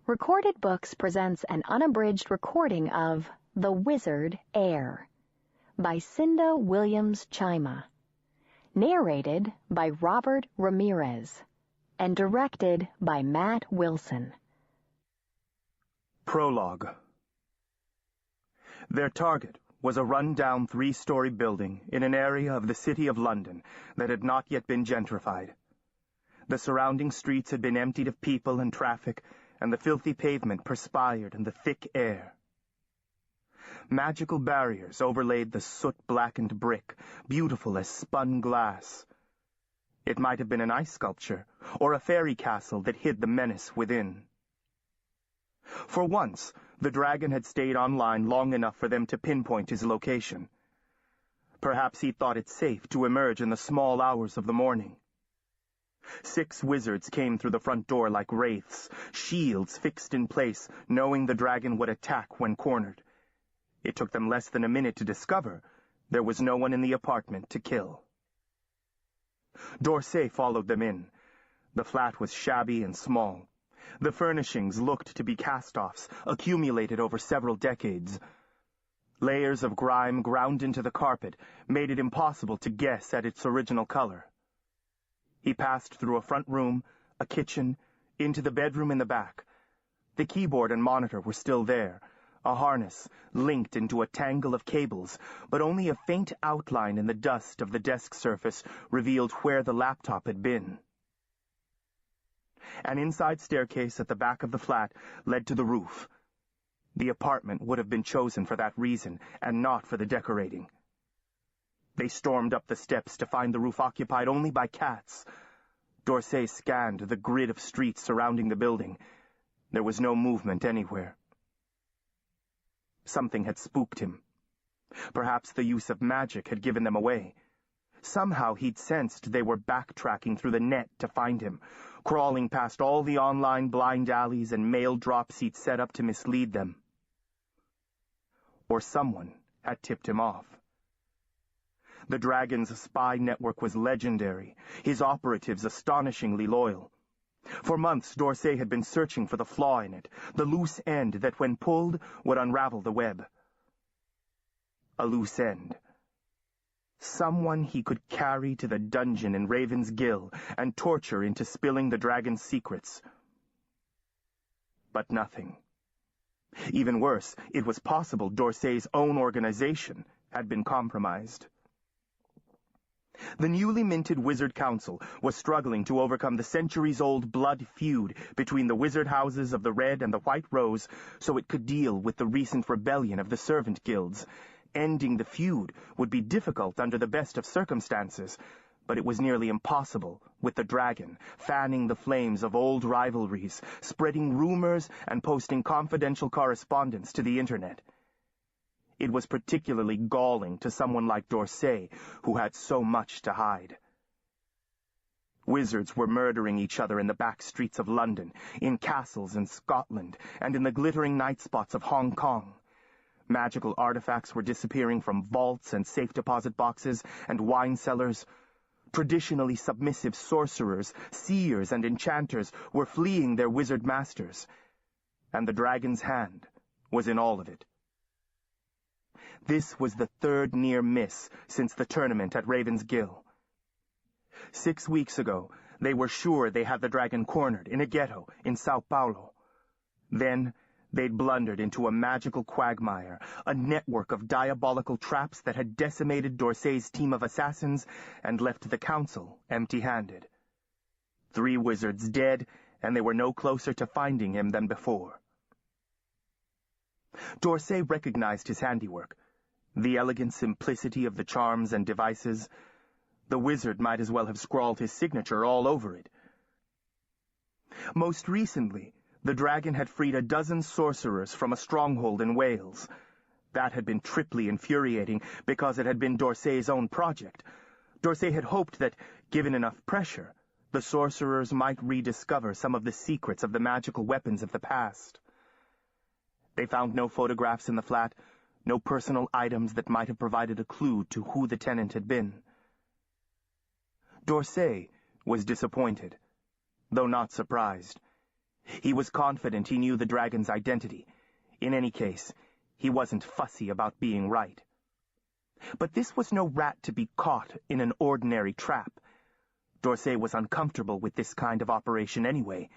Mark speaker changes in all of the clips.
Speaker 1: Recorded Books presents an unabridged recording of The Wizard Heir by Cinda Williams Chima, narrated by Robert Ramirez, and directed by Matt Wilson.
Speaker 2: Prologue. Their target was a run-down 3-story building in an area of the City of London that had not yet been gentrified. The surrounding streets had been emptied of people and traffic, and the filthy pavement perspired in the thick air. Magical barriers overlaid the soot-blackened brick, beautiful as spun glass. It might have been an ice sculpture, or a fairy castle that hid the menace within. For once, the dragon had stayed online long enough for them to pinpoint his location. Perhaps he thought it safe to emerge in the small hours of the morning. 6 wizards came through the front door like wraiths, shields fixed in place, knowing the dragon would attack when cornered. It took them less than a minute to discover there was no one in the apartment to kill. D'Orsay followed them in. The flat was shabby and small. The furnishings looked to be cast-offs, accumulated over several decades. Layers of grime ground into the carpet made it impossible to guess at its original color. He passed through a front room, a kitchen, into the bedroom in the back. The keyboard and monitor were still there, a harness linked into a tangle of cables, but only a faint outline in the dust of the desk surface revealed where the laptop had been. An inside staircase at the back of the flat led to the roof. The apartment would have been chosen for that reason, and not for the decorating. They stormed up the steps to find the roof occupied only by cats. D'Orsay scanned the grid of streets surrounding the building. There was no movement anywhere. Something had spooked him. Perhaps the use of magic had given them away. Somehow he'd sensed they were backtracking through the net to find him, crawling past all the online blind alleys and mail drop seats set up to mislead them. Or someone had tipped him off. The dragon's spy network was legendary, his operatives astonishingly loyal. For months, D'Orsay had been searching for the flaw in it, the loose end that, when pulled, would unravel the web. A loose end. Someone he could carry to the dungeon in Raven's Gill and torture into spilling the dragon's secrets. But nothing. Even worse, it was possible D'Orsay's own organization had been compromised. The newly minted Wizard Council was struggling to overcome the centuries-old blood feud between the wizard houses of the Red and the White Rose so it could deal with the recent rebellion of the servant guilds. Ending the feud would be difficult under the best of circumstances, but it was nearly impossible with the dragon fanning the flames of old rivalries, spreading rumors and posting confidential correspondence to the internet. It was particularly galling to someone like D'Orsay, who had so much to hide. Wizards were murdering each other in the back streets of London, in castles in Scotland, and in the glittering night spots of Hong Kong. Magical artifacts were disappearing from vaults and safe deposit boxes and wine cellars. Traditionally submissive sorcerers, seers, and enchanters were fleeing their wizard masters, and the dragon's hand was in all of it. This was the 3rd near miss since the tournament at Raven's Gill. 6 weeks ago, they were sure they had the dragon cornered in a ghetto in Sao Paulo. Then they'd blundered into a magical quagmire, a network of diabolical traps that had decimated D'Orsay's team of assassins and left the council empty-handed. 3 wizards dead, and they were no closer to finding him than before. D'Orsay recognized his handiwork, the elegant simplicity of the charms and devices. The wizard might as well have scrawled his signature all over it. Most recently, the dragon had freed a dozen sorcerers from a stronghold in Wales. That had been triply infuriating because it had been D'Orsay's own project. D'Orsay had hoped that, given enough pressure, the sorcerers might rediscover some of the secrets of the magical weapons of the past. They found no photographs in the flat, no personal items that might have provided a clue to who the tenant had been. D'Orsay was disappointed, though not surprised. He was confident he knew the dragon's identity. In any case, he wasn't fussy about being right. But this was no rat to be caught in an ordinary trap. D'Orsay was uncomfortable with this kind of operation anyway.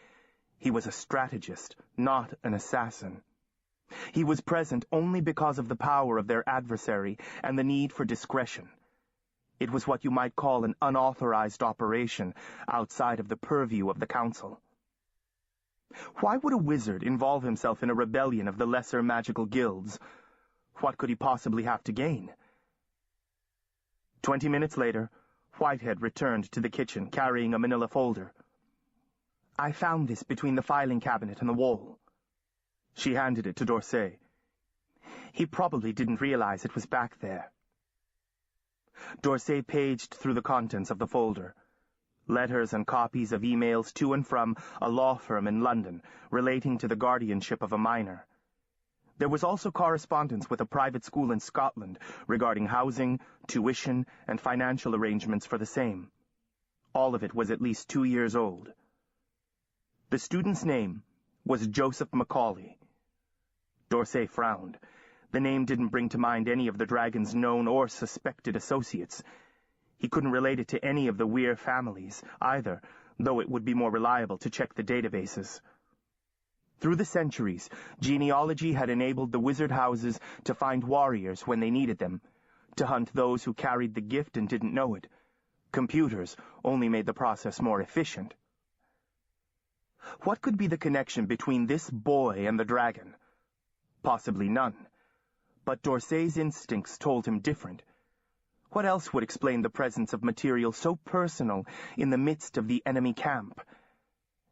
Speaker 2: He was a strategist, not an assassin. He was present only because of the power of their adversary and the need for discretion. It was what you might call an unauthorized operation outside of the purview of the council. Why would a wizard involve himself in a rebellion of the lesser magical guilds? What could he possibly have to gain? 20 minutes later, Whitehead returned to the kitchen carrying a manila folder. "I found this between the filing cabinet and the wall." She handed it to D'Orsay. He probably didn't realize it was back there. D'Orsay paged through the contents of the folder. Letters and copies of emails to and from a law firm in London relating to the guardianship of a minor. There was also correspondence with a private school in Scotland regarding housing, tuition, and financial arrangements for the same. All of it was at least 2 years old. The student's name was Joseph Macaulay. D'Orsay frowned. The name didn't bring to mind any of the dragon's known or suspected associates. He couldn't relate it to any of the Weir families, either, though it would be more reliable to check the databases. Through the centuries, genealogy had enabled the wizard houses to find warriors when they needed them, to hunt those who carried the gift and didn't know it. Computers only made the process more efficient. What could be the connection between this boy and the dragon? Possibly none. But D'Orsay's instincts told him different. What else would explain the presence of material so personal in the midst of the enemy camp?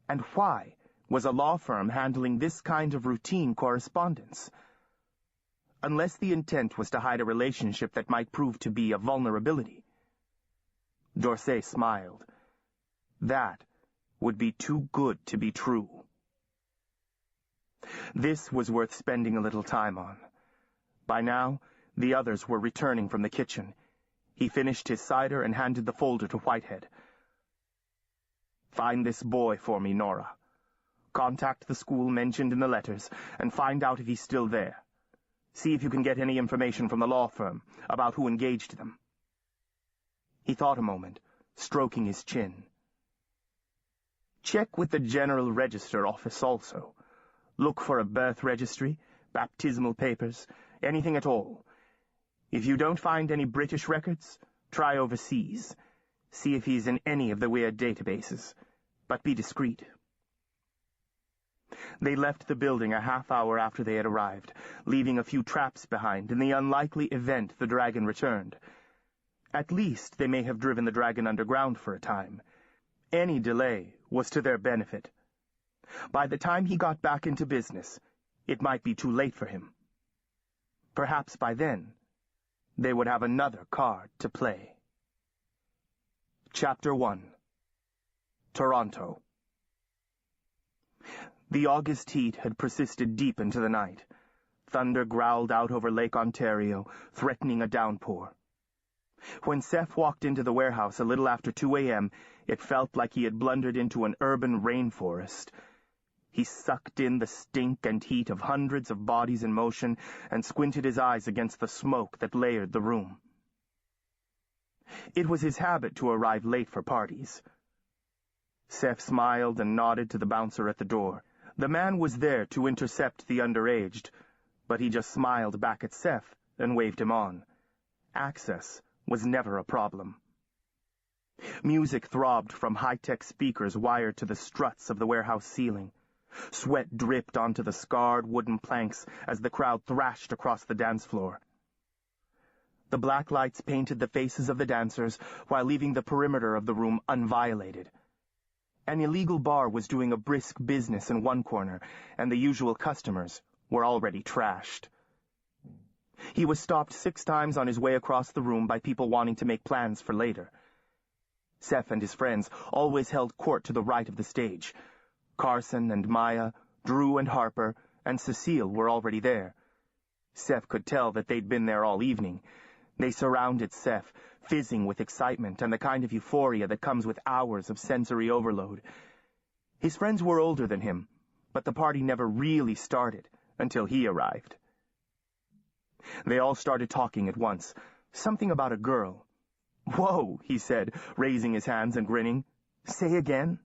Speaker 2: And why was a law firm handling this kind of routine correspondence? Unless the intent was to hide a relationship that might prove to be a vulnerability. D'Orsay smiled. That would be too good to be true. This was worth spending a little time on. By now, the others were returning from the kitchen. He finished his cider and handed the folder to Whitehead. "Find this boy for me, Nora. Contact the school mentioned in the letters and find out if he's still there. See if you can get any information from the law firm about who engaged them." He thought a moment, stroking his chin. "Check with the General Register Office also. Look for a birth registry, baptismal papers, anything at all. If you don't find any British records, try overseas. See if he's in any of the weird databases. But be discreet." They left the building a half hour after they had arrived, leaving a few traps behind in the unlikely event the dragon returned. At least they may have driven the dragon underground for a time. Any delay was to their benefit. By the time he got back into business, it might be too late for him. Perhaps by then, they would have another card to play. Chapter 1. Toronto. The August heat had persisted deep into the night. Thunder growled out over Lake Ontario, threatening a downpour. When Seth walked into the warehouse a little after 2 a.m., it felt like he had blundered into an urban rainforest. He sucked in the stink and heat of hundreds of bodies in motion and squinted his eyes against the smoke that layered the room. It was his habit to arrive late for parties. Seth smiled and nodded to the bouncer at the door. The man was there to intercept the underaged, but he just smiled back at Seth and waved him on. Access was never a problem. Music throbbed from high-tech speakers wired to the struts of the warehouse ceiling. Sweat dripped onto the scarred wooden planks as the crowd thrashed across the dance floor. The black lights painted the faces of the dancers while leaving the perimeter of the room unviolated. An illegal bar was doing a brisk business in one corner, and the usual customers were already trashed. He was stopped 6 times on his way across the room by people wanting to make plans for later. Seth and his friends always held court to the right of the stage. Carson and Maya, Drew and Harper, and Cecile were already there. Seth could tell that they'd been there all evening. They surrounded Seth, fizzing with excitement and the kind of euphoria that comes with hours of sensory overload. His friends were older than him, but the party never really started until he arrived. They all started talking at once, something about a girl. "Whoa," he said, raising his hands and grinning. "Say again?"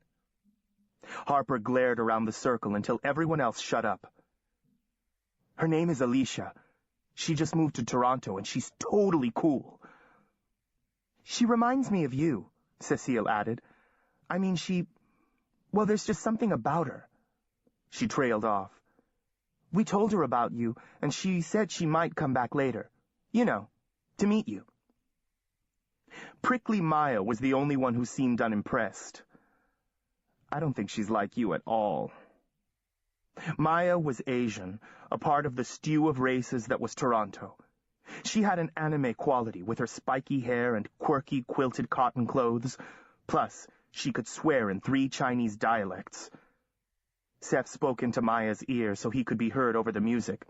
Speaker 2: Harper glared around the circle until everyone else shut up. "Her name is Alicia. She just moved to Toronto, and she's totally cool." "She reminds me of you," Cecile added. "I mean, well, there's just something about her." She trailed off. "We told her about you, and she said she might come back later. You know, to meet you." Prickly Maya was the only one who seemed unimpressed. "I don't think she's like you at all." Maya was Asian, a part of the stew of races that was Toronto. She had an anime quality with her spiky hair and quirky quilted cotton clothes. Plus, she could swear in 3 Chinese dialects. Seth spoke into Maya's ear so he could be heard over the music.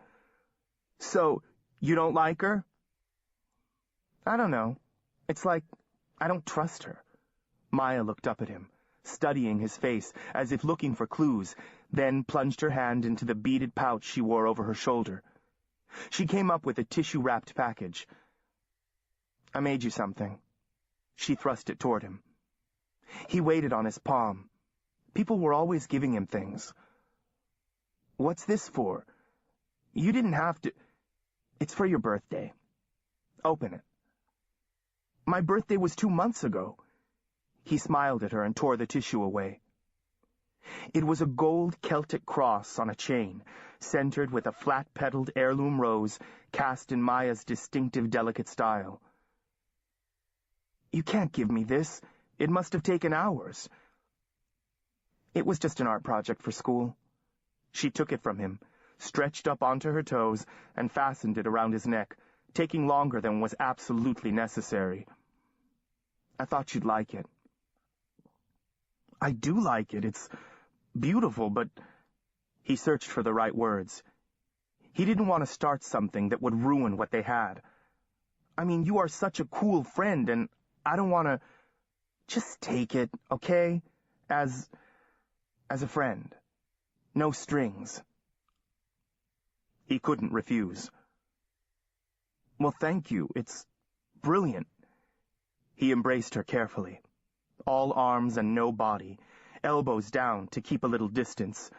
Speaker 2: "So, you don't like her?" "I don't know. It's like I don't trust her." Maya looked up at him, studying his face as if looking for clues, then plunged her hand into the beaded pouch she wore over her shoulder. She came up with a tissue-wrapped package. "I made you something." She thrust it toward him. He waited on his palm. People were always giving him things. "What's this for? You didn't have to—" "It's for your birthday. Open it." "My birthday was 2 months ago." He smiled at her and tore the tissue away. It was a gold Celtic cross on a chain, centered with a flat-petaled heirloom rose cast in Maya's distinctive delicate style. "You can't give me this. It must have taken hours." "It was just an art project for school." She took it from him, stretched up onto her toes, and fastened it around his neck, taking longer than was absolutely necessary. "I thought you'd like it." "I do like it. It's beautiful, but—" He searched for the right words. He didn't want to start something that would ruin what they had. "I mean, you are such a cool friend, and I don't want to—" "Just take it, okay? As a friend. No strings." He couldn't refuse. "Well, thank you. It's brilliant." He embraced her carefully. All arms and no body, elbows down to keep a little distance.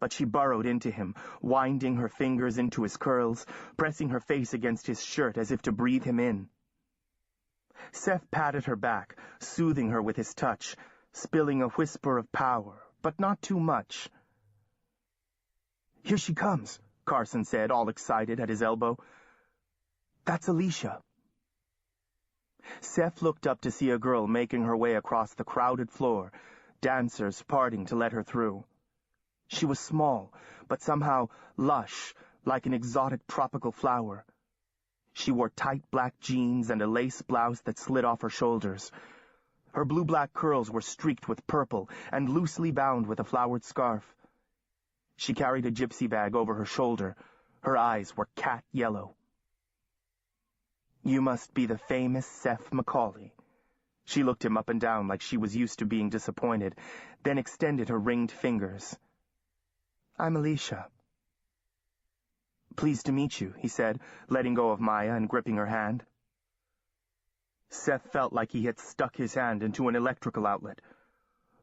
Speaker 2: But she burrowed into him, winding her fingers into his curls, pressing her face against his shirt as if to breathe him in. Seth patted her back, soothing her with his touch, spilling a whisper of power, but not too much. "Here she comes," Carson said, all excited at his elbow. "That's Alicia." Seth looked up to see a girl making her way across the crowded floor, dancers parting to let her through. She was small, but somehow lush, like an exotic tropical flower. She wore tight black jeans and a lace blouse that slid off her shoulders. Her blue-black curls were streaked with purple and loosely bound with a flowered scarf. She carried a gypsy bag over her shoulder. Her eyes were cat yellow. "You must be the famous Seth Macaulay." She looked him up and down like she was used to being disappointed, then extended her ringed fingers. "I'm Alicia." "Pleased to meet you," he said, letting go of Maya and gripping her hand. Seth felt like he had stuck his hand into an electrical outlet.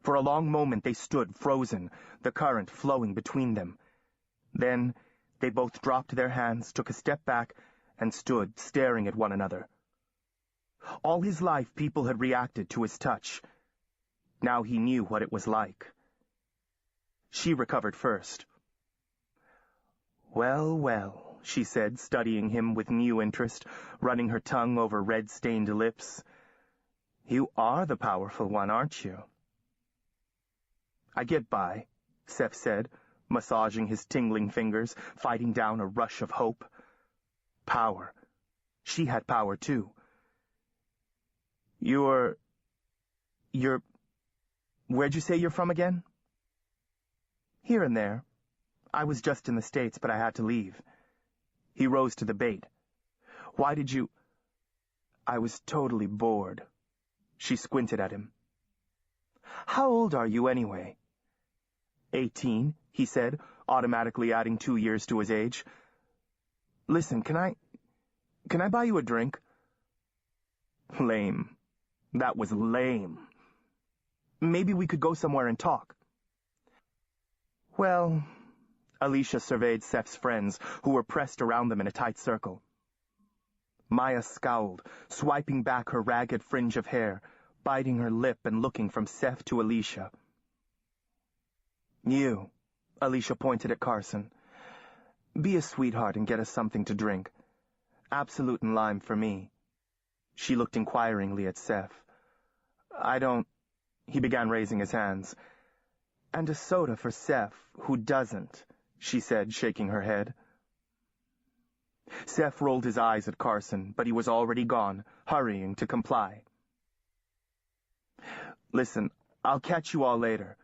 Speaker 2: For a long moment they stood frozen, the current flowing between them. Then they both dropped their hands, took a step back, and stood staring at one another. All his life people had reacted to his touch. Now he knew what it was like. She recovered first. "Well, well," she said, studying him with new interest, running her tongue over red-stained lips. "You are the powerful one, aren't you?" "I get by," Seth said, massaging his tingling fingers, fighting down a rush of hope. Power. She had power, too. You're... Where'd you say you're from again?" "Here and there. I was just in the States, but I had to leave." He rose to the bait. "Why did you—" "I was totally bored." She squinted at him. "How old are you, anyway?" 18, he said, automatically adding 2 years to his age. Listen, can I buy you a drink? Lame. That was lame. Maybe we could go somewhere and talk. Well, Alicia surveyed Seth's friends, who were pressed around them in a tight circle. Maya scowled, swiping back her ragged fringe of hair, biting her lip and looking from Seth to Alicia. You, Alicia pointed at Carson. Be a sweetheart and get us something to drink. Absolute and lime for me. She looked inquiringly at Seth. He began raising his hands. And a soda for Seth, who doesn't, she said, shaking her head. Seth rolled his eyes at Carson, but he was already gone, hurrying to comply. Listen, I'll catch you all later.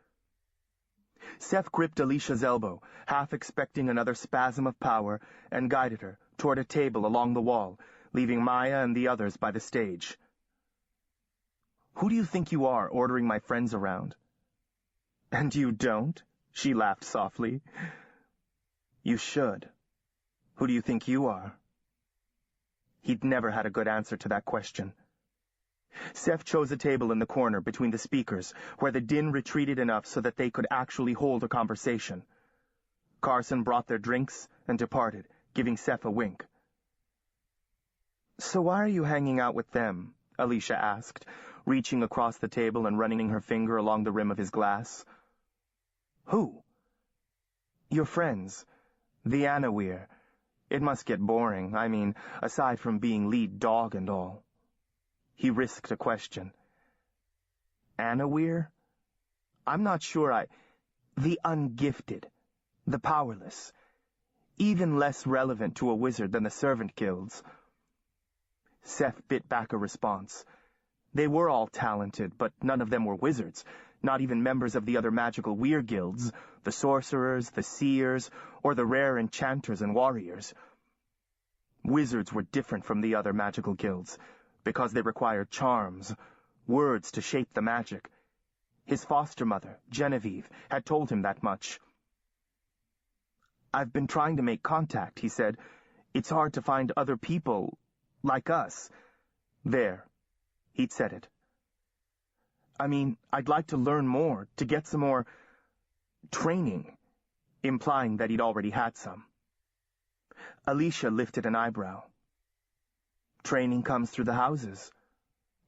Speaker 2: Seth gripped Alicia's elbow, half expecting another spasm of power, and guided her toward a table along the wall, leaving Maya and the others by the stage. Who do you think you are, ordering my friends around? And you don't? She laughed softly. You should. Who do you think you are? He'd never had a good answer to that question. Seth chose a table in the corner between the speakers, where the din retreated enough so that they could actually hold a conversation. Carson brought their drinks and departed, giving Seth a wink. So why are you hanging out with them? Alicia asked, reaching across the table and running her finger along the rim of his glass. Who? Your friends. The Anawir. It must get boring, aside from being lead dog and all. He risked a question. Anawir? I'm not sure The ungifted. The powerless. Even less relevant to a wizard than the servant guilds. Seth bit back a response. They were all talented, but none of them were wizards, not even members of the other magical weir guilds, the sorcerers, the seers, or the rare enchanters and warriors. Wizards were different from the other magical guilds, because they required charms, words to shape the magic. His foster mother, Genevieve, had told him that much. I've been trying to make contact, he said. It's hard to find other people like us. There. He'd said it. I'd like to learn more, to get some more training, implying that he'd already had some. Alicia lifted an eyebrow. Training comes through the houses.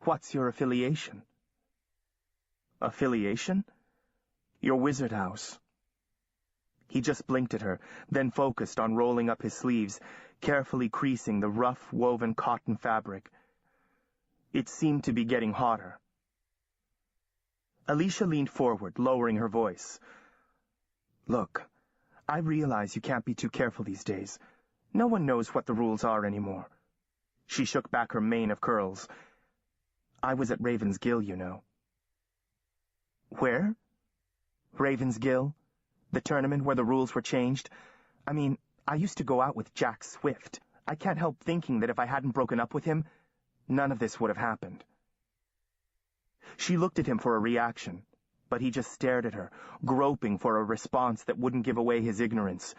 Speaker 2: What's your affiliation? Affiliation? Your wizard house. He just blinked at her, then focused on rolling up his sleeves, carefully creasing the rough, woven cotton fabric. It seemed to be getting hotter. Alicia leaned forward, lowering her voice. Look, I realize you can't be too careful these days. No one knows what the rules are anymore. She shook back her mane of curls. I was at Raven's Gill, you know. Where? Raven's Gill? The tournament where the rules were changed? I used to go out with Jack Swift. I can't help thinking that if I hadn't broken up with him, none of this would have happened. She looked at him for a reaction, but he just stared at her, groping for a response that wouldn't give away his ignorance.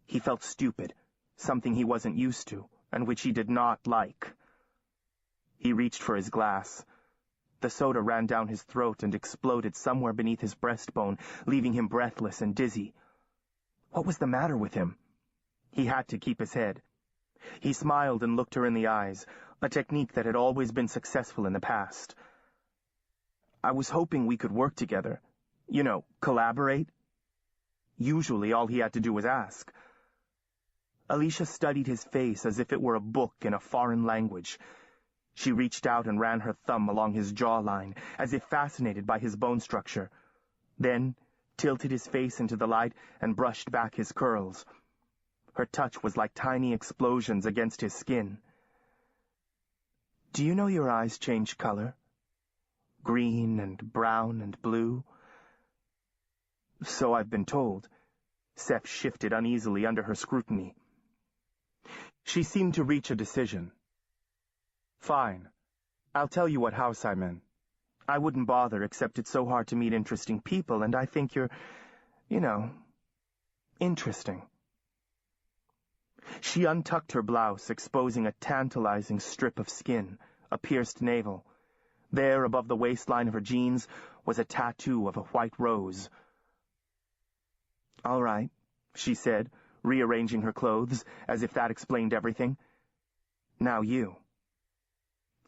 Speaker 2: He felt stupid, something he wasn't used to, and which he did not like. He reached for his glass. The soda ran down his throat and exploded somewhere beneath his breastbone, leaving him breathless and dizzy. What was the matter with him? He had to keep his head. He smiled and looked her in the eyes, a technique that had always been successful in the past. I was hoping we could work together. Collaborate. Usually all he had to do was ask. Alicia studied his face as if it were a book in a foreign language. She reached out and ran her thumb along his jawline, as if fascinated by his bone structure. Then tilted his face into the light and brushed back his curls. Her touch was like tiny explosions against his skin. Do you know your eyes change color? Green and brown and blue? So I've been told. Seth shifted uneasily under her scrutiny. She seemed to reach a decision. Fine. I'll tell you what house I'm in. I wouldn't bother except it's so hard to meet interesting people, and I think you're You know, interesting. She untucked her blouse, exposing a tantalizing strip of skin, a pierced navel. There, above the waistline of her jeans, was a tattoo of a white rose. "All right," she said, rearranging her clothes, as if that explained everything. "Now you."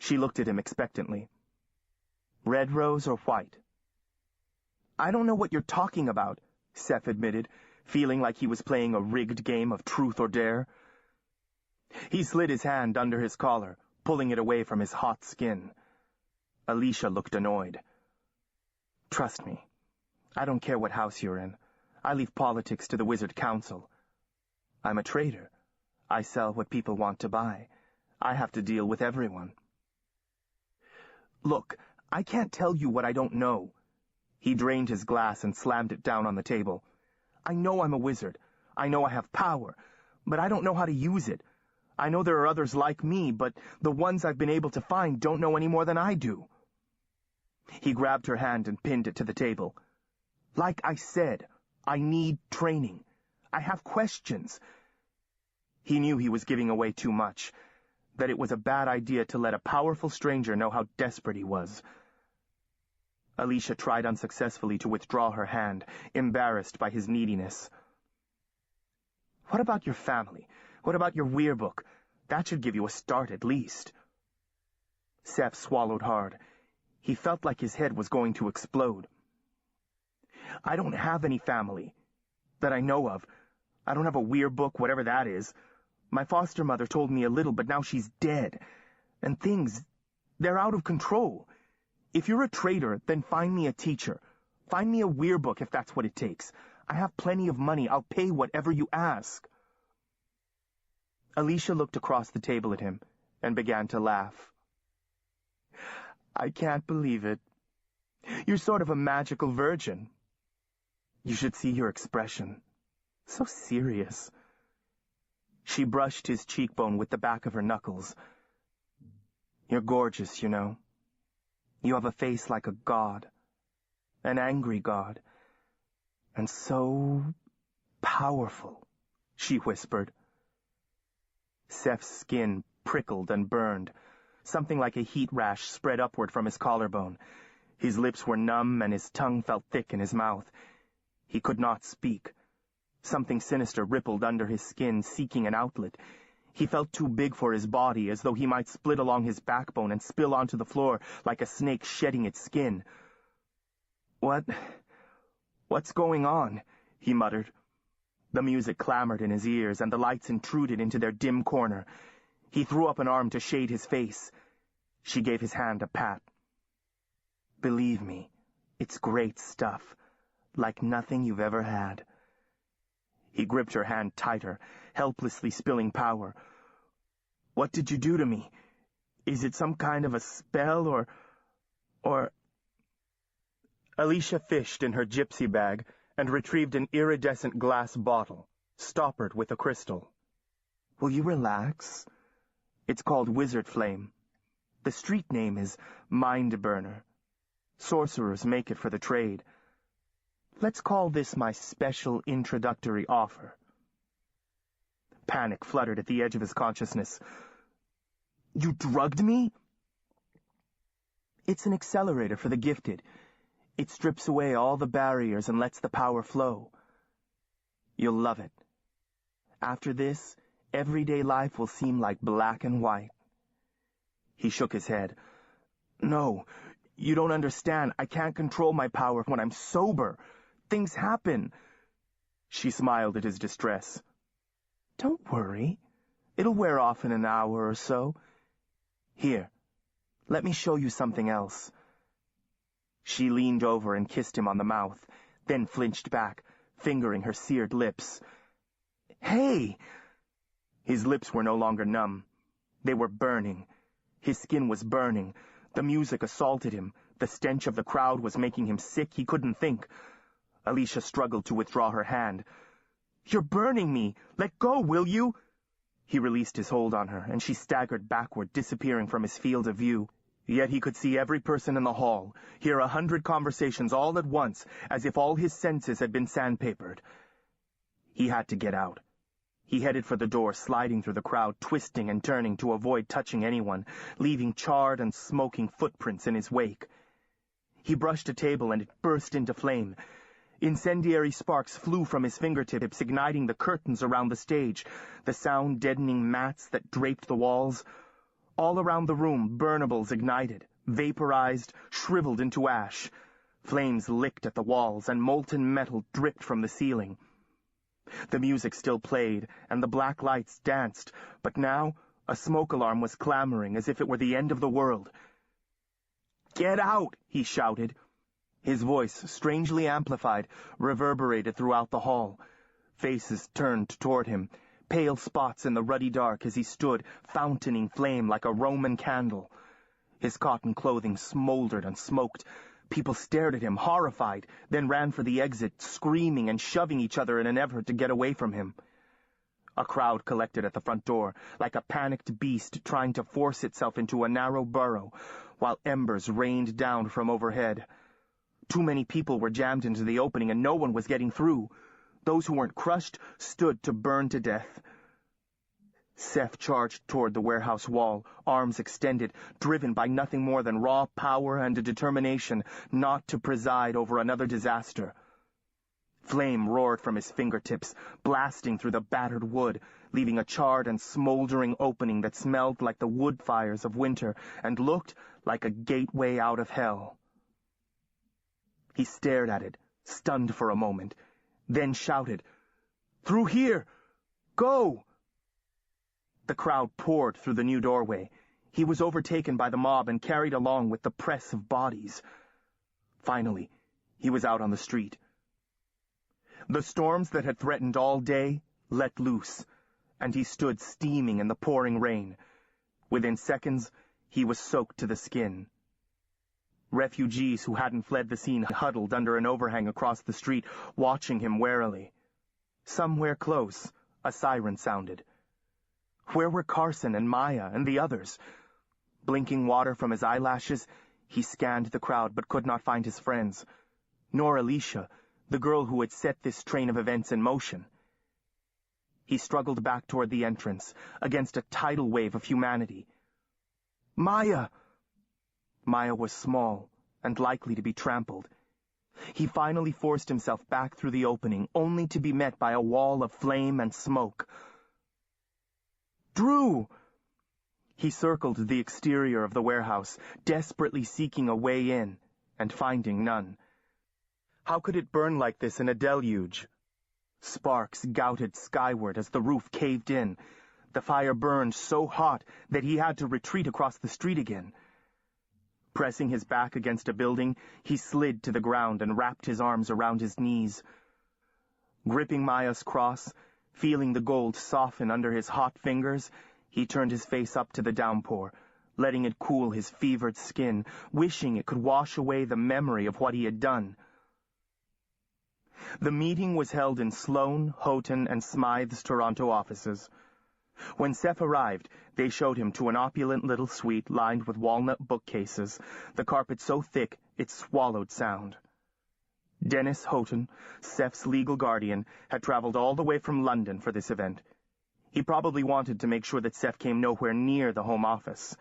Speaker 2: She looked at him expectantly. "Red rose or white?" "I don't know what you're talking about," Seth admitted, feeling like he was playing a rigged game of truth or dare. He slid his hand under his collar, pulling it away from his hot skin. Alicia looked annoyed. "Trust me, I don't care what house you're in. I leave politics to the Wizard Council. I'm a trader. I sell what people want to buy. I have to deal with everyone." "Look, I can't tell you what I don't know." He drained his glass and slammed it down on the table. "I know I'm a wizard. I know I have power, but I don't know how to use it. I know there are others like me, but the ones I've been able to find don't know any more than I do." He grabbed her hand and pinned it to the table. "Like I said, I need training. I have questions." He knew he was giving away too much, that it was a bad idea to let a powerful stranger know how desperate he was. Alicia tried unsuccessfully to withdraw her hand, embarrassed by his neediness. "What about your family? What about your weirbook? That should give you a start at least." Seth swallowed hard. He felt like his head was going to explode. "I don't have any family. That I know of. I don't have a weirbook, whatever that is. My foster mother told me a little, but now she's dead. And things, they're out of control. If you're a trader, then find me a teacher. Find me a weirbook if that's what it takes. I have plenty of money. I'll pay whatever you ask." Alicia looked across the table at him and began to laugh. "I can't believe it. You're sort of a magical virgin. You should see your expression. So serious." She brushed his cheekbone with the back of her knuckles. "You're gorgeous, you know. You have a face like a god. An angry god. And so powerful," she whispered. Seth's skin prickled and burned. Something like a heat rash spread upward from his collarbone. His lips were numb and his tongue felt thick in his mouth. He could not speak. Something sinister rippled under his skin, seeking an outlet. He felt too big for his body, as though he might split along his backbone and spill onto the floor like a snake shedding its skin. What's going on?" he muttered. The music clamored in his ears, and the lights intruded into their dim corner. He threw up an arm to shade his face. She gave his hand a pat. "Believe me, it's great stuff, like nothing you've ever had." He gripped her hand tighter, helplessly spilling power. "What did you do to me? Is it some kind of a spell, or... Alicia fished in her gypsy bag and retrieved an iridescent glass bottle, stoppered with a crystal. "Will you relax? It's called Wizard Flame. The street name is Mind Burner. Sorcerers make it for the trade. Let's call this my special introductory offer." Panic fluttered at the edge of his consciousness. "You drugged me?" "It's an accelerator for the gifted. It strips away all the barriers and lets the power flow. You'll love it. After this, everyday life will seem like black and white." He shook his head. "No, you don't understand. I can't control my power when I'm sober. Things happen." She smiled at his distress. "Don't worry. It'll wear off in an hour or so. Here, let me show you something else." She leaned over and kissed him on the mouth, then flinched back, fingering her seared lips. "Hey!" His lips were no longer numb. They were burning. His skin was burning. The music assaulted him. The stench of the crowd was making him sick. He couldn't think. Alicia struggled to withdraw her hand. "You're burning me! Let go, will you?" He released his hold on her, and she staggered backward, disappearing from his field of view. Yet he could see every person in the hall, hear 100 conversations all at once, as if all his senses had been sandpapered. He had to get out. He headed for the door, sliding through the crowd, twisting and turning to avoid touching anyone, leaving charred and smoking footprints in his wake. He brushed a table and it burst into flame. Incendiary sparks flew from his fingertips, igniting the curtains around the stage, the sound-deadening mats that draped the walls. All around the room, burnables ignited, vaporized, shriveled into ash. Flames licked at the walls, and molten metal dripped from the ceiling. The music still played, and the black lights danced, but now a smoke alarm was clamoring as if it were the end of the world. "Get out!" he shouted. His voice, strangely amplified, reverberated throughout the hall. Faces turned toward him, pale spots in the ruddy dark as he stood, fountaining flame like a Roman candle. His cotton clothing smoldered and smoked. People stared at him, horrified, then ran for the exit, screaming and shoving each other in an effort to get away from him. A crowd collected at the front door, like a panicked beast trying to force itself into a narrow burrow, while embers rained down from overhead. Too many people were jammed into the opening, and no one was getting through. Those who weren't crushed stood to burn to death. Seth charged toward the warehouse wall, arms extended, driven by nothing more than raw power and a determination not to preside over another disaster. Flame roared from his fingertips, blasting through the battered wood, leaving a charred and smoldering opening that smelled like the wood fires of winter and looked like a gateway out of hell. He stared at it, stunned for a moment, then shouted, "Through here! Go!" The crowd poured through the new doorway. He was overtaken by the mob and carried along with the press of bodies. Finally, he was out on the street. The storms that had threatened all day let loose, and he stood steaming in the pouring rain. Within seconds, he was soaked to the skin. Refugees who hadn't fled the scene huddled under an overhang across the street, watching him warily. Somewhere close, a siren sounded. Where were Carson and Maya and the others? Blinking water from his eyelashes, he scanned the crowd but could not find his friends, nor Alicia, the girl who had set this train of events in motion. He struggled back toward the entrance, against a tidal wave of humanity. "Maya!" Maya was small and likely to be trampled. He finally forced himself back through the opening, only to be met by a wall of flame and smoke. "Drew!" He circled the exterior of the warehouse, desperately seeking a way in, and finding none. How could it burn like this in a deluge? Sparks gouted skyward as the roof caved in. The fire burned so hot that he had to retreat across the street again. Pressing his back against a building, he slid to the ground and wrapped his arms around his knees. Gripping Maya's cross, feeling the gold soften under his hot fingers, he turned his face up to the downpour, letting it cool his fevered skin, wishing it could wash away the memory of what he had done. The meeting was held in Sloan, Houghton, and Smythe's Toronto offices. When Seth arrived, they showed him to an opulent little suite lined with walnut bookcases, the carpet so thick it swallowed sound. Dennis Houghton, Seth's legal guardian, had traveled all the way from London for this event. He probably wanted to make sure that Seth came nowhere near the home office.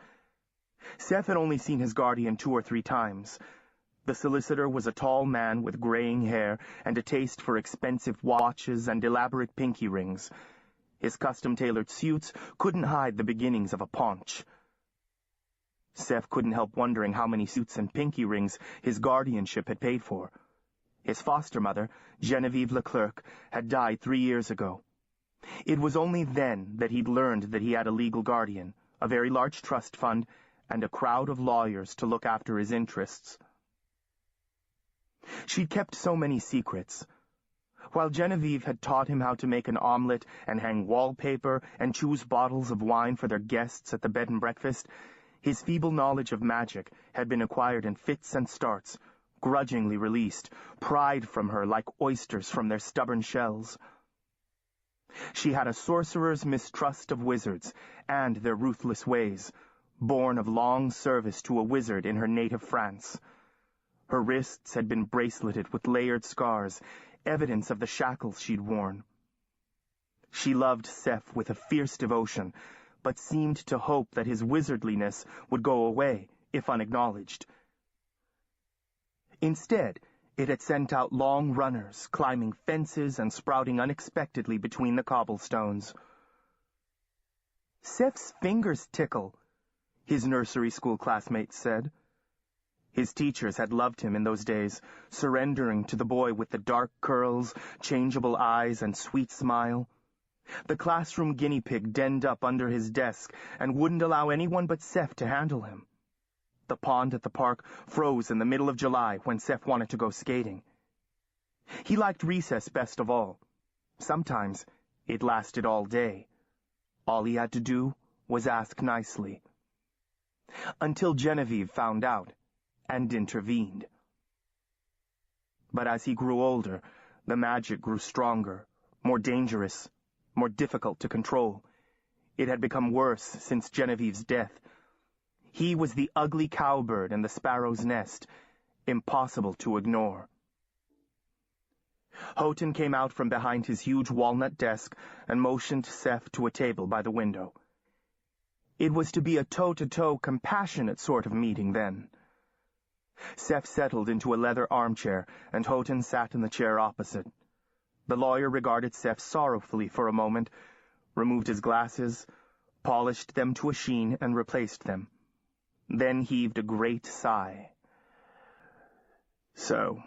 Speaker 2: Seth had only seen his guardian 2 or 3 times. The solicitor was a tall man with graying hair and a taste for expensive watches and elaborate pinky rings. His custom-tailored suits couldn't hide the beginnings of a paunch. Seth couldn't help wondering how many suits and pinky rings his guardianship had paid for. His foster mother, Genevieve Leclerc, had died 3 years ago. It was only then that he'd learned that he had a legal guardian, a very large trust fund, and a crowd of lawyers to look after his interests. She'd kept so many secrets. While Genevieve had taught him how to make an omelet and hang wallpaper and choose bottles of wine for their guests at the bed and breakfast, his feeble knowledge of magic had been acquired in fits and starts, grudgingly released, pried from her like oysters from their stubborn shells. She had a sorcerer's mistrust of wizards and their ruthless ways, born of long service to a wizard in her native France. Her wrists had been braceleted with layered scars, evidence of the shackles she'd worn. She loved Seth with a fierce devotion, but seemed to hope that his wizardliness would go away, if unacknowledged. Instead, it had sent out long runners, climbing fences and sprouting unexpectedly between the cobblestones. "Seth's fingers tickle," his nursery school classmates said. His teachers had loved him in those days, surrendering to the boy with the dark curls, changeable eyes, and sweet smile. The classroom guinea pig denned up under his desk and wouldn't allow anyone but Seth to handle him. The pond at the park froze in the middle of July when Seth wanted to go skating. He liked recess best of all. Sometimes it lasted all day. All he had to do was ask nicely. Until Genevieve found out and intervened. But as he grew older, the magic grew stronger, more dangerous, more difficult to control. It had become worse since Genevieve's death. He was the ugly cowbird in the sparrow's nest, impossible to ignore. Houghton came out from behind his huge walnut desk and motioned Seth to a table by the window. It was to be a toe-to-toe, compassionate sort of meeting then. Seth settled into a leather armchair, and Houghton sat in the chair opposite. The lawyer regarded Seth sorrowfully for a moment, removed his glasses, polished them to a sheen, and replaced them. Then heaved a great sigh. "So,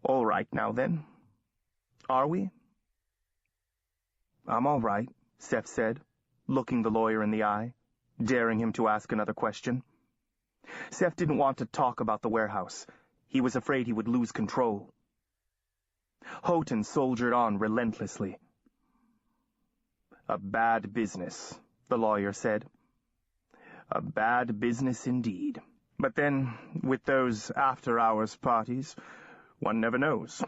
Speaker 2: all right now then, are we?" "I'm all right," Seth said, looking the lawyer in the eye, daring him to ask another question. Seth didn't want to talk about the warehouse. He was afraid he would lose control. Houghton soldiered on relentlessly. "A bad business," the lawyer said. "A bad business indeed. But then, with those after-hours parties, one never knows.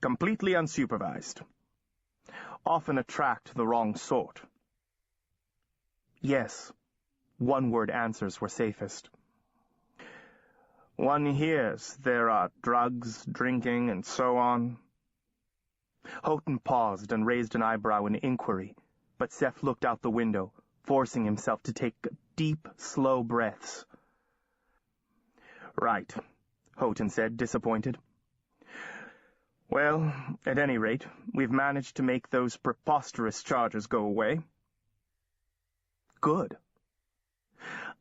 Speaker 2: Completely unsupervised. Often attract the wrong sort." "Yes," one-word answers were safest. "One hears there are drugs, drinking, and so on." Houghton paused and raised an eyebrow in inquiry, but Seth looked out the window, forcing himself to take deep, slow breaths. "Right," Houghton said, disappointed. "Well, at any rate, we've managed to make those preposterous charges go away." "Good."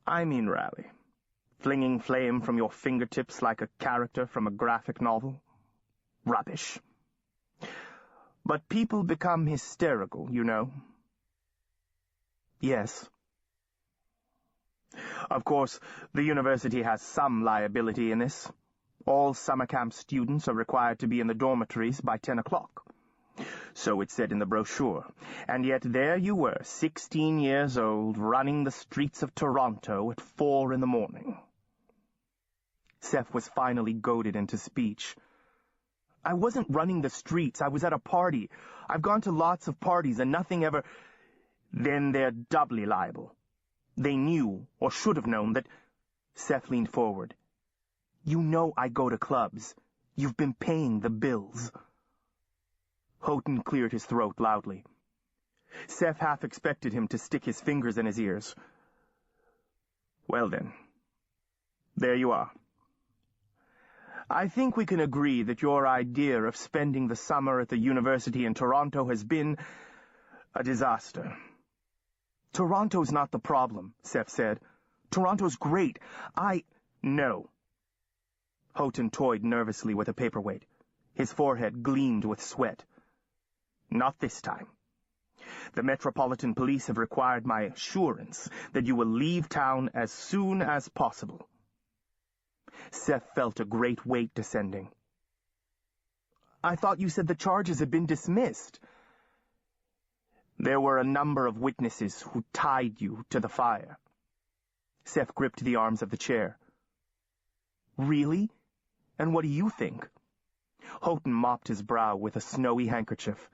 Speaker 2: "I mean rally. Flinging flame from your fingertips like a character from a graphic novel? Rubbish. But people become hysterical, you know." "Yes." "Of course, the university has some liability in this. All summer camp students are required to be in the dormitories by 10 o'clock. So it said in the brochure. And yet there you were, 16 years old, running the streets of Toronto at 4 in the morning. Seth was finally goaded into speech. "I wasn't running the streets. I was at a party. I've gone to lots of parties and nothing ever—" "Then they're doubly liable. They knew, or should have known, that—" Seth leaned forward. "You know I go to clubs. You've been paying the bills." Houghton cleared his throat loudly. Seth half expected him to stick his fingers in his ears. "Well then, there you are. I think we can agree that your idea of spending the summer at the university in Toronto has been a disaster." "Toronto's not the problem," Seth said. "Toronto's great. No." Houghton toyed nervously with a paperweight. His forehead gleamed with sweat. "Not this time. The Metropolitan Police have required my assurance that you will leave town as soon as possible." Seth felt a great weight descending. "I thought you said the charges had been dismissed." "There were a number of witnesses who tied you to the fire." Seth gripped the arms of the chair. "Really? And what do you think?" Houghton mopped his brow with a snowy handkerchief.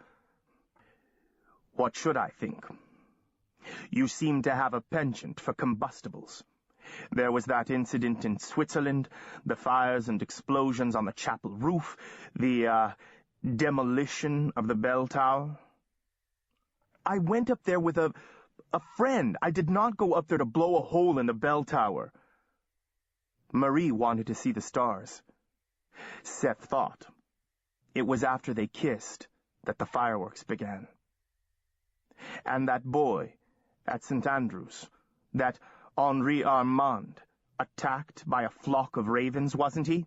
Speaker 2: "What should I think? You seem to have a penchant for combustibles. There was that incident in Switzerland, the fires and explosions on the chapel roof, the, demolition of the bell tower. I went up there with a friend. I did not go up there to blow a hole in the bell tower. Marie wanted to see the stars. Seth thought. It was after they kissed that the fireworks began. And that boy at St. Andrews, that Henri Armand, attacked by a flock of ravens, wasn't he?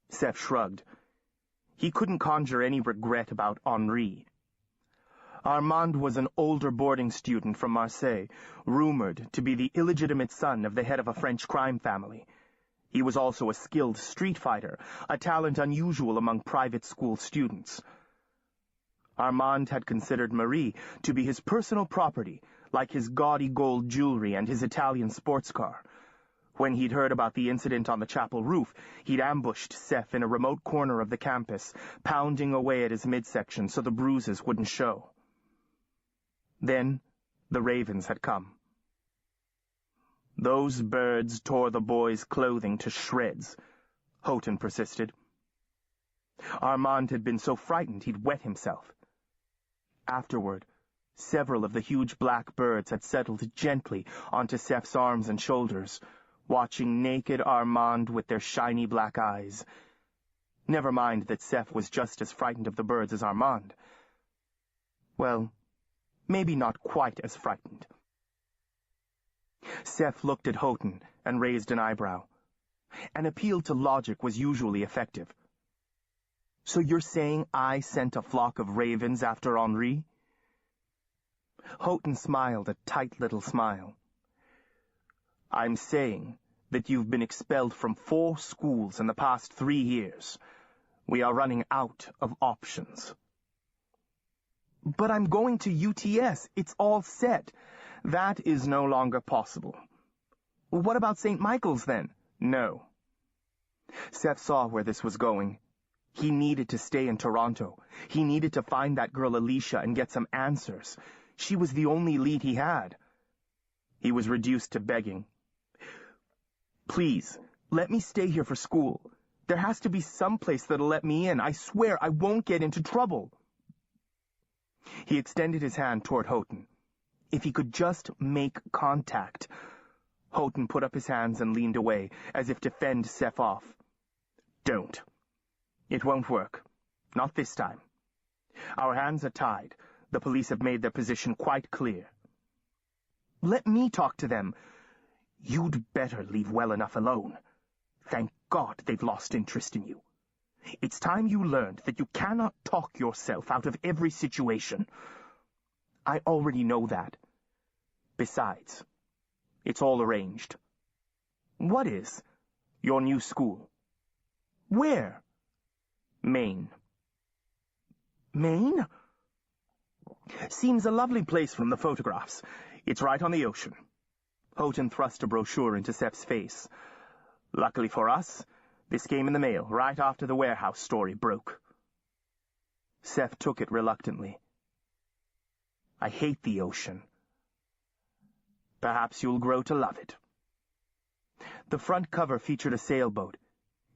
Speaker 2: Seth shrugged. He couldn't conjure any regret about Henri. Armand was an older boarding student from Marseille, rumored to be the illegitimate son of the head of a French crime family. He was also a skilled street fighter, a talent unusual among private school students. Armand had considered Marie to be his personal property, like his gaudy gold jewelry and his Italian sports car. When he'd heard about the incident on the chapel roof, he'd ambushed Seth in a remote corner of the campus, pounding away at his midsection so the bruises wouldn't show. Then the ravens had come. Those birds tore the boy's clothing to shreds, Houghton persisted. Armand had been so frightened he'd wet himself. Afterward, several of the huge black birds had settled gently onto Seth's arms and shoulders, watching naked Armand with their shiny black eyes. Never mind that Seth was just as frightened of the birds as Armand. Well, maybe not quite as frightened. Seth looked at Houghton and raised an eyebrow. An appeal to logic was usually effective. So you're saying I sent a flock of ravens after Henri? Houghton smiled a tight little smile. I'm saying that you've been expelled from 4 schools in the past 3 years. We are running out of options. But I'm going to UTS. It's all set. That is no longer possible. What about St. Michael's, then? No. Seth saw where this was going. He needed to stay in Toronto. He needed to find that girl Alicia and get some answers. She was the only lead he had. He was reduced to begging. Please, let me stay here for school. There has to be some place that'll let me in. I swear I won't get into trouble. He extended his hand toward Houghton. If he could just make contact. Houghton put up his hands and leaned away, as if to fend Seth off. Don't. It won't work. Not this time. Our hands are tied. The police have made their position quite clear. Let me talk to them. You'd better leave well enough alone. Thank God they've lost interest in you. It's time you learned that you cannot talk yourself out of every situation. I already know that. Besides, it's all arranged. What is? Your new school. Where? Maine. Maine? Seems a lovely place from the photographs. It's right on the ocean. Houghton thrust a brochure into Seth's face. Luckily for us, this came in the mail right after the warehouse story broke. Seth took it reluctantly. I hate the ocean. Perhaps you'll grow to love it. The front cover featured a sailboat.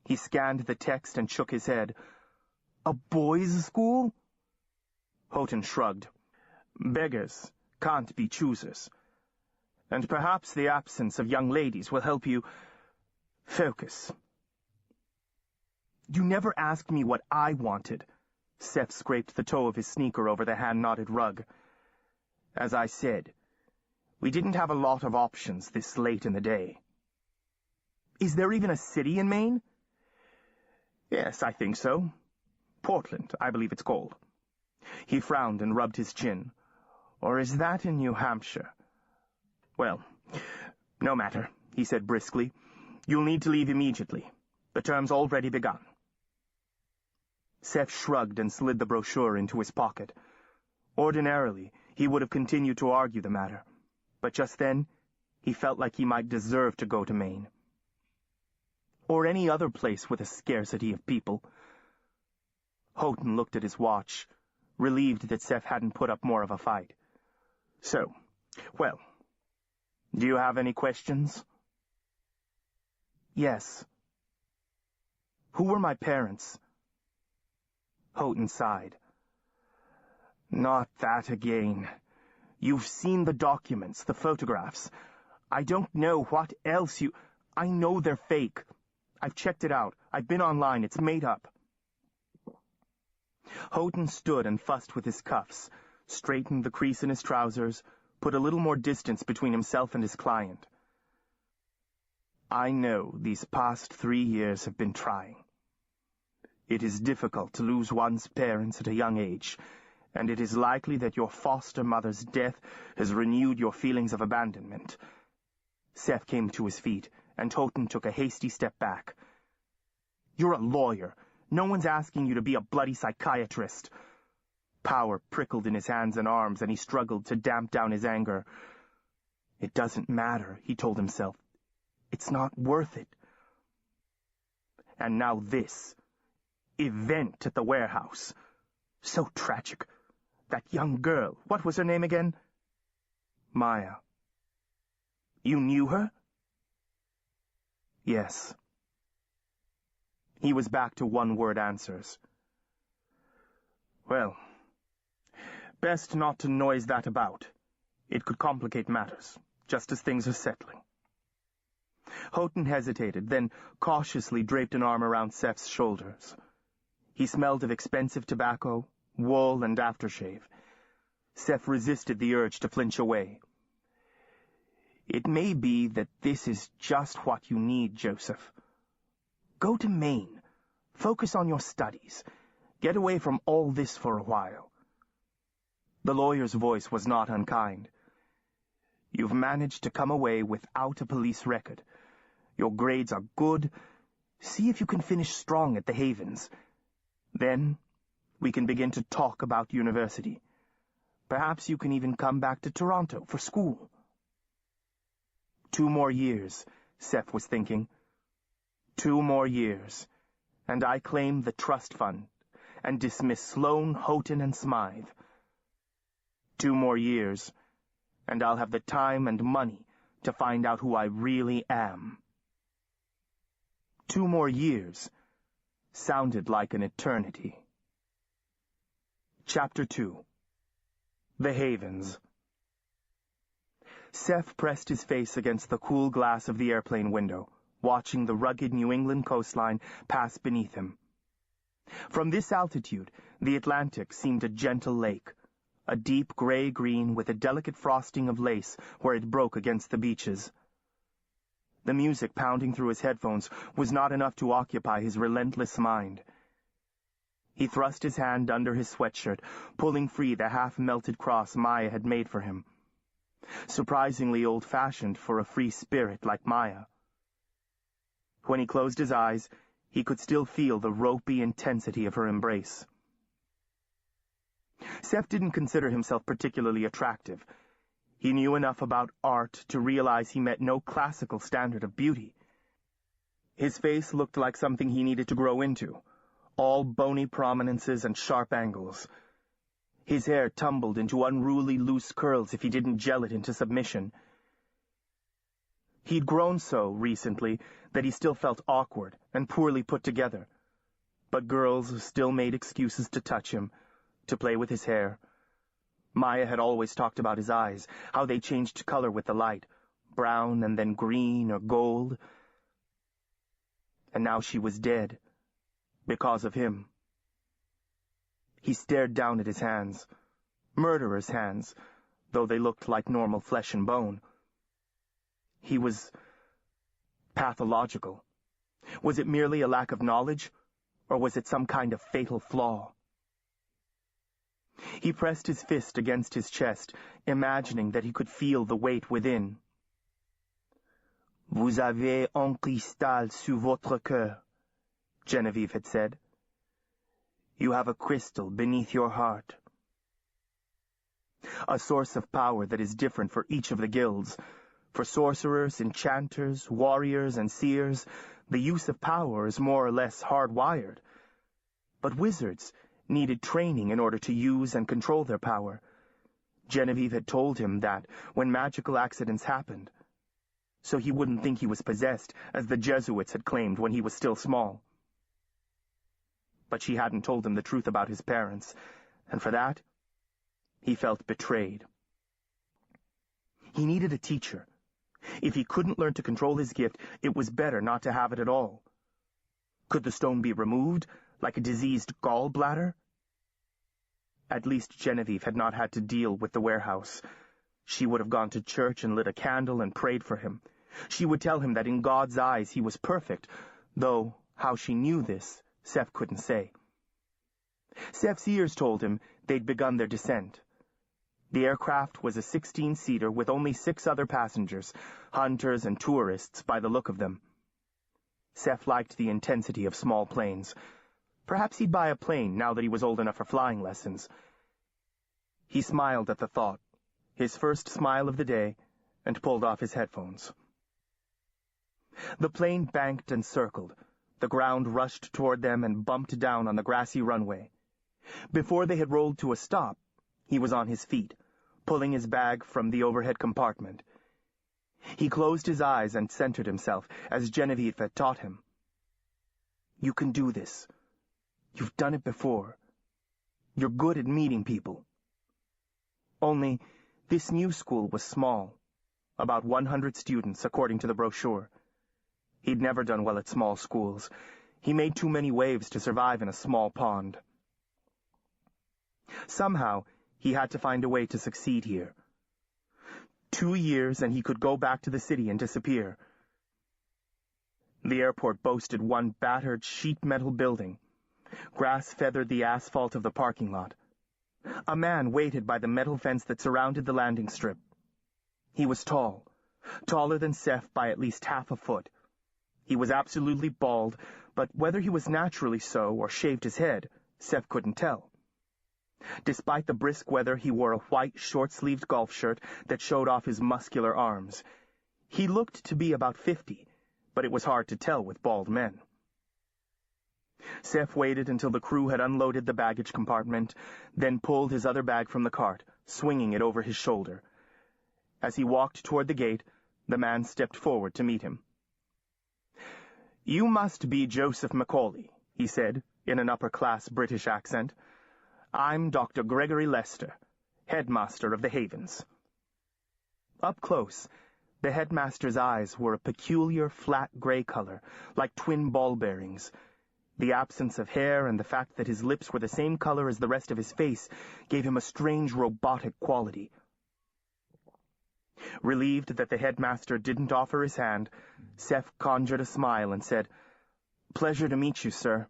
Speaker 2: He scanned the text and shook his head. A boys' school? Houghton shrugged. Beggars can't be choosers. And perhaps the absence of young ladies will help you focus. You never asked me what I wanted. Seth scraped the toe of his sneaker over the hand-knotted rug. As I said, we didn't have a lot of options this late in the day. Is there even a city in Maine? Yes, I think so. Portland, I believe it's called. He frowned and rubbed his chin. Or is that in New Hampshire? Well, no matter, he said briskly. You'll need to leave immediately. The term's already begun. Seth shrugged and slid the brochure into his pocket. Ordinarily, he would have continued to argue the matter, but just then, he felt like he might deserve to go to Maine. Or any other place with a scarcity of people. Houghton looked at his watch, relieved that Seth hadn't put up more of a fight. So, Well, do you have any questions? Yes. Who were my parents? Houghton sighed. Not that again. You've seen the documents, the photographs. I don't know what else you... I know they're fake. I've checked it out. I've been online. It's made up. Houghton stood and fussed with his cuffs, straightened the crease in his trousers, put a little more distance between himself and his client. I know these past 3 years have been trying. It is difficult to lose one's parents at a young age, and it is likely that your foster mother's death has renewed your feelings of abandonment. Seth came to his feet, and Houghton took a hasty step back. You're a lawyer. No one's asking you to be a bloody psychiatrist. Power prickled in his hands and arms, and he struggled to damp down his anger. It doesn't matter, he told himself. It's not worth it. And now this event at the warehouse. So tragic. That young girl, what was her name again? Maya. You knew her? Yes. He was back to one-word answers. Well, best not to noise that about. It could complicate matters, just as things are settling. Houghton hesitated, then cautiously draped an arm around Seth's shoulders. He smelled of expensive tobacco, wool, and aftershave. Seth resisted the urge to flinch away. It may be that this is just what you need, Joseph. Go to Maine. Focus on your studies. Get away from all this for a while. The lawyer's voice was not unkind. You've managed to come away without a police record. Your grades are good. See if you can finish strong at the Havens. Then we can begin to talk about university. Perhaps you can even come back to Toronto for school. 2 more years, Seth was thinking. 2 more years, and I claim the trust fund and dismiss Sloane, Houghton, and Smythe. 2 more years, and I'll have the time and money to find out who I really am. 2 more years sounded like an eternity. Chapter 2. The Havens. Seth pressed his face against the cool glass of the airplane window, watching the rugged New England coastline pass beneath him. From this altitude, the Atlantic seemed a gentle lake, a deep gray-green with a delicate frosting of lace where it broke against the beaches. The music pounding through his headphones was not enough to occupy his relentless mind. He thrust his hand under his sweatshirt, pulling free the half-melted cross Maya had made for him. Surprisingly old-fashioned for a free spirit like Maya. When he closed his eyes, he could still feel the ropey intensity of her embrace. Seth didn't consider himself particularly attractive. He knew enough about art to realize he met no classical standard of beauty. His face looked like something he needed to grow into, all bony prominences and sharp angles. His hair tumbled into unruly loose curls if he didn't gel it into submission. He'd grown so recently that he still felt awkward and poorly put together. But girls still made excuses to touch him, to play with his hair. Maya had always talked about his eyes, how they changed color with the light, brown and then green or gold. And now she was dead, because of him. He stared down at his hands, murderer's hands, though they looked like normal flesh and bone. He was pathological. Was it merely a lack of knowledge, or was it some kind of fatal flaw? He pressed his fist against his chest, imagining that he could feel the weight within. Vous avez un cristal sur votre cœur, Genevieve had said. You have a crystal beneath your heart. A source of power that is different for each of the guilds. For sorcerers, enchanters, warriors, and seers, the use of power is more or less hardwired. But wizards needed training in order to use and control their power. Genevieve had told him that when magical accidents happened, so he wouldn't think he was possessed, as the Jesuits had claimed when he was still small. But she hadn't told him the truth about his parents, and for that, he felt betrayed. He needed a teacher. If he couldn't learn to control his gift, it was better not to have it at all. Could the stone be removed, like a diseased gallbladder? At least Genevieve had not had to deal with the warehouse. She would have gone to church and lit a candle and prayed for him. She would tell him that in God's eyes he was perfect, though how she knew this, Seth couldn't say. Seth's ears told him they'd begun their descent. The aircraft was a 16-seater with only 6 other passengers, hunters and tourists by the look of them. Seth liked the intensity of small planes. Perhaps he'd buy a plane now that he was old enough for flying lessons. He smiled at the thought, his first smile of the day, and pulled off his headphones. The plane banked and circled. The ground rushed toward them and bumped down on the grassy runway. Before they had rolled to a stop, he was on his feet, pulling his bag from the overhead compartment. He closed his eyes and centered himself, as Genevieve had taught him. You can do this. You've done it before. You're good at meeting people. Only, this new school was small. About 100 students, according to the brochure. He'd never done well at small schools. He made too many waves to survive in a small pond. Somehow, he had to find a way to succeed here. 2 years and he could go back to the city and disappear. The airport boasted one battered sheet metal building. Grass feathered the asphalt of the parking lot. A man waited by the metal fence that surrounded the landing strip. He was tall, taller than Seth by at least half a foot. He was absolutely bald, but whether he was naturally so or shaved his head, Seth couldn't tell. Despite the brisk weather, he wore a white, short-sleeved golf shirt that showed off his muscular arms. He looked to be about 50, but it was hard to tell with bald men. Seth waited until the crew had unloaded the baggage compartment, then pulled his other bag from the cart, swinging it over his shoulder. As he walked toward the gate, the man stepped forward to meet him. "You must be Joseph Macaulay," he said, in an upper-class British accent. "I'm Dr. Gregory Lester, headmaster of the Havens." Up close, the headmaster's eyes were a peculiar flat gray color, like twin ball bearings. The absence of hair and the fact that his lips were the same color as the rest of his face gave him a strange robotic quality. Relieved that the headmaster didn't offer his hand, Seth conjured a smile and said, "Pleasure to meet you, sir."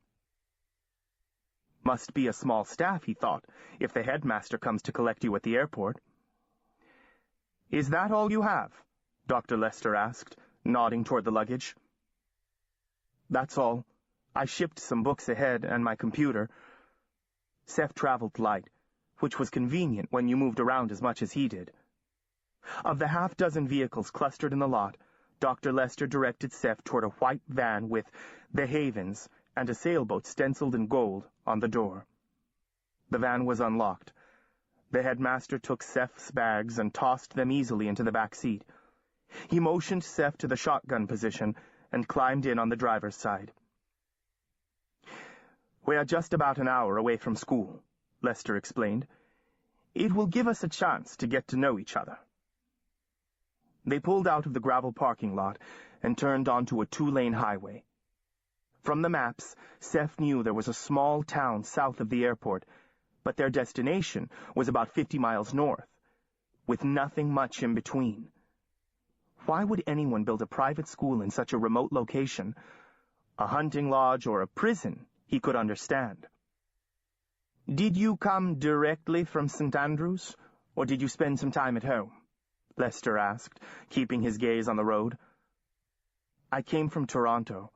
Speaker 2: Must be a small staff, he thought, if the headmaster comes to collect you at the airport. "Is that all you have?" Dr. Lester asked, nodding toward the luggage. "That's all. I shipped some books ahead and my computer." Seth traveled light, which was convenient when you moved around as much as he did. Of the half-dozen vehicles clustered in the lot, Dr. Lester directed Seth toward a white van with "The Havens" and a sailboat stenciled in gold on the door. The van was unlocked. The headmaster took Seth's bags and tossed them easily into the back seat. He motioned Seth to the shotgun position and climbed in on the driver's side. "We're just about an hour away from school," Lester explained. "It will give us a chance to get to know each other." They pulled out of the gravel parking lot and turned onto a 2-lane highway. From the maps, Seth knew there was a small town south of the airport, but their destination was about 50 miles north, with nothing much in between. Why would anyone build a private school in such a remote location? A hunting lodge or a prison, he could understand. "Did you come directly from St. Andrews, or did you spend some time at home?" Lester asked, keeping his gaze on the road. "I came from Toronto.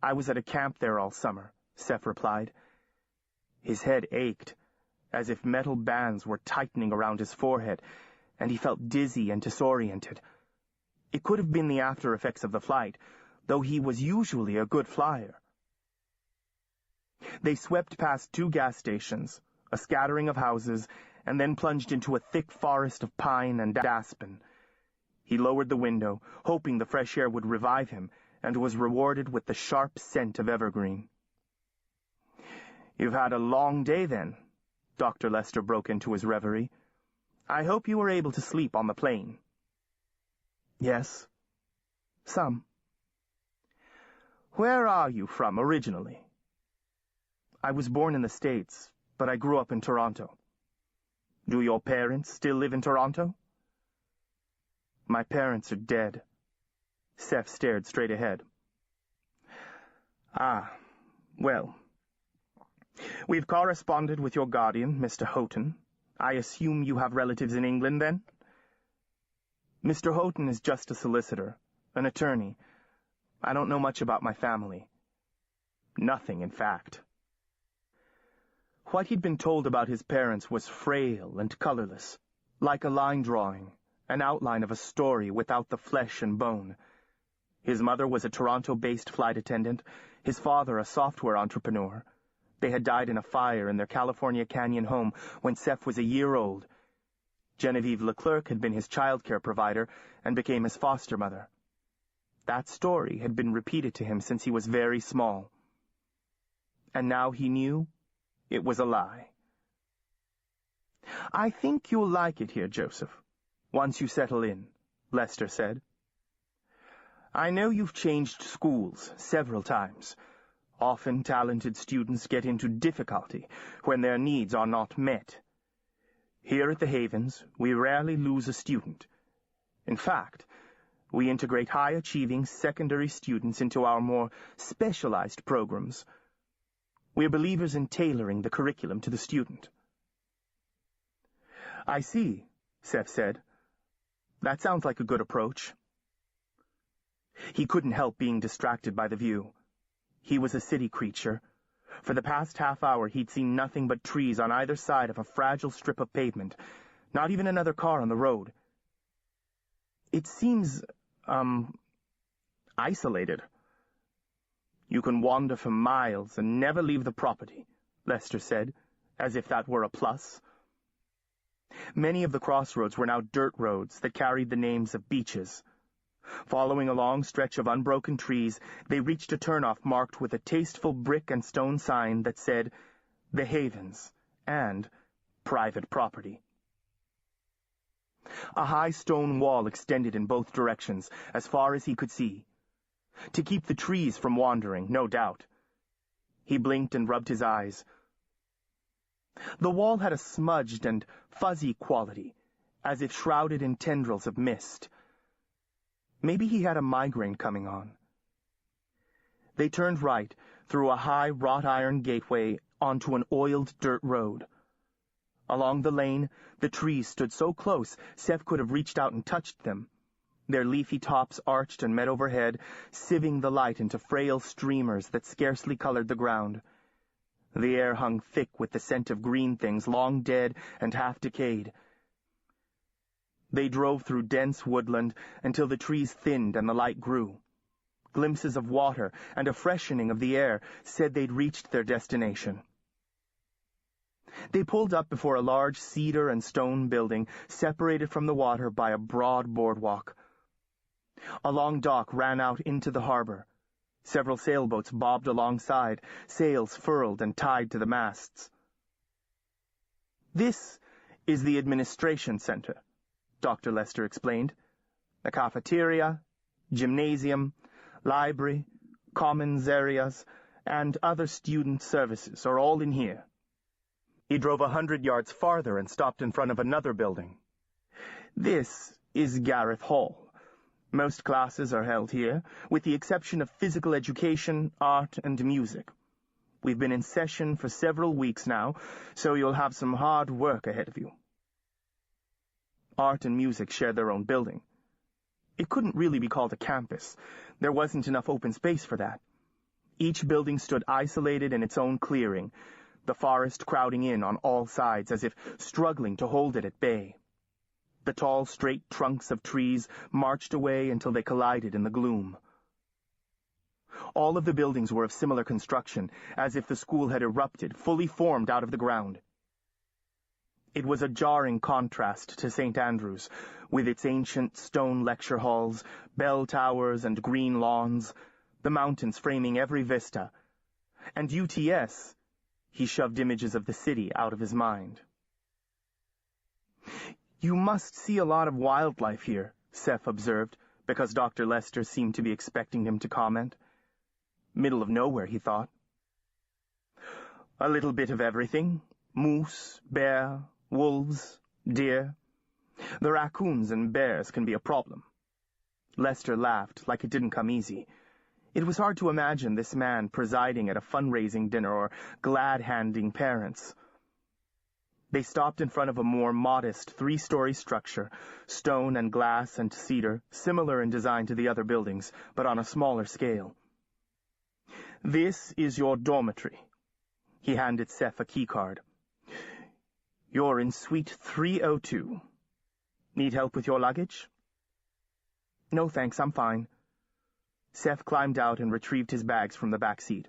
Speaker 2: I was at a camp there all summer," Seth replied. His head ached, as if metal bands were tightening around his forehead, and he felt dizzy and disoriented. It could have been the after effects of the flight, though he was usually a good flyer. They swept past 2 gas stations, a scattering of houses, and then plunged into a thick forest of pine and aspen. He lowered the window, hoping the fresh air would revive him, and was rewarded with the sharp scent of evergreen. "You've had a long day, then," Dr. Lester broke into his reverie. "I hope you were able to sleep on the plane." "Yes, some." "Where are you from originally?" "I was born in the States, but I grew up in Toronto." "Do your parents still live in Toronto?" "My parents are dead." Seth stared straight ahead. "Ah, well. We've corresponded with your guardian, Mr. Houghton. I assume you have relatives in England, then?" "Mr. Houghton is just a solicitor, an attorney. I don't know much about my family." Nothing, in fact. What he'd been told about his parents was frail and colorless, like a line drawing, an outline of a story without the flesh and bone. His mother was a Toronto-based flight attendant, his father a software entrepreneur. They had died in a fire in their California Canyon home when Seth was a year old. Genevieve Leclerc had been his childcare provider and became his foster mother. That story had been repeated to him since he was very small. And now he knew it was a lie. "I think you'll like it here, Joseph, once you settle in," Lester said. "I know you've changed schools several times. Often talented students get into difficulty when their needs are not met. Here at the Havens, we rarely lose a student. In fact, we integrate high-achieving secondary students into our more specialized programs. We're believers in tailoring the curriculum to the student." "I see," Seth said. "That sounds like a good approach." He couldn't help being distracted by the view. He was a city creature. For the past half hour he'd seen nothing but trees on either side of a fragile strip of pavement, not even another car on the road. "It seems, isolated." "You can wander for miles and never leave the property," Lester said, as if that were a plus. Many of the crossroads were now dirt roads that carried the names of beaches. Following a long stretch of unbroken trees, they reached a turnoff marked with a tasteful brick and stone sign that said, "The Havens," and "Private Property." A high stone wall extended in both directions, as far as he could see. To keep the trees from wandering, no doubt. He blinked and rubbed his eyes. The wall had a smudged and fuzzy quality, as if shrouded in tendrils of mist. Maybe he had a migraine coming on. They turned right, through a high wrought-iron gateway, onto an oiled dirt road. Along the lane, the trees stood so close Seth could have reached out and touched them. Their leafy tops arched and met overhead, sieving the light into frail streamers that scarcely colored the ground. The air hung thick with the scent of green things long dead and half decayed. They drove through dense woodland until the trees thinned and the light grew. Glimpses of water and a freshening of the air said they'd reached their destination. They pulled up before a large cedar and stone building separated from the water by a broad boardwalk. A long dock ran out into the harbor. Several sailboats bobbed alongside, sails furled and tied to the masts. "This is the administration center," Dr. Lester explained. "The cafeteria, gymnasium, library, commons areas, and other student services are all in here." He drove 100 yards farther and stopped in front of another building. "This is Gareth Hall. Most classes are held here, with the exception of physical education, art, and music. We've been in session for several weeks now, so you'll have some hard work ahead of you." Art and music shared their own building. It couldn't really be called a campus. There wasn't enough open space for that. Each building stood isolated in its own clearing, the forest crowding in on all sides as if struggling to hold it at bay. The tall, straight trunks of trees marched away until they collided in the gloom. All of the buildings were of similar construction, as if the school had erupted, fully formed out of the ground. It was a jarring contrast to St. Andrews, with its ancient stone lecture halls, bell towers, and green lawns, the mountains framing every vista. And UTS, he shoved images of the city out of his mind. "You must see a lot of wildlife here," Seth observed, because Dr. Lester seemed to be expecting him to comment. Middle of nowhere, he thought. "A little bit of everything. Moose, bear, wolves, deer. The raccoons and bears can be a problem." Lester laughed like it didn't come easy. It was hard to imagine this man presiding at a fundraising dinner or glad-handing parents. They stopped in front of a more modest 3-story structure, stone and glass and cedar, similar in design to the other buildings, but on a smaller scale. "This is your dormitory." He handed Seth a keycard. "You're in suite 302. Need help with your luggage?" "No, thanks, I'm fine." Seth climbed out and retrieved his bags from the back seat.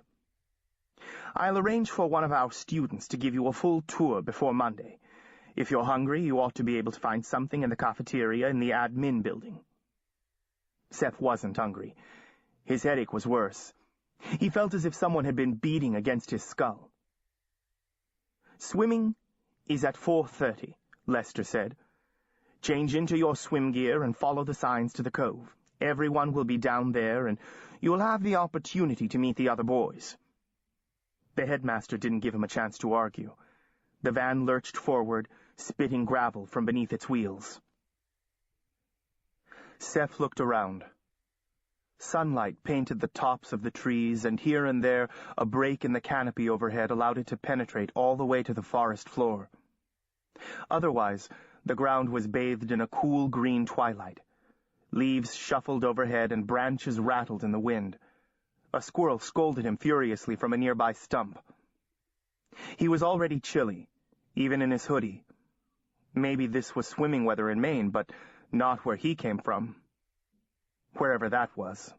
Speaker 2: "I'll arrange for one of our students to give you a full tour before Monday. If you're hungry, you ought to be able to find something in the cafeteria in the admin building." Seth wasn't hungry. His headache was worse. He felt as if someone had been beating against his skull. "Swimming is at 4:30, Lester said. "Change into your swim gear and follow the signs to the cove. Everyone will be down there, and you'll have the opportunity to meet the other boys." The headmaster didn't give him a chance to argue. The van lurched forward, spitting gravel from beneath its wheels. Seth looked around. Sunlight painted the tops of the trees, and here and there a break in the canopy overhead allowed it to penetrate all the way to the forest floor. Otherwise, the ground was bathed in a cool green twilight. Leaves shuffled overhead and branches rattled in the wind. A squirrel scolded him furiously from a nearby stump. He was already chilly, even in his hoodie. Maybe this was swimming weather in Maine, but not where he came from. Wherever that was.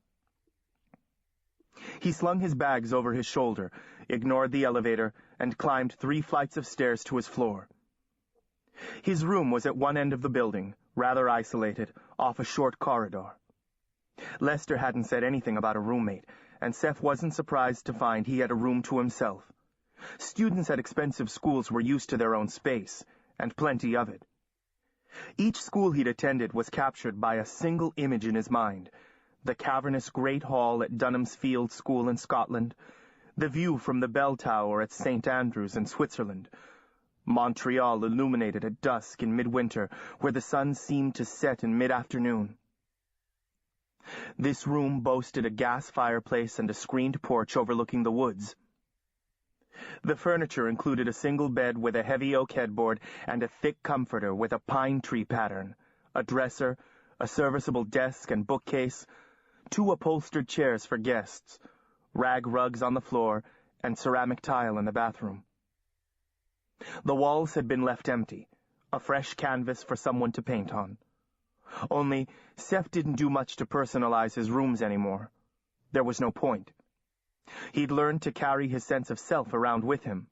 Speaker 2: He slung his bags over his shoulder, ignored the elevator, and climbed 3 flights of stairs to his floor. His room was at one end of the building, rather isolated, off a short corridor. Lester hadn't said anything about a roommate, and Seth wasn't surprised to find he had a room to himself. Students at expensive schools were used to their own space, and plenty of it. Each school he'd attended was captured by a single image in his mind: the cavernous Great Hall at Dunham's Field School in Scotland, the view from the bell tower at St. Andrews in Switzerland, Montreal illuminated at dusk in midwinter, where the sun seemed to set in mid-afternoon. This room boasted a gas fireplace and a screened porch overlooking the woods. The furniture included a single bed with a heavy oak headboard and a thick comforter with a pine tree pattern, a dresser, a serviceable desk and bookcase, 2 upholstered chairs for guests, rag rugs on the floor, and ceramic tile in the bathroom. The walls had been left empty, a fresh canvas for someone to paint on. Only, Seth didn't do much to personalize his rooms anymore. There was no point. He'd learned to carry his sense of self around with him.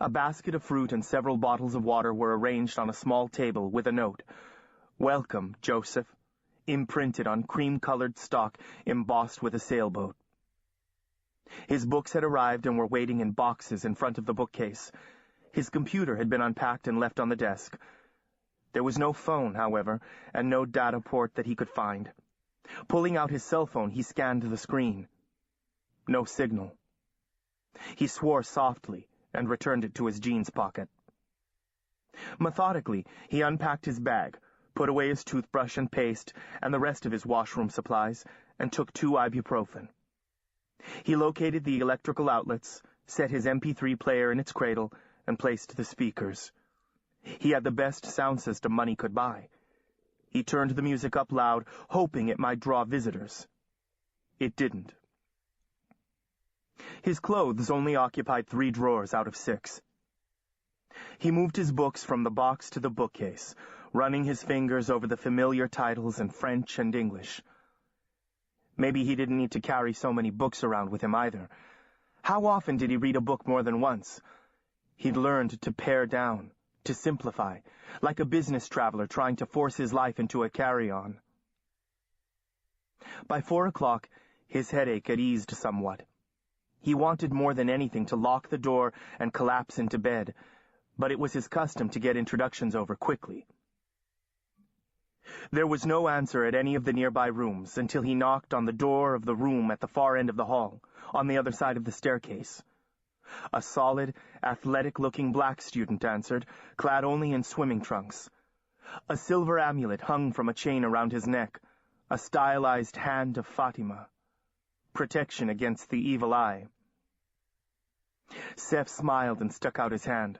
Speaker 2: A basket of fruit and several bottles of water were arranged on a small table with a note, "Welcome, Joseph," imprinted on cream-colored stock embossed with a sailboat. His books had arrived and were waiting in boxes in front of the bookcase. His computer had been unpacked and left on the desk. There was no phone, however, and no data port that he could find. Pulling out his cell phone, he scanned the screen. No signal. He swore softly and returned it to his jeans pocket. Methodically, he unpacked his bag, put away his toothbrush and paste and the rest of his washroom supplies, and took 2 ibuprofen. He located the electrical outlets, set his MP3 player in its cradle, and placed the speakers. He had the best sound system money could buy. He turned the music up loud, hoping it might draw visitors. It didn't. His clothes only occupied 3 drawers out of 6. He moved his books from the box to the bookcase, running his fingers over the familiar titles in French and English. Maybe he didn't need to carry so many books around with him either. How often did he read a book more than once? He'd learned to pare down, to simplify, like a business traveler trying to force his life into a carry-on. By 4 o'clock, his headache had eased somewhat. He wanted more than anything to lock the door and collapse into bed, but it was his custom to get introductions over quickly. There was no answer at any of the nearby rooms until he knocked on the door of the room at the far end of the hall, on the other side of the staircase. A solid, athletic-looking black student answered, clad only in swimming trunks. A silver amulet hung from a chain around his neck, a stylized hand of Fatima. Protection against the evil eye. Seth smiled and stuck out his hand.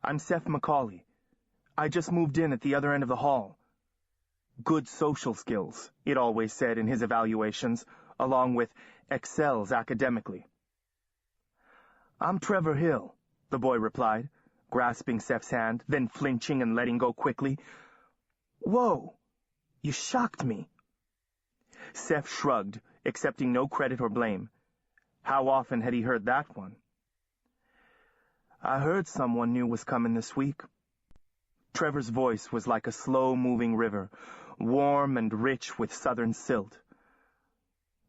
Speaker 2: "I'm Seth Macaulay. I just moved in at the other end of the hall." Good social skills, it always said in his evaluations, along with excels academically. "I'm Trevor Hill," the boy replied, grasping Seth's hand, then flinching and letting go quickly. "Whoa, you shocked me." Seth shrugged, accepting no credit or blame. How often had he heard that one? "I heard someone new was coming this week." Trevor's voice was like a slow-moving river, warm and rich with southern silt.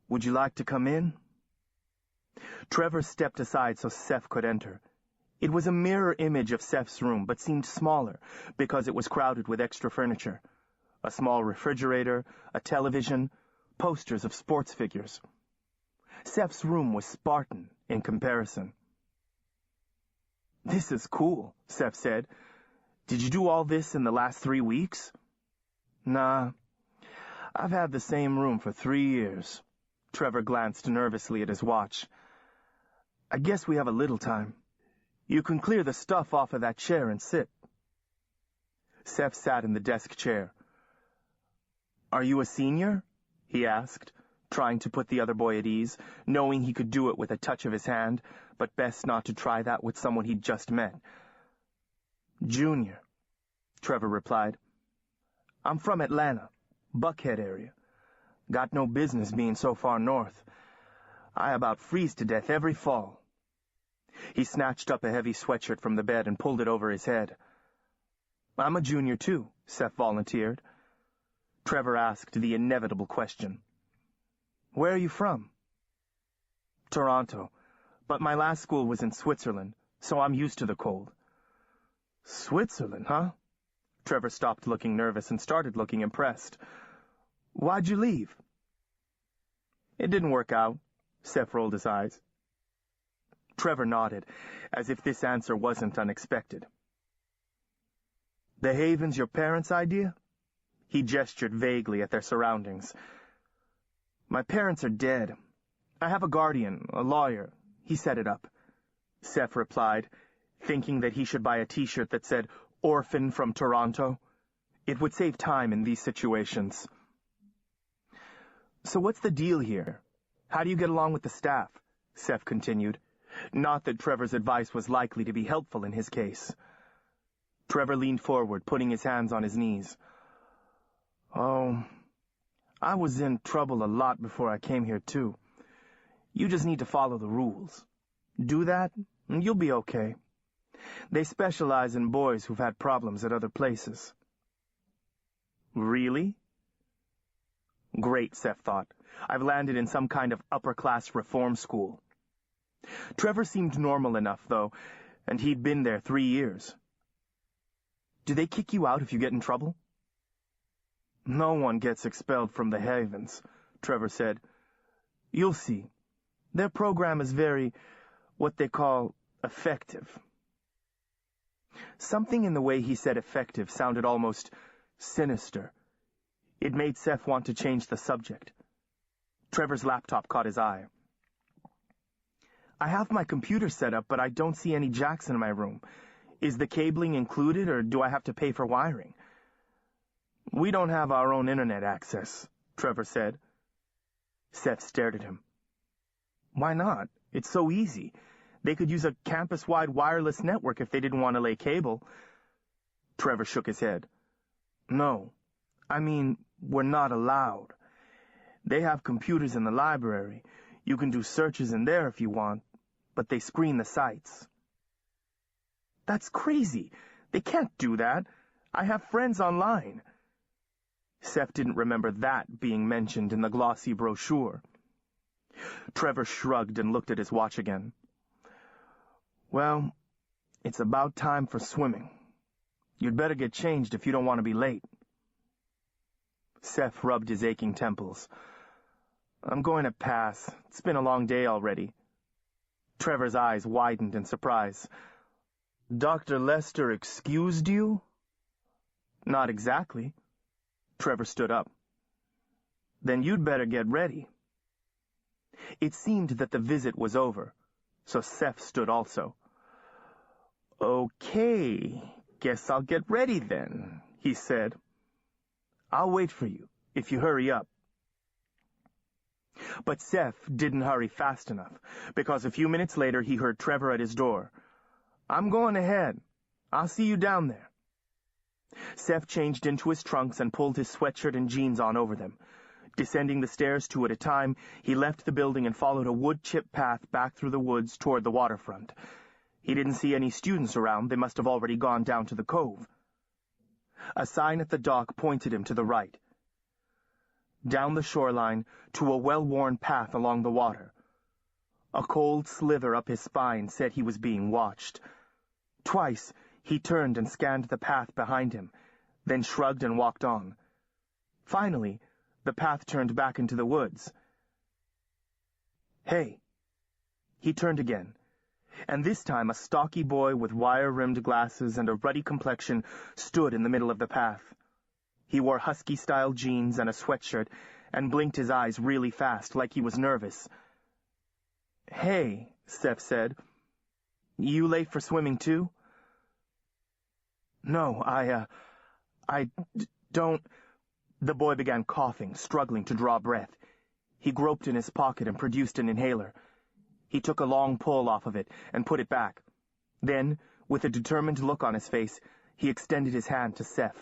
Speaker 2: "Would you like to come in?" Trevor stepped aside so Seth could enter. It was a mirror image of Seth's room, but seemed smaller because it was crowded with extra furniture. A small refrigerator, a television, posters of sports figures. Seth's room was Spartan in comparison. "This is cool," Seth said. "Did you do all this in the last 3 weeks?" "Nah, I've had the same room for 3 years. Trevor glanced nervously at his watch. "I guess we have a little time. You can clear the stuff off of that chair and sit." Seth sat in the desk chair. "Are you a senior?" he asked, trying to put the other boy at ease, knowing he could do it with a touch of his hand, but best not to try that with someone he'd just met. "Junior," Trevor replied. "I'm from Atlanta, Buckhead area. Got no business being so far north. I about freeze to death every fall." He snatched up a heavy sweatshirt from the bed and pulled it over his head. "I'm a junior too," Seth volunteered. Trevor asked the inevitable question. "Where are you from?" "Toronto, but my last school was in Switzerland, so I'm used to the cold." "Switzerland, huh?" Trevor stopped looking nervous and started looking impressed. "Why'd you leave?" "It didn't work out." Seth rolled his eyes. Trevor nodded, as if this answer wasn't unexpected. "The Haven's your parents' idea?" He gestured vaguely at their surroundings. "My parents are dead. I have a guardian, a lawyer. He set it up," Seth replied, thinking that he should buy a T-shirt that said, "Orphan from Toronto." It would save time in these situations. "So what's the deal here? How do you get along with the staff?" Seth continued. Not that Trevor's advice was likely to be helpful in his case. Trevor leaned forward, putting his hands on his knees. "Oh, I was in trouble a lot before I came here, too. You just need to follow the rules. Do that, and you'll be okay. They specialize in boys who've had problems at other places." "Really?" Great, Seth thought. I've landed in some kind of upper-class reform school. Trevor seemed normal enough, though, and he'd been there 3 years. "Do they kick you out if you get in trouble?" "No one gets expelled from the Havens," Trevor said. "You'll see. Their program is very, what they call, effective." Something in the way he said effective sounded almost sinister. It made Seth want to change the subject. Trevor's laptop caught his eye. "I have my computer set up, but I don't see any jacks in my room. Is the cabling included, or do I have to pay for wiring?" "We don't have our own internet access," Trevor said. Seth stared at him. "Why not? It's so easy. They could use a campus-wide wireless network if they didn't want to lay cable." Trevor shook his head. "No. I mean, we're not allowed. They have computers in the library. You can do searches in there if you want, but they screen the sites." That's crazy. They can't do that. I have friends online. Seth didn't remember that being mentioned in the glossy brochure. Trevor shrugged and looked at his watch again. Well, it's about time for swimming. You'd better get changed if you don't want to be late. Seth rubbed his aching temples. I'm going to pass. It's been a long day already. Trevor's eyes widened in surprise. Dr. Lester excused you? Not exactly. Trevor stood up. Then you'd better get ready. It seemed that the visit was over, so Seth stood also. Okay, guess I'll get ready then, he said. I'll wait for you, if you hurry up. But Seth didn't hurry fast enough, because a few minutes later he heard Trevor at his door. I'm going ahead. I'll see you down there. Seth changed into his trunks and pulled his sweatshirt and jeans on over them. Descending the stairs 2 at a time, he left the building and followed a wood-chip path back through the woods toward the waterfront. He didn't see any students around. They must have already gone down to the cove. A sign at the dock pointed him to the right. Down the shoreline to a well-worn path along the water. A cold slither up his spine said he was being watched. Twice he turned and scanned the path behind him, then shrugged and walked on. Finally, the path turned back into the woods. Hey! He turned again, and this time a stocky boy with wire-rimmed glasses and a ruddy complexion stood in the middle of the path. He wore husky-style jeans and a sweatshirt, and blinked his eyes really fast, like he was nervous. Hey, Seth said. You late for swimming too? No, I don't... The boy began coughing, struggling to draw breath. He groped in his pocket and produced an inhaler. He took a long pull off of it and put it back. Then, with a determined look on his face, he extended his hand to Seth.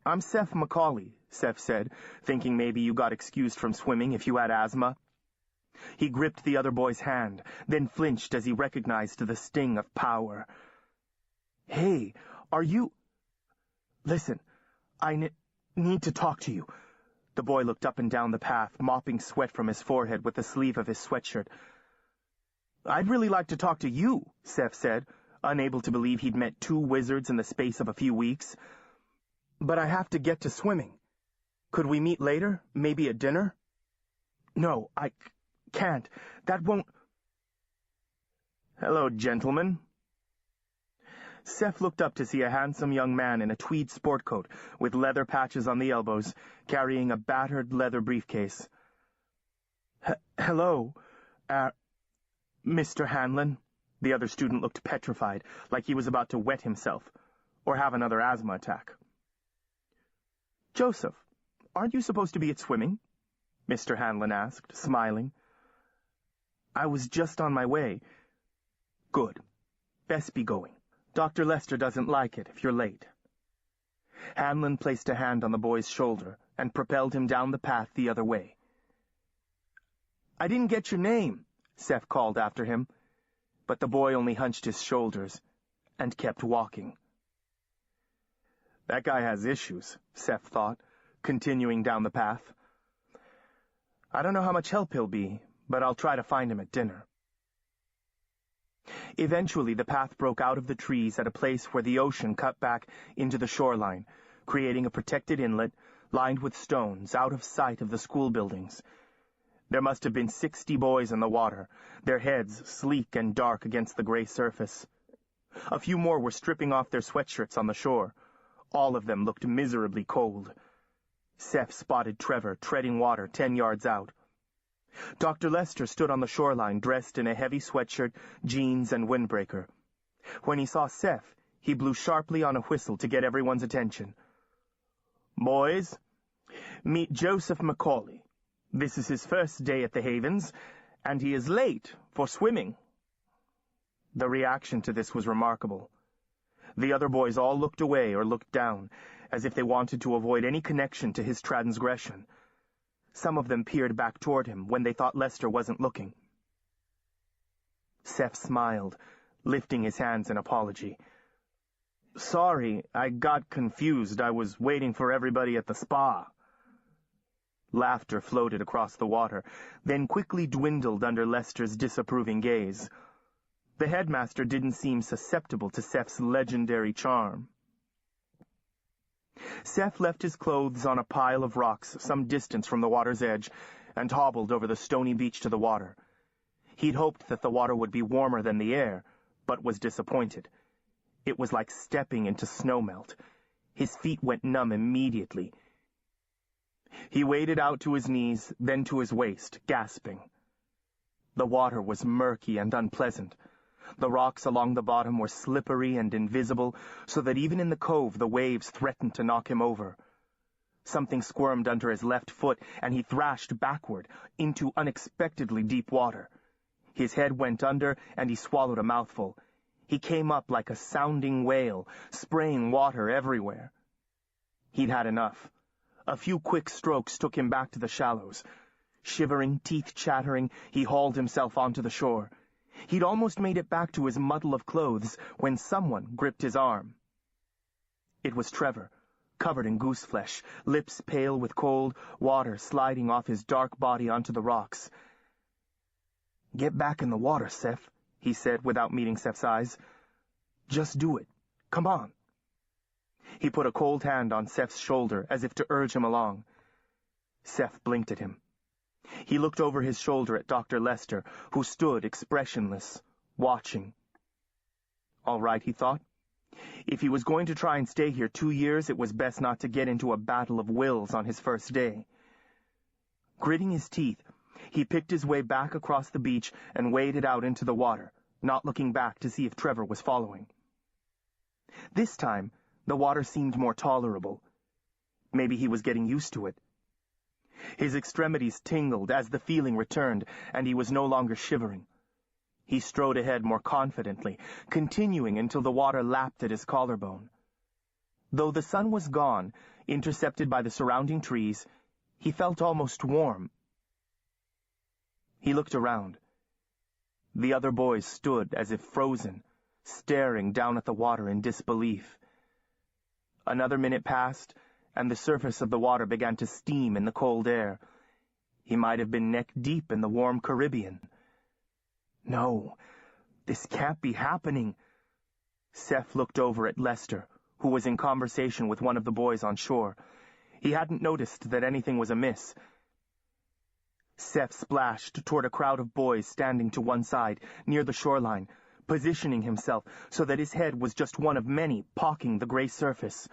Speaker 2: I'm Seth McCauley, Seth said, thinking maybe you got excused from swimming if you had asthma. He gripped the other boy's hand, then flinched as he recognized the sting of power. Hey, are you... Listen, I need to talk to you. The boy looked up and down the path, mopping sweat from his forehead with the sleeve of his sweatshirt. I'd really like to talk to you, Seth said, unable to believe he'd met 2 wizards in the space of a few weeks. But I have to get to swimming. Could we meet later? Maybe at dinner? No, I can't. That won't... Hello, gentlemen. Seth looked up to see a handsome young man in a tweed sport coat with leather patches on the elbows, carrying a battered leather briefcase. Hello, Mr. Hanlon. The other student looked petrified, like he was about to wet himself, or have another asthma attack. Joseph, aren't you supposed to be at swimming? Mr. Hanlon asked, smiling. I was just on my way. Good. Best be going. Dr. Lester doesn't like it if you're late. Hanlon placed a hand on the boy's shoulder and propelled him down the path the other way. I didn't get your name, Seth called after him, but the boy only hunched his shoulders and kept walking. That guy has issues, Seth thought, continuing down the path. I don't know how much help he'll be, but I'll try to find him at dinner. Eventually, the path broke out of the trees at a place where the ocean cut back into the shoreline, creating a protected inlet lined with stones out of sight of the school buildings. There must have been 60 boys in the water, their heads sleek and dark against the gray surface. A few more were stripping off their sweatshirts on the shore. All of them looked miserably cold. Seth spotted Trevor treading water 10 yards out. Dr. Lester stood on the shoreline dressed in a heavy sweatshirt, jeans, and windbreaker. When he saw Seth, he blew sharply on a whistle to get everyone's attention. Boys, meet Joseph McCauley. This is his first day at the Havens, and he is late for swimming. The reaction to this was remarkable. The other boys all looked away or looked down, as if they wanted to avoid any connection to his transgression. Some of them peered back toward him when they thought Lester wasn't looking. Seth smiled, lifting his hands in apology. "Sorry, I got confused. I was waiting for everybody at the spa." Laughter floated across the water, then quickly dwindled under Lester's disapproving gaze. The headmaster didn't seem susceptible to Seth's legendary charm. Seth left his clothes on a pile of rocks some distance from the water's edge and hobbled over the stony beach to the water. He'd hoped that the water would be warmer than the air, but was disappointed. It was like stepping into snowmelt. His feet went numb immediately. He waded out to his knees, then to his waist, gasping. The water was murky and unpleasant. The rocks along the bottom were slippery and invisible, so that even in the cove the waves threatened to knock him over. Something squirmed under his left foot, and he thrashed backward into unexpectedly deep water. His head went under, and he swallowed a mouthful. He came up like a sounding whale, spraying water everywhere. He'd had enough. A few quick strokes took him back to the shallows. Shivering, teeth chattering, he hauled himself onto the shore. He'd almost made it back to his muddle of clothes when someone gripped his arm. It was Trevor, covered in goose flesh, lips pale with cold, water sliding off his dark body onto the rocks. "Get back in the water, Seth," he said without meeting Seth's eyes. "Just do it. Come on." He put a cold hand on Seth's shoulder as if to urge him along. Seth blinked at him. He looked over his shoulder at Dr. Lester, who stood expressionless, watching. All right, he thought. If he was going to try and stay here 2 years, it was best not to get into a battle of wills on his first day. Gritting his teeth, he picked his way back across the beach and waded out into the water, not looking back to see if Trevor was following. This time, the water seemed more tolerable. Maybe he was getting used to it. His extremities tingled as the feeling returned, and he was no longer shivering. He strode ahead more confidently, continuing until the water lapped at his collarbone. Though the sun was gone, intercepted by the surrounding trees, he felt almost warm. He looked around. The other boys stood as if frozen, staring down at the water in disbelief. Another minute passed, and the surface of the water began to steam in the cold air. He might have been neck-deep in the warm Caribbean. No, this can't be happening. Seth looked over at Lester, who was in conversation with one of the boys on shore. He hadn't noticed that anything was amiss. Seth splashed toward a crowd of boys standing to one side, near the shoreline, positioning himself so that his head was just one of many pawing the gray surface.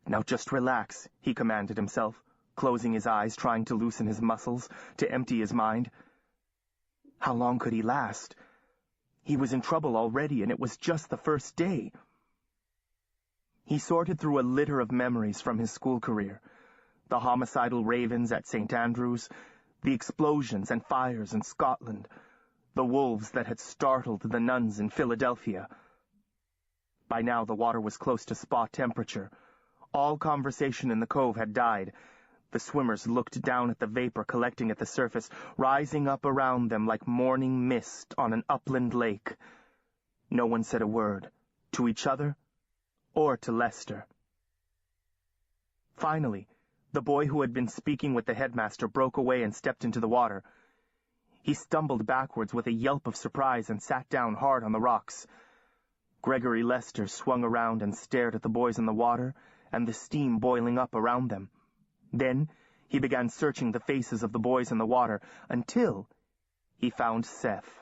Speaker 2: "Now just relax," he commanded himself, closing his eyes, trying to loosen his muscles, to empty his mind. How long could he last? He was in trouble already, and it was just the first day. He sorted through a litter of memories from his school career. The homicidal ravens at St. Andrews, the explosions and fires in Scotland, the wolves that had startled the nuns in Philadelphia. By now the water was close to spa temperature. All conversation in the cove had died. The swimmers looked down at the vapor collecting at the surface, rising up around them like morning mist on an upland lake. No one said a word, to each other or to Lester. Finally, the boy who had been speaking with the headmaster broke away and stepped into the water. He stumbled backwards with a yelp of surprise and sat down hard on the rocks. Gregory Lester swung around and stared at the boys in the water and the steam boiling up around them. Then he began searching the faces of the boys in the water until he found Seth.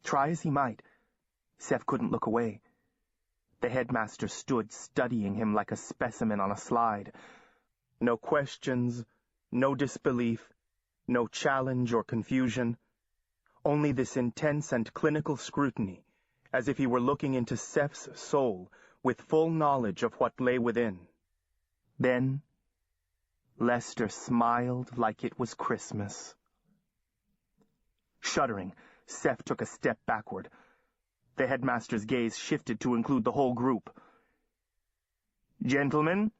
Speaker 2: Try as he might, Seth couldn't look away. The headmaster stood studying him like a specimen on a slide. No questions, no disbelief, no challenge or confusion. Only this intense and clinical scrutiny, as if he were looking into Seth's soul with full knowledge of what lay within. Then Lester smiled like it was Christmas. Shuddering, Seth took a step backward. The headmaster's gaze shifted to include the whole group. "Gentlemen,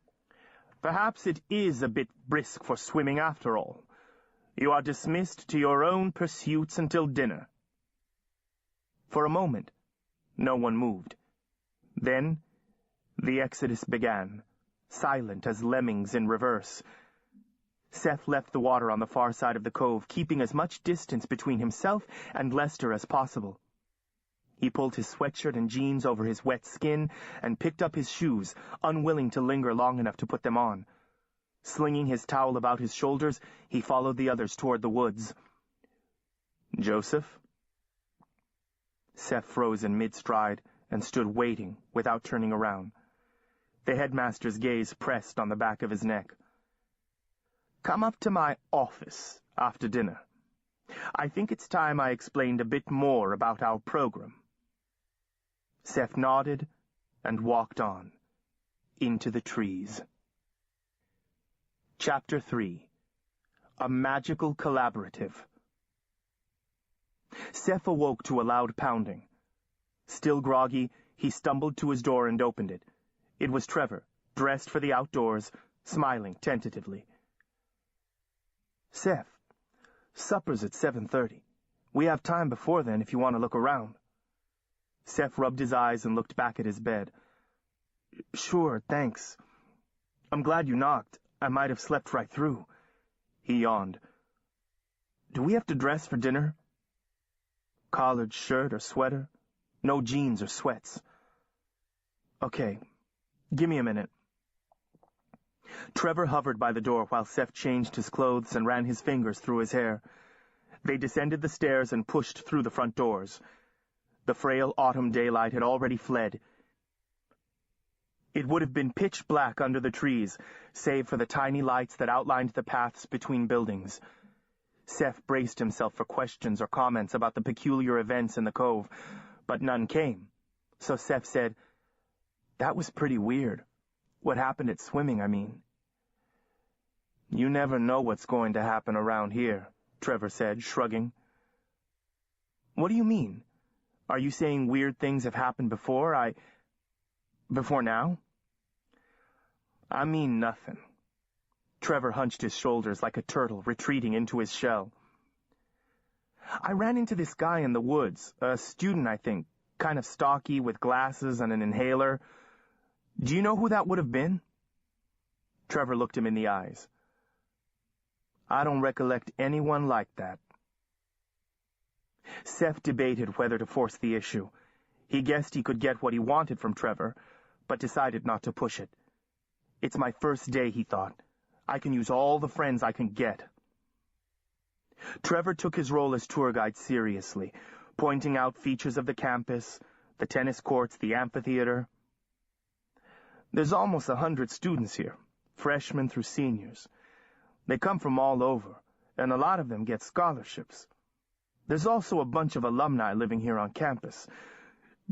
Speaker 2: perhaps it is a bit brisk for swimming after all. You are dismissed to your own pursuits until dinner." For a moment, no one moved. Then, the exodus began, silent as lemmings in reverse. Seth left the water on the far side of the cove, keeping as much distance between himself and Lester as possible. He pulled his sweatshirt and jeans over his wet skin and picked up his shoes, unwilling to linger long enough to put them on. Slinging his towel about his shoulders, he followed the others toward the woods. "Joseph?" Seth froze in mid-stride and stood waiting without turning around. The headmaster's gaze pressed on the back of his neck. "Come up to my office after dinner. I think it's time I explained a bit more about our program." Seth nodded and walked on, into the trees. Chapter 3. A Magical Collaborative. Seth awoke to a loud pounding. Still groggy, he stumbled to his door and opened it. It was Trevor, dressed for the outdoors, smiling tentatively. "Seth, supper's at 7:30. We have time before then if you want to look around." Seth rubbed his eyes and looked back at his bed. "Sure, thanks. I'm glad you knocked. I might have slept right through." He yawned. "Do we have to dress for dinner?" "Collared shirt or sweater? No jeans or sweats." "Okay, give me a minute." Trevor hovered by the door while Seth changed his clothes and ran his fingers through his hair. They descended the stairs and pushed through the front doors. The frail autumn daylight had already fled. It would have been pitch black under the trees, save for the tiny lights that outlined the paths between buildings. Seth braced himself for questions or comments about the peculiar events in the cove, but none came. So Seth said, "That was pretty weird. What happened at swimming, I mean." "You never know what's going to happen around here," Trevor said, shrugging. "What do you mean? Are you saying weird things have happened before before now?" "I mean nothing." Trevor hunched his shoulders like a turtle retreating into his shell. "I ran into this guy in the woods, a student, I think, kind of stocky with glasses and an inhaler. Do you know who that would have been?" Trevor looked him in the eyes. "I don't recollect anyone like that." Seth debated whether to force the issue. He guessed he could get what he wanted from Trevor, but decided not to push it. "It's my first day," he thought. "I can use all the friends I can get." Trevor took his role as tour guide seriously, pointing out features of the campus, the tennis courts, the amphitheater. "There's almost 100 students here, freshmen through seniors. They come from all over, and a lot of them get scholarships. There's also a bunch of alumni living here on campus,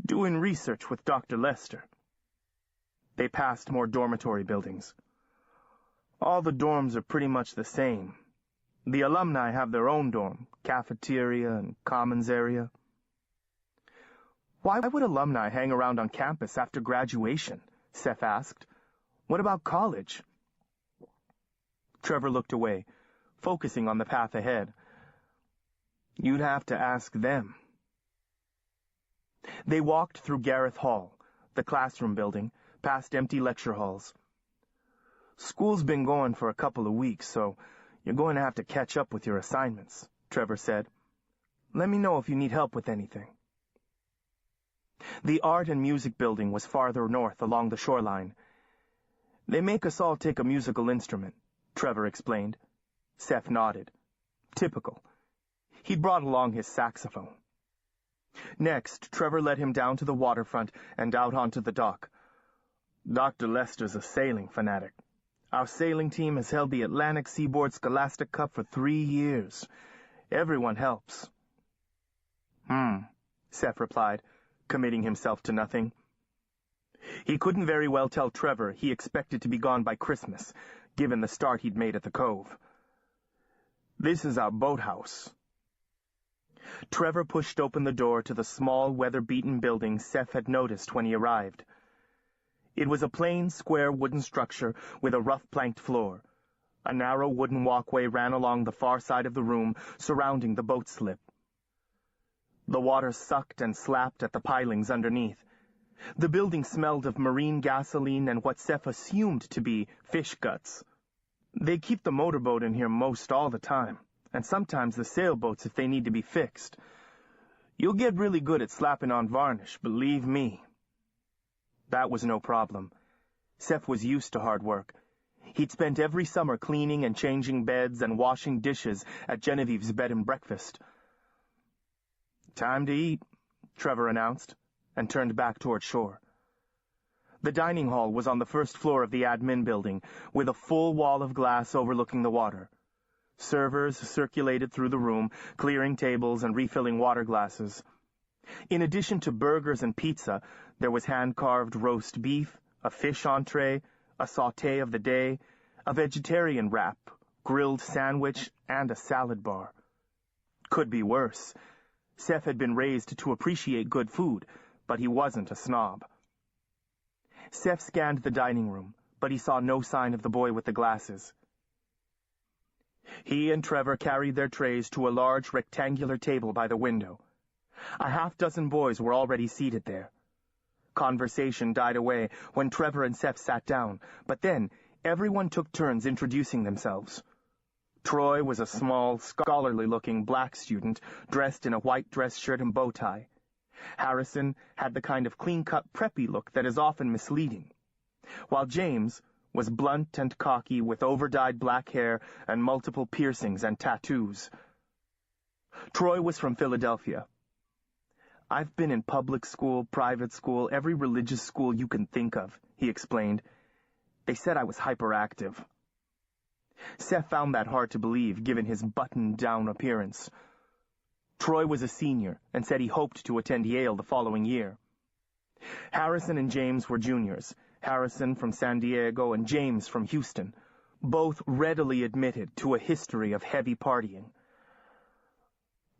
Speaker 2: doing research with Dr. Lester." They passed more dormitory buildings. "All the dorms are pretty much the same. The alumni have their own dorm, cafeteria, and commons area." "Why would alumni hang around on campus after graduation?" Seth asked. "What about college?" Trevor looked away, focusing on the path ahead. "You'd have to ask them." They walked through Gareth Hall, the classroom building, past empty lecture halls. "School's been going for a couple of weeks, so you're going to have to catch up with your assignments," Trevor said. "Let me know if you need help with anything." The art and music building was farther north along the shoreline. "They make us all take a musical instrument," Trevor explained. Seth nodded. Typical. He'd brought along his saxophone. Next, Trevor led him down to the waterfront and out onto the dock. "Dr. Lester's a sailing fanatic. Our sailing team has held the Atlantic Seaboard Scholastic Cup for 3 years. Everyone helps." Seth replied, committing himself to nothing. He couldn't very well tell Trevor he expected to be gone by Christmas, given the start he'd made at the cove. "This is our boathouse." Trevor pushed open the door to the small, weather-beaten building Seth had noticed when he arrived. It was a plain, square wooden structure with a rough planked floor. A narrow wooden walkway ran along the far side of the room, surrounding the boat slip. The water sucked and slapped at the pilings underneath. The building smelled of marine gasoline and what Seth assumed to be fish guts. They keep the motorboat in here most all the time, and sometimes the sailboats if they need to be fixed. You'll get really good at slapping on varnish, believe me. That was no problem. Seth was used to hard work. He'd spent every summer cleaning and changing beds and washing dishes at Genevieve's bed and breakfast. "Time to eat," Trevor announced, and turned back toward shore. The dining hall was on the first floor of the admin building, with a full wall of glass overlooking the water. Servers circulated through the room, clearing tables and refilling water glasses. In addition to burgers and pizza, there was hand-carved roast beef, a fish entree, a sauté of the day, a vegetarian wrap, grilled sandwich, and a salad bar. Could be worse. Seth had been raised to appreciate good food, but he wasn't a snob. Seth scanned the dining room, but he saw no sign of the boy with the glasses. He and Trevor carried their trays to a large rectangular table by the window. A half-dozen boys were already seated there. Conversation died away when Trevor and Seth sat down, but then everyone took turns introducing themselves. Troy was a small, scholarly-looking black student dressed in a white dress shirt and bow tie. Harrison had the kind of clean-cut, preppy look that is often misleading, while James was blunt and cocky with over-dyed black hair and multiple piercings and tattoos. Troy was from Philadelphia. "I've been in public school, private school, every religious school you can think of," he explained. "They said I was hyperactive." Seth found that hard to believe, given his buttoned-down appearance. Troy was a senior and said he hoped to attend Yale the following year. Harrison and James were juniors, Harrison from San Diego and James from Houston, both readily admitted to a history of heavy partying.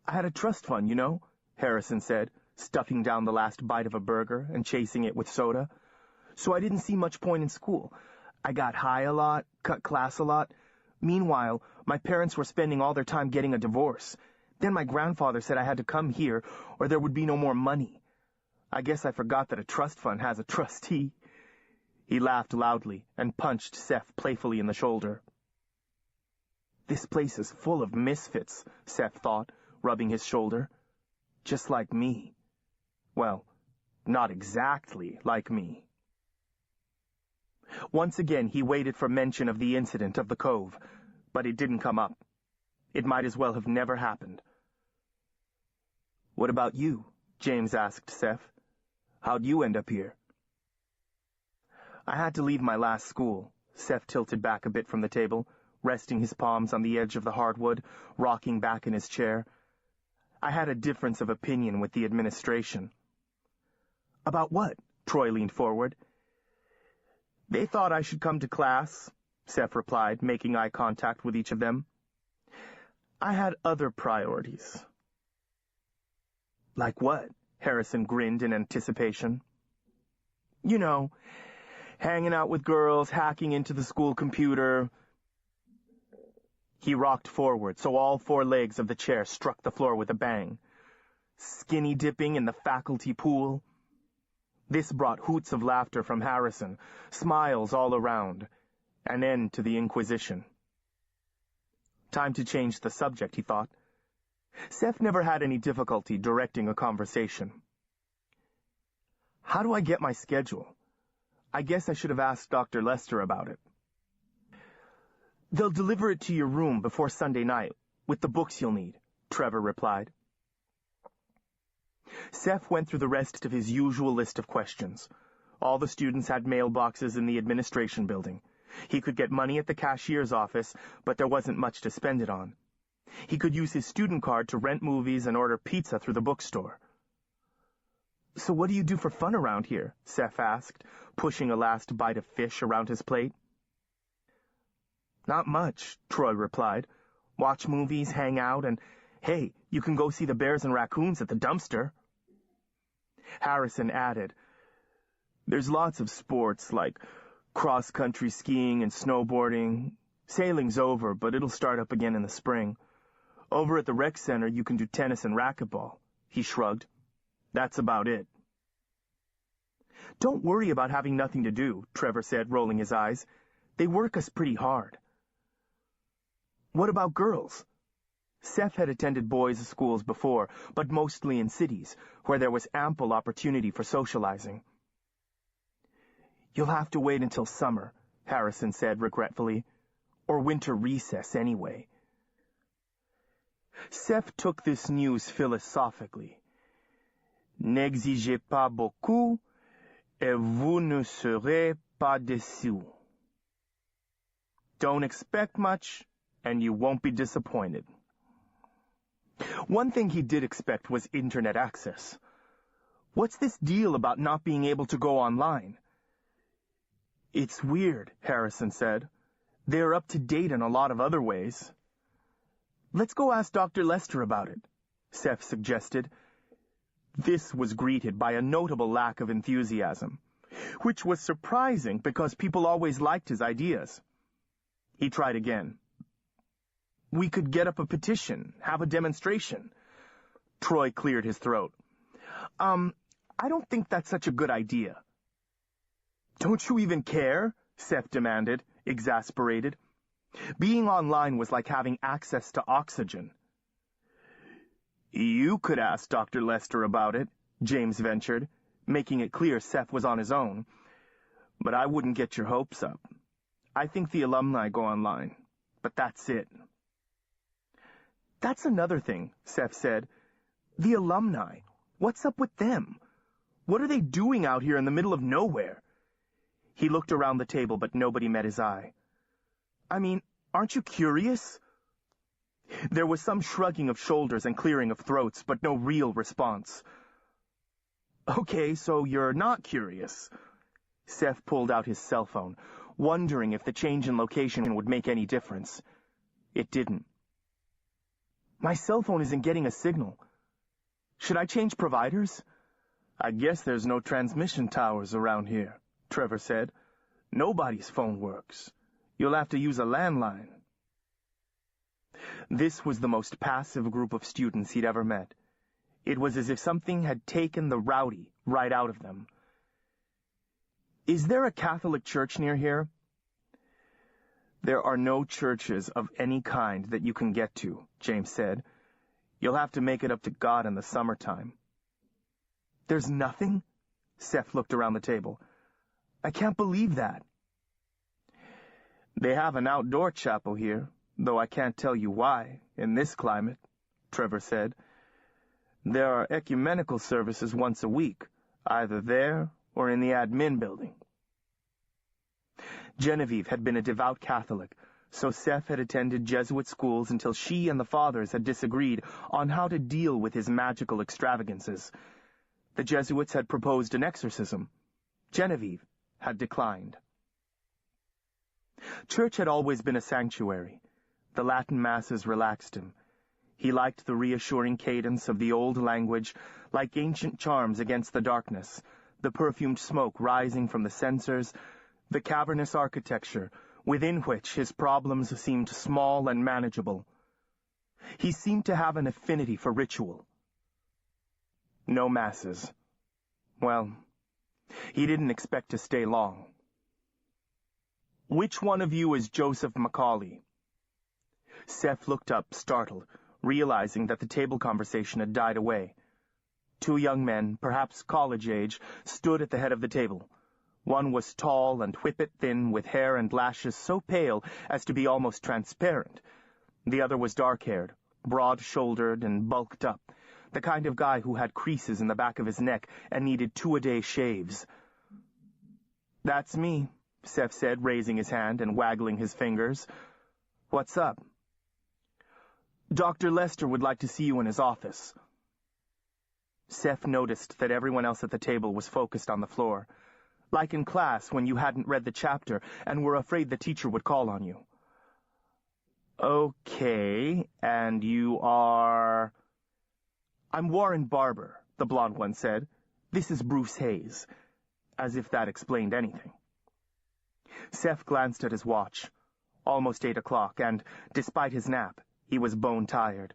Speaker 2: "I had a trust fund, you know," Harrison said, stuffing down the last bite of a burger and chasing it with soda. "So I didn't see much point in school. I got high a lot, cut class a lot. Meanwhile, my parents were spending all their time getting a divorce. Then my grandfather said I had to come here or there would be no more money. I guess I forgot that a trust fund has a trustee." He laughed loudly and punched Seth playfully in the shoulder. "This place is full of misfits," Seth thought, rubbing his shoulder. "Just like me. Well, not exactly like me." Once again he waited for mention of the incident of the cove, but it didn't come up. It might as well have never happened. "What about you?" James asked Seth. "How'd you end up here?" "I had to leave my last school." Seth tilted back a bit from the table, resting his palms on the edge of the hardwood, rocking back in his chair. "I had a difference of opinion with the administration." "About what?" Troy leaned forward. "They thought I should come to class," Seth replied, making eye contact with each of them. "I had other priorities." "Like what?" Harrison grinned in anticipation. "You know, hanging out with girls, hacking into the school computer." He rocked forward so all four legs of the chair struck the floor with a bang. "Skinny dipping in the faculty pool." This brought hoots of laughter from Harrison, smiles all around, an end to the Inquisition. Time to change the subject, he thought. Seth never had any difficulty directing a conversation. "How do I get my schedule? I guess I should have asked Dr. Lester about it." "They'll deliver it to your room before Sunday night, with the books you'll need," Trevor replied. Seth went through the rest of his usual list of questions. All the students had mailboxes in the administration building. He could get money at the cashier's office, but there wasn't much to spend it on. He could use his student card to rent movies and order pizza through the bookstore. "So what do you do for fun around here?" Seth asked, pushing a last bite of fish around his plate. "Not much," Troy replied. "Watch movies, hang out, and, hey, you can go see the bears and raccoons at the dumpster." Harrison added, "There's lots of sports, like cross-country skiing and snowboarding. Sailing's over, but it'll start up again in the spring. Over at the rec center, you can do tennis and racquetball. He shrugged. That's about it. Don't worry about having nothing to do, Trevor said, rolling his eyes. They work us pretty hard. What about girls? Seth had attended boys' schools before, but mostly in cities, where there was ample opportunity for socializing. You'll have to wait until summer, Harrison said regretfully, or winter recess anyway. Seth took this news philosophically. N'exigez pas beaucoup, et vous ne serez pas déçus. Don't expect much, and you won't be disappointed. One thing he did expect was internet access. What's this deal about not being able to go online? It's weird, Harrison said. They're up to date in a lot of other ways. Let's go ask Dr. Lester about it, Seth suggested. This was greeted by a notable lack of enthusiasm, which was surprising because people always liked his ideas. He tried again. We could get up a petition, have a demonstration. Troy cleared his throat. I don't think that's such a good idea. Don't you even care? Seth demanded, exasperated. Being online was like having access to oxygen. You could ask Dr. Lester about it, James ventured, making it clear Seth was on his own. But I wouldn't get your hopes up. I think the alumni go online, but that's it. That's another thing, Seth said. The alumni. What's up with them? What are they doing out here in the middle of nowhere? He looked around the table, but nobody met his eye. I mean, aren't you curious? There was some shrugging of shoulders and clearing of throats, but no real response. Okay, so you're not curious. Seth pulled out his cell phone, wondering if the change in location would make any difference. It didn't. My cell phone isn't getting a signal. Should I change providers? I guess there's no transmission towers around here, Trevor said. Nobody's phone works. You'll have to use a landline. This was the most passive group of students he'd ever met. It was as if something had taken the rowdy right out of them. Is there a Catholic church near here? There are no churches of any kind that you can get to, James said. You'll have to make it up to God in the summertime. There's nothing? Seth looked around the table. I can't believe that. They have an outdoor chapel here, though I can't tell you why, in this climate, Trevor said. There are ecumenical services once a week, either there or in the admin building. Genevieve had been a devout Catholic, so Seth had attended Jesuit schools until she and the fathers had disagreed on how to deal with his magical extravagances. The Jesuits had proposed an exorcism. Genevieve had declined. Church had always been a sanctuary. The Latin masses relaxed him. He liked the reassuring cadence of the old language, like ancient charms against the darkness, the perfumed smoke rising from the censers, the cavernous architecture, within which his problems seemed small and manageable. He seemed to have an affinity for ritual. No masses. Well, he didn't expect to stay long. Which one of you is Joseph Macaulay? Seth looked up, startled, realizing that the table conversation had died away. Two young men, perhaps college age, stood at the head of the table. One was tall and whippet-thin, with hair and lashes so pale as to be almost transparent. The other was dark-haired, broad-shouldered and bulked up, the kind of guy who had creases in the back of his neck and needed 2-a-day shaves. That's me, Seth said, raising his hand and waggling his fingers. What's up? Dr. Lester would like to see you in his office. Seth noticed that everyone else at the table was focused on the floor, like in class when you hadn't read the chapter and were afraid the teacher would call on you. Okay, and you are... I'm Warren Barber, the blonde one said. This is Bruce Hayes, as if that explained anything. Seth glanced at his watch. Almost 8 o'clock, and, despite his nap, he was bone-tired.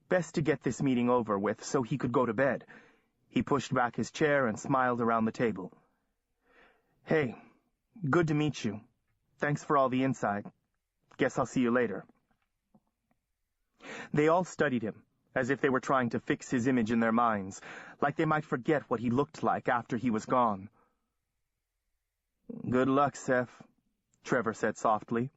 Speaker 2: Best to get this meeting over with so he could go to bed. He pushed back his chair and smiled around the table. Hey, good to meet you. Thanks for all the insight. Guess I'll see you later. They all studied him, as if they were trying to fix his image in their minds, like they might forget what he looked like after he was gone. Good luck, Seth, Trevor said softly.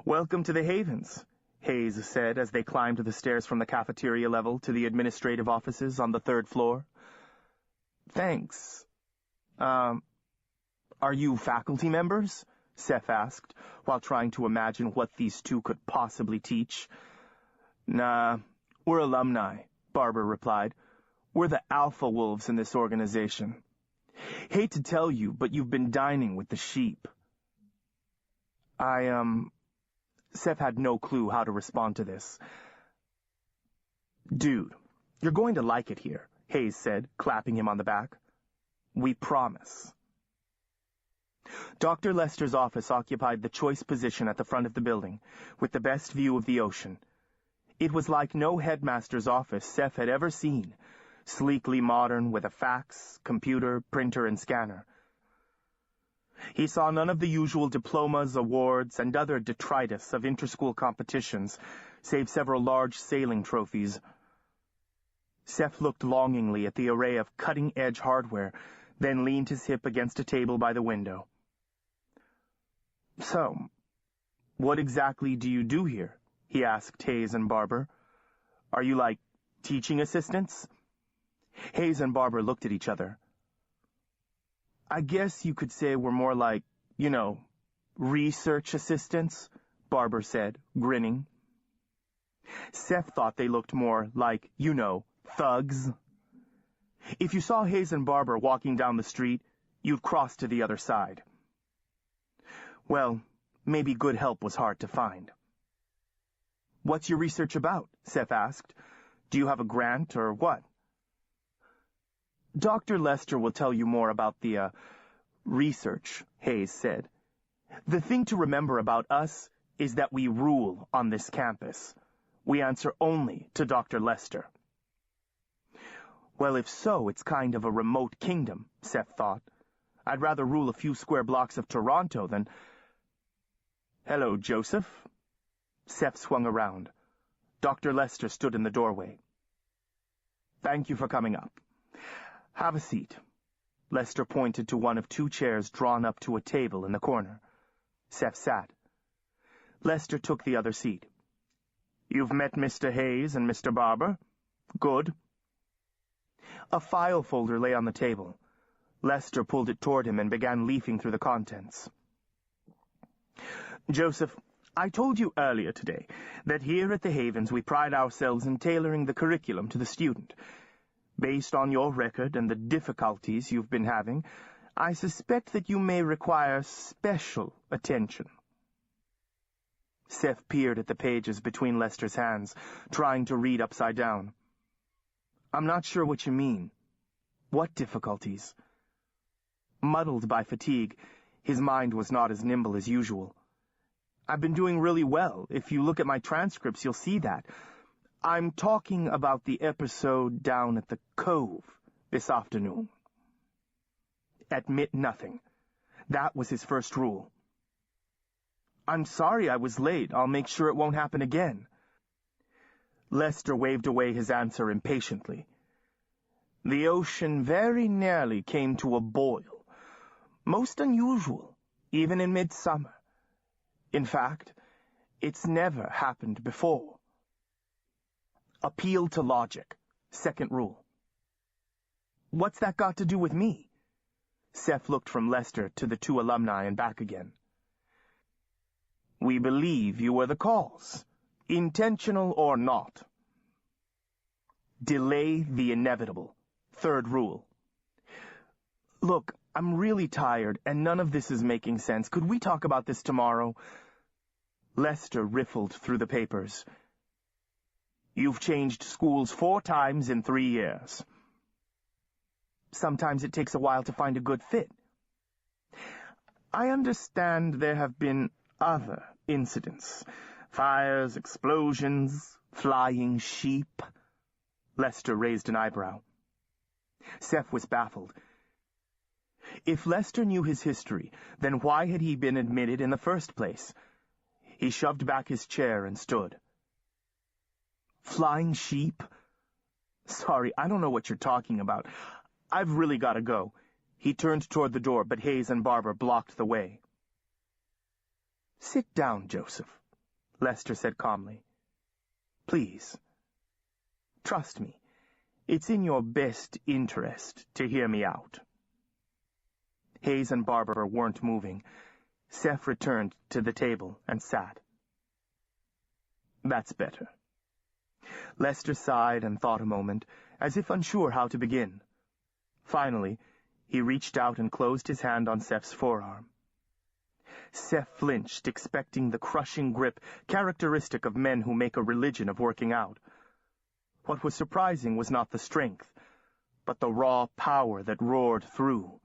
Speaker 2: Welcome to the Havens, Hayes said as they climbed the stairs from the cafeteria level to the administrative offices on the 3rd floor. Thanks. Are you faculty members? Seth asked, while trying to imagine what these two could possibly teach. Nah, we're alumni, Barbara replied. We're the alpha wolves in this organization. Hate to tell you, but you've been dining with the sheep. Seth had no clue how to respond to this. Dude, you're going to like it here, Hayes said, clapping him on the back. We promise. Dr. Lester's office occupied the choice position at the front of the building, with the best view of the ocean. It was like no headmaster's office Seth had ever seen, sleekly modern with a fax, computer, printer, and scanner. He saw none of the usual diplomas, awards, and other detritus of interschool competitions, save several large sailing trophies. Seth looked longingly at the array of cutting-edge hardware, then leaned his hip against a table by the window. So, what exactly do you do here? He asked Hayes and Barber. Are you like teaching assistants? Hayes and Barber looked at each other. I guess you could say we're more like, research assistants, Barber said, grinning. Seth thought they looked more like, thugs. If you saw Hayes and Barber walking down the street, you'd cross to the other side. Well, maybe good help was hard to find. What's your research about? Seth asked. Do you have a grant or what? Dr. Lester will tell you more about the, research, Hayes said. The thing to remember about us is that we rule on this campus. We answer only to Dr. Lester. Well, if so, it's kind of a remote kingdom, Seth thought. I'd rather rule a few square blocks of Toronto than... Hello, Joseph. Seth swung around. Dr. Lester stood in the doorway. Thank you for coming up. Have a seat. Lester pointed to one of 2 chairs drawn up to a table in the corner. Seth sat. Lester took the other seat. You've met Mr. Hayes and Mr. Barber? Good. A file folder lay on the table. Lester pulled it toward him and began leafing through the contents. Joseph, I told you earlier today that here at the Havens we pride ourselves in tailoring the curriculum to the student. Based on your record and the difficulties you've been having, I suspect that you may require special attention. Seth peered at the pages between Lester's hands, trying to read upside down. I'm not sure what you mean. What difficulties? Muddled by fatigue, his mind was not as nimble as usual. I've been doing really well. If you look at my transcripts, you'll see that. I'm talking about the episode down at the Cove this afternoon. Admit nothing. That was his first rule. I'm sorry I was late. I'll make sure it won't happen again. Lester waved away his answer impatiently. The ocean very nearly came to a boil. Most unusual, even in midsummer. In fact, it's never happened before. Appeal to logic. Second rule. What's that got to do with me? Seth looked from Lester to the 2 alumni and back again. We believe you were the cause, intentional or not. Delay the inevitable. Third rule. Look, I'm really tired, and none of this is making sense. Could we talk about this tomorrow? Lester riffled through the papers. You've changed schools 4 times in 3 years. Sometimes it takes a while to find a good fit. I understand there have been other incidents. Fires, explosions, flying sheep. Lester raised an eyebrow. Seth was baffled. If Lester knew his history, then why had he been admitted in the first place? He shoved back his chair and stood. Flying sheep? Sorry, I don't know what you're talking about. I've really got to go. He turned toward the door, but Hayes and Barber blocked the way. Sit down, Joseph, Lester said calmly. Please. Trust me, it's in your best interest to hear me out. Hayes and Barber weren't moving. Seth returned to the table and sat. That's better. Lester sighed and thought a moment, as if unsure how to begin. Finally, he reached out and closed his hand on Seth's forearm. Seth flinched, expecting the crushing grip characteristic of men who make a religion of working out. What was surprising was not the strength, but the raw power that roared through.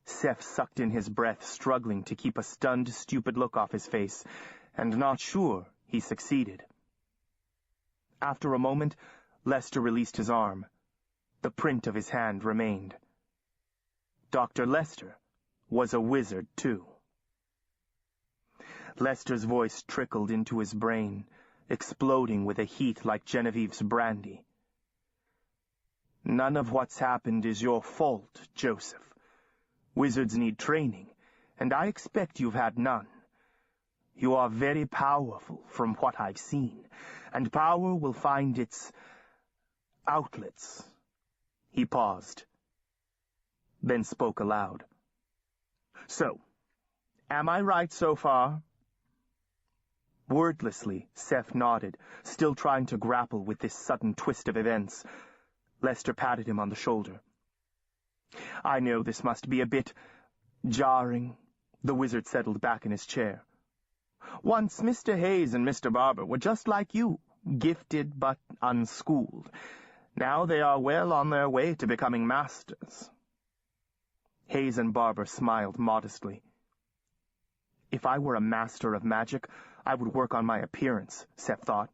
Speaker 2: Seth sucked in his breath, struggling to keep a stunned, stupid look off his face, and not sure he succeeded. After a moment, Lester released his arm. The print of his hand remained. Dr. Lester was a wizard, too. Lester's voice trickled into his brain, exploding with a heat like Genevieve's brandy. None of what's happened is your fault, Joseph. Wizards need training, and I expect you've had none. You are very powerful from what I've seen, and power will find its outlets. He paused, then spoke aloud. So, am I right so far? Wordlessly, Seth nodded, still trying to grapple with this sudden twist of events. Lester patted him on the shoulder. I know this must be a bit jarring. The wizard settled back in his chair. Once Mr. Hayes and Mr. Barber were just like you, gifted but unschooled. Now they are well on their way to becoming masters. Hayes and Barber smiled modestly. If I were a master of magic, I would work on my appearance, Seth thought.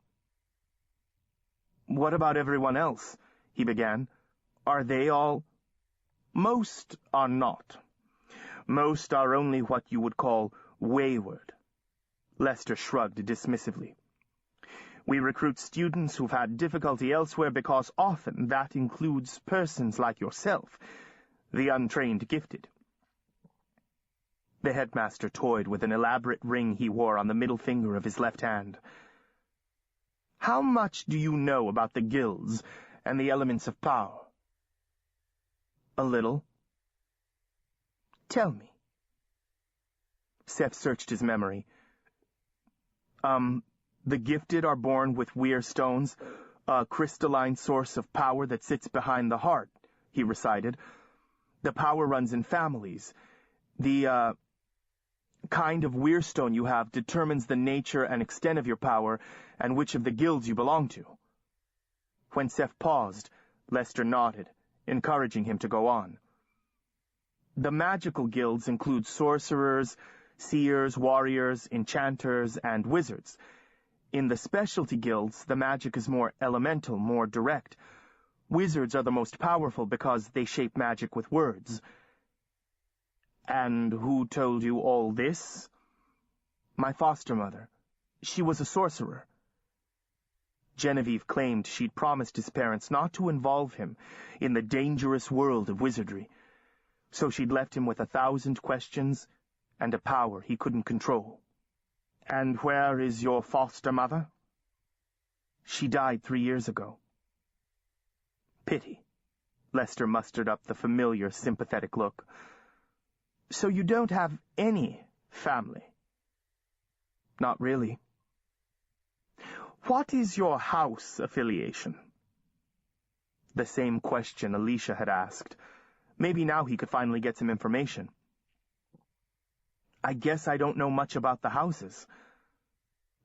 Speaker 2: What about everyone else? He began. Are they all... Most are not. Most are only what you would call wayward. Lester shrugged dismissively. We recruit students who've had difficulty elsewhere because often that includes persons like yourself, the untrained gifted. The headmaster toyed with an elaborate ring he wore on the middle finger of his left hand. How much do you know about the guilds and the elements of power? A little. Tell me. Seth searched his memory. The gifted are born with weir stones, a crystalline source of power that sits behind the heart, he recited. The power runs in families. The, kind of weir stone you have determines the nature and extent of your power and which of the guilds you belong to. When Seth paused, Lester nodded, encouraging him to go on. The magical guilds include sorcerers, seers, warriors, enchanters, and wizards. In the specialty guilds, the magic is more elemental, more direct. Wizards are the most powerful because they shape magic with words. And who told you all this? My foster mother. She was a sorcerer. Genevieve claimed she'd promised his parents not to involve him in the dangerous world of wizardry, so she'd left him with 1,000 questions and a power he couldn't control. And where is your foster mother? She died 3 years ago. Pity. Lester mustered up the familiar, sympathetic look. So you don't have any family? Not really. What is your house affiliation? The same question Alicia had asked. Maybe now he could finally get some information. I guess I don't know much about the houses.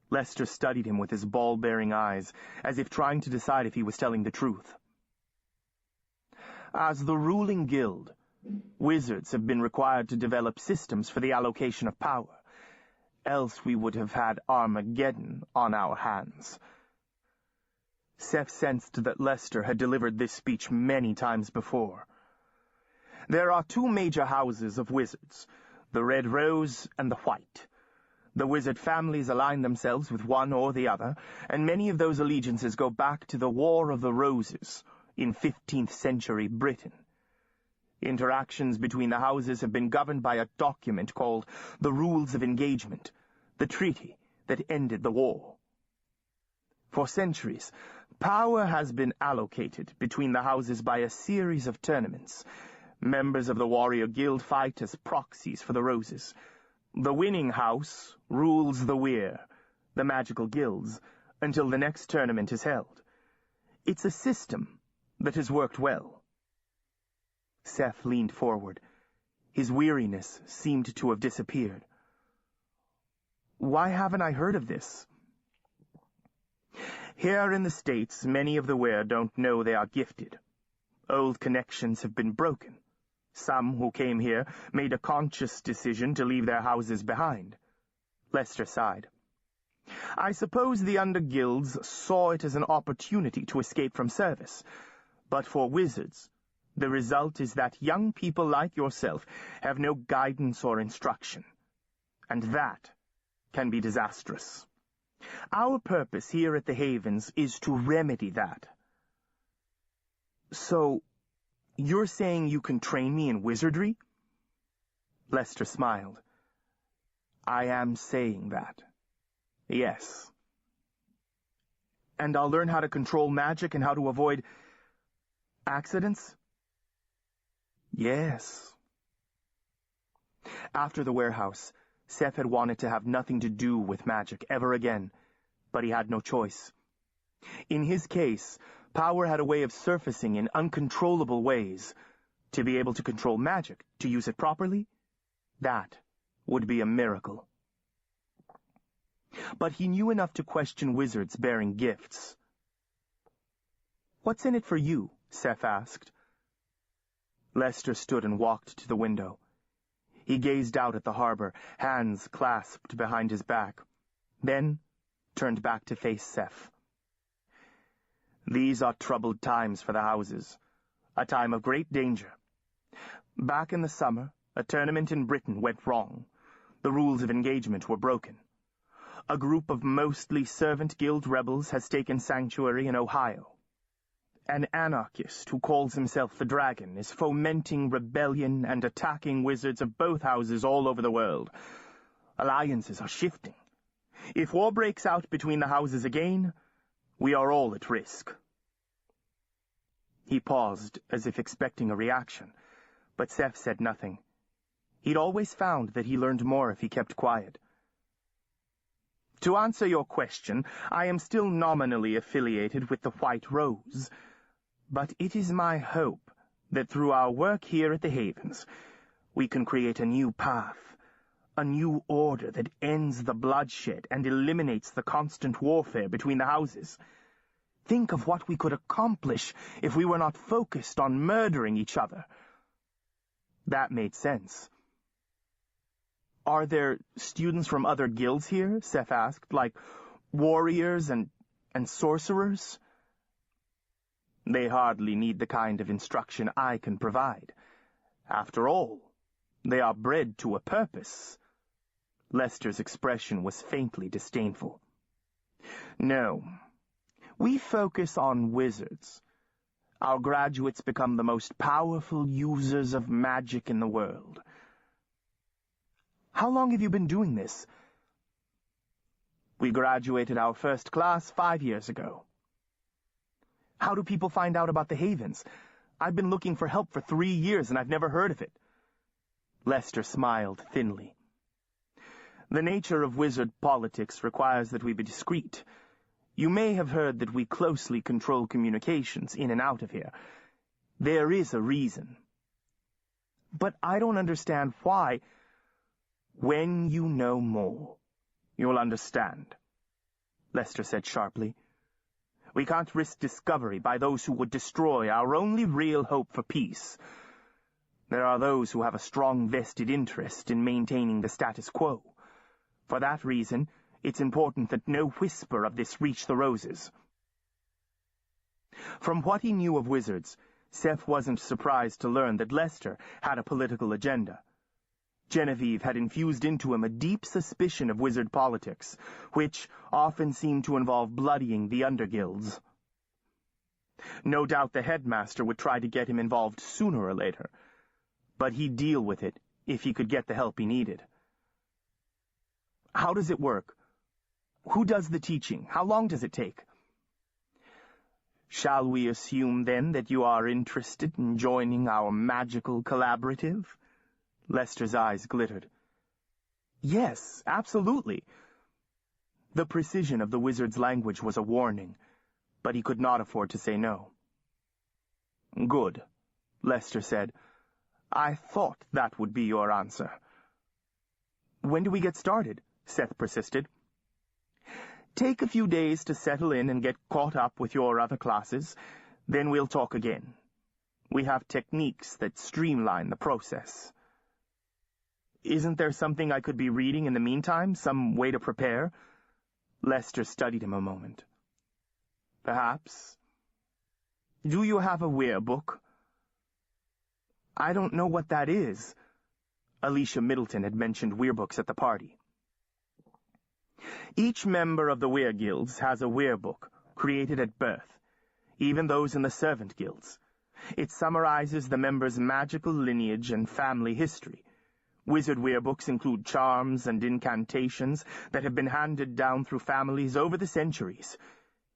Speaker 2: Lester studied him with his ball-bearing eyes, as if trying to decide if he was telling the truth. As the ruling guild, wizards have been required to develop systems for the allocation of power, else we would have had Armageddon on our hands. Seth sensed that Lester had delivered this speech many times before. There are two major houses of wizards, the Red Rose and the White. The wizard families align themselves with one or the other, and many of those allegiances go back to the War of the Roses in 15th century Britain. Interactions between the houses have been governed by a document called the Rules of Engagement, the treaty that ended the war. For centuries, power has been allocated between the houses by a series of tournaments. Members of the Warrior Guild fight as proxies for the Roses. The winning house rules the Weir, the magical guilds, until the next tournament is held. It's a system that has worked well. Seth leaned forward. His weariness seemed to have disappeared. Why haven't I heard of this? Here in the States, many of the Weir don't know they are gifted. Old connections have been broken. Some who came here made a conscious decision to leave their houses behind. Lester sighed. I suppose the under-guilds saw it as an opportunity to escape from service. But for wizards, the result is that young people like yourself have no guidance or instruction. And that can be disastrous. Our purpose here at the Havens is to remedy that. So, you're saying you can train me in wizardry? Lester smiled. I am saying that. Yes. And I'll learn how to control magic and how to avoid accidents? Yes. After the warehouse, Seth had wanted to have nothing to do with magic ever again, but he had no choice. In his case, power had a way of surfacing in uncontrollable ways. To be able to control magic, to use it properly, that would be a miracle. But he knew enough to question wizards bearing gifts. What's in it for you? Seth asked. Lester stood and walked to the window. He gazed out at the harbor, hands clasped behind his back, then turned back to face Seth. These are troubled times for the houses, a time of great danger. Back in the summer, a tournament in Britain went wrong. The rules of engagement were broken. A group of mostly servant guild rebels has taken sanctuary in Ohio. An anarchist who calls himself the Dragon is fomenting rebellion and attacking wizards of both houses all over the world. Alliances are shifting. If war breaks out between the houses again, we are all at risk. He paused, as if expecting a reaction, but Seth said nothing. He'd always found that he learned more if he kept quiet. To answer your question, I am still nominally affiliated with the White Rose, but it is my hope that through our work here at the Havens, we can create a new path, a new order that ends the bloodshed and eliminates the constant warfare between the houses. Think of what we could accomplish if we were not focused on murdering each other. That made sense. Are there students from other guilds here? Seth asked, like warriors and sorcerers? They hardly need the kind of instruction I can provide. After all, they are bred to a purpose. Lester's expression was faintly disdainful. No, we focus on wizards. Our graduates become the most powerful users of magic in the world. How long have you been doing this? We graduated our first class 5 years ago. How do people find out about the Havens? I've been looking for help for 3 years and I've never heard of it. Lester smiled thinly. The nature of wizard politics requires that we be discreet. You may have heard that we closely control communications in and out of here. There is a reason. But I don't understand why. When you know more, you'll understand, Lester said sharply. We can't risk discovery by those who would destroy our only real hope for peace. There are those who have a strong vested interest in maintaining the status quo. For that reason, it's important that no whisper of this reach the Roses. From what he knew of wizards, Seth wasn't surprised to learn that Lester had a political agenda. Genevieve had infused into him a deep suspicion of wizard politics, which often seemed to involve bloodying the underguilds. No doubt the headmaster would try to get him involved sooner or later, but he'd deal with it if he could get the help he needed. How does it work? Who does the teaching? How long does it take? Shall we assume, then, that you are interested in joining our magical collaborative? Lester's eyes glittered. Yes, absolutely. The precision of the wizard's language was a warning, but he could not afford to say no. Good, Lester said. I thought that would be your answer. When do we get started? Seth persisted. Take a few days to settle in and get caught up with your other classes, then we'll talk again. We have techniques that streamline the process. Isn't there something I could be reading in the meantime, some way to prepare? Lester studied him a moment. Perhaps. Do you have a Weir book? I don't know what that is. Alicia Middleton had mentioned Weir books at the party. Each member of the Weir guilds has a Weir book, created at birth, even those in the servant guilds. It summarizes the members' magical lineage and family history. Wizard Weir books include charms and incantations that have been handed down through families over the centuries.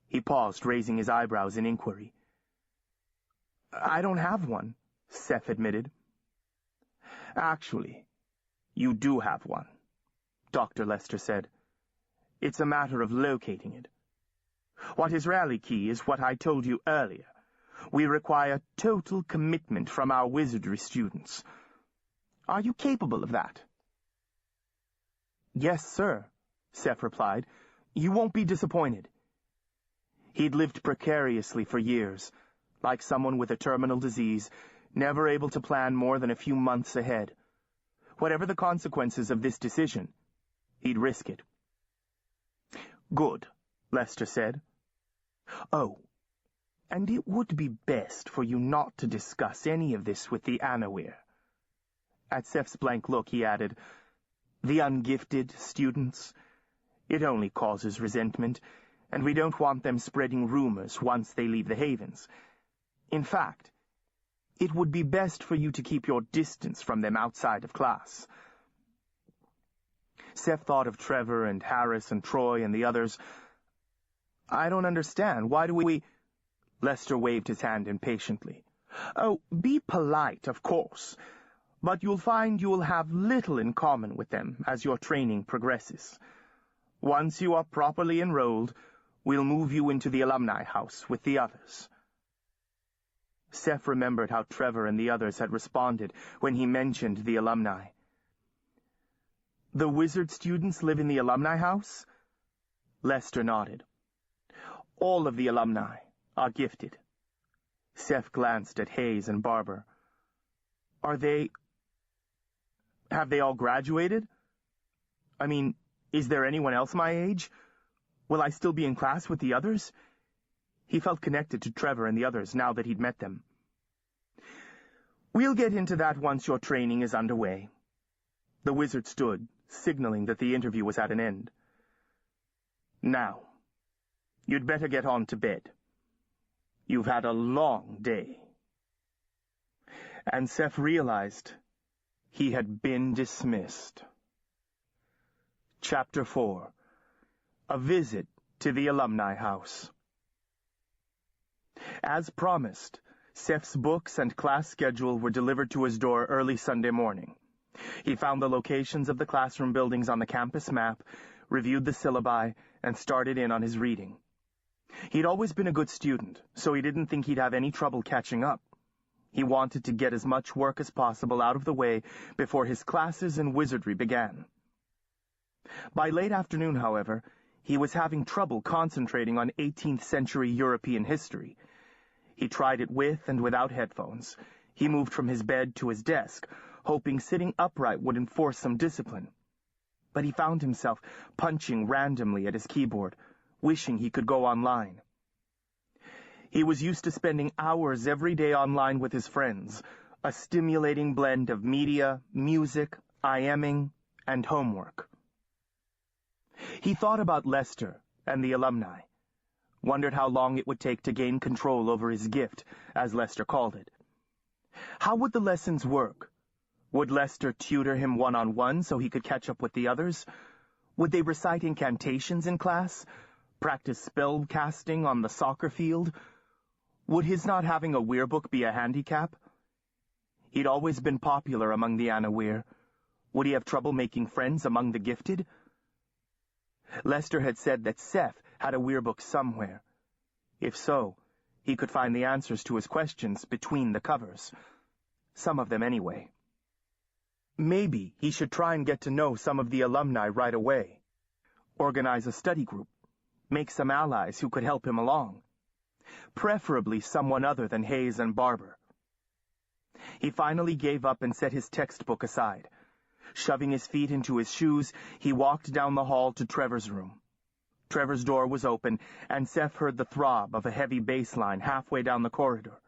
Speaker 2: He paused, raising his eyebrows in inquiry. I don't have one, Seth admitted. Actually, you do have one, Dr. Lester said. It's a matter of locating it. What is really key is what I told you earlier. We require total commitment from our wizardry students. Are you capable of that? Yes, sir, Seth replied. You won't be disappointed. He'd lived precariously for years, like someone with a terminal disease, never able to plan more than a few months ahead. Whatever the consequences of this decision, he'd risk it. Good, Lester said. Oh, and it would be best for you not to discuss any of this with the Anawir. At Seth's blank look, he added, the ungifted students. It only causes resentment, and we don't want them spreading rumors once they leave the Havens. In fact, it would be best for you to keep your distance from them outside of class. Seth thought of Trevor and Harris and Troy and the others. I don't understand. Why do we... Lester waved his hand impatiently. Oh, be polite, of course. But you'll find you will have little in common with them as your training progresses. Once you are properly enrolled, we'll move you into the alumni house with the others. Seth remembered how Trevor and the others had responded when he mentioned the alumni. The wizard students live in the alumni house? Lester nodded. All of the alumni are gifted. Seth glanced at Hayes and Barber. Have they all graduated? I mean, is there anyone else my age? Will I still be in class with the others? He felt connected to Trevor and the others now that he'd met them. We'll get into that once your training is underway. The wizard stood, signaling that the interview was at an end. Now, you'd better get on to bed. You've had a long day. And Seth realized he had been dismissed. Chapter 4. A Visit to the Alumni House. As promised, Seth's books and class schedule were delivered to his door early Sunday morning. He found the locations of the classroom buildings on the campus map, reviewed the syllabi, and started in on his reading. He'd always been a good student, so he didn't think he'd have any trouble catching up. He wanted to get as much work as possible out of the way before his classes in wizardry began. By late afternoon, however, he was having trouble concentrating on 18th century European history. He tried it with and without headphones. He moved from his bed to his desk, hoping sitting upright would enforce some discipline. but he found himself punching randomly at his keyboard, wishing he could go online. He was used to spending hours every day online with his friends, a stimulating blend of media, music, IMing, and homework. He thought about Lester and the alumni, wondered how long it would take to gain control over his gift, as Lester called it. How would the lessons work? Would Lester tutor him one-on-one so he could catch up with the others? Would they recite incantations in class? Practice spell casting on the soccer field? Would his not having a weirbook be a handicap? He'd always been popular among the Anna-Weir. Would he have trouble making friends among the gifted? Lester had said that Seth had a weirbook somewhere. If so, he could find the answers to his questions between the covers. Some of them anyway. Maybe he should try and get to know some of the alumni right away. Organize a study group. Make some allies who could help him along. Preferably someone other than Hayes and Barber. He finally gave up and set his textbook aside. Shoving his feet into his shoes, he walked down the hall to Trevor's room. Trevor's door was open, and Seth heard the throb of a heavy bass line halfway down the corridor.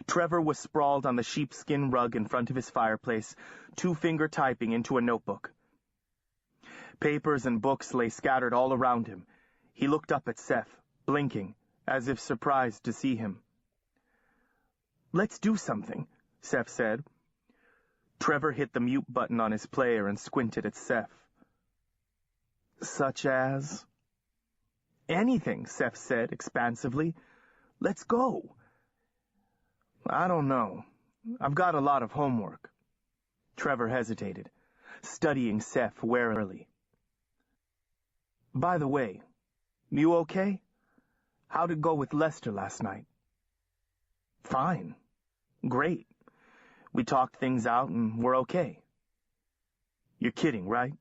Speaker 2: Trevor was sprawled on the sheepskin rug in front of his fireplace, two-finger typing into a notebook. Papers and books lay scattered all around him. He looked up at Seth, blinking, as if surprised to see him. "Let's do something," Seth said. Trevor hit the mute button on his player and squinted at Seth. "Such as?" "Anything," Seth said expansively. "Let's go." "I don't know. I've got a lot of homework." Trevor hesitated, studying Seth warily. "By the way, you okay? How'd it go with Lester last night?" "Fine. Great. We talked things out and we're okay." "You're kidding, right?"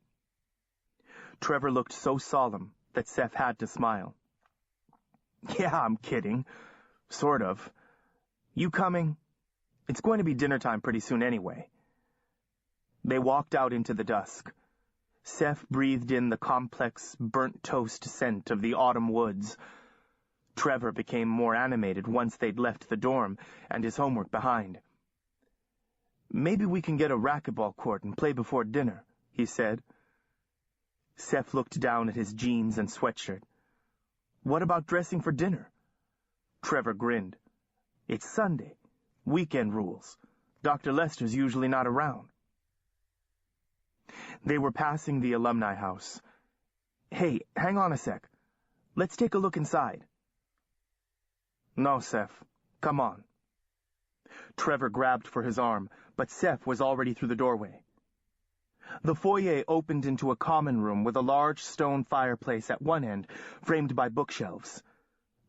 Speaker 2: Trevor looked so solemn that Seth had to smile. "Yeah, I'm kidding. Sort of. You coming? It's going to be dinner time pretty soon anyway." They walked out into the dusk. Seth breathed in the complex, burnt toast scent of the autumn woods. Trevor became more animated once they'd left the dorm and his homework behind. "Maybe we can get a racquetball court and play before dinner," he said. Seth looked down at his jeans and sweatshirt. "What about dressing for dinner?" Trevor grinned. "It's Sunday. Weekend rules. Dr. Lester's usually not around." They were passing the alumni house. "Hey, hang on a sec. Let's take a look inside." "No, Seth. Come on." Trevor grabbed for his arm, but Seth was already through the doorway. The foyer opened into a common room with a large stone fireplace at one end, framed by bookshelves.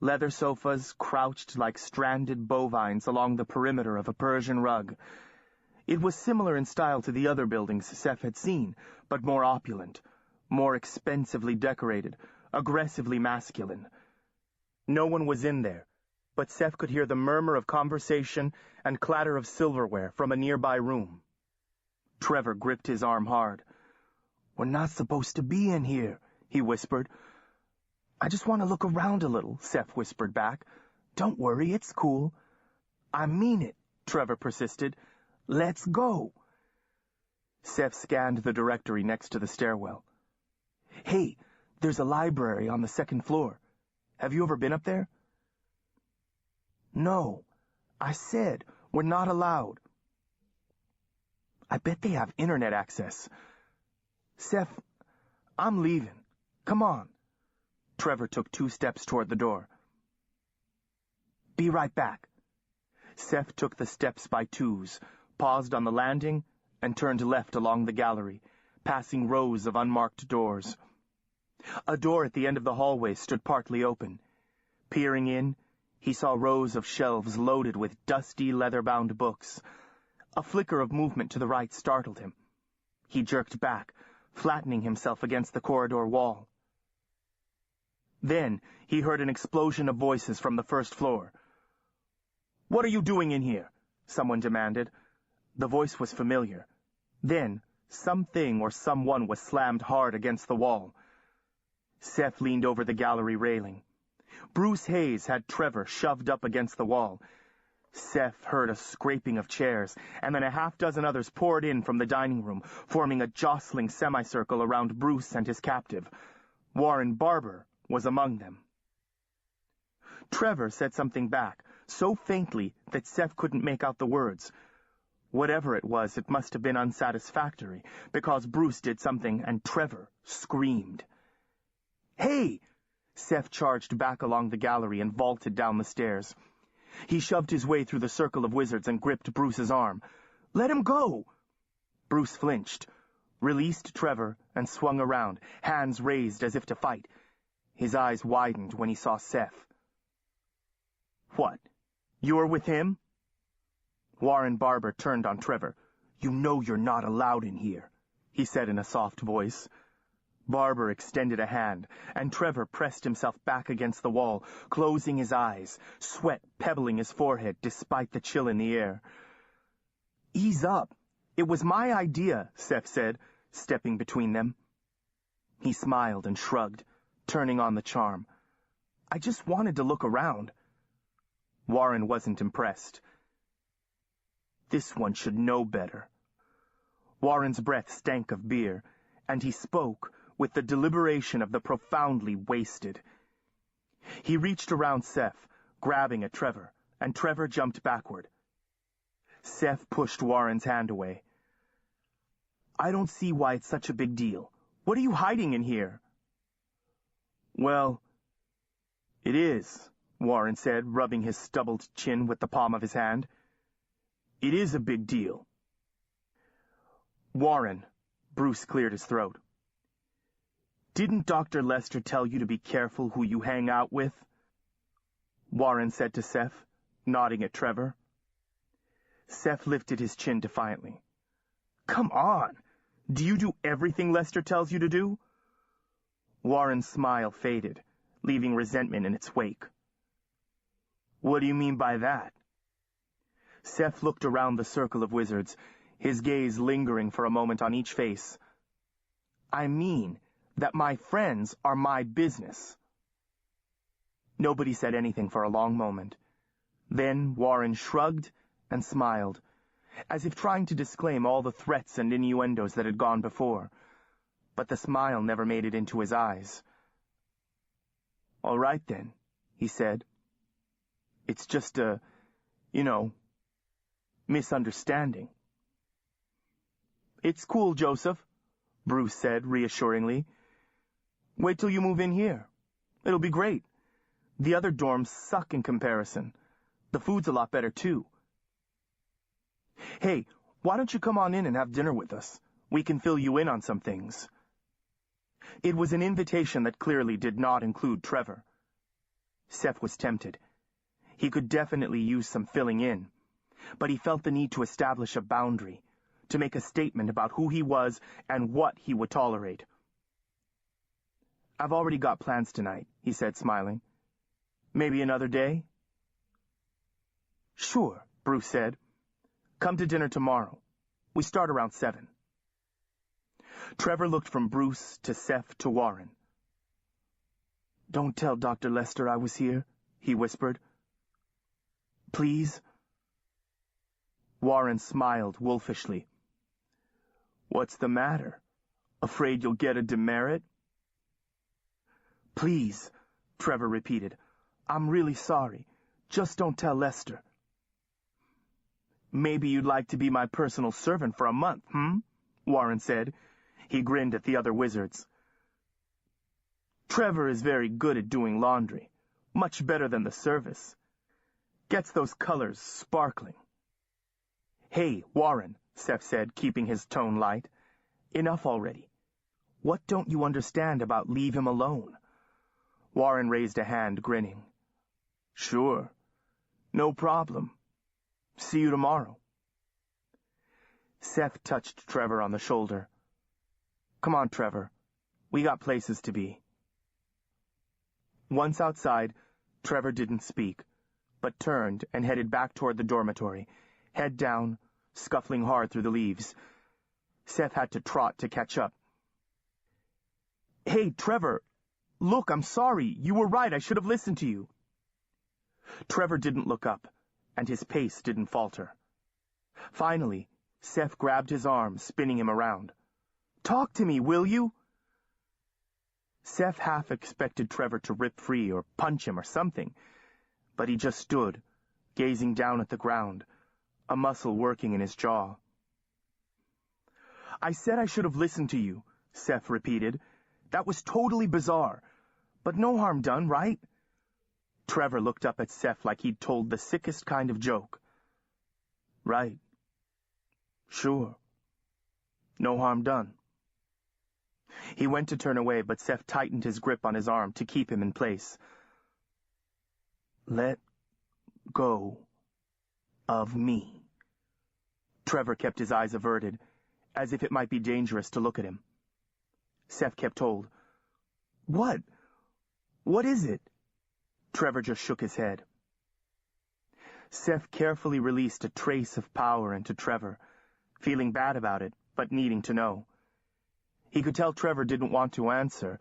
Speaker 2: Leather sofas crouched like stranded bovines along the perimeter of a Persian rug. It was similar in style to the other buildings Seth had seen, but more opulent, more expensively decorated, aggressively masculine. No one was in there, but Seth could hear the murmur of conversation and clatter of silverware from a nearby room. Trevor gripped his arm hard. "We're not supposed to be in here," he whispered. "I just want to look around a little," Seth whispered back. "Don't worry, it's cool." "I mean it," Trevor persisted. "Let's go." Seth scanned the directory next to the stairwell. "Hey, there's a library on the second floor. Have you ever been up there?" "No. I said we're not allowed." "I bet they have internet access." "Seth, I'm leaving. Come on." Trevor took 2 steps toward the door. "Be right back." Seth took the steps by twos, paused on the landing, and turned left along the gallery, passing rows of unmarked doors. A door at the end of the hallway stood partly open. Peering in, he saw rows of shelves loaded with dusty, leather-bound books. A flicker of movement to the right startled him. He jerked back, flattening himself against the corridor wall. Then he heard an explosion of voices from the first floor. "What are you doing in here?" someone demanded. The voice was familiar. Then Something or someone was slammed hard against the wall. Seth leaned over the gallery railing. Bruce Hayes had Trevor shoved up against the wall. Seth heard a scraping of chairs, and then a half-dozen others poured in from the dining room, forming a jostling semicircle around Bruce and his captive. Warren Barber was among them. Trevor said something back, so faintly that Seth couldn't make out the words. Whatever it was, it must have been unsatisfactory, because Bruce did something and Trevor screamed. "Hey!" Seth charged back along the gallery and vaulted down the stairs. He shoved his way through the circle of wizards and gripped Bruce's arm. "Let him go!" Bruce flinched, released Trevor, and swung around, hands raised as if to fight. His eyes widened when he saw Seth. "What? You're with him?" Warren Barber turned on Trevor. "You know you're not allowed in here," he said in a soft voice. Barber extended a hand, and Trevor pressed himself back against the wall, closing his eyes, sweat pebbling his forehead despite the chill in the air. "Ease up. It was my idea," Seth said, stepping between them. He smiled and shrugged, turning on the charm. "I just wanted to look around." Warren wasn't impressed. "This one should know better." Warren's breath stank of beer, and he spoke with the deliberation of the profoundly wasted. He reached around Seth, grabbing at Trevor, and Trevor jumped backward. Seth pushed Warren's hand away. "I don't see why it's such a big deal. What are you hiding in here?" "Well, it is," Warren said, rubbing his stubbled chin with the palm of his hand. "It is a big deal." "Warren," Bruce cleared his throat. "Didn't Dr. Lester tell you to be careful who you hang out with?" Warren said to Seth, nodding at Trevor. Seth lifted his chin defiantly. "Come on! Do you do everything Lester tells you to do?" Warren's smile faded, leaving resentment in its wake. "What do you mean by that?" Seth looked around the circle of wizards, his gaze lingering for a moment on each face. "I mean that my friends are my business." Nobody said anything for a long moment. Then Warren shrugged and smiled, as if trying to disclaim all the threats and innuendos that had gone before. But the smile never made it into his eyes. "All right, then," he said. "It's just a, misunderstanding." "It's cool, Joseph," Bruce said reassuringly. "Wait till you move in here. It'll be great. The other dorms suck in comparison. The food's a lot better, too. Hey, why don't you come on in and have dinner with us? We can fill you in on some things." It was an invitation that clearly did not include Trevor. Seth was tempted. He could definitely use some filling in, but he felt the need to establish a boundary, to make a statement about who he was and what he would tolerate. "I've already got plans tonight," he said, smiling. "Maybe another day?" "Sure," Bruce said. "Come to dinner tomorrow. We start around 7. Trevor looked from Bruce to Seth to Warren. "Don't tell Dr. Lester I was here," he whispered. "Please?" Warren smiled wolfishly. "What's the matter? Afraid you'll get a demerit?" "Please," Trevor repeated. "I'm really sorry. Just don't tell Lester." "Maybe you'd like to be my personal servant for a month, Warren said. He grinned at the other wizards. "Trevor is very good at doing laundry. Much better than the service. Gets those colors sparkling." "Hey, Warren," Seth said, keeping his tone light. "Enough already. What don't you understand about leave him alone?" Warren raised a hand, grinning. "Sure. No problem. See you tomorrow." Seth touched Trevor on the shoulder. "Come on, Trevor. We got places to be." Once outside, Trevor didn't speak, but turned and headed back toward the dormitory, head down, scuffling hard through the leaves. Seth had to trot to catch up. "Hey, Trevor, look, I'm sorry. You were right. I should have listened to you." Trevor didn't look up, and his pace didn't falter. Finally, Seth grabbed his arm, spinning him around. "Talk to me, will you?" Seth half expected Trevor to rip free or punch him or something, but he just stood, gazing down at the ground, a muscle working in his jaw. "I said I should have listened to you," Seth repeated. "That was totally bizarre. But no harm done, right?" Trevor looked up at Seth like he'd told the sickest kind of joke. "Right. Sure. No harm done." He went to turn away, but Seth tightened his grip on his arm to keep him in place. "Let go of me." Trevor kept his eyes averted, as if it might be dangerous to look at him. Seth kept hold. "What? What is it?" Trevor just shook his head. Seth carefully released a trace of power into Trevor, feeling bad about it, but needing to know. He could tell Trevor didn't want to answer,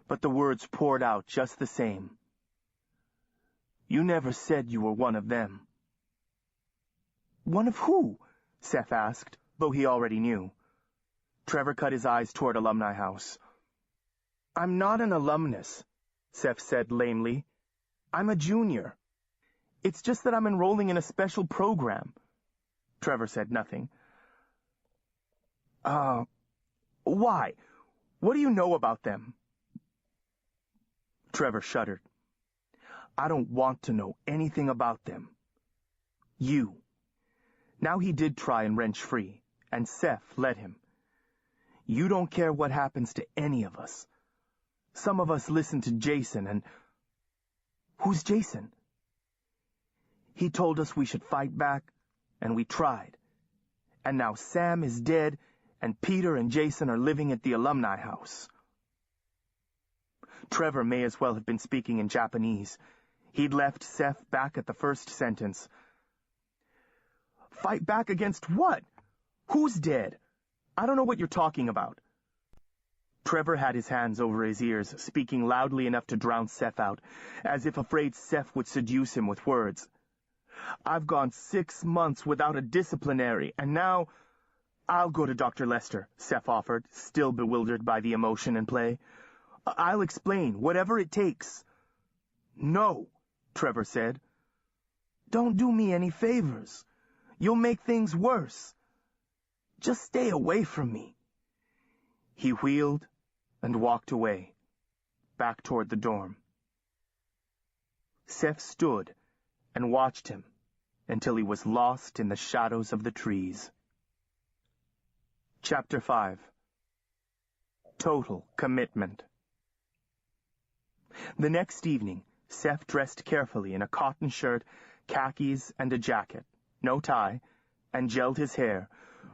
Speaker 2: but the words poured out just the same. "You never said you were one of them." "One of who?" Seth asked, though he already knew. Trevor cut his eyes toward Alumni House. "I'm not an alumnus," Seth said lamely. "I'm a junior. It's just that I'm enrolling in a special program." Trevor said nothing. Why? What do you know about them?" Trevor shuddered. "I don't want to know anything about them. You." Now he did try and wrench free, and Seth let him. "You don't care what happens to any of us. Some of us listen to Jason and—" "Who's Jason?" "He told us we should fight back, and we tried. And now Sam is dead, and Peter and Jason are living at the Alumni House." Trevor may as well have been speaking in Japanese. He'd left Seth back at the first sentence. "Fight back against what? Who's dead? I don't know what you're talking about." Trevor had his hands over his ears, speaking loudly enough to drown Seth out, as if afraid Seth would seduce him with words. "I've gone 6 months without a disciplinary, and now—" "I'll go to Dr. Lester," Seth offered, still bewildered by the emotion in play. "I'll explain, whatever it takes." "No," Trevor said. "Don't do me any favors. You'll make things worse. Just stay away from me." He wheeled and walked away, back toward the dorm. Seth stood and watched him until he was lost in the shadows of the trees. Chapter 5. Total Commitment. The next evening, Seth dressed carefully in a cotton shirt, khakis, and a jacket, no tie, and gelled his hair,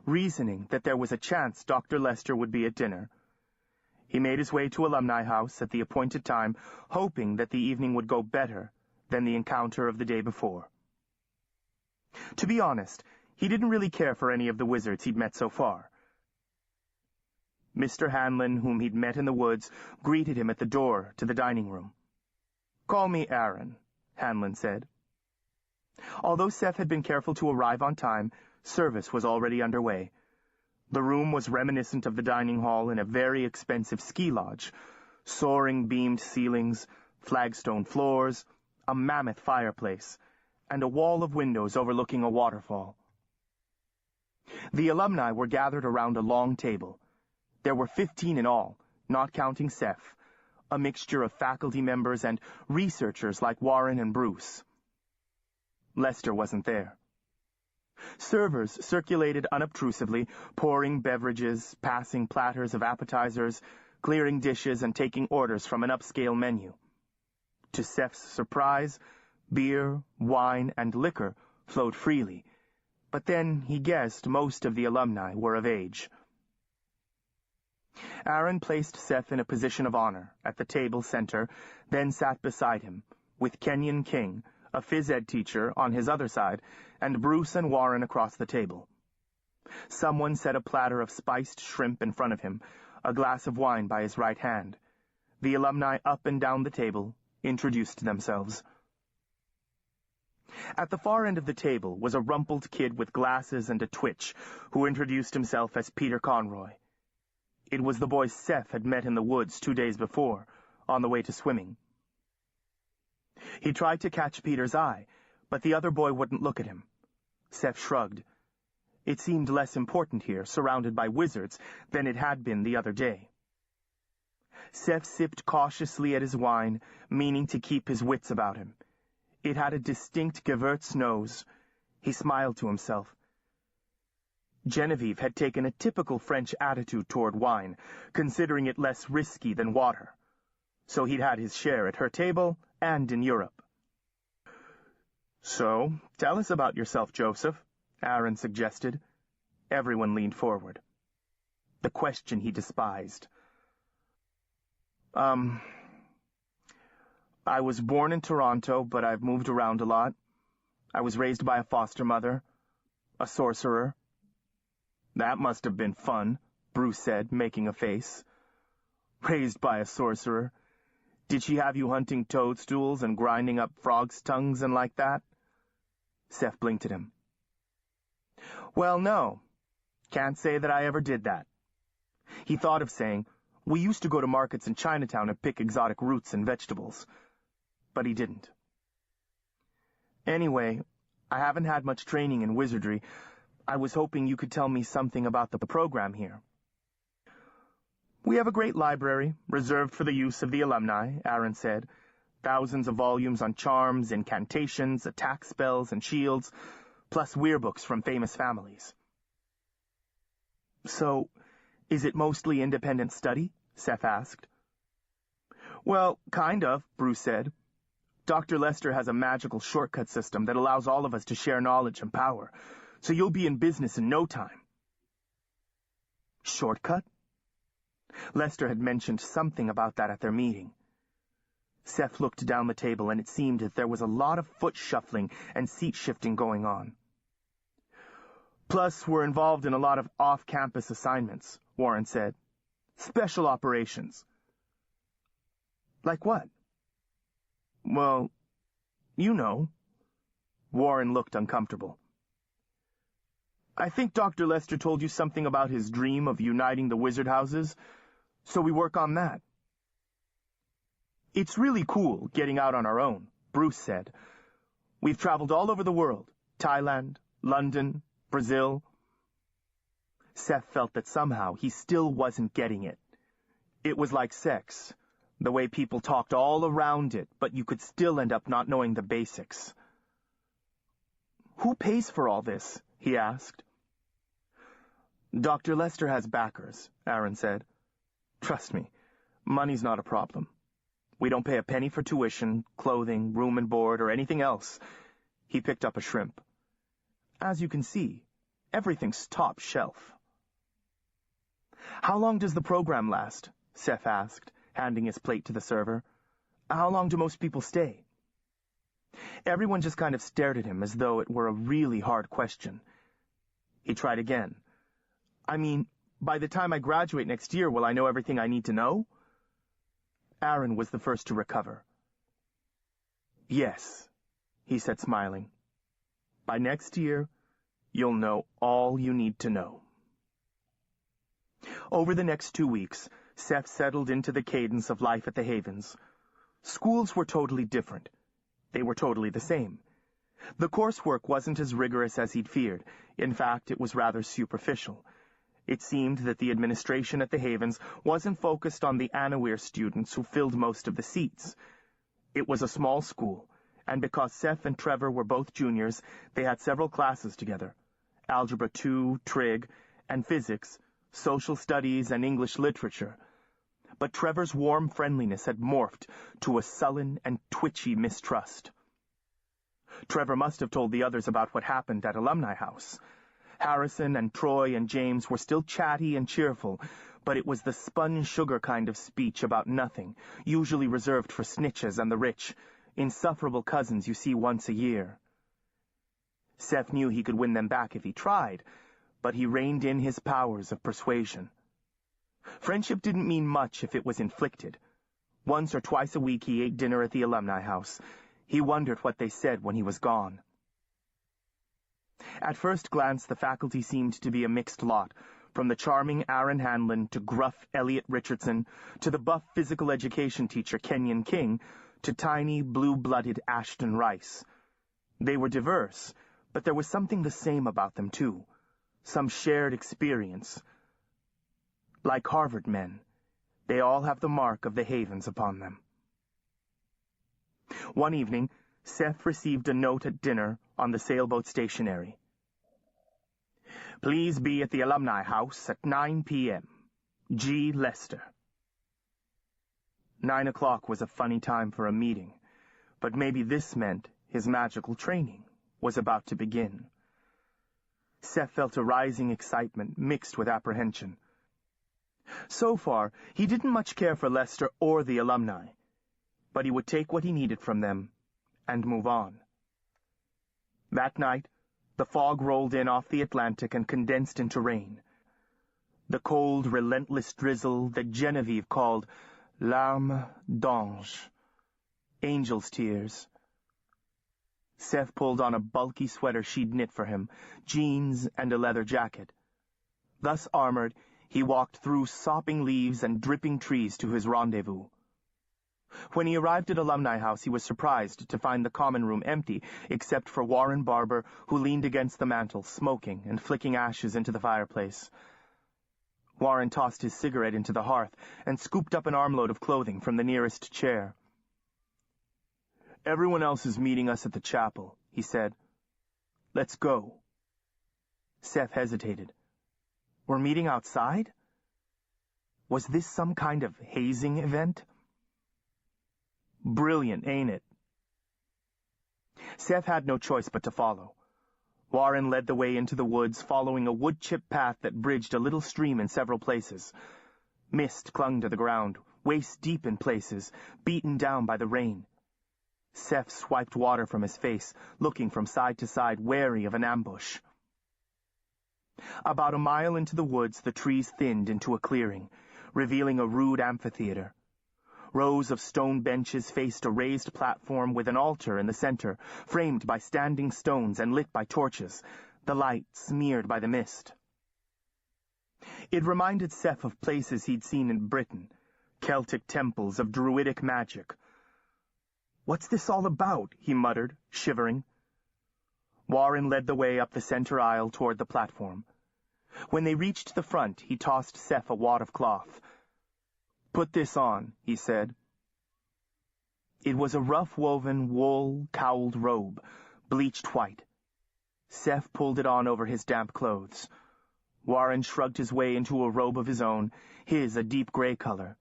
Speaker 2: reasoning that there was a chance Dr. Lester would be at dinner. He made his way to Alumni House at the appointed time, hoping that the evening would go better than the encounter of the day before. To be honest, he didn't really care for any of the wizards he'd met so far. Mr. Hanlon, whom he'd met in the woods, greeted him at the door to the dining room. "Call me Aaron," Hanlon said. Although Seth had been careful to arrive on time, service was already underway. The room was reminiscent of the dining hall in a very expensive ski lodge. Soaring beamed ceilings, flagstone floors, a mammoth fireplace, and a wall of windows overlooking a waterfall. The alumni were gathered around a long table. There were 15 in all, not counting Seth, a mixture of faculty members and researchers like Warren and Bruce. Lester wasn't there. Servers circulated unobtrusively, pouring beverages, passing platters of appetizers, clearing dishes, and taking orders from an upscale menu. To Seth's surprise, beer, wine, and liquor flowed freely, but then he guessed most of the alumni were of age. Aaron placed Seth in a position of honor at the table center, then sat beside him, with Kenyon King, a phys ed teacher, on his other side, and Bruce and Warren across the table. Someone set a platter of spiced shrimp in front of him, a glass of wine by his right hand. The alumni up and down the table introduced themselves. At the far end of the table was a rumpled kid with glasses and a twitch, who introduced himself as Peter Conroy. It was the boy Seth had met in the woods 2 days before, on the way to swimming. He tried to catch Peter's eye, but the other boy wouldn't look at him. Seth shrugged. It seemed less important here, surrounded by wizards, than it had been the other day. Seth sipped cautiously at his wine, meaning to keep his wits about him. It had a distinct Gewürz nose. He smiled to himself. Genevieve had taken a typical French attitude toward wine, considering it less risky than water. So he'd had his share at her table and in Europe. "So, tell us about yourself, Joseph," Aaron suggested. Everyone leaned forward. The question he despised. I was born in Toronto, but I've moved around a lot. I was raised by a foster mother, a sorcerer." "That must have been fun," Bruce said, making a face. "Raised by a sorcerer? Did she have you hunting toadstools and grinding up frogs' tongues and like that?" Seth blinked at him. "Well, no. Can't say that I ever did that." He thought of saying, "We used to go to markets in Chinatown and pick exotic roots and vegetables." But he didn't. "Anyway, I haven't had much training in wizardry. I was hoping you could tell me something about the program here." "We have a great library, reserved for the use of the alumni," Aaron said. "Thousands of volumes on charms, incantations, attack spells, and shields, plus werebooks from famous families." "So, is it mostly independent study?" Seth asked. "Well, kind of," Bruce said. "Dr. Lester has a magical shortcut system that allows all of us to share knowledge and power, so you'll be in business in no time." Shortcut? Lester had mentioned something about that at their meeting. Seth looked down the table, and it seemed that there was a lot of foot shuffling and seat shifting going on. "Plus, we're involved in a lot of off-campus assignments," Warren said. "Special operations." "Like what?" "Well, you know." Warren looked uncomfortable. "I think Dr. Lester told you something about his dream of uniting the wizard houses, so we work on that." "It's really cool getting out on our own," Bruce said. "We've traveled all over the world, Thailand, London, Brazil." Seth felt that somehow he still wasn't getting it. It was like sex, the way people talked all around it, but you could still end up not knowing the basics. "Who pays for all this?" he asked. "Dr. Lester has backers," Aaron said. "Trust me, money's not a problem. We don't pay a penny for tuition, clothing, room and board, or anything else." He picked up a shrimp. "As you can see, everything's top shelf." "How long does the program last?" Seth asked, handing his plate to the server. "How long do most people stay?" Everyone just kind of stared at him as though it were a really hard question. He tried again. "I mean, by the time I graduate next year, will I know everything I need to know?" Aaron was the first to recover. "Yes," he said, smiling. "By next year, you'll know all you need to know." Over the next 2 weeks, Seth settled into the cadence of life at the Havens. Schools were totally different. They were totally the same. The coursework wasn't as rigorous as he'd feared. In fact, it was rather superficial. It seemed that the administration at the Havens wasn't focused on the Anawir students who filled most of the seats. It was a small school, and because Seth and Trevor were both juniors, they had several classes together. Algebra 2, Trig, and Physics, Social Studies, and English Literature. But Trevor's warm friendliness had morphed to a sullen and twitchy mistrust. Trevor must have told the others about what happened at Alumni House. Harrison and Troy and James were still chatty and cheerful, but it was the spun sugar kind of speech about nothing, usually reserved for snitches and the rich, insufferable cousins you see once a year. Seth knew he could win them back if he tried, but he reined in his powers of persuasion. Friendship didn't mean much if it was inflicted. Once or twice a week he ate dinner at the alumni house. He wondered what they said when he was gone. At first glance, the faculty seemed to be a mixed lot, from the charming Aaron Hanlon to gruff Elliot Richardson, to the buff physical education teacher Kenyon King, to tiny, blue-blooded Ashton Rice. They were diverse, but there was something the same about them, too. Some shared experience. Like Harvard men, they all have the mark of the Havens upon them. One evening, Seth received a note at dinner on the sailboat stationery. Please be at the alumni house at 9 p.m. G. Lester. 9 o'clock was a funny time for a meeting, but maybe this meant his magical training was about to begin. Seth felt a rising excitement mixed with apprehension. So far, he didn't much care for Lester or the alumni, but he would take what he needed from them and move on. That night, the fog rolled in off the Atlantic and condensed into rain. The cold, relentless drizzle that Genevieve called larmes d'ange, angel's tears. Seth pulled on a bulky sweater she'd knit for him, jeans and a leather jacket. Thus armored, he walked through sopping leaves and dripping trees to his rendezvous. When he arrived at Alumni House, he was surprised to find the common room empty, except for Warren Barber, who leaned against the mantel, smoking and flicking ashes into the fireplace. Warren tossed his cigarette into the hearth and scooped up an armload of clothing from the nearest chair. "Everyone else is meeting us at the chapel," he said. "Let's go." Seth hesitated. "We're meeting outside?" Was this some kind of hazing event? Brilliant, ain't it? Seth had no choice but to follow. Warren led the way into the woods, following a wood-chip path that bridged a little stream in several places. Mist clung to the ground, waist-deep in places, beaten down by the rain. Seth swiped water from his face, looking from side to side, wary of an ambush. About a mile into the woods, the trees thinned into a clearing, revealing a rude amphitheater. Rows of stone benches faced a raised platform with an altar in the center, framed by standing stones and lit by torches, the light smeared by the mist. It reminded Seth of places he'd seen in Britain, Celtic temples of druidic magic. "What's this all about?" he muttered, shivering. Warren led the way up the center aisle toward the platform. When they reached the front, he tossed Seth a wad of cloth. "Put this on," he said. It was a rough-woven, wool-cowled robe, bleached white. Seth pulled it on over his damp clothes. Warren shrugged his way into a robe of his own, his a deep gray color.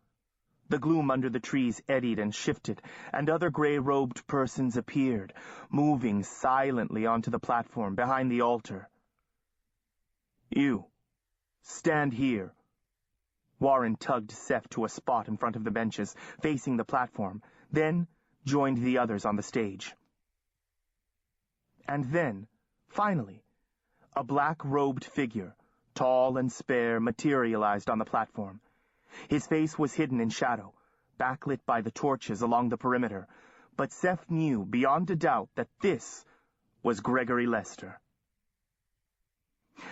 Speaker 2: The gloom under the trees eddied and shifted, and other gray-robed persons appeared, moving silently onto the platform behind the altar. "You, stand here." Warren tugged Seth to a spot in front of the benches, facing the platform, then joined the others on the stage. And then, finally, a black-robed figure, tall and spare, materialized on the platform. His face was hidden in shadow, backlit by the torches along the perimeter, but Seth knew beyond a doubt that this was Gregory Lester.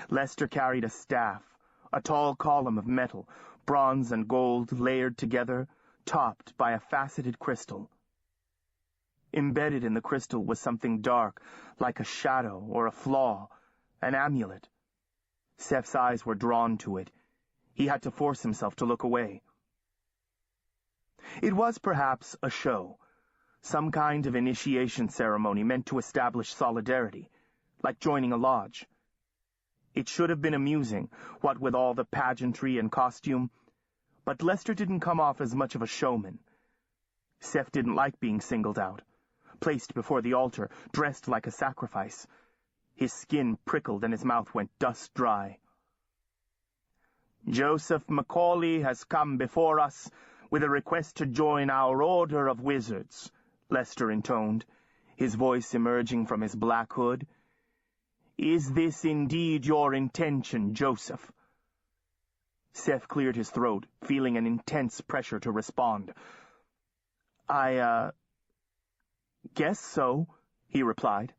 Speaker 2: Lester carried a staff, a tall column of metal, bronze and gold layered together, topped by a faceted crystal. Embedded in the crystal was something dark, like a shadow or a flaw, an amulet. Seth's eyes were drawn to it. He had to force himself to look away. It was perhaps a show, some kind of initiation ceremony meant to establish solidarity, like joining a lodge. It should have been amusing, what with all the pageantry and costume, but Lester didn't come off as much of a showman. Seth didn't like being singled out, placed before the altar, dressed like a sacrifice. His skin prickled and his mouth went dust dry. "Joseph Macaulay has come before us with a request to join our order of wizards," Lester intoned, his voice emerging from his black hood. Is this indeed your intention, Joseph? Seth cleared his throat, feeling an intense pressure to respond. I guess so, he replied.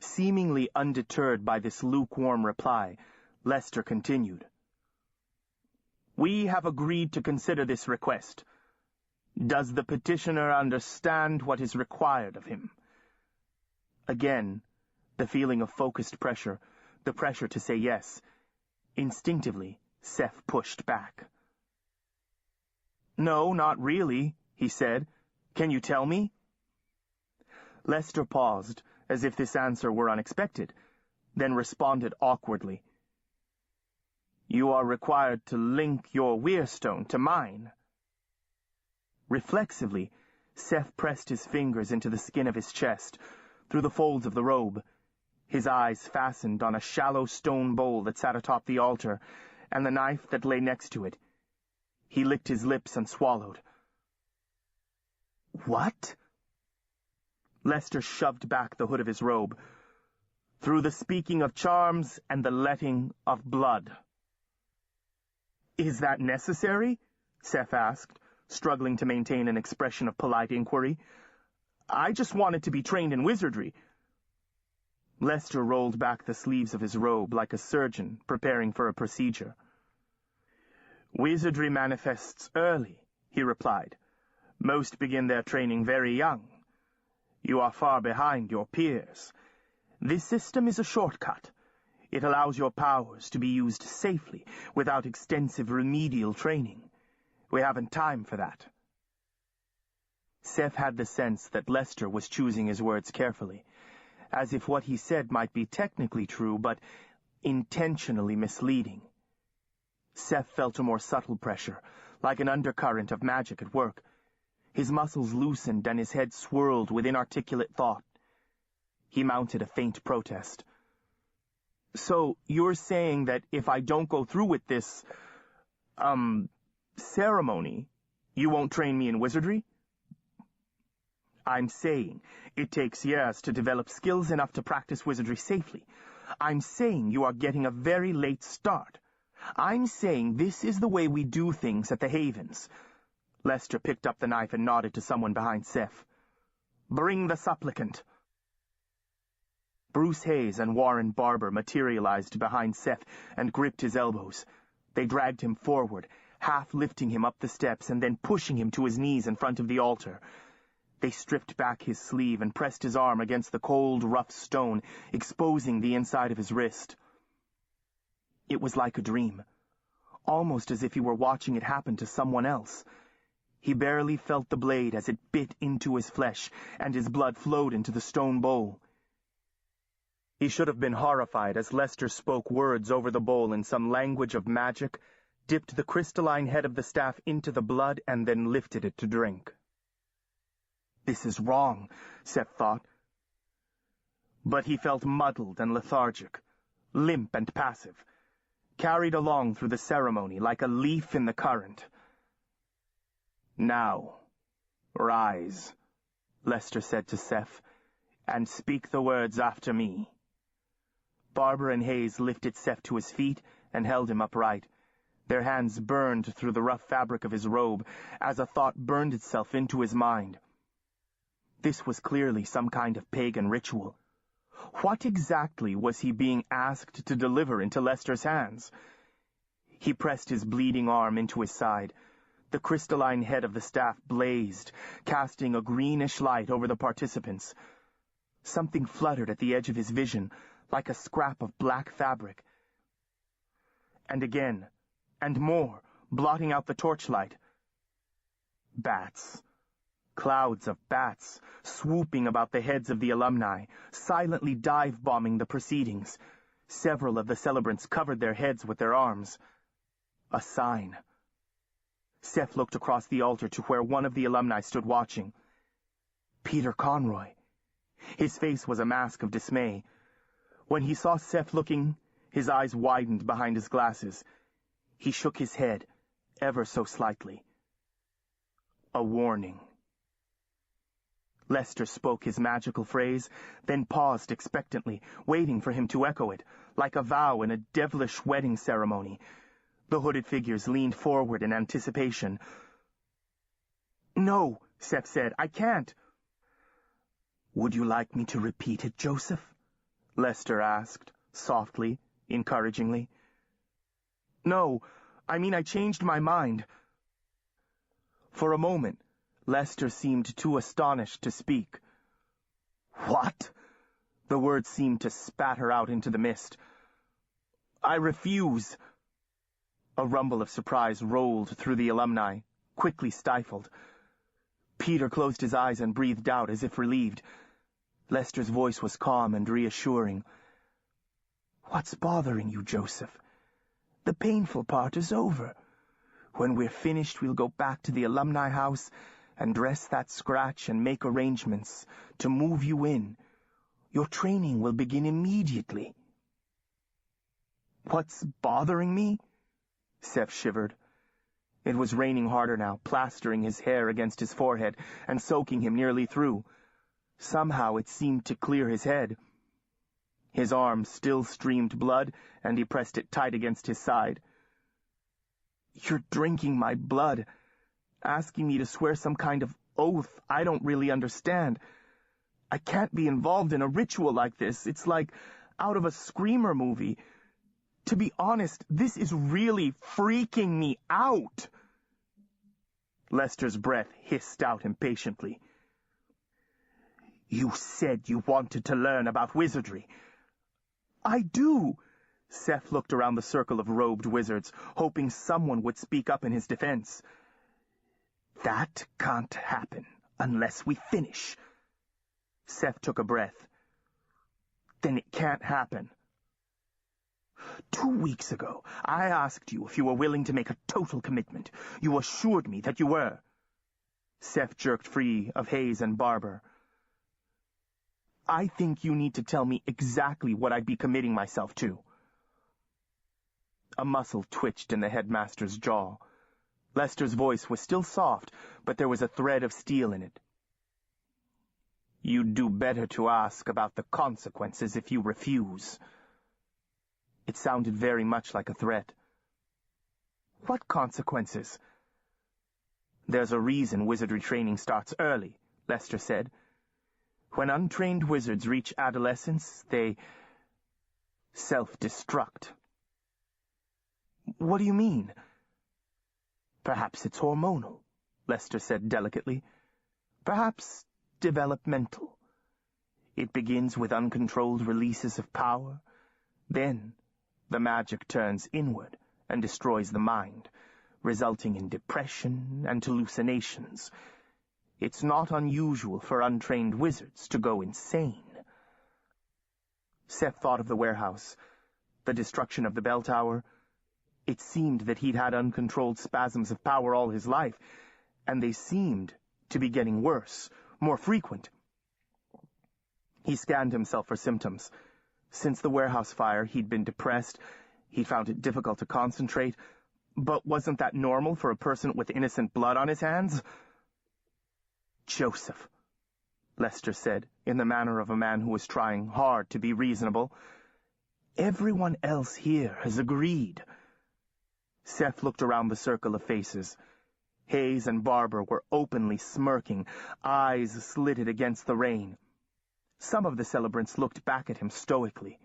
Speaker 2: Seemingly undeterred by this lukewarm reply, Lester continued. We have agreed to consider this request. Does the petitioner understand what is required of him? Again, the feeling of focused pressure, the pressure to say yes. Instinctively, Seth pushed back. No, not really, he said. Can you tell me? Lester paused, as if this answer were unexpected, then responded awkwardly. You are required to link your weirstone to mine. Reflexively, Seth pressed his fingers into the skin of his chest, through the folds of the robe, his eyes fastened on a shallow stone bowl that sat atop the altar, and the knife that lay next to it. He licked his lips and swallowed. What? Lester shoved back the hood of his robe. Through the speaking of charms and the letting of blood. Is that necessary? Seth asked, struggling to maintain an expression of polite inquiry. I just wanted to be trained in wizardry. Lester rolled back the sleeves of his robe like a surgeon preparing for a procedure. Wizardry manifests early, he replied. Most begin their training very young. You are far behind your peers. This system is a shortcut. It allows your powers to be used safely, without extensive remedial training. We haven't time for that. Seth had the sense that Lester was choosing his words carefully, as if what he said might be technically true, but intentionally misleading. Seth felt a more subtle pressure, like an undercurrent of magic at work. His muscles loosened and his head swirled with inarticulate thought. He mounted a faint protest. So, you're saying that if I don't go through with this, ceremony, you won't train me in wizardry? I'm saying it takes years to develop skills enough to practice wizardry safely. I'm saying you are getting a very late start. I'm saying this is the way we do things at the Havens. Lester picked up the knife and nodded to someone behind Seth. Bring the supplicant. Bruce Hayes and Warren Barber materialized behind Seth and gripped his elbows. They dragged him forward, half lifting him up the steps and then pushing him to his knees in front of the altar. They stripped back his sleeve and pressed his arm against the cold, rough stone, exposing the inside of his wrist. It was like a dream, almost as if he were watching it happen to someone else. He barely felt the blade as it bit into his flesh, and his blood flowed into the stone bowl. He should have been horrified as Lester spoke words over the bowl in some language of magic, dipped the crystalline head of the staff into the blood, and then lifted it to drink. This is wrong, Seth thought. But he felt muddled and lethargic, limp and passive, carried along through the ceremony like a leaf in the current. Now, rise, Lester said to Seth, and speak the words after me. Barber and Hayes lifted Seth to his feet and held him upright. Their hands burned through the rough fabric of his robe as a thought burned itself into his mind. This was clearly some kind of pagan ritual. What exactly was he being asked to deliver into Lester's hands? He pressed his bleeding arm into his side. The crystalline head of the staff blazed, casting a greenish light over the participants. Something fluttered at the edge of his vision, like a scrap of black fabric. And again, and more, blotting out the torchlight. Bats. Clouds of bats, swooping about the heads of the alumni, silently dive-bombing the proceedings. Several of the celebrants covered their heads with their arms. A sign. Seth looked across the altar to where one of the alumni stood watching. Peter Conroy. His face was a mask of dismay. When he saw Seth looking, his eyes widened behind his glasses. He shook his head, ever so slightly. A warning. Lester spoke his magical phrase, then paused expectantly, waiting for him to echo it, like a vow in a devilish wedding ceremony. The hooded figures leaned forward in anticipation. "No," Seth said, "I can't." "Would you like me to repeat it, Joseph?" Lester asked, softly, encouragingly. "No, I mean I changed my mind." For a moment, Lester seemed too astonished to speak. "What?" The words seemed to spatter out into the mist. "I refuse." A rumble of surprise rolled through the alumni, quickly stifled. Peter closed his eyes and breathed out as if relieved. Lester's voice was calm and reassuring. "What's bothering you, Joseph? The painful part is over. When we're finished, we'll go back to the alumni house and dress that scratch and make arrangements to move you in. Your training will begin immediately." "What's bothering me?" Seth shivered. It was raining harder now, plastering his hair against his forehead and soaking him nearly through. Somehow it seemed to clear his head. His arm still streamed blood, and he pressed it tight against his side. "You're drinking my blood, asking me to swear some kind of oath I don't really understand. I can't be involved in a ritual like this. It's like out of a Screamer movie. To be honest, this is really freaking me out." Lester's breath hissed out impatiently. "You said you wanted to learn about wizardry." "I do." Seth looked around the circle of robed wizards, hoping someone would speak up in his defense. "That can't happen unless we finish." Seth took a breath. "Then it can't happen." 2 weeks ago, I asked you if you were willing to make a total commitment. You assured me that you were." Seth jerked free of Hayes and Barber. "I think you need to tell me exactly what I'd be committing myself to." A muscle twitched in the headmaster's jaw. Lester's voice was still soft, but there was a thread of steel in it. "You'd do better to ask about the consequences if you refuse." It sounded very much like a threat. "What consequences?" "There's a reason wizardry training starts early," Lester said. "When untrained wizards reach adolescence, they self-destruct." "What do you mean?" "Perhaps it's hormonal," Lester said delicately. "Perhaps developmental. It begins with uncontrolled releases of power. Then the magic turns inward and destroys the mind, resulting in depression and hallucinations. It's not unusual for untrained wizards to go insane." Seth thought of the warehouse, the destruction of the bell tower. It seemed that he'd had uncontrolled spasms of power all his life, and they seemed to be getting worse, more frequent. He scanned himself for symptoms. Since the warehouse fire, he'd been depressed. He'd found it difficult to concentrate. But wasn't that normal for a person with innocent blood on his hands? "Joseph," Lester said, in the manner of a man who was trying hard to be reasonable, "everyone else here has agreed." Seth looked around the circle of faces. Hayes and Barber were openly smirking, eyes slitted against the rain. Some of the celebrants looked back at him stoically.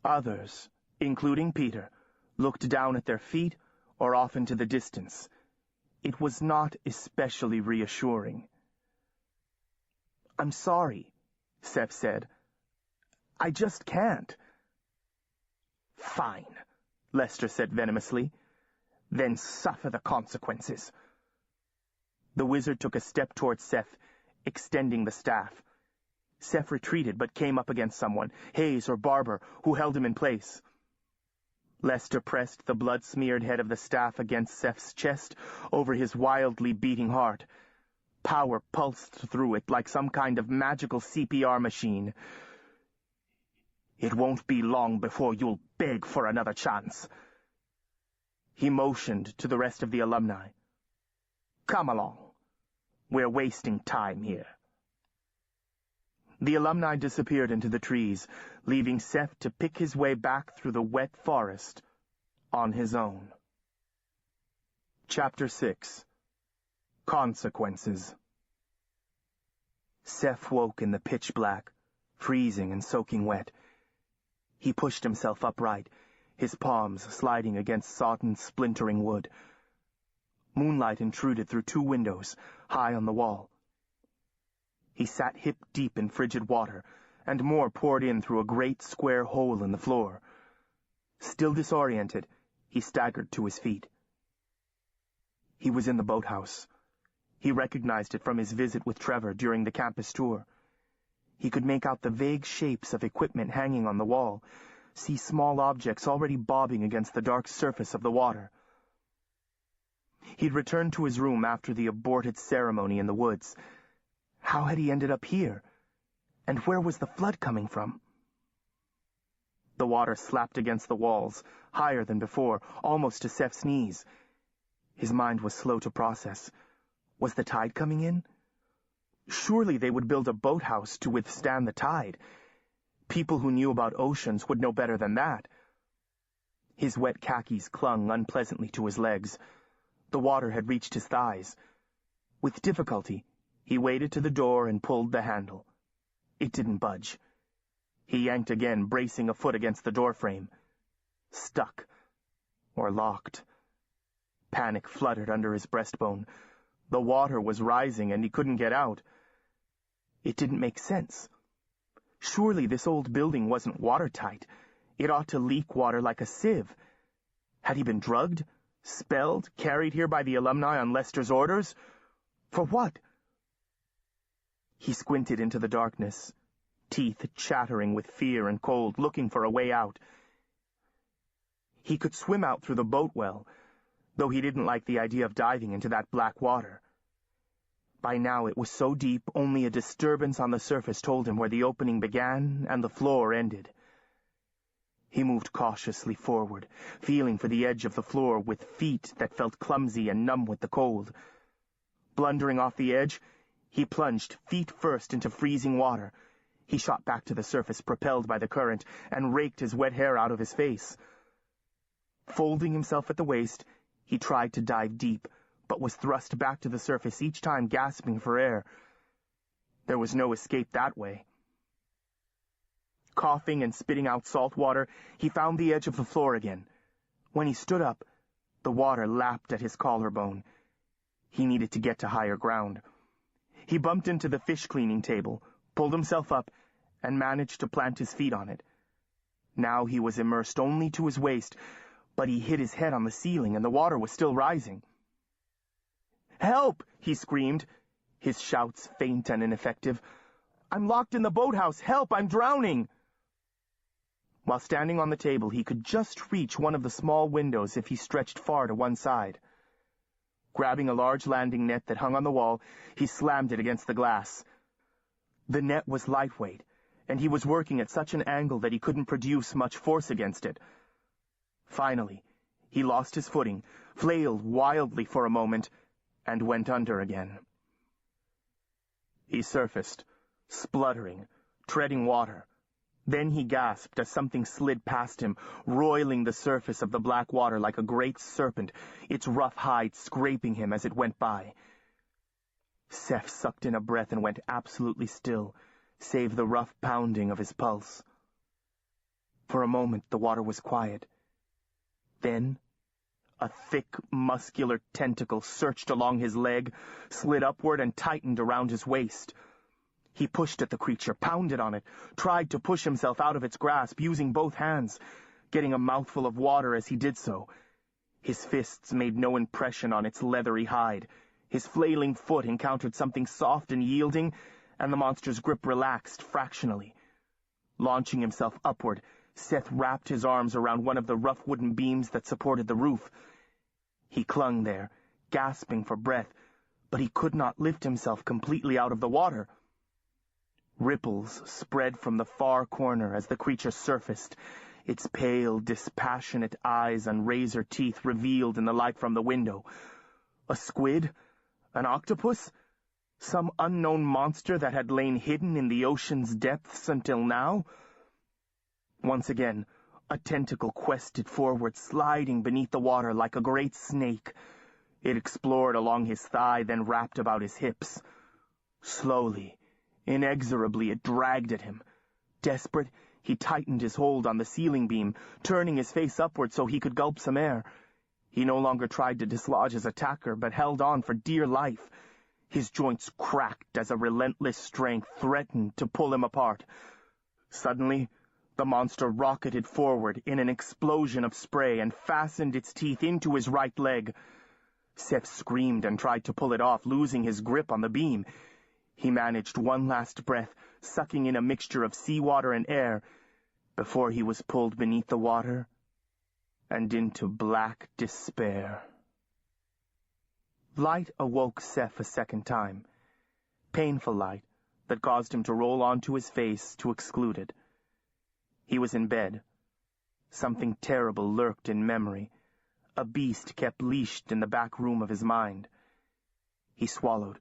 Speaker 2: Others, including Peter, looked down at their feet or off into the distance. It was not especially reassuring. "I'm sorry," Seth said. "I just can't." "Fine," Lester said venomously. "Then suffer the consequences." The wizard took a step towards Seth, extending the staff. Seth retreated, but came up against someone, Hayes or Barber, who held him in place. Lester pressed the blood-smeared head of the staff against Seth's chest over his wildly beating heart. Power pulsed through it like some kind of magical CPR machine. "It won't be long before you'll beg for another chance." He motioned to the rest of the alumni. "Come along. We're wasting time here. The alumni disappeared into the trees, leaving Seth to pick his way back through the wet forest on his own. Chapter 6. Consequences. Seth woke in the pitch black, freezing and soaking wet. He pushed himself upright, his palms sliding against sodden, splintering wood. Moonlight intruded through 2 windows, high on the wall. He sat hip-deep in frigid water, and more poured in through a great square hole in the floor. Still disoriented, he staggered to his feet. He was in the boathouse. He recognized it from his visit with Trevor during the campus tour. He could make out the vague shapes of equipment hanging on the wall, see small objects already bobbing against the dark surface of the water. He'd returned to his room after the aborted ceremony in the woods. How had he ended up here? And where was the flood coming from? The water slapped against the walls, higher than before, almost to Seth's knees. His mind was slow to process. Was the tide coming in? Surely they would build a boathouse to withstand the tide. People who knew about oceans would know better than that. His wet khakis clung unpleasantly to his legs. The water had reached his thighs. With difficulty, he waded to the door and pulled the handle. It didn't budge. He yanked again, bracing a foot against the doorframe. Stuck. Or locked. Panic fluttered under his breastbone. The water was rising and he couldn't get out. It didn't make sense. Surely this old building wasn't watertight. It ought to leak water like a sieve. Had he been drugged? Spelled? Carried here by the alumni on Lester's orders? For what? He squinted into the darkness, teeth chattering with fear and cold, looking for a way out. He could swim out through the boat well, though he didn't like the idea of diving into that black water. By now it was so deep, only a disturbance on the surface told him where the opening began and the floor ended. He moved cautiously forward, feeling for the edge of the floor with feet that felt clumsy and numb with the cold. Blundering off the edge, he plunged feet first into freezing water. He shot back to the surface, propelled by the current, and raked his wet hair out of his face. Folding himself at the waist, he tried to dive deep, but was thrust back to the surface each time, gasping for air. There was no escape that way. Coughing and spitting out salt water, he found the edge of the floor again. When he stood up, the water lapped at his collarbone. He needed to get to higher ground. He bumped into the fish-cleaning table, pulled himself up, and managed to plant his feet on it. Now he was immersed only to his waist, but he hit his head on the ceiling and the water was still rising. "Help!" he screamed, his shouts faint and ineffective. "I'm locked in the boathouse! Help! I'm drowning!" While standing on the table, he could just reach one of the small windows if he stretched far to one side. Grabbing a large landing net that hung on the wall, he slammed it against the glass. The net was lightweight, and he was working at such an angle that he couldn't produce much force against it. Finally, he lost his footing, flailed wildly for a moment, and went under again. He surfaced, spluttering, treading water. Then he gasped as something slid past him, roiling the surface of the black water like a great serpent, its rough hide scraping him as it went by. Seth sucked in a breath and went absolutely still, save the rough pounding of his pulse. For a moment the water was quiet. Then a thick, muscular tentacle searched along his leg, slid upward and tightened around his waist. He pushed at the creature, pounded on it, tried to push himself out of its grasp, using both hands, getting a mouthful of water as he did so. His fists made no impression on its leathery hide. His flailing foot encountered something soft and yielding, and the monster's grip relaxed fractionally. Launching himself upward, Seth wrapped his arms around one of the rough wooden beams that supported the roof. He clung there, gasping for breath, but he could not lift himself completely out of the water. Ripples spread from the far corner as the creature surfaced, its pale, dispassionate eyes and razor teeth revealed in the light from the window. A squid? An octopus? Some unknown monster that had lain hidden in the ocean's depths until now? Once again, a tentacle quested forward, sliding beneath the water like a great snake. It explored along his thigh, then wrapped about his hips. Slowly, inexorably, it dragged at him. Desperate, he tightened his hold on the ceiling beam, turning his face upward so he could gulp some air. He no longer tried to dislodge his attacker, but held on for dear life. His joints cracked as a relentless strength threatened to pull him apart. Suddenly, the monster rocketed forward in an explosion of spray and fastened its teeth into his right leg. Seth screamed and tried to pull it off, losing his grip on the beam. He managed one last breath, sucking in a mixture of seawater and air, before he was pulled beneath the water and into black despair. Light awoke Seth a second time. Painful light that caused him to roll onto his face to exclude it. He was in bed. Something terrible lurked in memory. A beast kept leashed in the back room of his mind. He swallowed.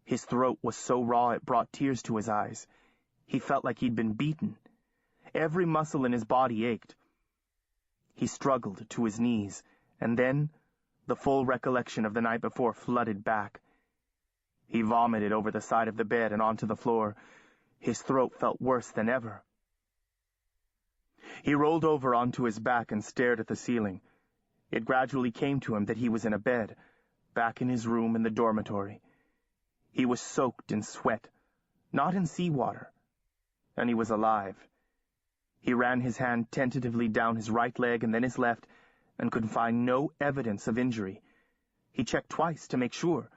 Speaker 2: His throat was so raw it brought tears to his eyes. He felt like he'd been beaten. Every muscle in his body ached. He struggled to his knees, and then the full recollection of the night before flooded back. He vomited over the side of the bed and onto the floor. His throat felt worse than ever. He rolled over onto his back and stared at the ceiling. It gradually came to him that he was in a bed, back in his room in the dormitory. He was soaked in sweat, not in seawater, and he was alive. He ran his hand tentatively down his right leg and then his left, and could find no evidence of injury. He checked twice to make sure.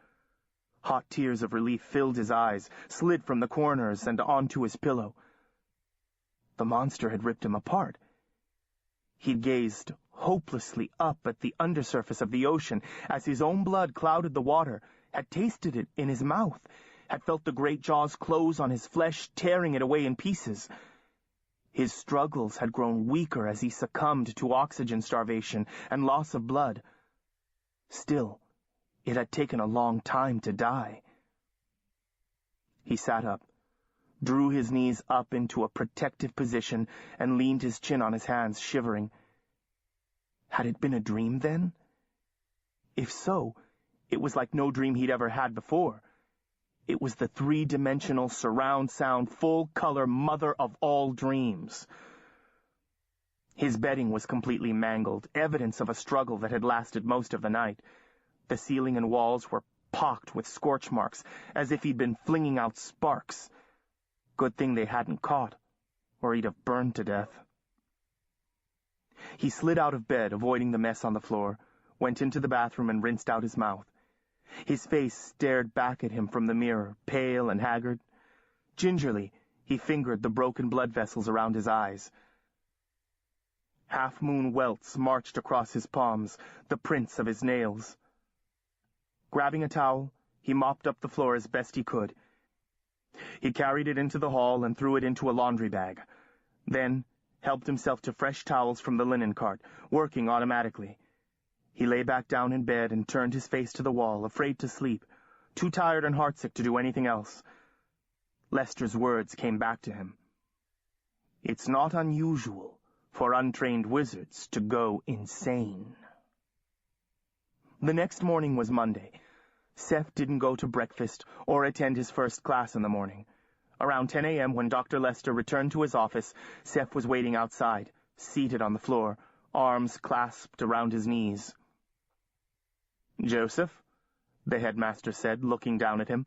Speaker 2: Hot tears of relief filled his eyes, slid from the corners and onto his pillow. The monster had ripped him apart. He gazed hopelessly up at the undersurface of the ocean as his own blood clouded the water, had tasted it in his mouth, had felt the great jaws close on his flesh, tearing it away in pieces. His struggles had grown weaker as he succumbed to oxygen starvation and loss of blood. Still, it had taken a long time to die. He sat up, drew his knees up into a protective position, and leaned his chin on his hands, shivering. Had it been a dream, then? If so, it was like no dream he'd ever had before. It was the three-dimensional surround sound, full-color mother of all dreams. His bedding was completely mangled, evidence of a struggle that had lasted most of the night. The ceiling and walls were pocked with scorch marks, as if he'd been flinging out sparks. Good thing they hadn't caught, or he'd have burned to death. He slid out of bed, avoiding the mess on the floor, went into the bathroom and rinsed out his mouth. His face stared back at him from the mirror, pale and haggard. Gingerly, he fingered the broken blood vessels around his eyes. Half-moon welts marched across his palms, the prints of his nails. Grabbing a towel, he mopped up the floor as best he could. He carried it into the hall and threw it into a laundry bag. Then helped himself to fresh towels from the linen cart, working automatically. He lay back down in bed and turned his face to the wall, afraid to sleep, too tired and heartsick to do anything else. Lester's words came back to him. It's not unusual for untrained wizards to go insane. The next morning was Monday. Seth didn't go to breakfast or attend his first class in the morning. Around 10 a.m., when Dr. Lester returned to his office, Seth was waiting outside, seated on the floor, arms clasped around his knees. "Joseph," the headmaster said, looking down at him,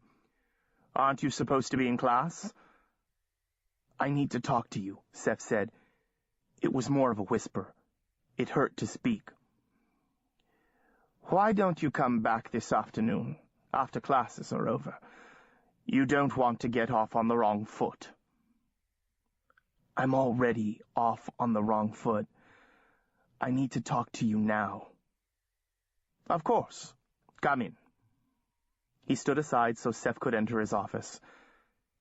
Speaker 2: "aren't you supposed to be in class?" "I need to talk to you," Seth said. It was more of a whisper. It hurt to speak. "Why don't you come back this afternoon, after classes are over? You don't want to get off on the wrong foot." "I'm already off on the wrong foot. I need to talk to you now." "Of course. Come in." He stood aside so Seth could enter his office.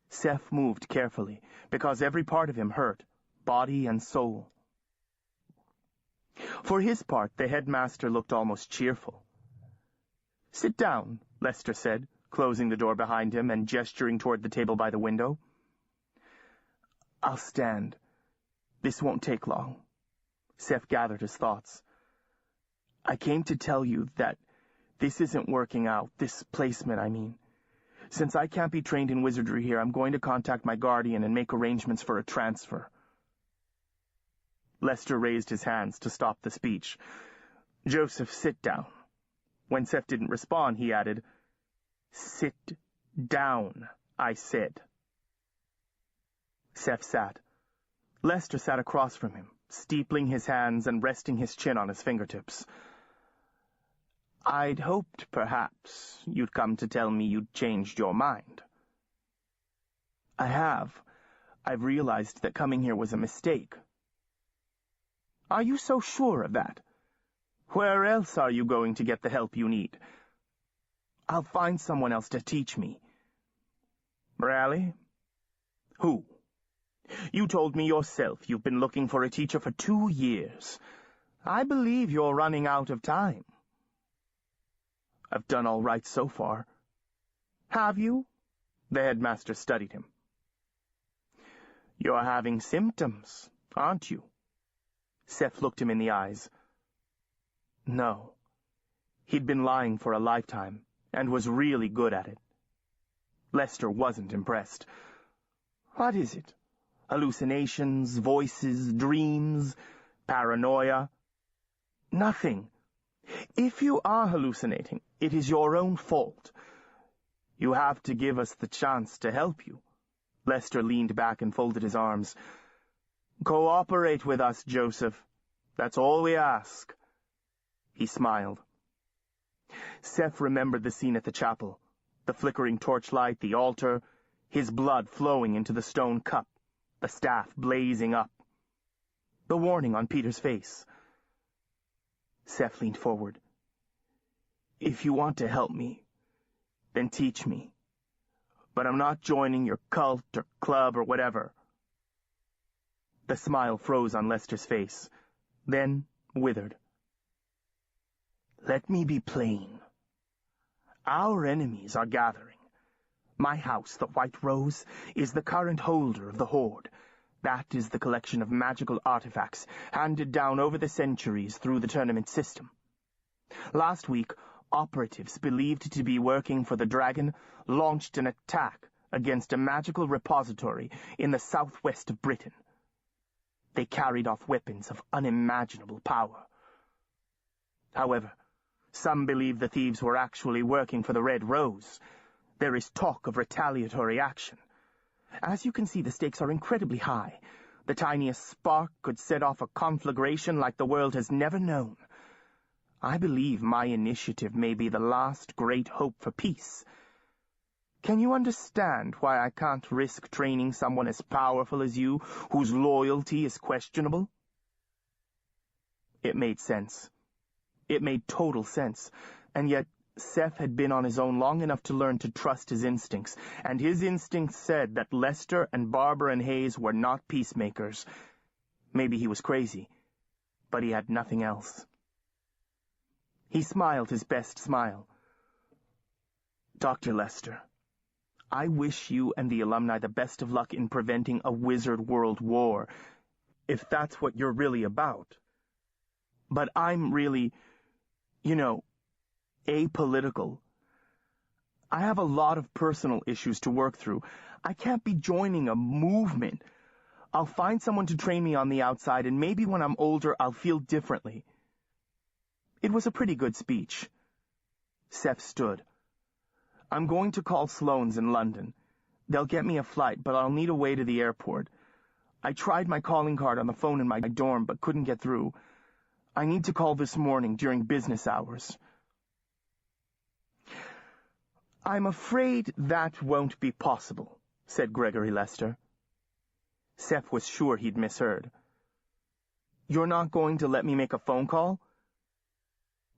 Speaker 2: Seth moved carefully, because every part of him hurt, body and soul. For his part, the headmaster looked almost cheerful. "Sit down," Lester said, closing the door behind him and gesturing toward the table by the window. "I'll stand. This won't take long." Seth gathered his thoughts. "I came to tell you that this isn't working out, this placement, I mean. Since I can't be trained in wizardry here, I'm going to contact my guardian and make arrangements for a transfer." Lester raised his hands to stop the speech. "Joseph, sit down." When Seth didn't respond, he added, "Sit down, I said." Seth sat. Lester sat across from him, steepling his hands and resting his chin on his fingertips. "I'd hoped, perhaps, you'd come to tell me you'd changed your mind." "I have. I've realized that coming here was a mistake." "Are you so sure of that? Where else are you going to get the help you need?" "I'll find someone else to teach me." "Really? Who? You told me yourself you've been looking for a teacher for 2 years. I believe you're running out of time." "I've done all right so far." "Have you?" The headmaster studied him. "You're having symptoms, aren't you?" Seth looked him in the eyes. No. He'd been lying for a lifetime, and was really good at it. Lester wasn't impressed. "What is it? Hallucinations, voices, dreams, paranoia?" "Nothing. If you are hallucinating, it is your own fault. You have to give us the chance to help you." Lester leaned back and folded his arms. "Cooperate with us, Joseph. That's all we ask." He smiled. Seth remembered the scene at the chapel, the flickering torchlight, the altar, his blood flowing into the stone cup, the staff blazing up, the warning on Peter's face. Seth leaned forward. "If you want to help me, then teach me. But I'm not joining your cult or club or whatever." The smile froze on Lester's face, then withered. "Let me be plain. Our enemies are gathering. My house, the White Rose, is the current holder of the Hoard. That is the collection of magical artifacts handed down over the centuries through the tournament system. Last week, operatives believed to be working for the Dragon launched an attack against a magical repository in the southwest of Britain. They carried off weapons of unimaginable power. However, some believe the thieves were actually working for the Red Rose. There is talk of retaliatory action. As you can see, the stakes are incredibly high. The tiniest spark could set off a conflagration like the world has never known. I believe my initiative may be the last great hope for peace. Can you understand why I can't risk training someone as powerful as you, whose loyalty is questionable?" It made sense. It made total sense, and yet Seth had been on his own long enough to learn to trust his instincts, and his instincts said that Lester and Barbara and Hayes were not peacemakers. Maybe he was crazy, but he had nothing else. He smiled his best smile. "Dr. Lester, I wish you and the alumni the best of luck in preventing a wizard world war, if that's what you're really about. But I'm really, apolitical. I have a lot of personal issues to work through. I can't be joining a movement. I'll find someone to train me on the outside, and maybe when I'm older I'll feel differently." It was a pretty good speech. Seth stood. "I'm going to call Sloane's in London. They'll get me a flight, but I'll need a way to the airport. I tried my calling card on the phone in my dorm, but couldn't get through. I need to call this morning during business hours." "I'm afraid that won't be possible," said Gregory Lester. Seth was sure he'd misheard. "You're not going to let me make a phone call?"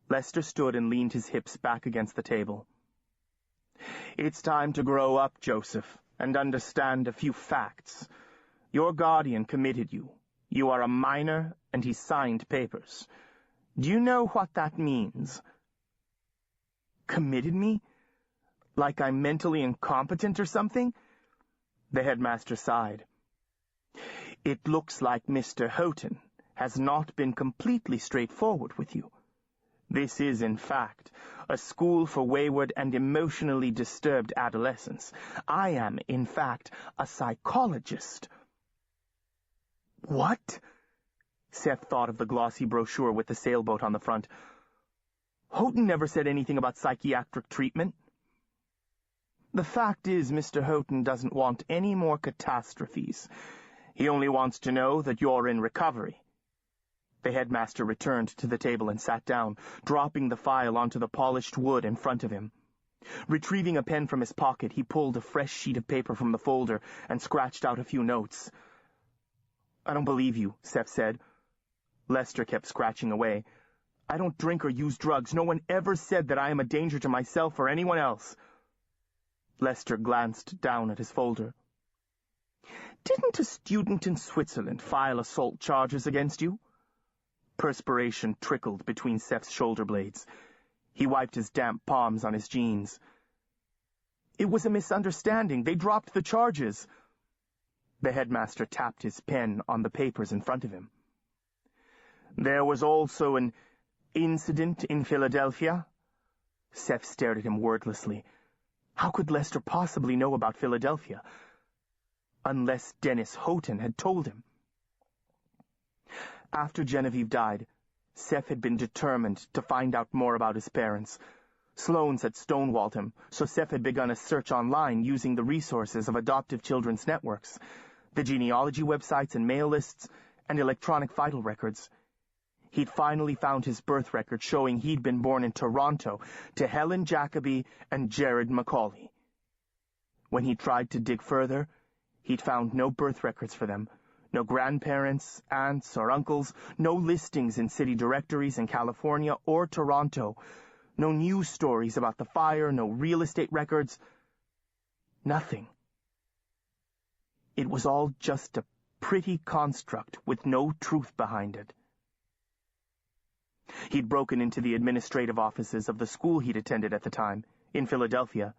Speaker 2: Lester stood and leaned his hips back against the table. "It's time to grow up, Joseph, and understand a few facts. Your guardian committed you. You are a minor, and he signed papers. Do you know what that means?" "Committed me? Like I'm mentally incompetent or something? The headmaster sighed. It looks like Mr. Houghton has not been completely straightforward with you. This is, in fact, a school for wayward and emotionally disturbed adolescents. I am, in fact, a psychologist. What? Seth thought of the glossy brochure with the sailboat on the front. Houghton never said anything about psychiatric treatment. The fact is, Mr. Houghton doesn't want any more catastrophes. He only wants to know that you're in recovery. The headmaster returned to the table and sat down, dropping the file onto the polished wood in front of him. Retrieving a pen from his pocket, he pulled a fresh sheet of paper from the folder and scratched out a few notes. I don't believe you, Seth said. Lester kept scratching away. I don't drink or use drugs. No one ever said that I am a danger to myself or anyone else. Lester glanced down at his folder. Didn't a student in Switzerland file assault charges against you? Perspiration trickled between Seth's shoulder blades. He wiped his damp palms on his jeans. It was a misunderstanding. They dropped the charges. The headmaster tapped his pen on the papers in front of him. There was also an incident in Philadelphia? Seth stared at him wordlessly. How could Lester possibly know about Philadelphia? Unless Dennis Houghton had told him. After Genevieve died, Seth had been determined to find out more about his parents. Sloane's had stonewalled him, so Seth had begun a search online using the resources of adoptive children's networks, the genealogy websites and mail lists, and electronic vital records. He'd finally found his birth record showing he'd been born in Toronto to Helen Jacoby and Jared Macaulay. When he tried to dig further, he'd found no birth records for them, no grandparents, aunts, or uncles, no listings in city directories in California or Toronto, no news stories about the fire, no real estate records, nothing. It was all just a pretty construct with no truth behind it. He'd broken into the administrative offices of the school he'd attended at the time, in Philadelphia.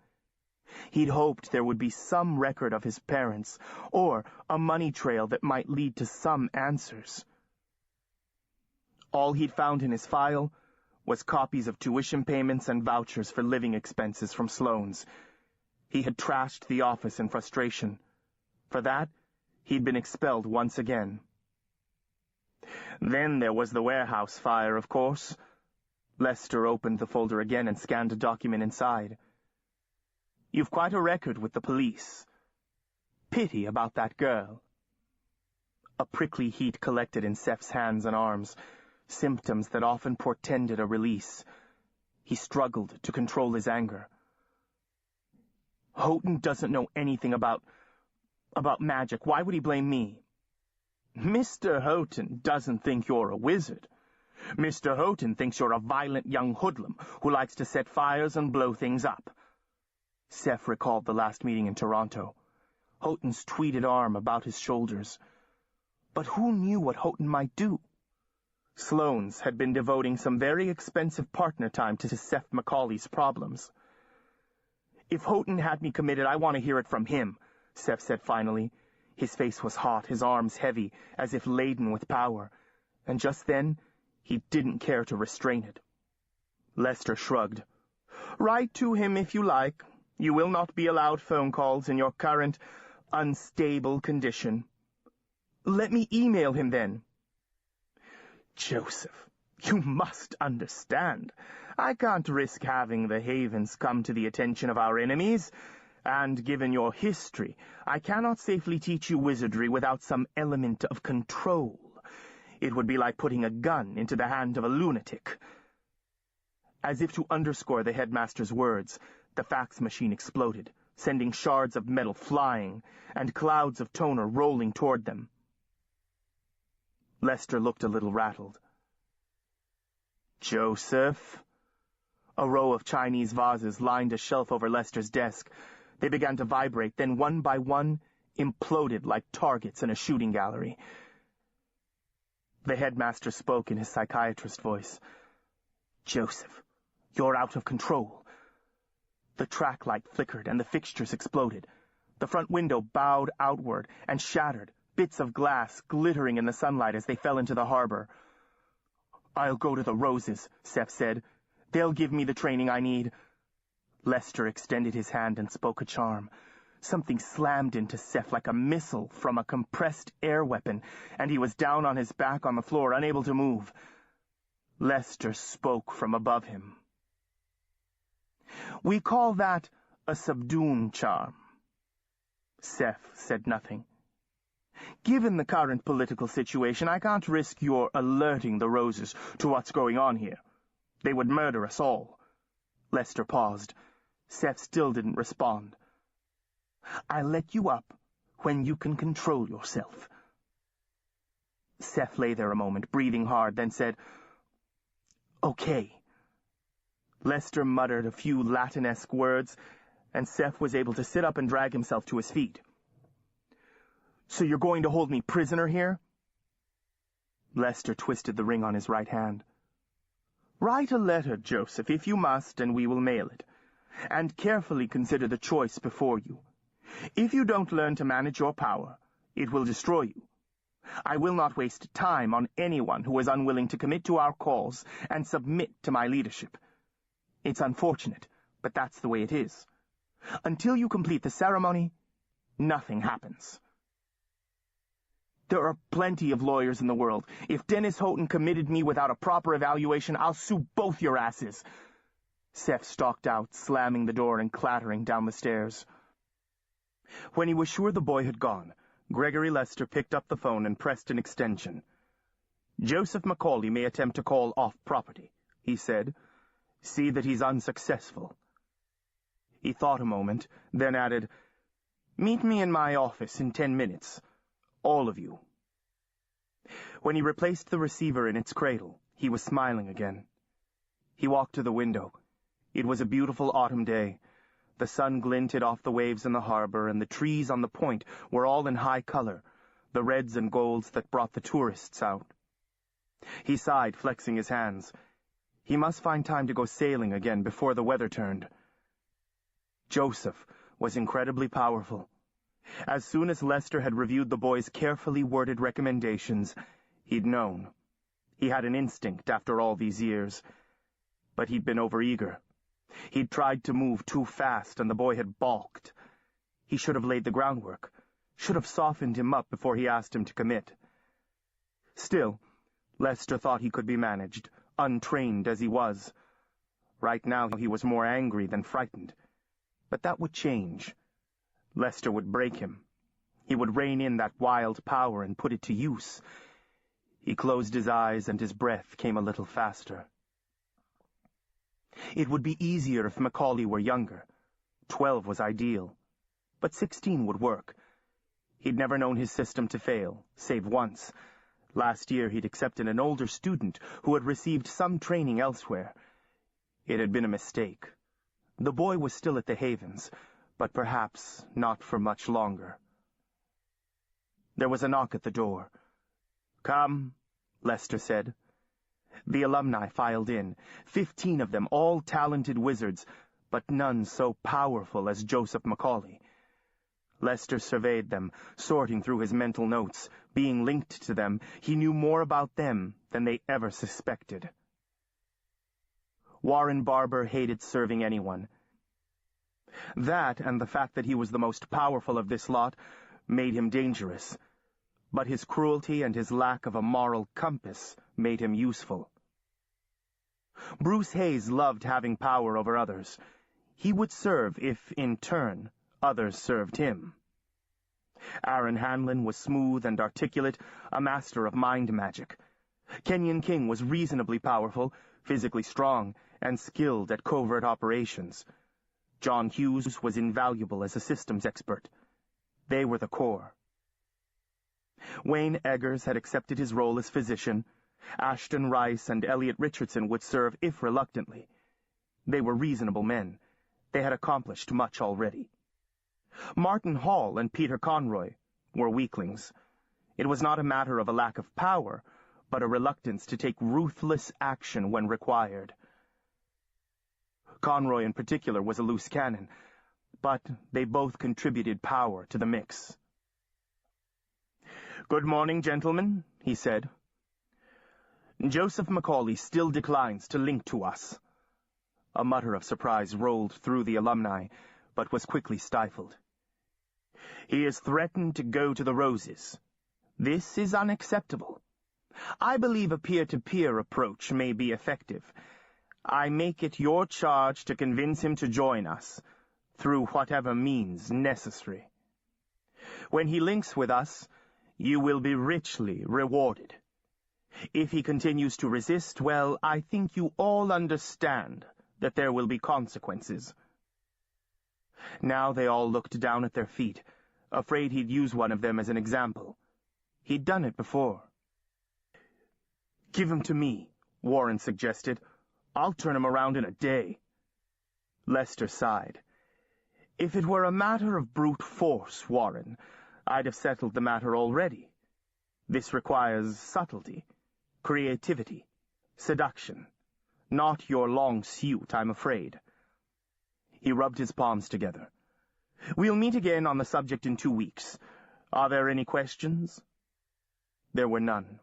Speaker 2: He'd hoped there would be some record of his parents, or a money trail that might lead to some answers. All he'd found in his file was copies of tuition payments and vouchers for living expenses from Sloane's. He had trashed the office in frustration. For that, he'd been expelled once again. Then there was the warehouse fire, of course. Lester opened the folder again and scanned a document inside. You've quite a record with the police. Pity about that girl. A prickly heat collected in Seth's hands and arms, symptoms that often portended a release. He struggled to control his anger. Houghton doesn't know anything about magic. Why would he blame me? Mr. Houghton doesn't think you're a wizard. Mr. Houghton thinks you're a violent young hoodlum who likes to set fires and blow things up. Seth recalled the last meeting in Toronto. Houghton's tweeded arm about his shoulders. But who knew what Houghton might do? Sloane's had been devoting some very expensive partner time to Seth Macaulay's problems. If Houghton had me committed, I want to hear it from him, Seth said finally. His face was hot, his arms heavy, as if laden with power. And just then, he didn't care to restrain it. Lester shrugged. Write to him if you like. You will not be allowed phone calls in your current unstable condition. Let me email him then. Joseph, you must understand. I can't risk having the Havens come to the attention of our enemies, and given your history, I cannot safely teach you wizardry without some element of control. It would be like putting a gun into the hand of a lunatic. As if to underscore the headmaster's words, the fax machine exploded, sending shards of metal flying and clouds of toner rolling toward them. Lester looked a little rattled. Joseph? A row of Chinese vases lined a shelf over Lester's desk. They began to vibrate, then one by one imploded like targets in a shooting gallery. The headmaster spoke in his psychiatrist voice. Joseph, you're out of control. The track light flickered and the fixtures exploded. The front window bowed outward and shattered, bits of glass glittering in the sunlight as they fell into the harbor. "I'll go to the Roses," Seth said. "They'll give me the training I need." Lester extended his hand and spoke a charm. Something slammed into Seth like a missile from a compressed air weapon, and he was down on his back on the floor, unable to move. Lester spoke from above him. "We call that a subdune charm." Seth said nothing. "Given the current political situation, I can't risk your alerting the Roses to what's going on here. They would murder us all." Lester paused. Seth still didn't respond. "I'll let you up when you can control yourself." Seth lay there a moment, breathing hard, then said, "Okay." Lester muttered a few Latin-esque words, and Seth was able to sit up and drag himself to his feet. "So you're going to hold me prisoner here?" Lester twisted the ring on his right hand. "Write a letter, Joseph, if you must, and we will mail it. And carefully consider the choice before you. If you don't learn to manage your power, it will destroy you. I will not waste time on anyone who is unwilling to commit to our cause and submit to my leadership. It's unfortunate, but that's the way it is. Until you complete the ceremony, nothing happens. There are plenty of lawyers in the world. If Dennis Houghton committed me without a proper evaluation, I'll sue both your asses." Seth stalked out, slamming the door and clattering down the stairs. When he was sure the boy had gone, Gregory Lester picked up the phone and pressed an extension. "Joseph Macaulay may attempt to call off property," he said. "See that he's unsuccessful." He thought a moment, then added, "Meet me in my office in 10 minutes. All of you." When he replaced the receiver in its cradle, he was smiling again. He walked to the window. It was a beautiful autumn day. The sun glinted off the waves in the harbor, and the trees on the point were all in high color, the reds and golds that brought the tourists out. He sighed, flexing his hands. He must find time to go sailing again before the weather turned. Joseph was incredibly powerful. As soon as Lester had reviewed the boy's carefully worded recommendations, he'd known. He had an instinct after all these years. But he'd been overeager. He'd tried to move too fast, and the boy had balked. He should have laid the groundwork, should have softened him up before he asked him to commit. Still, Lester thought he could be managed, untrained as he was. Right now he was more angry than frightened. But that would change. Lester would break him. He would rein in that wild power and put it to use. He closed his eyes, and his breath came a little faster. It would be easier if Macaulay were younger. 12 was ideal. But 16 would work. He'd never known his system to fail, save once. Last year he'd accepted an older student who had received some training elsewhere. It had been a mistake. The boy was still at the Havens, but perhaps not for much longer. There was a knock at the door. "Come," Lester said. The alumni filed in, 15 of them, all talented wizards, but none so powerful as Joseph Macaulay. Lester surveyed them, sorting through his mental notes. Being linked to them, he knew more about them than they ever suspected. Warren Barber hated serving anyone. That, and the fact that he was the most powerful of this lot, made him dangerous. But his cruelty and his lack of a moral compass made him useful. Bruce Hayes loved having power over others. He would serve if, in turn, others served him. Aaron Hanlon was smooth and articulate, a master of mind magic. Kenyon King was reasonably powerful, physically strong, and skilled at covert operations. John Hughes was invaluable as a systems expert. They were the core. Wayne Eggers had accepted his role as physician. Ashton Rice and Elliot Richardson would serve, if reluctantly. They were reasonable men. They had accomplished much already. Martin Hall and Peter Conroy were weaklings. It was not a matter of a lack of power, but a reluctance to take ruthless action when required. Conroy in particular was a loose cannon, but they both contributed power to the mix. "Good morning, gentlemen," he said. "Joseph Macaulay still declines to link to us." A mutter of surprise rolled through the alumni, but was quickly stifled. "He has threatened to go to the Roses. This is unacceptable. I believe a peer-to-peer approach may be effective. I make it your charge to convince him to join us, through whatever means necessary. When he links with us, you will be richly rewarded. If he continues to resist, well, I think you all understand that there will be consequences." Now they all looked down at their feet, afraid he'd use one of them as an example. He'd done it before. "Give him to me," Warren suggested. "I'll turn him around in a day." Lester sighed. "If it were a matter of brute force, Warren, I'd have settled the matter already. This requires subtlety, creativity, seduction. Not your long suit, I'm afraid." He rubbed his palms together. "We'll meet again on the subject in 2 weeks. Are there any questions?" There were none.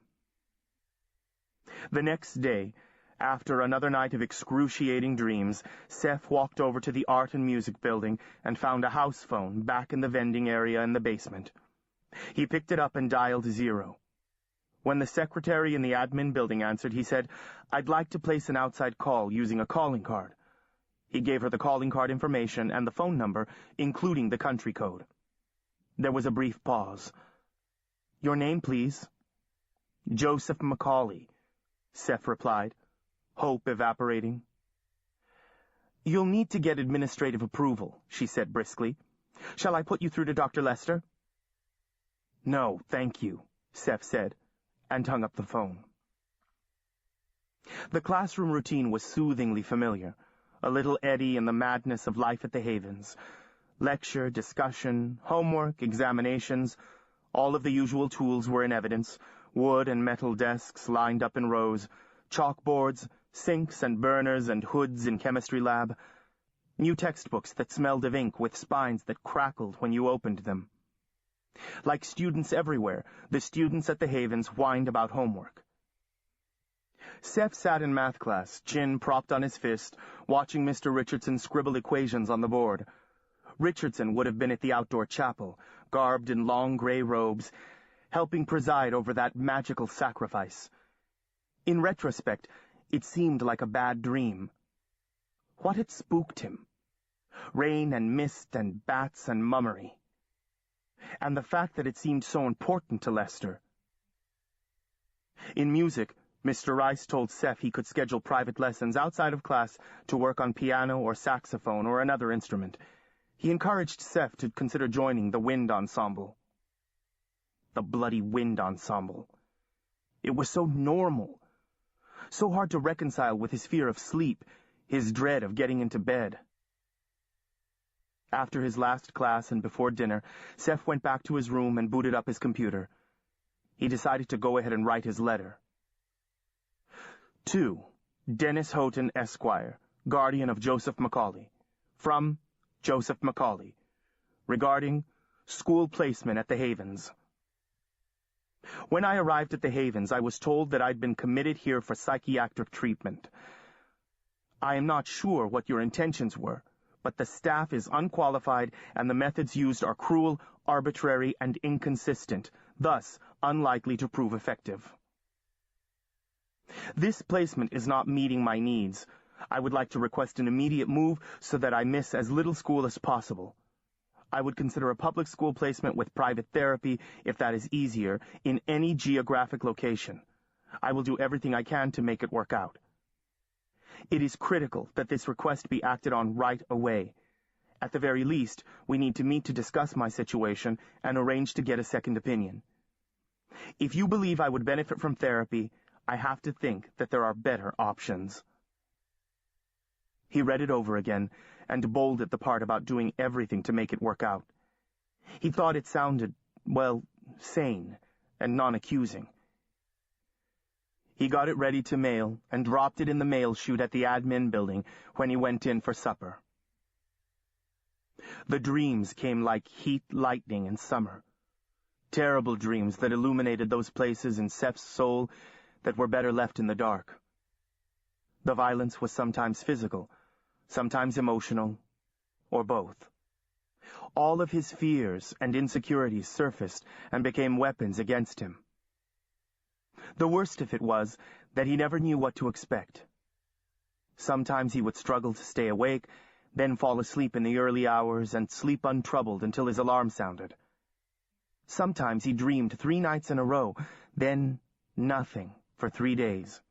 Speaker 2: The next day, after another night of excruciating dreams, Seth walked over to the Art and Music building and found a house phone back in the vending area in the basement. He picked it up and dialed 0. When the secretary in the admin building answered, he said, "I'd like to place an outside call using a calling card." He gave her the calling card information and the phone number, including the country code. There was a brief pause. "Your name, please?" "Joseph Macaulay," Seth replied, hope evaporating. "You'll need to get administrative approval," she said briskly. "Shall I put you through to Dr. Lester?" "No, thank you," Seth said, and hung up the phone. The classroom routine was soothingly familiar, a little eddy in the madness of life at the Havens. Lecture, discussion, homework, examinations, all of the usual tools were in evidence, wood and metal desks lined up in rows, chalkboards, sinks and burners and hoods in chemistry lab, new textbooks that smelled of ink with spines that crackled when you opened them. Like students everywhere, the students at the Havens whined about homework. Seth sat in math class, chin propped on his fist, watching Mr. Richardson scribble equations on the board. Richardson would have been at the outdoor chapel, garbed in long gray robes, helping preside over that magical sacrifice. In retrospect, it seemed like a bad dream. What had spooked him? Rain and mist and bats and mummery. And the fact that it seemed so important to Lester. In music, Mr. Rice told Seth he could schedule private lessons outside of class to work on piano or saxophone or another instrument. He encouraged Seth to consider joining the wind ensemble. The bloody wind ensemble. It was so normal. So hard to reconcile with his fear of sleep, his dread of getting into bed. After his last class and before dinner, Seth went back to his room and booted up his computer. He decided to go ahead and write his letter. To Dennis Houghton, Esquire, guardian of Joseph Macaulay. From Joseph Macaulay. Regarding school placement at the Havens. When I arrived at the Havens, I was told that I'd been committed here for psychiatric treatment. I am not sure what your intentions were, but the staff is unqualified and the methods used are cruel, arbitrary, and inconsistent, thus unlikely to prove effective. This placement is not meeting my needs. I would like to request an immediate move so that I miss as little school as possible. I would consider a public school placement with private therapy, if that is easier, in any geographic location. I will do everything I can to make it work out. It is critical that this request be acted on right away. At the very least, we need to meet to discuss my situation and arrange to get a second opinion. If you believe I would benefit from therapy, I have to think that there are better options. He read it over again and bolded the part about doing everything to make it work out. He thought it sounded, well, sane and non-accusing. He got it ready to mail and dropped it in the mail chute at the admin building when he went in for supper. The dreams came like heat lightning in summer. Terrible dreams that illuminated those places in Seth's soul that were better left in the dark. The violence was sometimes physical, sometimes emotional, or both. All of his fears and insecurities surfaced and became weapons against him. The worst of it was that he never knew what to expect. Sometimes he would struggle to stay awake, then fall asleep in the early hours and sleep untroubled until his alarm sounded. Sometimes he dreamed 3 nights in a row, then nothing for 3 days.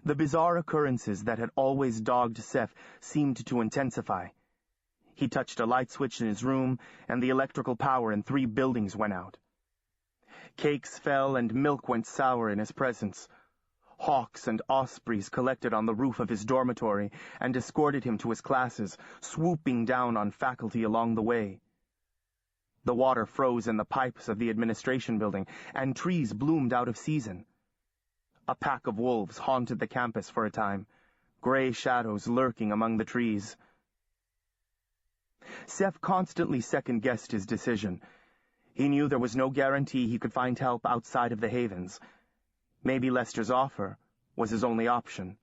Speaker 2: The bizarre occurrences that had always dogged Seth seemed to intensify. He touched a light switch in his room, and the electrical power in 3 buildings went out. Cakes fell and milk went sour in his presence. Hawks and ospreys collected on the roof of his dormitory and escorted him to his classes, swooping down on faculty along the way. The water froze in the pipes of the administration building, and trees bloomed out of season. A pack of wolves haunted the campus for a time, gray shadows lurking among the trees. Seth constantly second-guessed his decision. He knew there was no guarantee he could find help outside of the Havens. Maybe Lester's offer was his only option.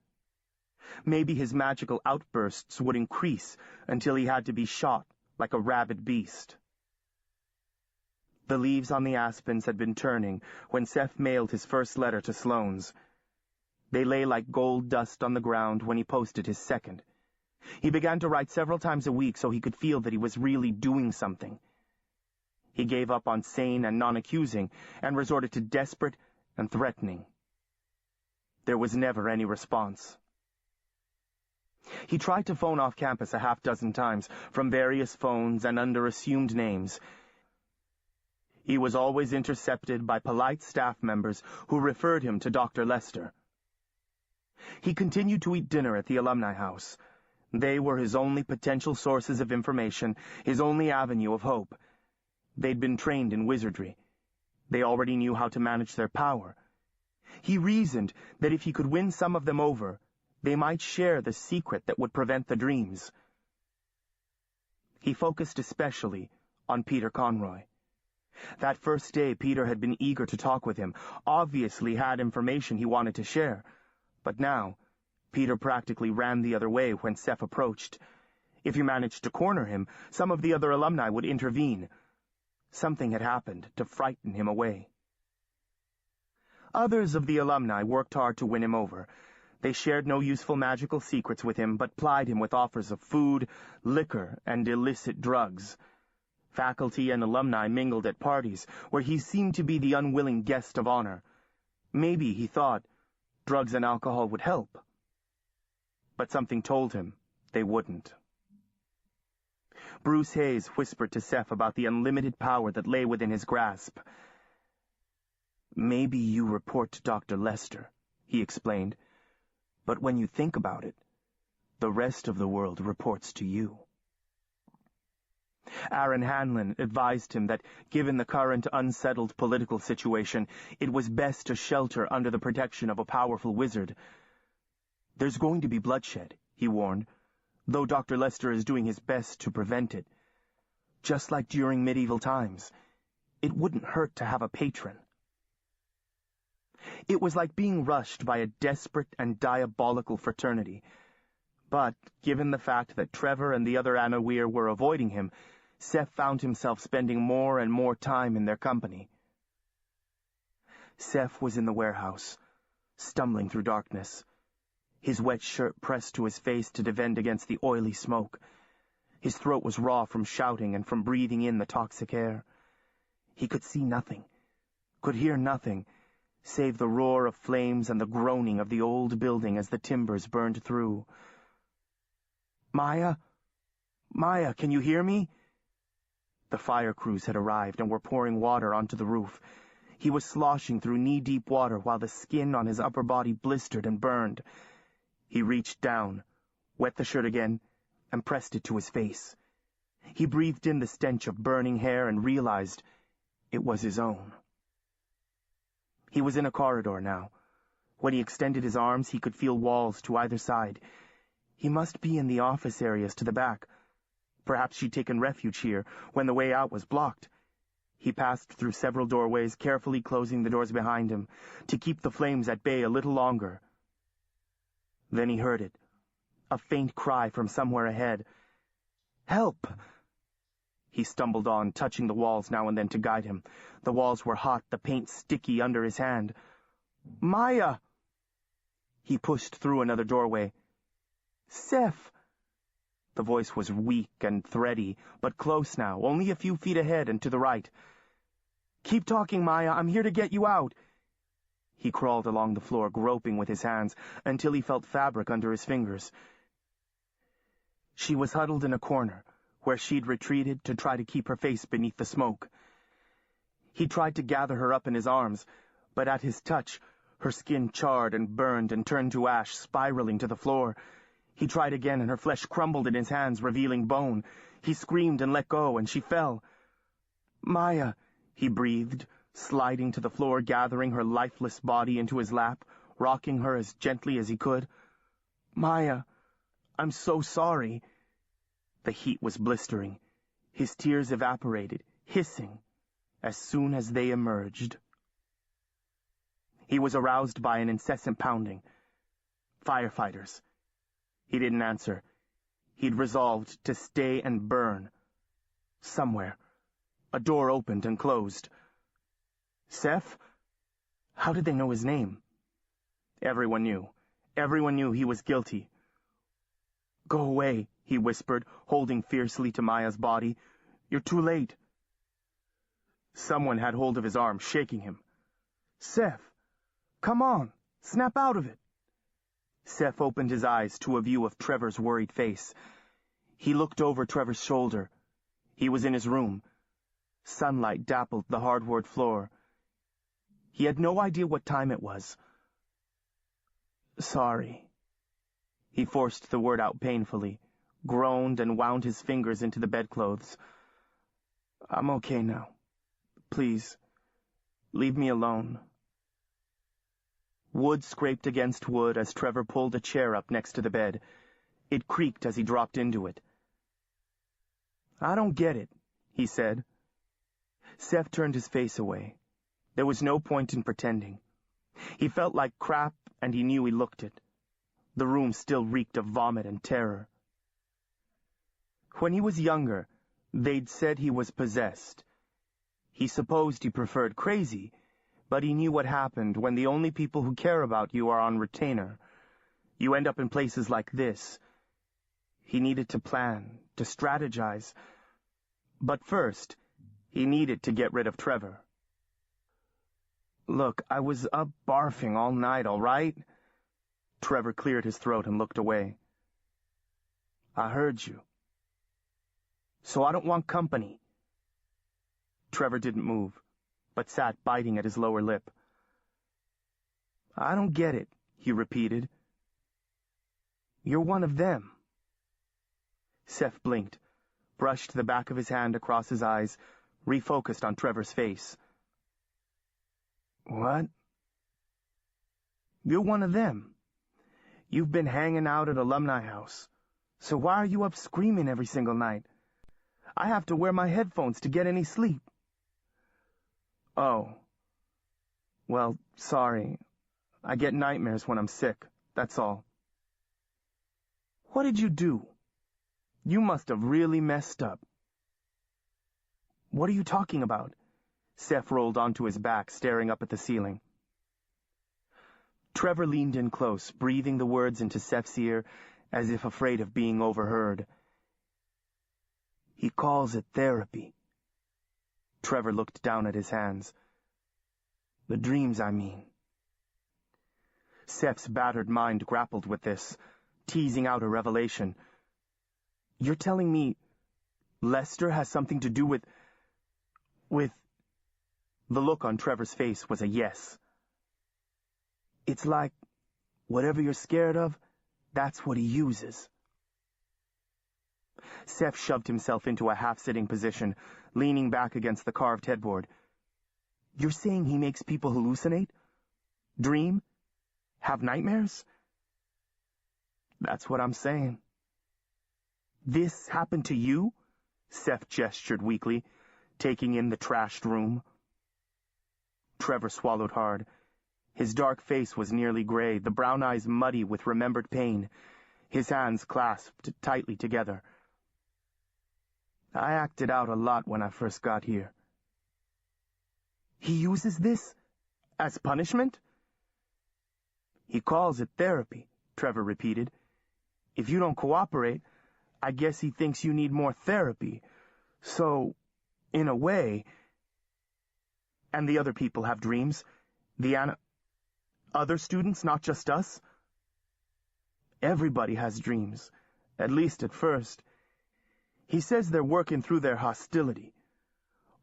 Speaker 2: Maybe his magical outbursts would increase until he had to be shot like a rabid beast. The leaves on the aspens had been turning when Seth mailed his first letter to Sloane's. They lay like gold dust on the ground when he posted his second. He began to write several times a week so he could feel that he was really doing something. He gave up on sane and non-accusing and resorted to desperate and threatening. There was never any response. He tried to phone off campus a half-dozen times from various phones and under assumed names. He was always intercepted by polite staff members who referred him to Dr. Lester. He continued to eat dinner at the alumni house. They were his only potential sources of information, his only avenue of hope. They'd been trained in wizardry. They already knew how to manage their power. He reasoned that if he could win some of them over, they might share the secret that would prevent the dreams. He focused especially on Peter Conroy. That first day, Peter had been eager to talk with him, obviously had information he wanted to share. But now, Peter practically ran the other way when Seth approached. If he managed to corner him, some of the other alumni would intervene. Something had happened to frighten him away. Others of the alumni worked hard to win him over. They shared no useful magical secrets with him, but plied him with offers of food, liquor, and illicit drugs. Faculty and alumni mingled at parties, where he seemed to be the unwilling guest of honor. Maybe, he thought, drugs and alcohol would help. But something told him they wouldn't. Bruce Hayes whispered to Seth about the unlimited power that lay within his grasp. "Maybe you report to Dr. Lester," he explained, "but when you think about it, the rest of the world reports to you." Aaron Hanlon advised him that, given the current unsettled political situation, it was best to shelter under the protection of a powerful wizard. "There's going to be bloodshed," he warned, "though Dr. Lester is doing his best to prevent it. Just like during medieval times, it wouldn't hurt to have a patron." It was like being rushed by a desperate and diabolical fraternity. But, given the fact that Trevor and the other Anawir were avoiding him, Seth found himself spending more and more time in their company. Seth was in the warehouse, stumbling through darkness, his wet shirt pressed to his face to defend against the oily smoke. His throat was raw from shouting and from breathing in the toxic air. He could see nothing, could hear nothing, save the roar of flames and the groaning of the old building as the timbers burned through. "Maya? Maya, can you hear me?" The fire crews had arrived and were pouring water onto the roof. He was sloshing through knee-deep water while the skin on his upper body blistered and burned. He reached down, wet the shirt again, and pressed it to his face. He breathed in the stench of burning hair and realized it was his own. He was in a corridor now. When he extended his arms, he could feel walls to either side. He must be in the office areas to the back. Perhaps she'd taken refuge here when the way out was blocked. He passed through several doorways, carefully closing the doors behind him, to keep the flames at bay a little longer. Then he heard it. A faint cry from somewhere ahead. "Help!" He stumbled on, touching the walls now and then to guide him. The walls were hot, the paint sticky under his hand. "Maya!" He pushed through another doorway. "Seth!" The voice was weak and thready, but close now, only a few feet ahead and to the right. "Keep talking, Maya. I'm here to get you out." He crawled along the floor, groping with his hands, until he felt fabric under his fingers. She was huddled in a corner, where she'd retreated to try to keep her face beneath the smoke. He tried to gather her up in his arms, but at his touch, her skin charred and burned and turned to ash, spiraling to the floor. He tried again, and her flesh crumbled in his hands, revealing bone. He screamed and let go, and she fell. "Maya," he breathed, sliding to the floor, gathering her lifeless body into his lap, rocking her as gently as he could. "Maya, I'm so sorry." The heat was blistering. His tears evaporated, hissing, as soon as they emerged. He was aroused by an incessant pounding. Firefighters. He didn't answer. He'd resolved to stay and burn. Somewhere. A door opened and closed. Seth? How did they know his name? Everyone knew. Everyone knew he was guilty. "Go away," he whispered, holding fiercely to Maya's body. "You're too late." Someone had hold of his arm, shaking him. "Seth, come on, snap out of it." Seth opened his eyes to a view of Trevor's worried face. He looked over Trevor's shoulder. He was in his room. Sunlight dappled the hardwood floor. He had no idea what time it was. "Sorry." He forced the word out painfully, groaned and wound his fingers into the bedclothes. "I'm okay now. Please, leave me alone." Wood scraped against wood as Trevor pulled a chair up next to the bed. It creaked as he dropped into it. "I don't get it," he said. Seth turned his face away. There was no point in pretending. He felt like crap, and he knew he looked it. The room still reeked of vomit and terror. When he was younger, they'd said he was possessed. He supposed he preferred crazy, but he knew what happened when the only people who care about you are on retainer. You end up in places like this. He needed to plan, to strategize. But first, he needed to get rid of Trevor. "Look, I was up barfing all night, all right?" Trevor cleared his throat and looked away. "I heard you. So I don't want company." Trevor didn't move, but sat biting at his lower lip. "I don't get it," he repeated. "You're one of them." Seth blinked, brushed the back of his hand across his eyes, refocused on Trevor's face. "What?" "You're one of them. You've been hanging out at Alumni House. So why are you up screaming every single night? I have to wear my headphones to get any sleep." "Oh. Well, sorry. I get nightmares when I'm sick, that's all." "What did you do? You must have really messed up." "What are you talking about?" Seth rolled onto his back, staring up at the ceiling. Trevor leaned in close, breathing the words into Seth's ear as if afraid of being overheard. "He calls it therapy." Trevor looked down at his hands. "The dreams, I mean." Seth's battered mind grappled with this, teasing out a revelation. "You're telling me Lester has something to do with... The look on Trevor's face was a yes. "It's like, whatever you're scared of, that's what he uses." Seth shoved himself into a half-sitting position, leaning back against the carved headboard. "You're saying he makes people hallucinate? Dream? Have nightmares? That's what I'm saying. This happened to you? Seth gestured weakly, taking in the trashed room. Trevor swallowed hard. His dark face was nearly gray, the brown eyes muddy with remembered pain, his hands clasped tightly together. I acted out a lot when I first got here. He uses this as punishment? He calls it therapy, Trevor repeated. If you don't cooperate, I guess he thinks you need more therapy. So, in a way... And the other people have dreams? Other students, not just us? Everybody has dreams, at least at first. He says they're working through their hostility.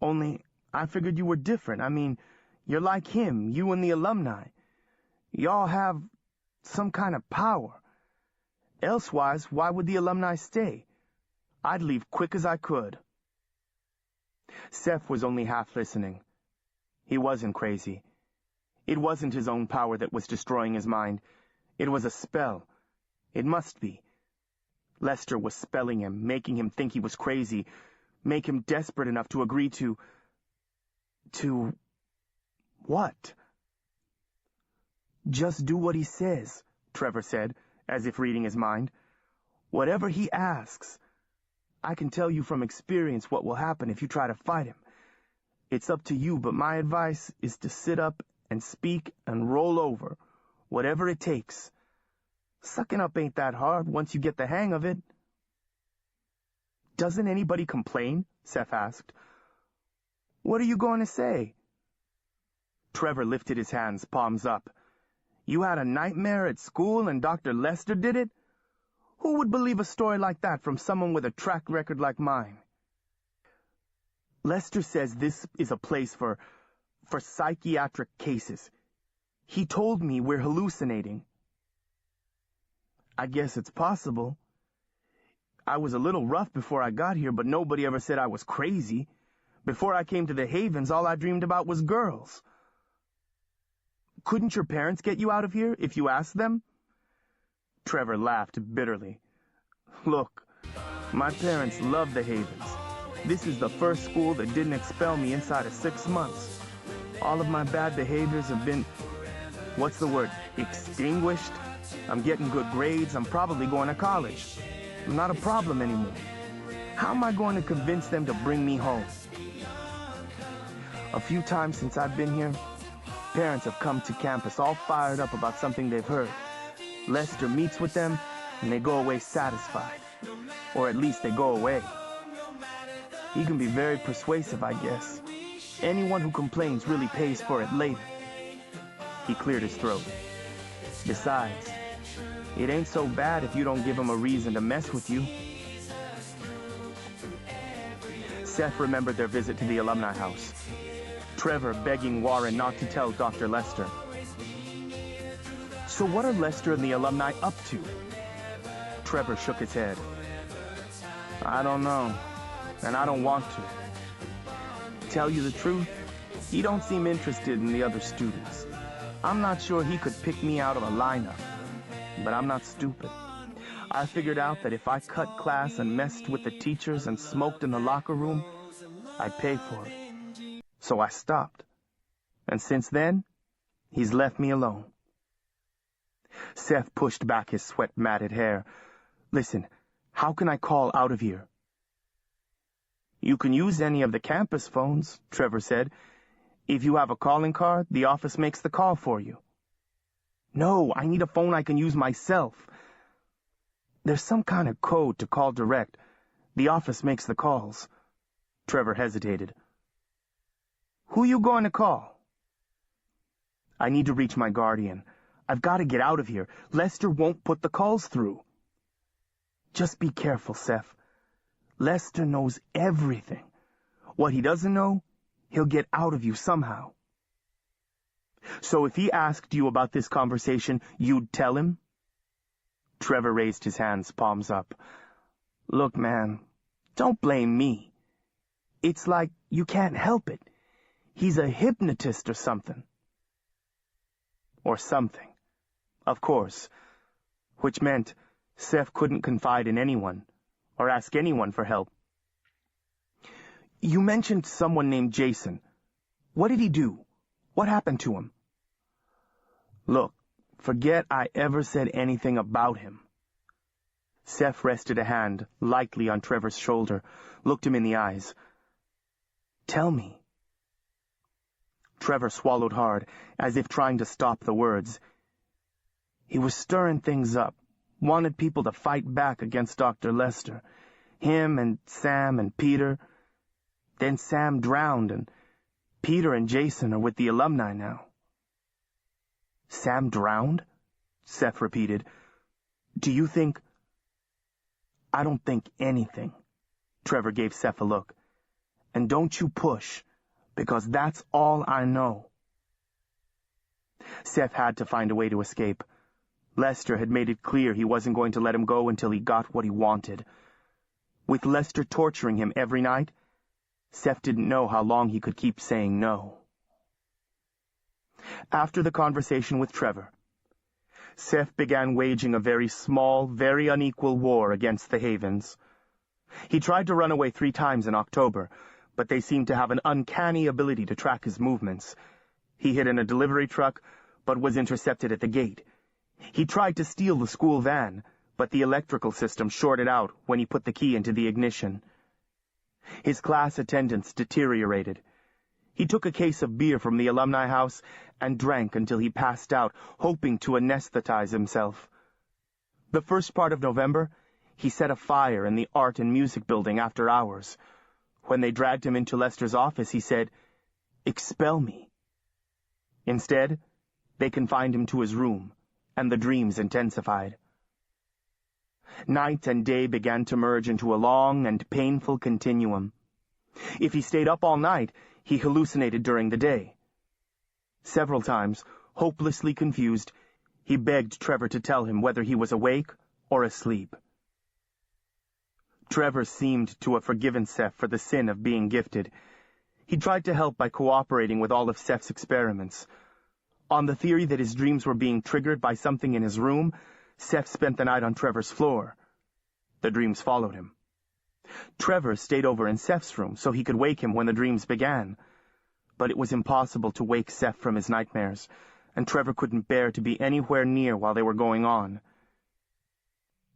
Speaker 2: Only, I figured you were different. I mean, you're like him, you and the alumni. Y'all have some kind of power. Elsewise, why would the alumni stay? I'd leave quick as I could. Seth was only half listening. He wasn't crazy. It wasn't his own power that was destroying his mind. It was a spell. It must be. Lester was spelling him, making him think he was crazy, make him desperate enough to agree to... what? Just do what he says, Trevor said, as if reading his mind. Whatever he asks. I can tell you from experience what will happen if you try to fight him. It's up to you, but my advice is to sit up and speak and roll over, whatever it takes. Sucking up ain't that hard once you get the hang of it. Doesn't anybody complain? Seth asked. What are you going to say? Trevor lifted his hands, palms up. You had a nightmare at school and Dr. Lester did it? Who would believe a story like that from someone with a track record like mine? Lester says this is a place for psychiatric cases. He told me we're hallucinating. I guess it's possible. I was a little rough before I got here, but nobody ever said I was crazy. Before I came to the Havens, all I dreamed about was girls. Couldn't your parents get you out of here if you asked them? Trevor laughed bitterly. Look, my parents love the Havens. This is the first school that didn't expel me inside of 6 months. All of my bad behaviors have been, extinguished. I'm getting good grades. I'm probably going to college. I'm not a problem anymore. How am I going to convince them to bring me home? A few times since I've been here, parents have come to campus all fired up about something they've heard. Lester meets with them, and they go away satisfied. Or at least they go away. He can be very persuasive, I guess. Anyone who complains really pays for it later. He cleared his throat. Besides, it ain't so bad if you don't give him a reason to mess with you. Seth remembered their visit to the alumni house. Trevor begging Warren not to tell Dr. Lester. So what are Lester and the alumni up to? Trevor shook his head. I don't know, and I don't want to. Tell you the truth, he don't seem interested in the other students. I'm not sure he could pick me out of a lineup, but I'm not stupid. I figured out that if I cut class and messed with the teachers and smoked in the locker room, I'd pay for it. So I stopped. And since then, he's left me alone. Seth pushed back his sweat-matted hair. Listen, how can I call out of here? You can use any of the campus phones, Trevor said. If you have a calling card, the office makes the call for you. No, I need a phone I can use myself. There's some kind of code to call direct. The office makes the calls. Trevor hesitated. Who you going to call? I need to reach my guardian. I've got to get out of here. Lester won't put the calls through. Just be careful, Seth. Lester knows everything. What he doesn't know, he'll get out of you somehow. So if he asked you about this conversation, you'd tell him? Trevor raised his hands, palms up. Look, man, don't blame me. It's like you can't help it. He's a hypnotist or something. or something. Of course. Which meant Seth couldn't confide in anyone, or ask anyone for help. You mentioned someone named Jason. What did he do? What happened to him? Look, forget I ever said anything about him. Seth rested a hand lightly on Trevor's shoulder, looked him in the eyes. Tell me. Trevor swallowed hard, as if trying to stop the words. He was stirring things up, wanted people to fight back against Dr. Lester. Him and Sam and Peter. Then Sam drowned, and Peter and Jason are with the alumni now. Sam drowned? Seth repeated. Do you think... I don't think anything. Trevor gave Seth a look. And don't you push, because that's all I know. Seth had to find a way to escape. Lester had made it clear he wasn't going to let him go until he got what he wanted. With Lester torturing him every night, Seth didn't know how long he could keep saying no. After the conversation with Trevor, Seth began waging a very small, very unequal war against the Havens. He tried to run away 3 times in October, but they seemed to have an uncanny ability to track his movements. He hid in a delivery truck, but was intercepted at the gate. He tried to steal the school van, but the electrical system shorted out when he put the key into the ignition. His class attendance deteriorated. He took a case of beer from the alumni house and drank until he passed out, hoping to anesthetize himself. The first part of November, he set a fire in the art and music building after hours. When they dragged him into Lester's office, he said, "Expel me." Instead, they confined him to his room, and the dreams intensified. Night and day began to merge into a long and painful continuum. If he stayed up all night, he hallucinated during the day. Several times, hopelessly confused, he begged Trevor to tell him whether he was awake or asleep. Trevor seemed to have forgiven Seth for the sin of being gifted. He tried to help by cooperating with all of Seth's experiments. On the theory that his dreams were being triggered by something in his room, Seth spent the night on Trevor's floor. The dreams followed him. Trevor stayed over in Seth's room so he could wake him when the dreams began. But it was impossible to wake Seth from his nightmares, and Trevor couldn't bear to be anywhere near while they were going on.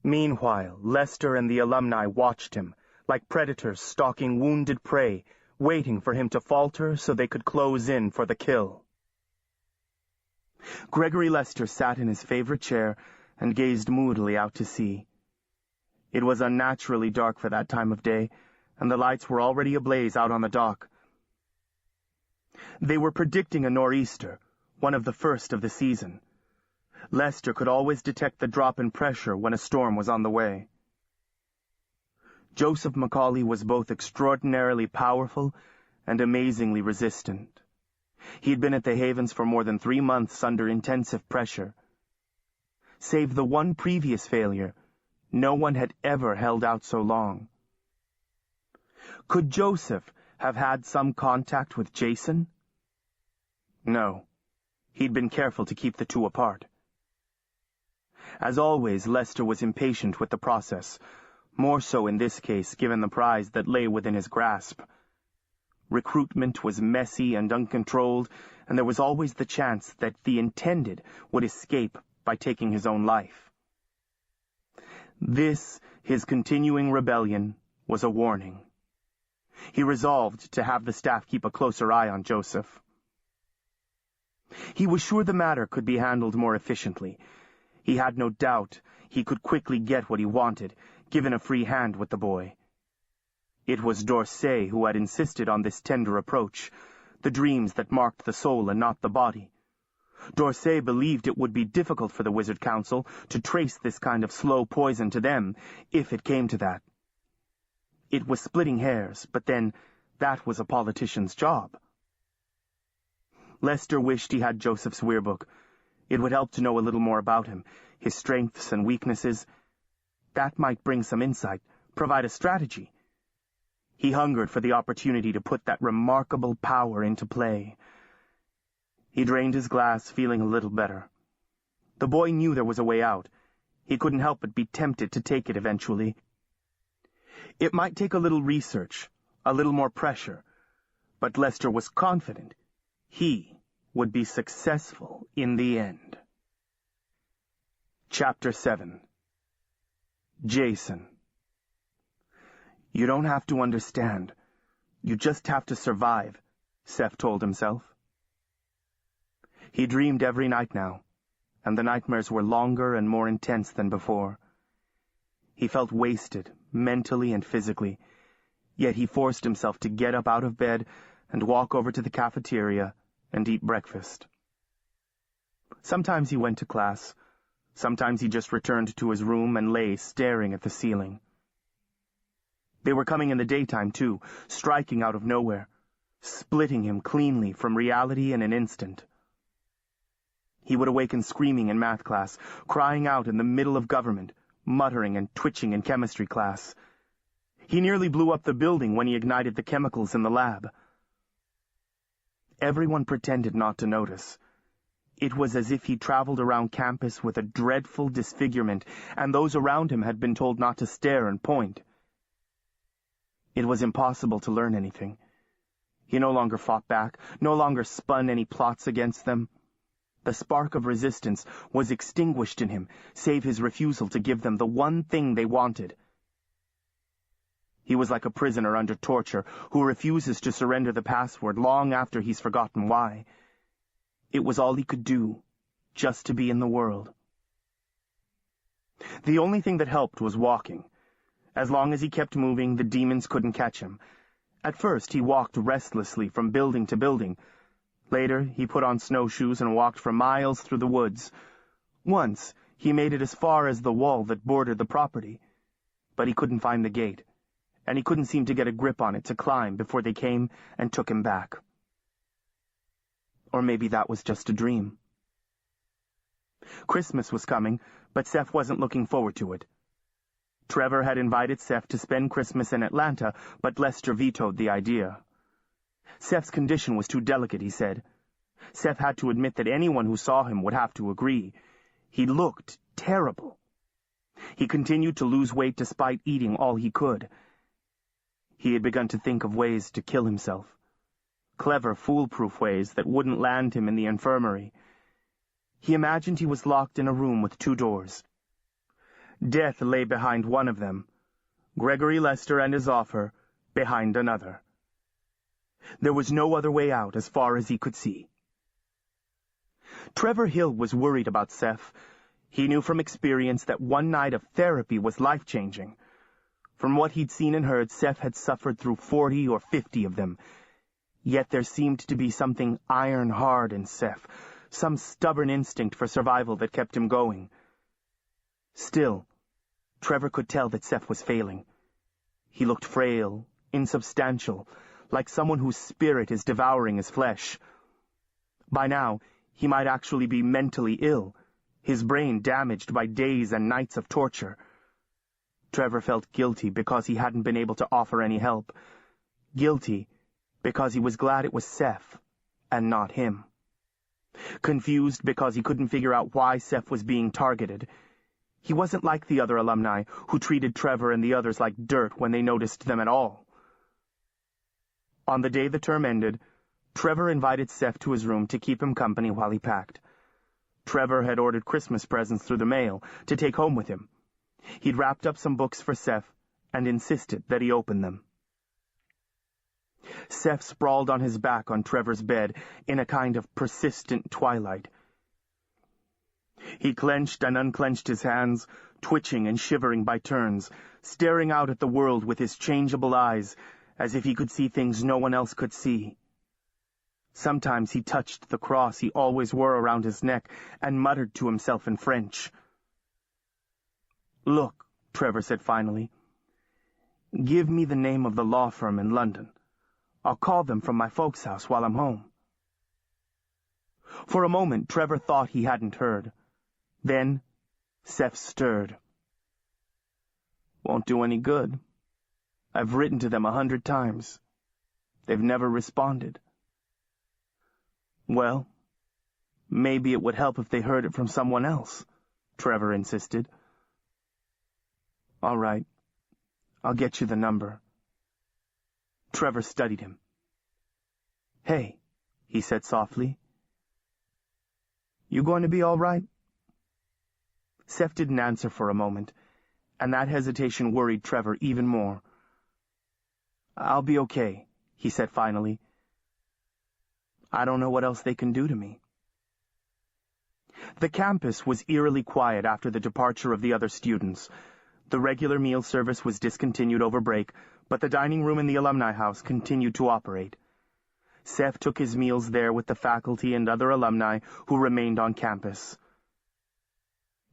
Speaker 2: Meanwhile, Lester and the alumni watched him, like predators stalking wounded prey, waiting for him to falter so they could close in for the kill. Gregory Lester sat in his favorite chair and gazed moodily out to sea. It was unnaturally dark for that time of day, and the lights were already ablaze out on the dock. They were predicting a nor'easter, one of the first of the season. Lester could always detect the drop in pressure when a storm was on the way. Joseph Macaulay was both extraordinarily powerful and amazingly resistant. He had been at the Havens for more than 3 months under intensive pressure. Save the one previous failure, no one had ever held out so long. Could Joseph have had some contact with Jason? No. He'd been careful to keep the two apart. As always, Lester was impatient with the process, more so in this case given the prize that lay within his grasp. Recruitment was messy and uncontrolled, and there was always the chance that the intended would escape by taking his own life. This, his continuing rebellion, was a warning. He resolved to have the staff keep a closer eye on Joseph. He was sure the matter could be handled more efficiently. He had no doubt he could quickly get what he wanted, given a free hand with the boy. It was D'Orsay who had insisted on this tender approach, the dreams that marked the soul and not the body. D'Orsay believed it would be difficult for the Wizard Council to trace this kind of slow poison to them, if it came to that. It was splitting hairs, but then that was a politician's job. Lester wished he had Joseph's weirbook. It would help to know a little more about him, his strengths and weaknesses. That might bring some insight, provide a strategy. He hungered for the opportunity to put that remarkable power into play. He drained his glass, feeling a little better. The boy knew there was a way out. He couldn't help but be tempted to take it eventually. It might take a little research, a little more pressure, but Lester was confident he would be successful in the end. Chapter 7. Jason. You don't have to understand. You just have to survive, Seth told himself. He dreamed every night now, and the nightmares were longer and more intense than before. He felt wasted, mentally and physically, yet he forced himself to get up out of bed and walk over to the cafeteria and eat breakfast. Sometimes he went to class. Sometimes he just returned to his room and lay staring at the ceiling. They were coming in the daytime, too, striking out of nowhere, splitting him cleanly from reality in an instant. He would awaken screaming in math class, crying out in the middle of government, muttering and twitching in chemistry class. He nearly blew up the building when he ignited the chemicals in the lab. Everyone pretended not to notice. It was as if he traveled around campus with a dreadful disfigurement, and those around him had been told not to stare and point. It was impossible to learn anything. He no longer fought back, no longer spun any plots against them. The spark of resistance was extinguished in him, save his refusal to give them the one thing they wanted. He was like a prisoner under torture who refuses to surrender the password long after he's forgotten why. It was all he could do, just to be in the world. The only thing that helped was walking. As long as he kept moving, the demons couldn't catch him. At first, he walked restlessly from building to building. Later, he put on snowshoes and walked for miles through the woods. Once, he made it as far as the wall that bordered the property. But he couldn't find the gate, and he couldn't seem to get a grip on it to climb before they came and took him back. Or maybe that was just a dream. Christmas was coming, but Seth wasn't looking forward to it. Trevor had invited Seth to spend Christmas in Atlanta, but Lester vetoed the idea. Seth's condition was too delicate, he said. Seth had to admit that anyone who saw him would have to agree. He looked terrible. He continued to lose weight despite eating all he could. He had begun to think of ways to kill himself. Clever, foolproof ways that wouldn't land him in the infirmary. He imagined he was locked in a room with 2 doors. Death lay behind one of them, Gregory Lester and his offer behind another. There was no other way out as far as he could see. Trevor Hill was worried about Seth. He knew from experience that one night of therapy was life-changing. From what he'd seen and heard, Seth had suffered through 40 or 50 of them. Yet there seemed to be something iron-hard in Seth, some stubborn instinct for survival that kept him going. Still, Trevor could tell that Seth was failing. He looked frail, insubstantial, like someone whose spirit is devouring his flesh. By now, he might actually be mentally ill, his brain damaged by days and nights of torture. Trevor felt guilty because he hadn't been able to offer any help. Guilty because he was glad it was Seth and not him. Confused because he couldn't figure out why Seth was being targeted. He wasn't like the other alumni who treated Trevor and the others like dirt when they noticed them at all. On the day the term ended, Trevor invited Seth to his room to keep him company while he packed. Trevor had ordered Christmas presents through the mail to take home with him. He'd wrapped up some books for Seth and insisted that he open them. Seth sprawled on his back on Trevor's bed in a kind of persistent twilight. He clenched and unclenched his hands, twitching and shivering by turns, staring out at the world with his changeable eyes, as if he could see things no one else could see. Sometimes he touched the cross he always wore around his neck and muttered to himself in French. "Look," Trevor said finally. "Give me the name of the law firm in London. I'll call them from my folks' house while I'm home." For a moment, Trevor thought he hadn't heard. Then, Seth stirred. "Won't do any good. I've written to them 100 times. They've never responded." "Well, Maybe it would help if they heard it from someone else, Trevor insisted. All right, I'll get you the number. Trevor studied him. Hey, he said softly. You going to be all right? Seth didn't answer for a moment, and that hesitation worried Trevor even more. I'll be okay, he said finally. I don't know what else they can do to me. The campus was eerily quiet after the departure of the other students. The regular meal service was discontinued over break, but the dining room in the alumni house continued to operate. Seth took his meals there with the faculty and other alumni who remained on campus.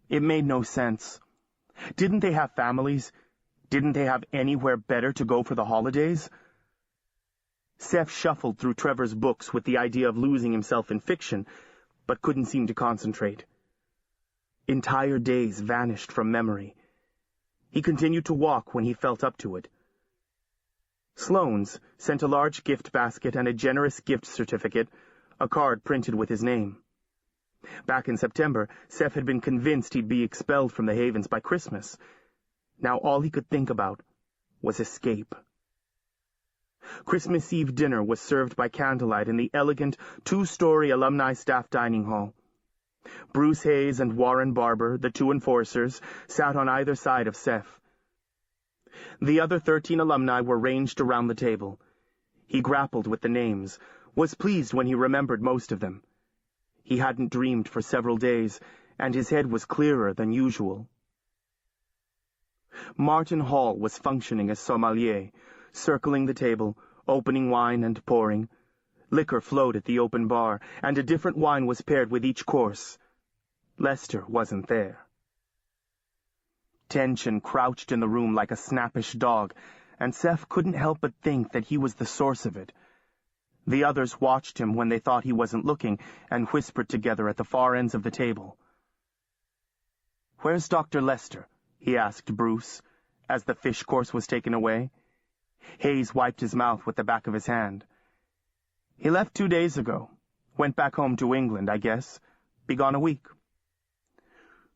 Speaker 2: It made no sense. Didn't they have families? Didn't they have anywhere better to go for the holidays? Seth shuffled through Trevor's books with the idea of losing himself in fiction, but couldn't seem to concentrate. Entire days vanished from memory. He continued to walk when he felt up to it. Sloane's sent a large gift basket and a generous gift certificate, a card printed with his name. Back in September, Seth had been convinced he'd be expelled from the Havens by Christmas. Now all he could think about was escape. Christmas Eve dinner was served by candlelight in the elegant two-story alumni staff dining hall. Bruce Hayes and Warren Barber, the two enforcers, sat on either side of Seth. The other 13 alumni were ranged around the table. He grappled with the names, was pleased when he remembered most of them. He hadn't dreamed for several days, and his head was clearer than usual. Martin Hall was functioning as sommelier, circling the table, opening wine and pouring. Liquor flowed at the open bar, and a different wine was paired with each course. Lester wasn't there. Tension crouched in the room like a snappish dog, and Seth couldn't help but think that he was the source of it. The others watched him when they thought he wasn't looking, and whispered together at the far ends of the table. "Where's Dr. Lester?" he asked Bruce, as the fish course was taken away. Hayes wiped his mouth with the back of his hand. "He left 2 days ago. Went back home to England, I guess. Be gone a week."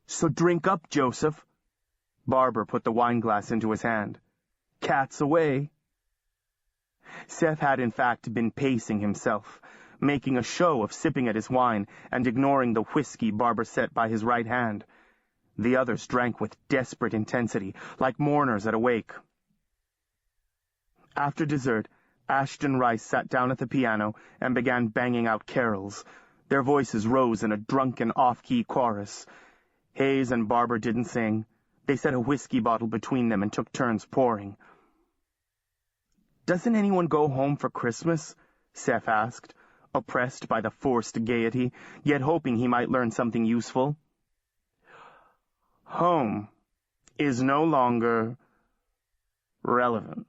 Speaker 2: "So drink up, Joseph." Barber put the wineglass into his hand. "Cat's away." Seth had in fact been pacing himself, making a show of sipping at his wine and ignoring the whiskey Barber set by his right hand. The others drank with desperate intensity, like mourners at a wake. After dessert, Ashton Rice sat down at the piano and began banging out carols. Their voices rose in a drunken off-key chorus. Hayes and Barber didn't sing. They set a whiskey bottle between them and took turns pouring. "Doesn't anyone go home for Christmas?" Seth asked, oppressed by the forced gaiety, yet hoping he might learn something useful. "Home is no longer relevant,"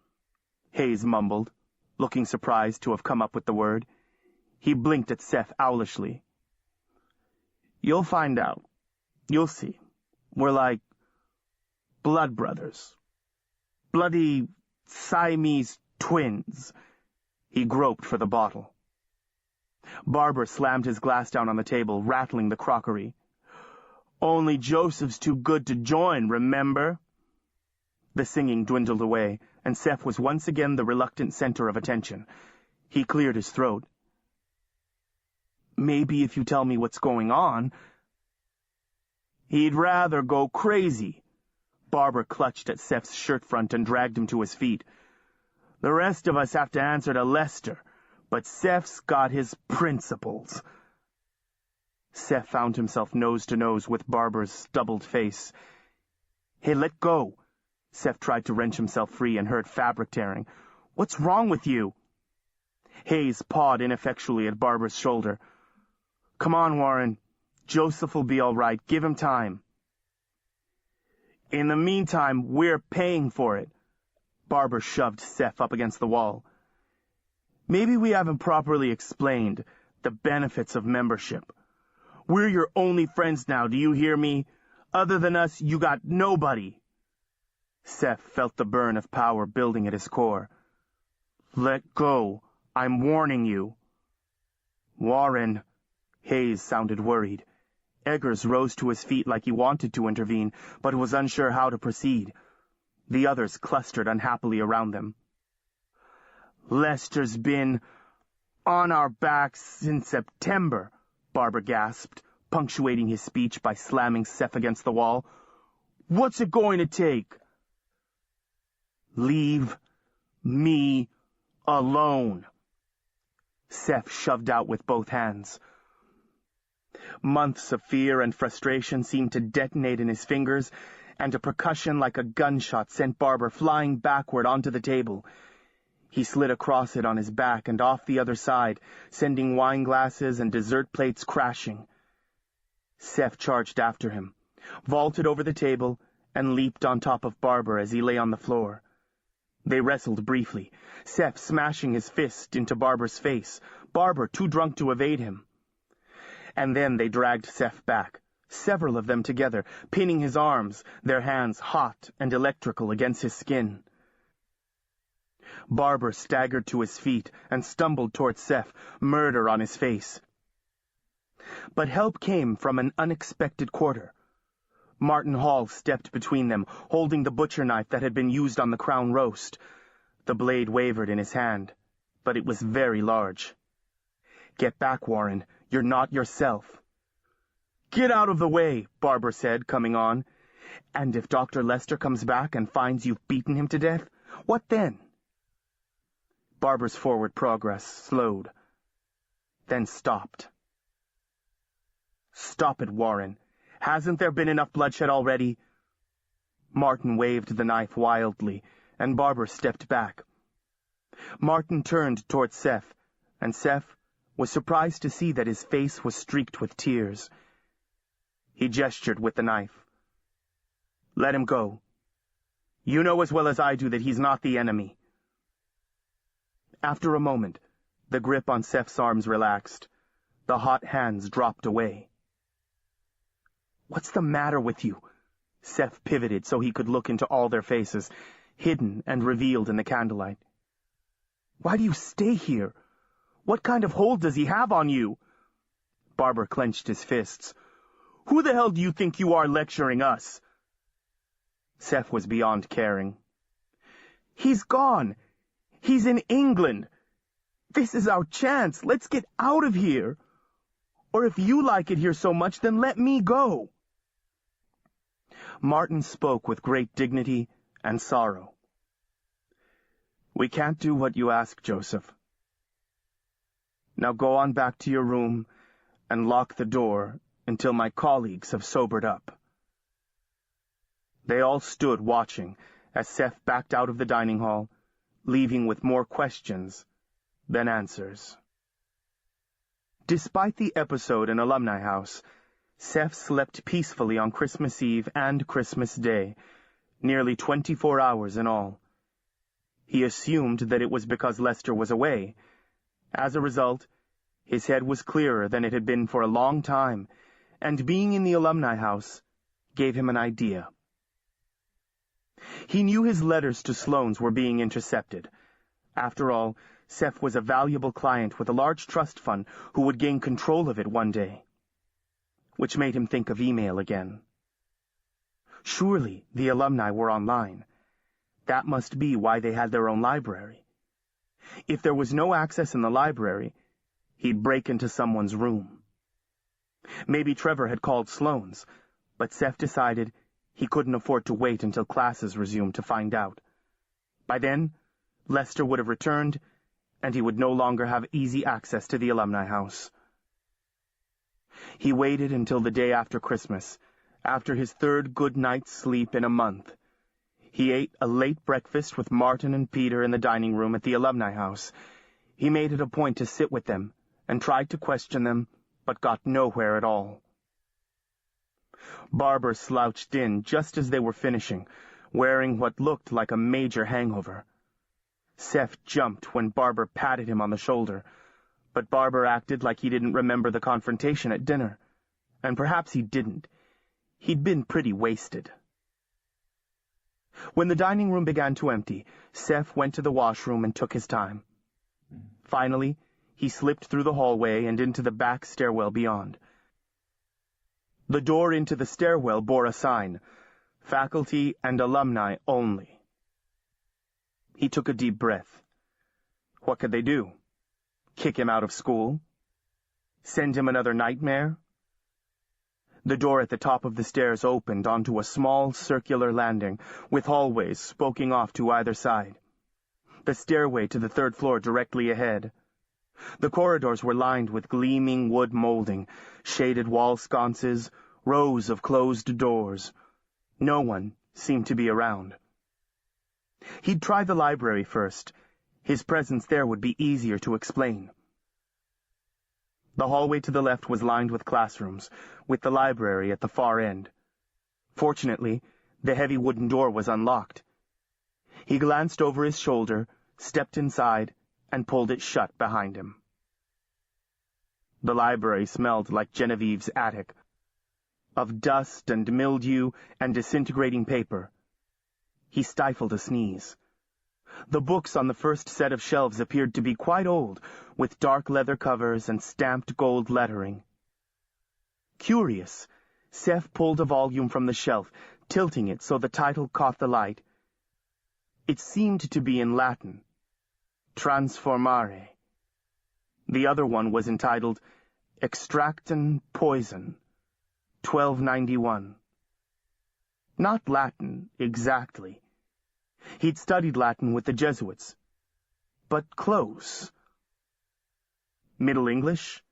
Speaker 2: Hayes mumbled, looking surprised to have come up with the word. He blinked at Seth owlishly. "You'll find out. You'll see. We're like blood brothers. Bloody Siamese twins." He groped for the bottle. Barber slammed his glass down on the table, rattling the crockery. "Only Joseph's too good to join, remember?" The singing dwindled away, and Seth was once again the reluctant center of attention. He cleared his throat. "Maybe if you tell me what's going on." "He'd rather go crazy." Barber clutched at Seth's shirt front and dragged him to his feet. "The rest of us have to answer to Lester, but Seth's got his principles." Seth found himself nose to nose with Barber's stubbled face. "Hey, let go." Seth tried to wrench himself free and heard fabric tearing. "What's wrong with you?" Hayes pawed ineffectually at Barber's shoulder. "Come on, Warren. Joseph will be all right. Give him time." "In the meantime, we're paying for it." Barber shoved Seth up against the wall. "Maybe we haven't properly explained the benefits of membership. We're your only friends now, do you hear me? Other than us, you got nobody." Seth felt the burn of power building at his core. "Let go. I'm warning you." "Warren, Hayes sounded worried. Eggers rose to his feet like he wanted to intervene, but was unsure how to proceed. The others clustered unhappily around them. "Lester's been on our backs since September," Barber gasped, punctuating his speech by slamming Seth against the wall. "What's it going to take?" "Leave me alone," Seth shoved out with both hands. Months of fear and frustration seemed to detonate in his fingers, and a percussion like a gunshot sent Barber flying backward onto the table. He slid across it on his back and off the other side, sending wine glasses and dessert plates crashing. Seth charged after him, vaulted over the table, and leaped on top of Barber as he lay on the floor. They wrestled briefly, Seth smashing his fist into Barber's face, Barber too drunk to evade him. And then they dragged Seth back, several of them together, pinning his arms, their hands hot and electrical against his skin. Barber staggered to his feet and stumbled towards Seth, murder on his face. But help came from an unexpected quarter. Martin Hall stepped between them, holding the butcher knife that had been used on the crown roast. The blade wavered in his hand, but it was very large. "Get back, Warren. You're not yourself." "Get out of the way," Barber said, coming on. "And if Dr. Lester comes back and finds you've beaten him to death, what then?" Barber's forward progress slowed, then stopped. "Stop it, Warren. Hasn't there been enough bloodshed already?" Martin waved the knife wildly, and Barber stepped back. Martin turned toward Seth, and Seth was surprised to see that his face was streaked with tears. He gestured with the knife. "Let him go. You know as well as I do that he's not the enemy." After a moment, the grip on Seth's arms relaxed. The hot hands dropped away. "What's the matter with you?" Seth pivoted so he could look into all their faces, hidden and revealed in the candlelight. "Why do you stay here? What kind of hold does he have on you?" Barber clenched his fists. "Who the hell do you think you are lecturing us?" Seth was beyond caring. "He's gone. He's in England. This is our chance. Let's get out of here. Or if you like it here so much, then let me go." Martin spoke with great dignity and sorrow. "We can't do what you ask, Joseph. Now go on back to your room and lock the door until my colleagues have sobered up." They all stood watching as Seth backed out of the dining hall, leaving with more questions than answers. Despite the episode in Alumni House, Seth slept peacefully on Christmas Eve and Christmas Day, nearly 24 hours in all. He assumed that it was because Lester was away. As a result, his head was clearer than it had been for a long time, and being in the Alumni House gave him an idea. He knew his letters to Sloane's were being intercepted. After all, Seth was a valuable client with a large trust fund who would gain control of it one day, which made him think of email again. Surely the alumni were online. That must be why they had their own library. If there was no access in the library, he'd break into someone's room. Maybe Trevor had called Sloane's, but Seth decided he couldn't afford to wait until classes resumed to find out. By then, Lester would have returned, and he would no longer have easy access to the Alumni House. He waited until the day after Christmas, after his third good night's sleep in a month. He ate a late breakfast with Martin and Peter in the dining room at the Alumni House. He made it a point to sit with them and tried to question them, but got nowhere at all. Barber slouched in just as they were finishing, wearing what looked like a major hangover. Seth jumped when Barber patted him on the shoulder, but Barber acted like he didn't remember the confrontation at dinner. And perhaps he didn't. He'd been pretty wasted. When the dining room began to empty, Seth went to the washroom and took his time. Finally, He slipped through the hallway and into the back stairwell beyond. The door into the stairwell bore a sign, "Faculty and alumni only." He took a deep breath. What could they do? Kick him out of school? Send him another nightmare? The door at the top of the stairs opened onto a small circular landing, with hallways spoking off to either side. The stairway to the third floor directly ahead. The corridors were lined with gleaming wood molding, shaded wall sconces, rows of closed doors. No one seemed to be around. He'd try the library first. His presence there would be easier to explain. The hallway to the left was lined with classrooms, with the library at the far end. Fortunately, the heavy wooden door was unlocked. He glanced over his shoulder, stepped inside, and pulled it shut behind him. The library smelled like Genevieve's attic, of dust and mildew and disintegrating paper. He stifled a sneeze. The books on the first set of shelves appeared to be quite old, with dark leather covers and stamped gold lettering. Curious, Seth pulled a volume from the shelf, tilting it so the title caught the light. It seemed to be in Latin, Transformare. The other one was entitled Extractum Poison, 1291. Not Latin, exactly. He'd studied Latin with the Jesuits, but close. Middle English?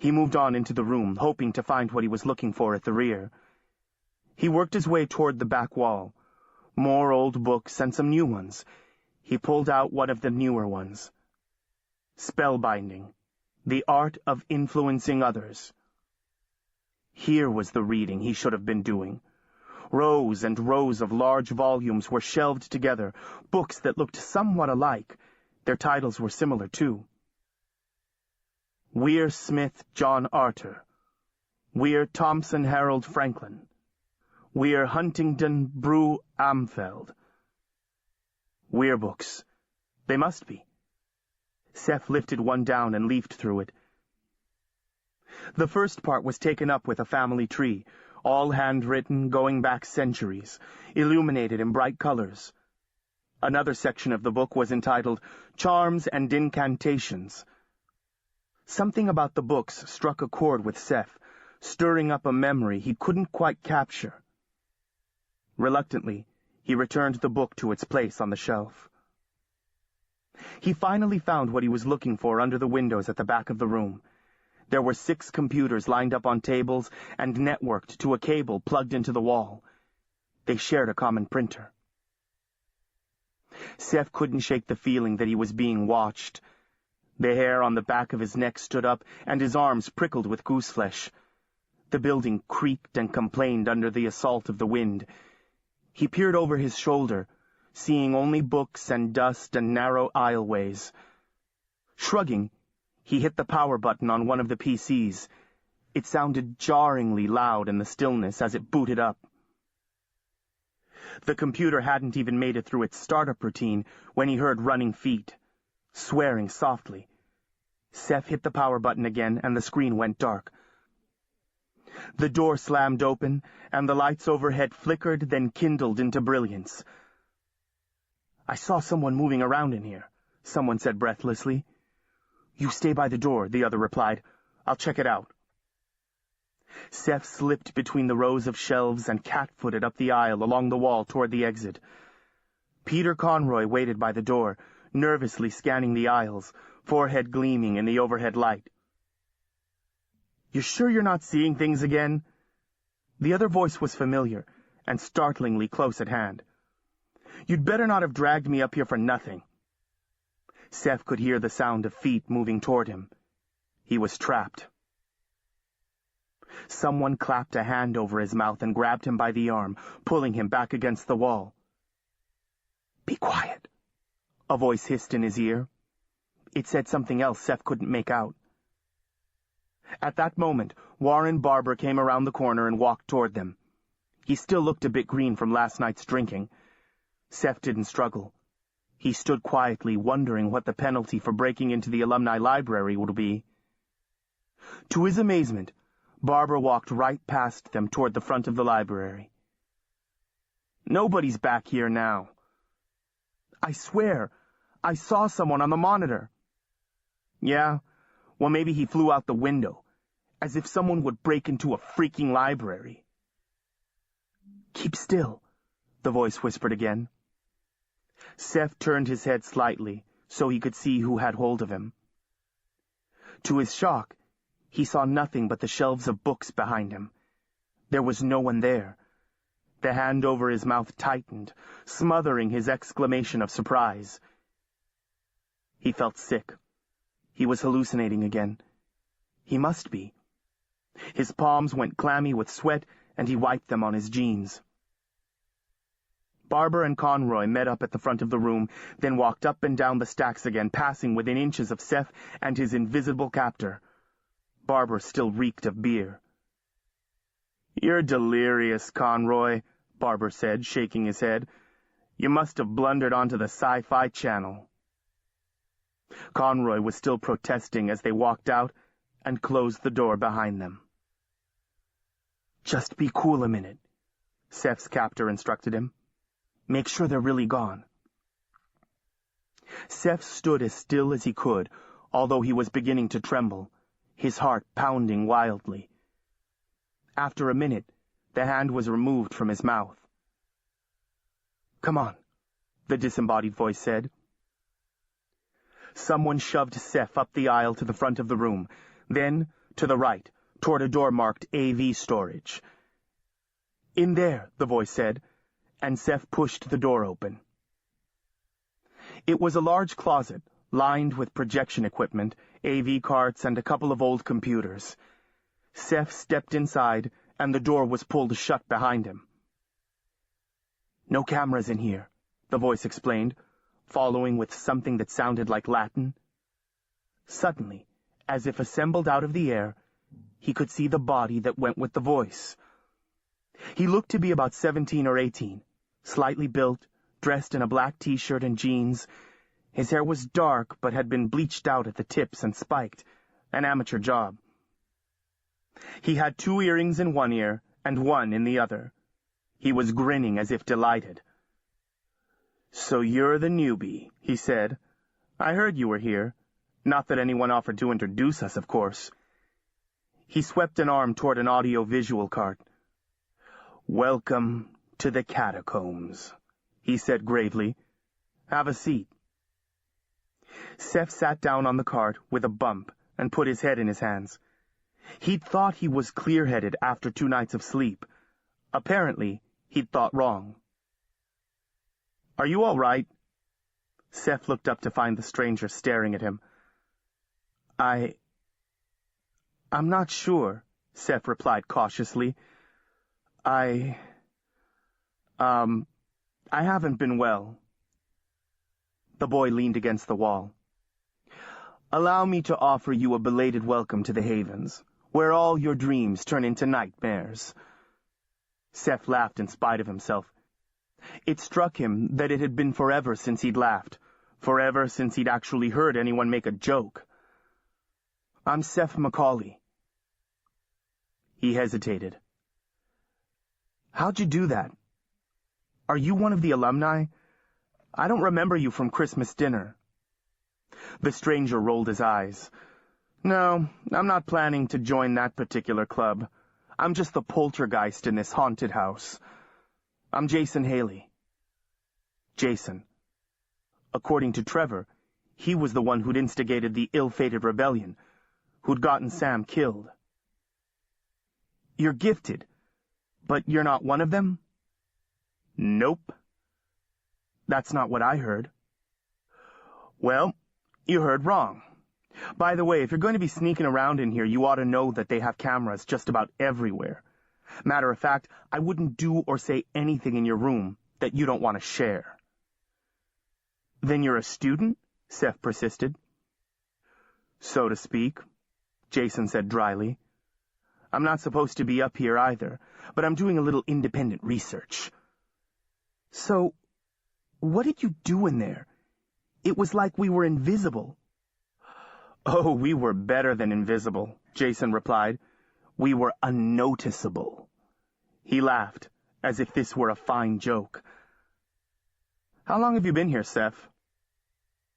Speaker 2: He moved on into the room, hoping to find what he was looking for at the rear. He worked his way toward the back wall. More old books and some new ones. He pulled out one of the newer ones. Spellbinding, the art of influencing others. Here was the reading he should have been doing. Rows and rows of large volumes were shelved together, books that looked somewhat alike. Their titles were similar, too. Weir Smith John Arter. Weir Thompson Harold Franklin. Weir Huntingdon Brew Amfeld. Weir books. They must be. Seth lifted one down and leafed through it. The first part was taken up with a family tree, all handwritten, going back centuries, illuminated in bright colors. Another section of the book was entitled Charms and Incantations. Something about the books struck a chord with Seth, stirring up a memory he couldn't quite capture. Reluctantly, he returned the book to its place on the shelf. He finally found what he was looking for under the windows at the back of the room. There were 6 computers lined up on tables and networked to a cable plugged into the wall. They shared a common printer. Seth couldn't shake the feeling that he was being watched. The hair on the back of his neck stood up, and his arms prickled with gooseflesh. The building creaked and complained under the assault of the wind. He peered over his shoulder, seeing only books and dust and narrow aisleways. Shrugging, he hit the power button on one of the PCs. It sounded jarringly loud in the stillness as it booted up. The computer hadn't even made it through its startup routine when he heard running feet, swearing softly. Seth hit the power button again, and the screen went dark. The door slammed open, and the lights overhead flickered, then kindled into brilliance. "I saw someone moving around in here," someone said breathlessly. "You stay by the door," the other replied. "I'll check it out." Seth slipped between the rows of shelves and cat-footed up the aisle along the wall toward the exit. Peter Conroy waited by the door, nervously scanning the aisles, forehead gleaming in the overhead light. "You sure you're not seeing things again?" The other voice was familiar and startlingly close at hand. "You'd better not have dragged me up here for nothing." Seth could hear the sound of feet moving toward him. He was trapped. Someone clapped a hand over his mouth and grabbed him by the arm, pulling him back against the wall. "Be quiet," a voice hissed in his ear. It said something else Seth couldn't make out. At that moment, Warren Barber came around the corner and walked toward them. He still looked a bit green from last night's drinking. Seth didn't struggle. He stood quietly, wondering what the penalty for breaking into the alumni library would be. To his amazement, Barbara walked right past them toward the front of the library. "Nobody's back here now. I swear, I saw someone on the monitor." "Yeah, well, maybe he flew out the window, as if someone would break into a freaking library." "Keep still," the voice whispered again. Seth turned his head slightly so he could see who had hold of him. To his shock, he saw nothing but the shelves of books behind him. There was no one there. The hand over his mouth tightened, smothering his exclamation of surprise. He felt sick. He was hallucinating again. He must be. His palms went clammy with sweat, and he wiped them on his jeans. Barbara and Conroy met up at the front of the room, then walked up and down the stacks again, passing within inches of Seth and his invisible captor. Barbara still reeked of beer. "You're delirious, Conroy," Barbara said, shaking his head. "You must have blundered onto the Sci-Fi Channel." Conroy was still protesting as they walked out and closed the door behind them. "Just be cool a minute," Seth's captor instructed him. "Make sure they're really gone." Seth stood as still as he could, although he was beginning to tremble, his heart pounding wildly. After a minute, the hand was removed from his mouth. "Come on," the disembodied voice said. Someone shoved Seth up the aisle to the front of the room, then to the right, toward a door marked AV Storage. "In there," the voice said, and Seth pushed the door open. It was a large closet, lined with projection equipment, AV carts, and a couple of old computers. Seth stepped inside, and the door was pulled shut behind him. "No cameras in here," the voice explained, following with something that sounded like Latin. Suddenly, as if assembled out of the air, he could see the body that went with the voice. He looked to be about 17 or 18, slightly built, dressed in a black t-shirt and jeans. His hair was dark but had been bleached out at the tips and spiked, an amateur job. He had 2 earrings in one ear and 1 in the other. He was grinning as if delighted. "So you're the newbie," he said. "I heard you were here. Not that anyone offered to introduce us, of course." He swept an arm toward an audio-visual cart. "Welcome to the catacombs," he said gravely. "Have a seat." Seth sat down on the cart with a bump and put his head in his hands. He'd thought he was clear-headed after 2 nights of sleep. Apparently, he'd thought wrong. "Are you all right?" Seth looked up to find the stranger staring at him. I'm not sure," Seth replied cautiously. I haven't been well." The boy leaned against the wall. "Allow me to offer you a belated welcome to the Havens, where all your dreams turn into nightmares." Seth laughed in spite of himself. It struck him that it had been forever since he'd laughed, forever since he'd actually heard anyone make a joke. "I'm Seth Macaulay." He hesitated. "How'd you do that? Are you one of the alumni? I don't remember you from Christmas dinner." The stranger rolled his eyes. "No, I'm not planning to join that particular club. I'm just the poltergeist in this haunted house. I'm Jason Haley." Jason. According to Trevor, he was the one who'd instigated the ill-fated rebellion, who'd gotten Sam killed. "You're gifted, but you're not one of them?" "Nope." "That's not what I heard." "Well, you heard wrong. By the way, if you're going to be sneaking around in here, you ought to know that they have cameras just about everywhere. Matter of fact, I wouldn't do or say anything in your room that you don't want to share." "Then you're a student?" Seth persisted. "So to speak," Jason said dryly. "I'm not supposed to be up here either, but I'm doing a little independent research." "So, what did you do in there? It was like we were invisible. Oh, we were better than invisible, Jason replied. We were unnoticeable. He laughed, as if this were a fine joke. How long have you been here, Seth?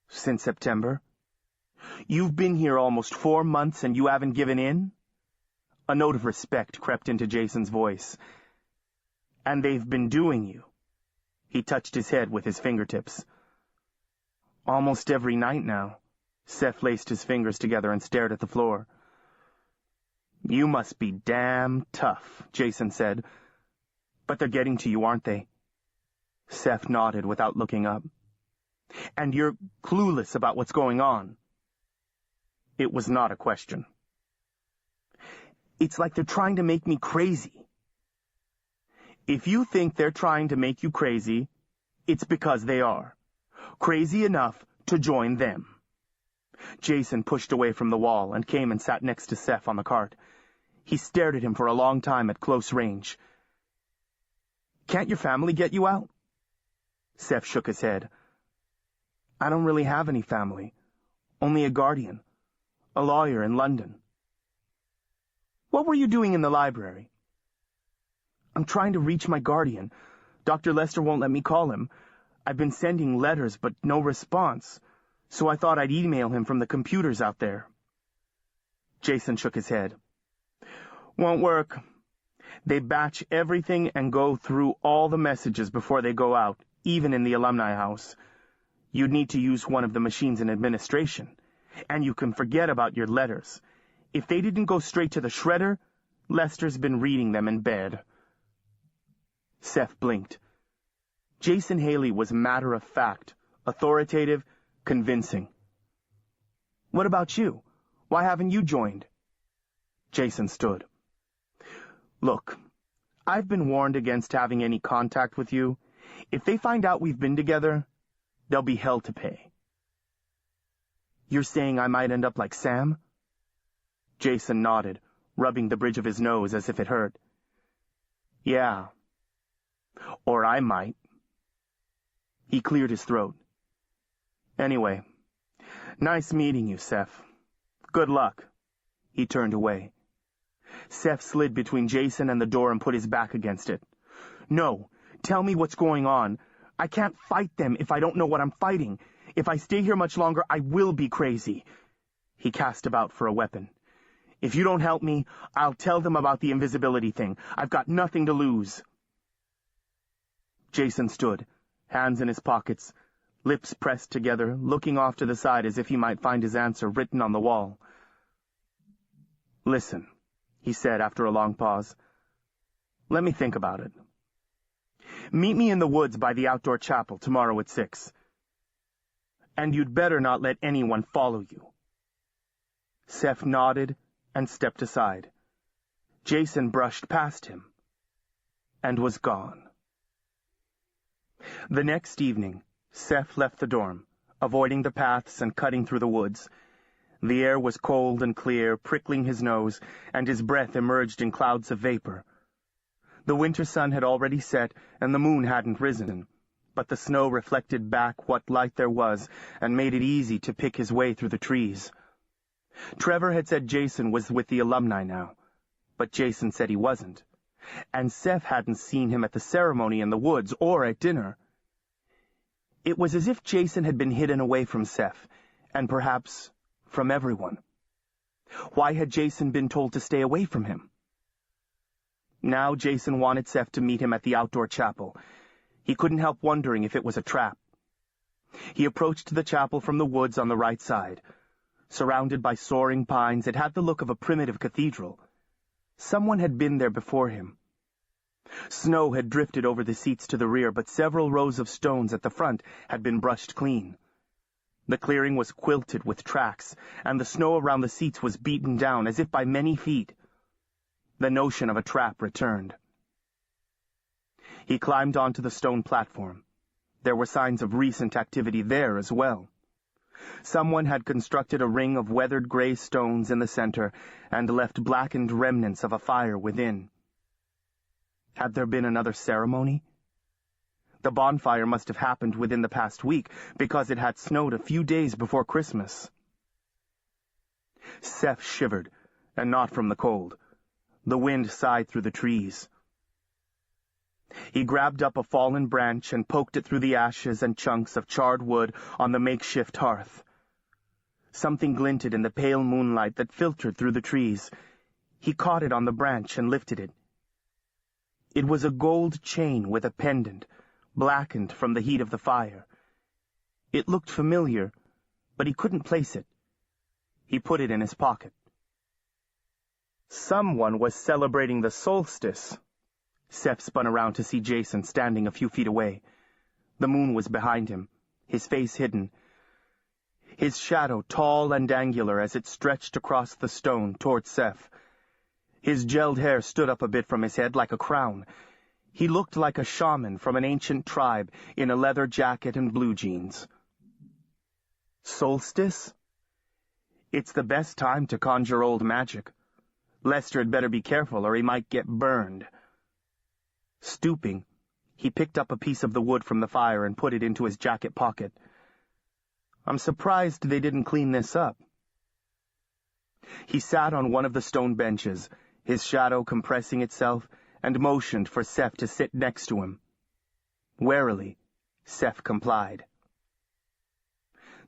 Speaker 2: Since September. You've been here almost 4 months and you haven't given in? A note of respect crept into Jason's voice. And they've been doing you. He touched his head with his fingertips. Almost every night now. Seth laced his fingers together and stared at the floor. You must be damn tough, Jason said. But they're getting to you, aren't they? Seth nodded without looking up. And you're clueless about what's going on. It was not a question. It's like they're trying to make me crazy. If you think they're trying to make you crazy, it's because they are. Crazy enough to join them. Jason pushed away from the wall and came and sat next to Seth on the cart. He stared at him for a long time at close range. Can't your family get you out? Seth shook his head. I don't really have any family. Only a guardian. A lawyer in London. What were you doing in the library? I'm trying to reach my guardian. Dr. Lester won't let me call him. I've been sending letters, but no response. So I thought I'd email him from the computers out there. Jason shook his head. Won't work. They batch everything and go through all the messages before they go out, even in the alumni house. You'd need to use one of the machines in administration. And you can forget about your letters. If they didn't go straight to the shredder, Lester's been reading them in bed. Seth blinked. Jason Haley was matter-of-fact, authoritative, convincing. What about you? Why haven't you joined? Jason stood. Look, I've been warned against having any contact with you. If they find out we've been together, there'll be hell to pay. You're saying I might end up like Sam? Jason nodded, rubbing the bridge of his nose as if it hurt. Yeah. Or I might. He cleared his throat. Anyway, nice meeting you, Seth. Good luck. He turned away. Seth slid between Jason and the door and put his back against it. No, tell me what's going on. I can't fight them if I don't know what I'm fighting. If I stay here much longer, I will be crazy. He cast about for a weapon. If you don't help me, I'll tell them about the invisibility thing. I've got nothing to lose. Jason stood, hands in his pockets, lips pressed together, looking off to the side as if he might find his answer written on the wall. Listen, he said after a long pause. Let me think about it. Meet me in the woods by the outdoor chapel tomorrow at 6. And you'd better not let anyone follow you. Seth nodded and stepped aside. Jason brushed past him and was gone. The next evening, Seth left the dorm, avoiding the paths and cutting through the woods. The air was cold and clear, prickling his nose, and his breath emerged in clouds of vapor. The winter sun had already set, and the moon hadn't risen, but the snow reflected back what light there was and made it easy to pick his way through the trees. Trevor had said Jason was with the alumni now, but Jason said he wasn't, and Seth hadn't seen him at the ceremony in the woods or at dinner. It was as if Jason had been hidden away from Seth, and perhaps from everyone. Why had Jason been told to stay away from him? Now Jason wanted Seth to meet him at the outdoor chapel. He couldn't help wondering if it was a trap. He approached the chapel from the woods on the right side. Surrounded by soaring pines, it had the look of a primitive cathedral. Someone had been there before him. Snow had drifted over the seats to the rear, but several rows of stones at the front had been brushed clean. The clearing was quilted with tracks, and the snow around the seats was beaten down as if by many feet. The notion of a trap returned. He climbed onto the stone platform. There were signs of recent activity there as well. Someone had constructed a ring of weathered gray stones in the center and left blackened remnants of a fire within. Had there been another ceremony? The bonfire must have happened within the past week, because it had snowed a few days before Christmas. Seth shivered, and not from the cold. The wind sighed through the trees. He grabbed up a fallen branch and poked it through the ashes and chunks of charred wood on the makeshift hearth. Something glinted in the pale moonlight that filtered through the trees. He caught it on the branch and lifted it. It was a gold chain with a pendant, blackened from the heat of the fire. It looked familiar, but he couldn't place it. He put it in his pocket. Someone was celebrating the solstice. Seth spun around to see Jason standing a few feet away. The moon was behind him, his face hidden, his shadow tall and angular as it stretched across the stone toward Seth. His gelled hair stood up a bit from his head like a crown. He looked like a shaman from an ancient tribe in a leather jacket and blue jeans. Solstice? It's the best time to conjure old magic. Lester had better be careful or he might get burned. Stooping, he picked up a piece of the wood from the fire and put it into his jacket pocket. I'm surprised they didn't clean this up. He sat on one of the stone benches, his shadow compressing itself, and motioned for Seth to sit next to him. Warily, Seth complied.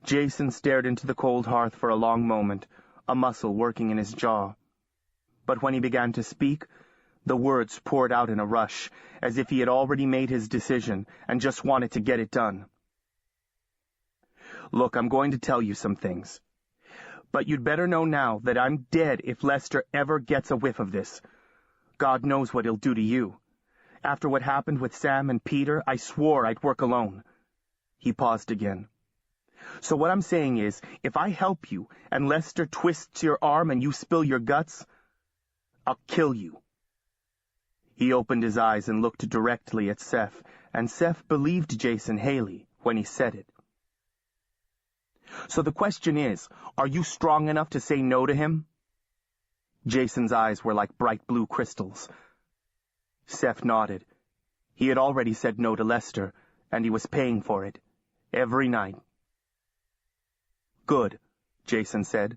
Speaker 2: Jason stared into the cold hearth for a long moment, a muscle working in his jaw. But when he began to speak, the words poured out in a rush, as if he had already made his decision and just wanted to get it done. Look, I'm going to tell you some things. But you'd better know now that I'm dead if Lester ever gets a whiff of this. God knows what he'll do to you. After what happened with Sam and Peter, I swore I'd work alone. He paused again. So what I'm saying is, if I help you and Lester twists your arm and you spill your guts, I'll kill you. He opened his eyes and looked directly at Seth, and Seth believed Jason Haley when he said it. So the question is, are you strong enough to say no to him? Jason's eyes were like bright blue crystals. Seth nodded. He had already said no to Lester, and he was paying for it, every night. Good, Jason said.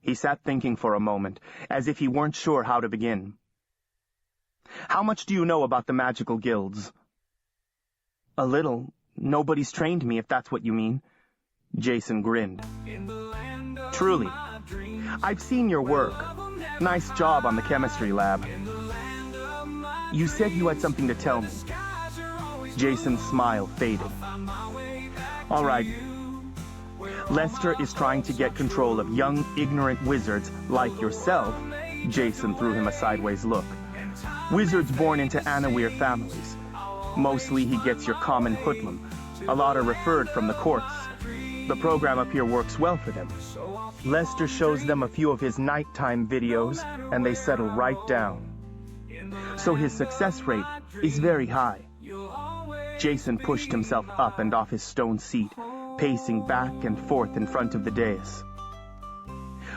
Speaker 2: He sat thinking for a moment, as if he weren't sure how to begin. How much do you know about the magical guilds? A little. Nobody's trained me, if that's what you mean. Jason grinned. Truly. I've seen your work. Nice job on the chemistry lab. You said you had something to tell me. Jason's smile faded. All right. Lester is trying to get control of young, ignorant wizards like yourself. Jason threw him a sideways look. Wizards born into Anawir families. Mostly he gets your common hoodlum. A lot are referred from the courts. The program up here works well for them. Lester shows them a few of his nighttime videos, and they settle right down. So his success rate is very high. Jason pushed himself up and off his stone seat, pacing back and forth in front of the dais.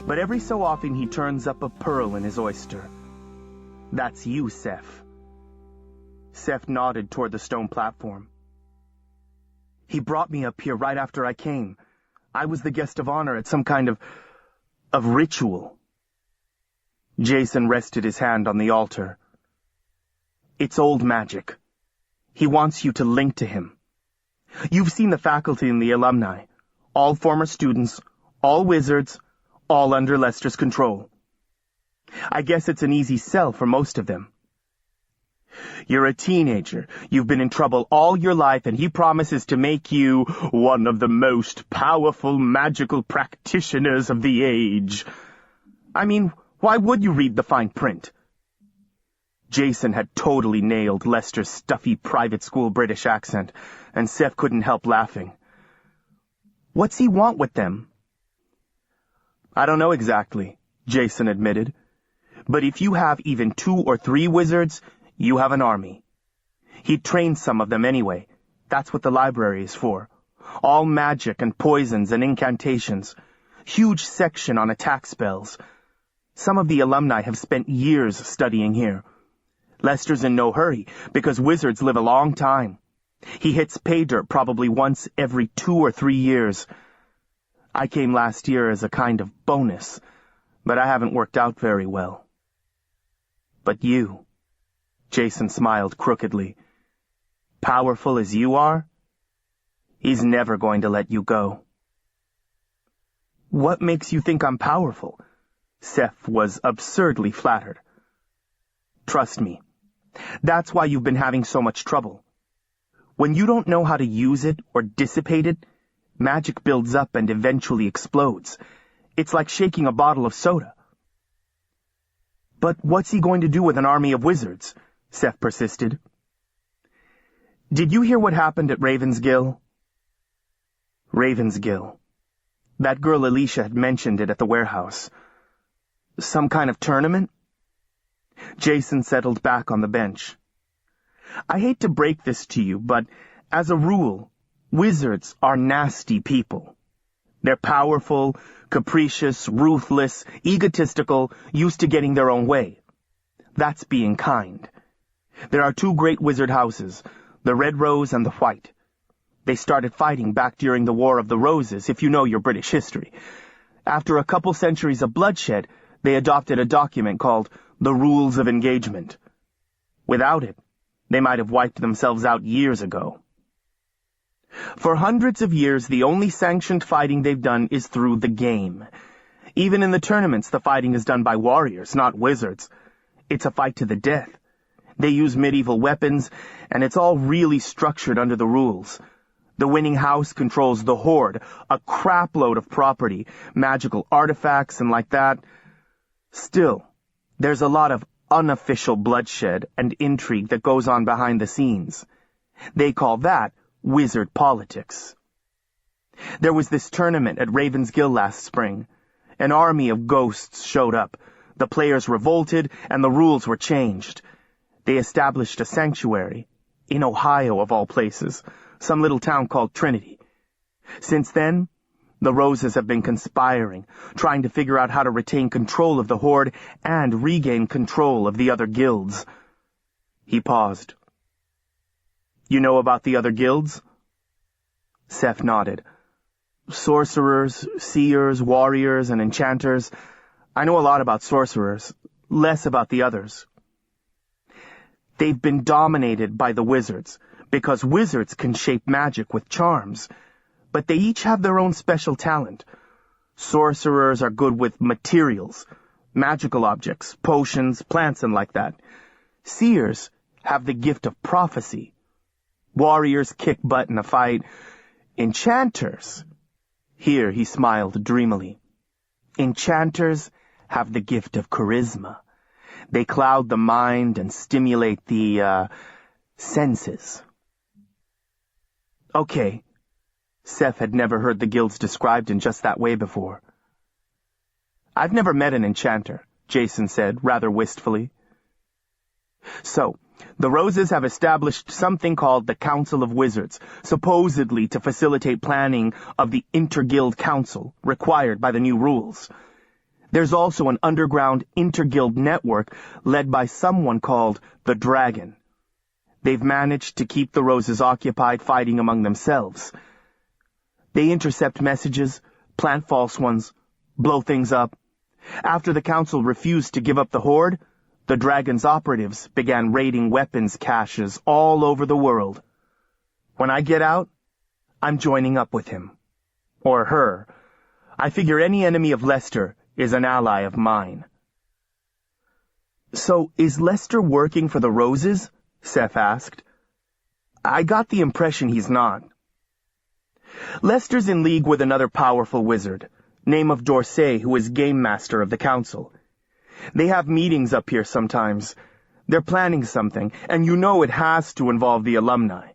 Speaker 2: But every so often he turns up a pearl in his oyster. That's you, Seth. Seth nodded toward the stone platform. He brought me up here right after I came. I was the guest of honor at some kind of ritual. Jason rested his hand on the altar. It's old magic. He wants you to link to him. You've seen the faculty and the alumni. All former students, all wizards, all under Lester's control. I guess it's an easy sell for most of them. You're a teenager. You've been in trouble all your life, and he promises to make you one of the most powerful magical practitioners of the age. I mean, why would you read the fine print? Jason had totally nailed Lester's stuffy private school British accent, and Seth couldn't help laughing. What's he want with them? I don't know exactly, Jason admitted. But if you have even 2 or 3 wizards, you have an army. He trains some of them anyway. That's what the library is for. All magic and poisons and incantations. Huge section on attack spells. Some of the alumni have spent years studying here. Lester's in no hurry, because wizards live a long time. He hits pay dirt probably once every 2 or 3 years. I came last year as a kind of bonus, but I haven't worked out very well. But you, Jason smiled crookedly, powerful as you are, he's never going to let you go. What makes you think I'm powerful? Seth was absurdly flattered. Trust me, that's why you've been having so much trouble. When you don't know how to use it or dissipate it, magic builds up and eventually explodes. It's like shaking a bottle of soda. But what's he going to do with an army of wizards? Seth persisted. Did you hear what happened at Ravensgill? Ravensgill. That girl Alicia had mentioned it at the warehouse. Some kind of tournament? Jason settled back on the bench. I hate to break this to you, but as a rule, wizards are nasty people. They're powerful, capricious, ruthless, egotistical, used to getting their own way. That's being kind. There are 2 great wizard houses, the Red Rose and the White. They started fighting back during the War of the Roses, if you know your British history. After a couple centuries of bloodshed, they adopted a document called the Rules of Engagement. Without it, they might have wiped themselves out years ago. For hundreds of years, the only sanctioned fighting they've done is through the game. Even in the tournaments, the fighting is done by warriors, not wizards. It's a fight to the death. They use medieval weapons, and it's all really structured under the rules. The winning house controls the hoard, a crapload of property, magical artifacts and like that. Still, there's a lot of unofficial bloodshed and intrigue that goes on behind the scenes. They call that wizard politics. There was this tournament at Ravensgill last spring. An army of ghosts showed up. The players revolted, and the rules were changed. They established a sanctuary, in Ohio of all places, some little town called Trinity. Since then, the Roses have been conspiring, trying to figure out how to retain control of the Horde and regain control of the other guilds. He paused. You know about the other guilds? Seth nodded. Sorcerers, seers, warriors, and enchanters. I know a lot about sorcerers, less about the others. They've been dominated by the wizards, because wizards can shape magic with charms. But they each have their own special talent. Sorcerers are good with materials, magical objects, potions, plants, and like that. Seers have the gift of prophecy. Warriors kick butt in a fight. Enchanters, here he smiled dreamily, enchanters have the gift of charisma. They cloud the mind and stimulate the, senses. Okay. Seth had never heard the guilds described in just that way before. I've never met an enchanter, Jason said, rather wistfully. So, the Roses have established something called the Council of Wizards, supposedly to facilitate planning of the Inter-Guild Council, required by the new rules. There's also an underground inter-guild network led by someone called the Dragon. They've managed to keep the Roses occupied fighting among themselves. They intercept messages, plant false ones, blow things up. After the council refused to give up the Horde, the Dragon's operatives began raiding weapons caches all over the world. When I get out, I'm joining up with him. Or her. I figure any enemy of Lester is an ally of mine. So, is Lester working for the Roses? Seth asked. I got the impression he's not. Lester's in league with another powerful wizard, name of Dorsey, who is game master of the council. They have meetings up here sometimes. They're planning something, and you know it has to involve the alumni.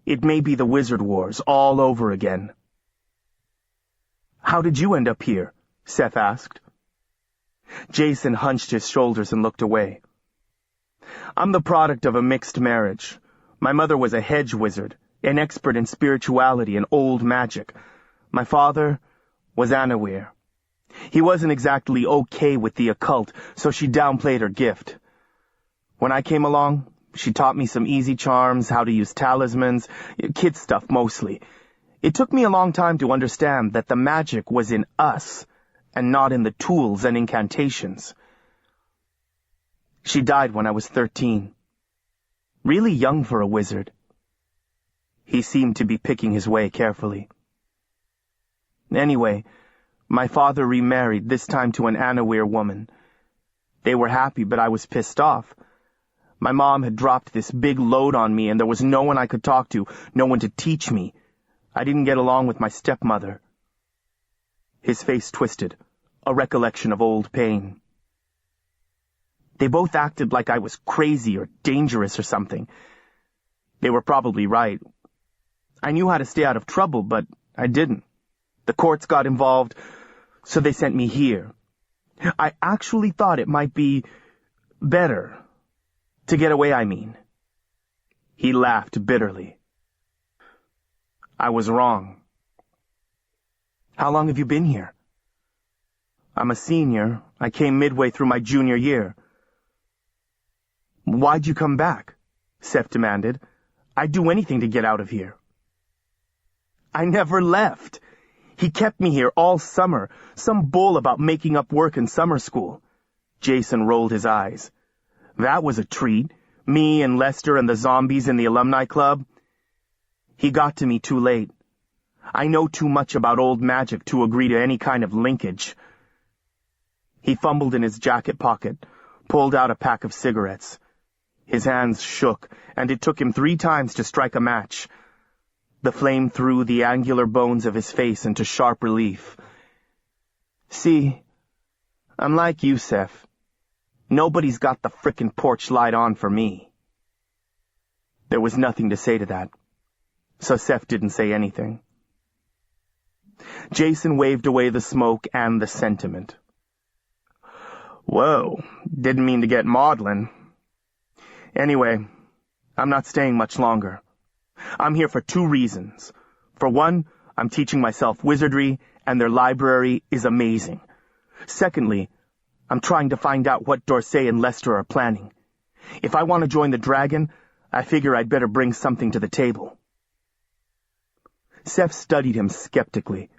Speaker 2: It may be the Wizard Wars all over again. How did you end up here? Seth asked. Jason hunched his shoulders and looked away. I'm the product of a mixed marriage. My mother was a hedge wizard, an expert in spirituality and old magic. My father was Anawir. He wasn't exactly okay with the occult, so she downplayed her gift. When I came along, she taught me some easy charms, how to use talismans, kid stuff mostly. It took me a long time to understand that the magic was in us and not in the tools and incantations. She died when I was 13. Really young for a wizard. He seemed to be picking his way carefully. Anyway, my father remarried, this time to an Anawir woman. They were happy, but I was pissed off. My mom had dropped this big load on me, and there was no one I could talk to, no one to teach me. I didn't get along with my stepmother. His face twisted, a recollection of old pain. They both acted like I was crazy or dangerous or something. They were probably right. I knew how to stay out of trouble, but I didn't. The courts got involved, so they sent me here. I actually thought it might be better. To get away, I mean. He laughed bitterly. I was wrong. How long have you been here? I'm a senior. I came midway through my junior year. Why'd you come back? Seth demanded. I'd do anything to get out of here. I never left. He kept me here all summer, some bull about making up work in summer school. Jason rolled his eyes. That was a treat. Me and Lester and the zombies in the alumni club. He got to me too late. I know too much about old magic to agree to any kind of linkage. He fumbled in his jacket pocket, pulled out a pack of cigarettes. His hands shook, and it took him 3 times to strike a match. The flame threw the angular bones of his face into sharp relief. See, I'm like you, Seth. Nobody's got the frickin' porch light on for me. There was nothing to say to that, so Seth didn't say anything. Jason waved away the smoke and the sentiment. Whoa, didn't mean to get maudlin. Anyway, I'm not staying much longer. I'm here for 2 reasons. For one, I'm teaching myself wizardry, and their library is amazing. Secondly, I'm trying to find out what Dorsey and Lester are planning. If I want to join the dragon, I figure I'd better bring something to the table. Seth studied him skeptically.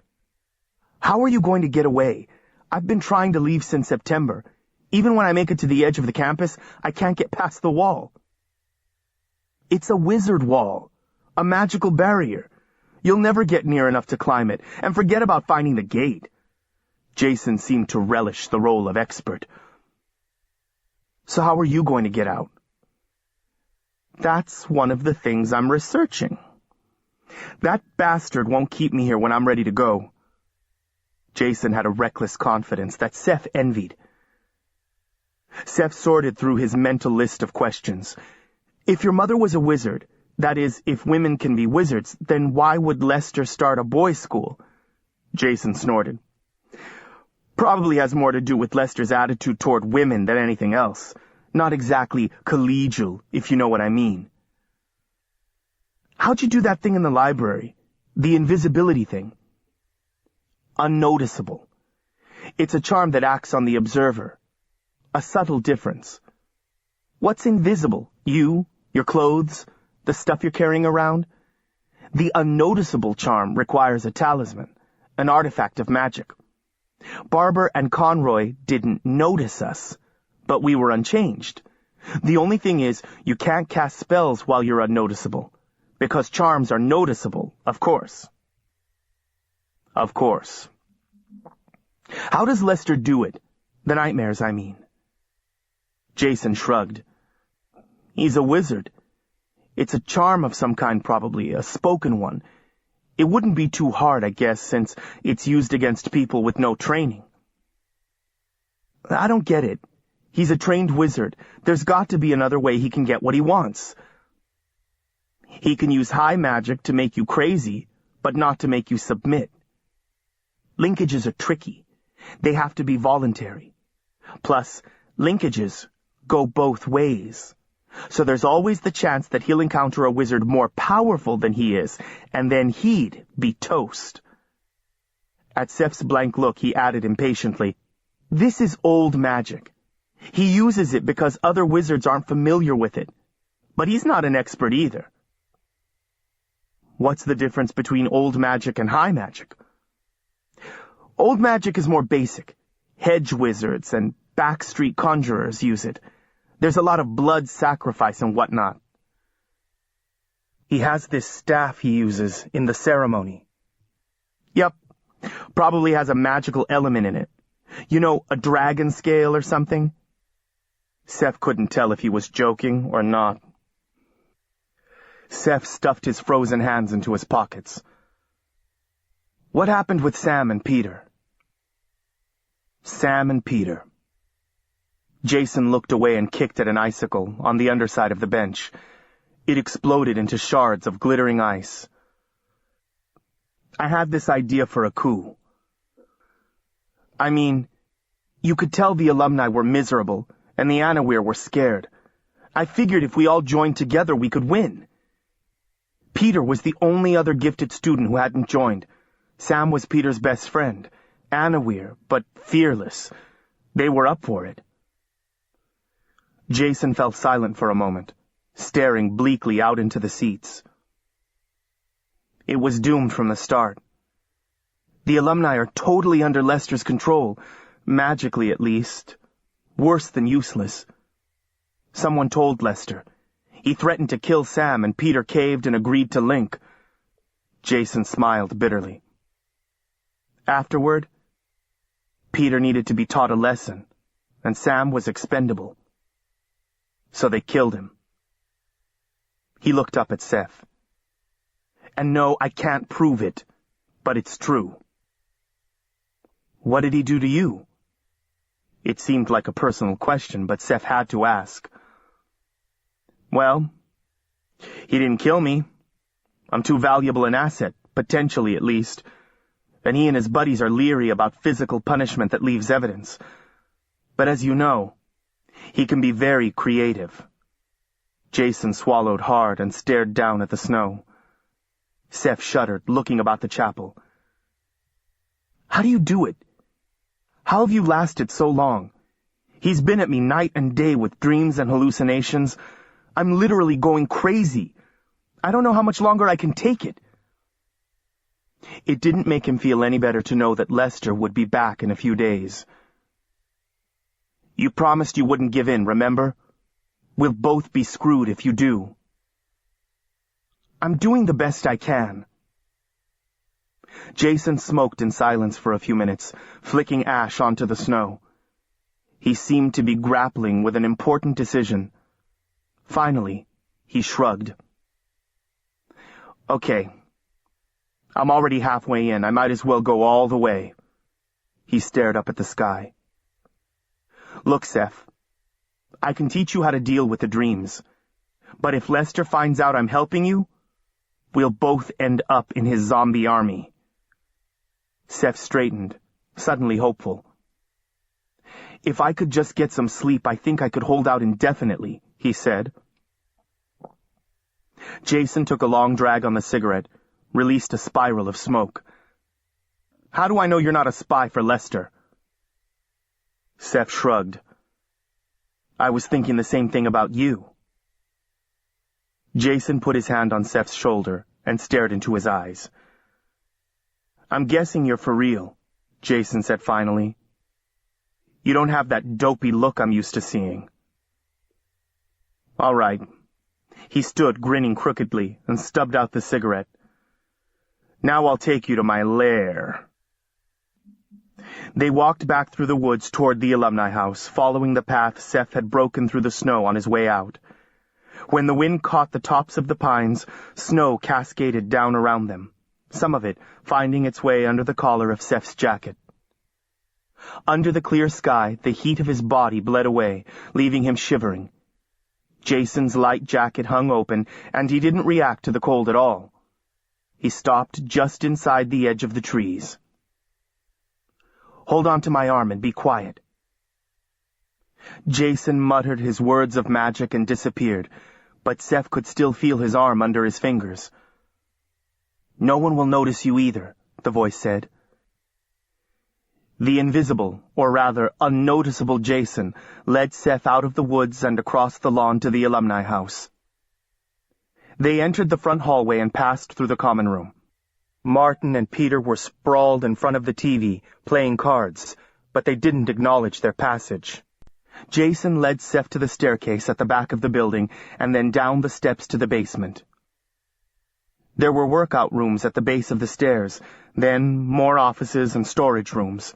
Speaker 2: How are you going to get away? I've been trying to leave since September. Even when I make it to the edge of the campus, I can't get past the wall. It's a wizard wall, a magical barrier. You'll never get near enough to climb it, and forget about finding the gate. Jason seemed to relish the role of expert. So how are you going to get out? That's one of the things I'm researching. That bastard won't keep me here when I'm ready to go. Jason had a reckless confidence that Seth envied. Seth sorted through his mental list of questions. If your mother was a wizard, that is, if women can be wizards, then why would Lester start a boys' school? Jason snorted. Probably has more to do with Lester's attitude toward women than anything else. Not exactly collegial, if you know what I mean. How'd you do that thing in the library? The invisibility thing? Unnoticeable. It's a charm that acts on the observer. A subtle difference. What's invisible? You, your clothes, the stuff you're carrying around? The unnoticeable charm requires a talisman, an artifact of magic. Barber and Conroy didn't notice us, but we were unchanged. The only thing is, you can't cast spells while you're unnoticeable, because charms are noticeable, of course. Of course. How does Lester do it? The nightmares, I mean. Jason shrugged. He's a wizard. It's a charm of some kind, probably, a spoken one. It wouldn't be too hard, I guess, since it's used against people with no training. I don't get it. He's a trained wizard. There's got to be another way he can get what he wants. He can use high magic to make you crazy, but not to make you submit. Linkages are tricky. They have to be voluntary. Plus, linkages go both ways. So there's always the chance that he'll encounter a wizard more powerful than he is, and then he'd be toast. At Seth's blank look, he added impatiently, This is old magic. He uses it because other wizards aren't familiar with it, but he's not an expert either. What's the difference between old magic and high magic? Old magic is more basic. Hedge wizards and backstreet conjurers use it. There's a lot of blood sacrifice and whatnot. He has this staff he uses in the ceremony. Yep, probably has a magical element in it. You know, a dragon scale or something? Seth couldn't tell if he was joking or not. Seth stuffed his frozen hands into his pockets. What happened with Sam and Peter? Sam and Peter. Jason looked away and kicked at an icicle on the underside of the bench. It exploded into shards of glittering ice. I had this idea for a coup. I mean, you could tell the alumni were miserable, and the Anawir were scared. I figured if we all joined together, we could win. Peter was the only other gifted student who hadn't joined. Sam was Peter's best friend. Anawir, but fearless. They were up for it. Jason fell silent for a moment, staring bleakly out into the seats. It was doomed from the start. The alumni are totally under Lester's control, magically at least. Worse than useless. Someone told Lester. He threatened to kill Sam, and Peter caved and agreed to link. Jason smiled bitterly. Afterward, Peter needed to be taught a lesson, and Sam was expendable. So they killed him. He looked up at Seth. And no, I can't prove it, but it's true. What did he do to you? It seemed like a personal question, but Seth had to ask. Well, he didn't kill me. I'm too valuable an asset, potentially at least. And he and his buddies are leery about physical punishment that leaves evidence. But as you know, he can be very creative. Jason swallowed hard and stared down at the snow. Seth shuddered, looking about the chapel. How do you do it? How have you lasted so long? He's been at me night and day with dreams and hallucinations. I'm literally going crazy. I don't know how much longer I can take it. It didn't make him feel any better to know that Lester would be back in a few days. You promised you wouldn't give in, remember? We'll both be screwed if you do. I'm doing the best I can. Jason smoked in silence for a few minutes, flicking ash onto the snow. He seemed to be grappling with an important decision. Finally, he shrugged. Okay. I'm already halfway in. I might as well go all the way. He stared up at the sky. Look, Seth, I can teach you how to deal with the dreams. But if Lester finds out I'm helping you, we'll both end up in his zombie army. Seth straightened, suddenly hopeful. If I could just get some sleep, I think I could hold out indefinitely, he said. Jason took a long drag on the cigarette, released a spiral of smoke. How do I know you're not a spy for Lester? Seth shrugged. I was thinking the same thing about you. Jason put his hand on Seth's shoulder and stared into his eyes. I'm guessing you're for real, Jason said finally. You don't have that dopey look I'm used to seeing. All right. He stood, grinning crookedly, and stubbed out the cigarette. Now I'll take you to my lair. They walked back through the woods toward the alumni house, following the path Seth had broken through the snow on his way out. When the wind caught the tops of the pines, snow cascaded down around them, some of it finding its way under the collar of Seth's jacket. Under the clear sky, the heat of his body bled away, leaving him shivering. Jason's light jacket hung open, and he didn't react to the cold at all. He stopped just inside the edge of the trees. Hold on to my arm and be quiet. Jason muttered his words of magic and disappeared, but Seth could still feel his arm under his fingers. No one will notice you either, the voice said. The invisible, or rather unnoticeable Jason led Seth out of the woods and across the lawn to the alumni house. They entered the front hallway and passed through the common room. Martin and Peter were sprawled in front of the TV, playing cards, but they didn't acknowledge their passage. Jason led Seth to the staircase at the back of the building and then down the steps to the basement. There were workout rooms at the base of the stairs, then more offices and storage rooms.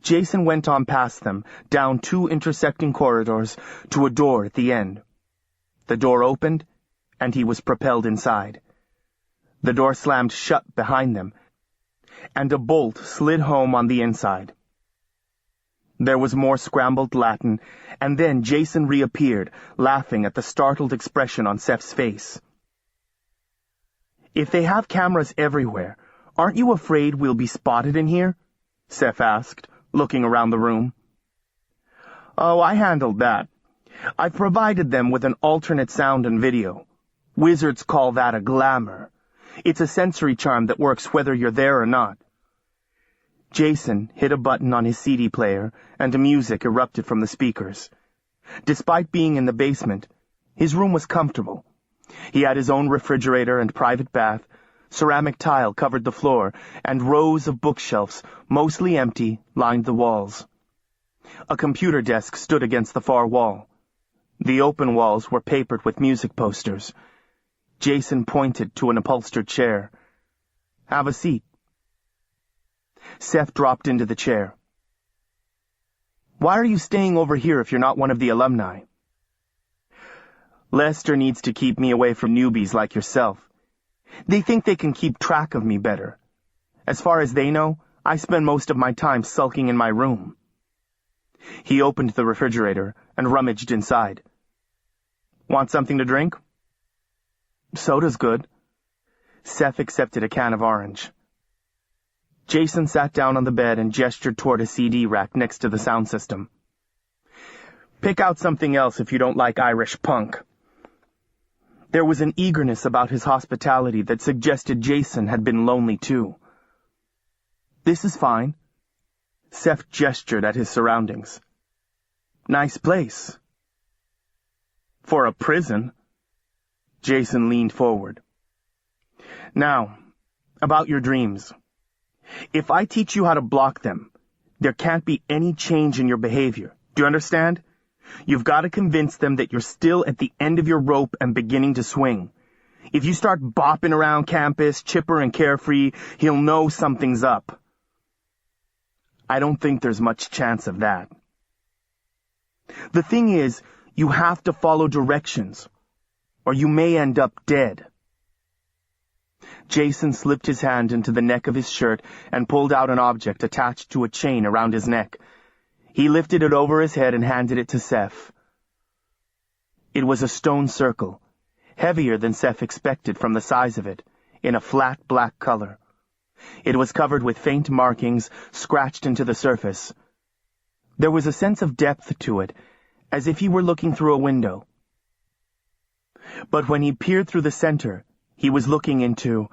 Speaker 2: Jason went on past them, down 2 intersecting corridors, to a door at the end. The door opened, and he was propelled inside. The door slammed shut behind them, and a bolt slid home on the inside. There was more scrambled Latin, and then Jason reappeared, laughing at the startled expression on Seth's face. "If they have cameras everywhere, aren't you afraid we'll be spotted in here?" Seth asked, looking around the room. "Oh, I handled that. I've provided them with an alternate sound and video. Wizards call that a glamour. It's a sensory charm that works whether you're there or not." Jason hit a button on his CD player, and music erupted from the speakers. Despite being in the basement, his room was comfortable. He had his own refrigerator and private bath, ceramic tile covered the floor, and rows of bookshelves, mostly empty, lined the walls. A computer desk stood against the far wall. The open walls were papered with music posters. Jason pointed to an upholstered chair. "Have a seat." Seth dropped into the chair. "Why are you staying over here if you're not one of the alumni?" "Lester needs to keep me away from newbies like yourself. They think they can keep track of me better. As far as they know, I spend most of my time sulking in my room." He opened the refrigerator and rummaged inside. "Want something to drink?" "Soda's good." Seth accepted a can of orange. Jason sat down on the bed and gestured toward a CD rack next to the sound system. "Pick out something else if you don't like Irish punk." There was an eagerness about his hospitality that suggested Jason had been lonely too. "This is fine." Seth gestured at his surroundings. "Nice place." "For a prison." Jason leaned forward. "Now, about your dreams. If I teach you how to block them, there can't be any change in your behavior. Do you understand? You've got to convince them that you're still at the end of your rope and beginning to swing. If you start bopping around campus, chipper and carefree, he'll know something's up." "I don't think there's much chance of that." "The thing is, you have to follow directions, or you may end up dead." Jason slipped his hand into the neck of his shirt and pulled out an object attached to a chain around his neck. He lifted it over his head and handed it to Seth. It was a stone circle, heavier than Seth expected from the size of it, in a flat black color. It was covered with faint markings scratched into the surface. There was a sense of depth to it, as if he were looking through a window. But when he peered through the center, he was looking into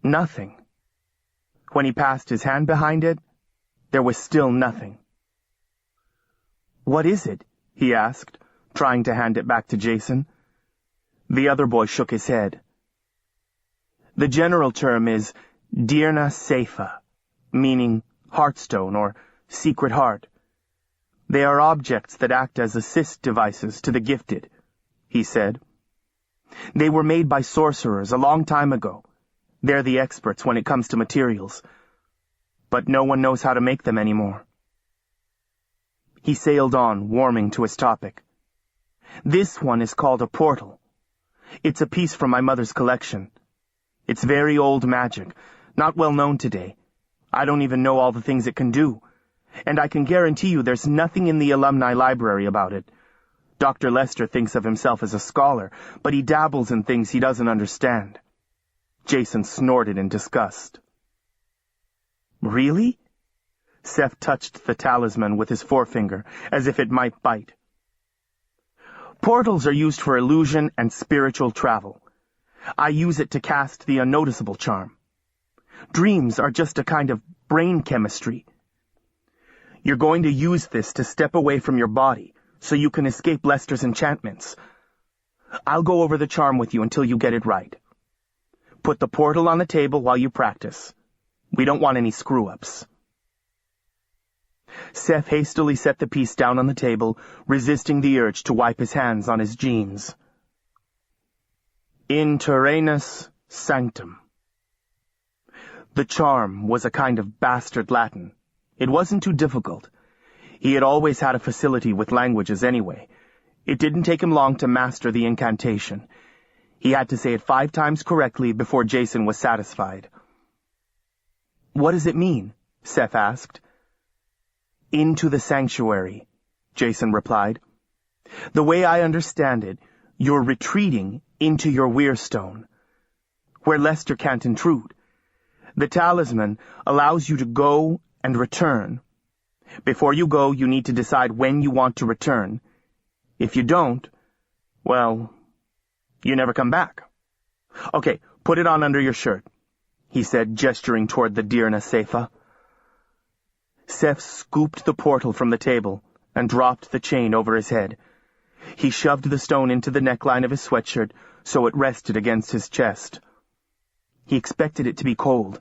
Speaker 2: nothing. When he passed his hand behind it, there was still nothing. "What is it?" he asked, trying to hand it back to Jason. The other boy shook his head. "The general term is Dirna Seifa, meaning heartstone or secret heart. They are objects that act as assist devices to the gifted," he said. "They were made by sorcerers a long time ago. They're the experts when it comes to materials. But no one knows how to make them anymore." He sailed on, warming to his topic. "This one is called a portal. It's a piece from my mother's collection. It's very old magic, not well known today. I don't even know all the things it can do. And I can guarantee you there's nothing in the alumni library about it. Dr. Lester thinks of himself as a scholar, but he dabbles in things he doesn't understand." Jason snorted in disgust. "Really?" Seth touched the talisman with his forefinger, as if it might bite. "Portals are used for illusion and spiritual travel. I use it to cast the unnoticeable charm. Dreams are just a kind of brain chemistry. You're going to use this to step away from your body so you can escape Lester's enchantments. I'll go over the charm with you until you get it right. Put the portal on the table while you practice. We don't want any screw-ups." Seth hastily set the piece down on the table, resisting the urge to wipe his hands on his jeans. In Terrenus Sanctum. The charm was a kind of bastard Latin. It wasn't too difficult. He had always had a facility with languages anyway. It didn't take him long to master the incantation. He had to say it 5 times correctly before Jason was satisfied. "What does it mean?" Seth asked. "Into the sanctuary," Jason replied. "The way I understand it, you're retreating into your Weirstone, where Lester can't intrude. The talisman allows you to go and return. Before you go, you need to decide when you want to return. If you don't, well, you never come back. Okay, put it on under your shirt," he said, gesturing toward the Dirna Seifa. Seth scooped the portal from the table and dropped the chain over his head. He shoved the stone into the neckline of his sweatshirt so it rested against his chest. He expected it to be cold,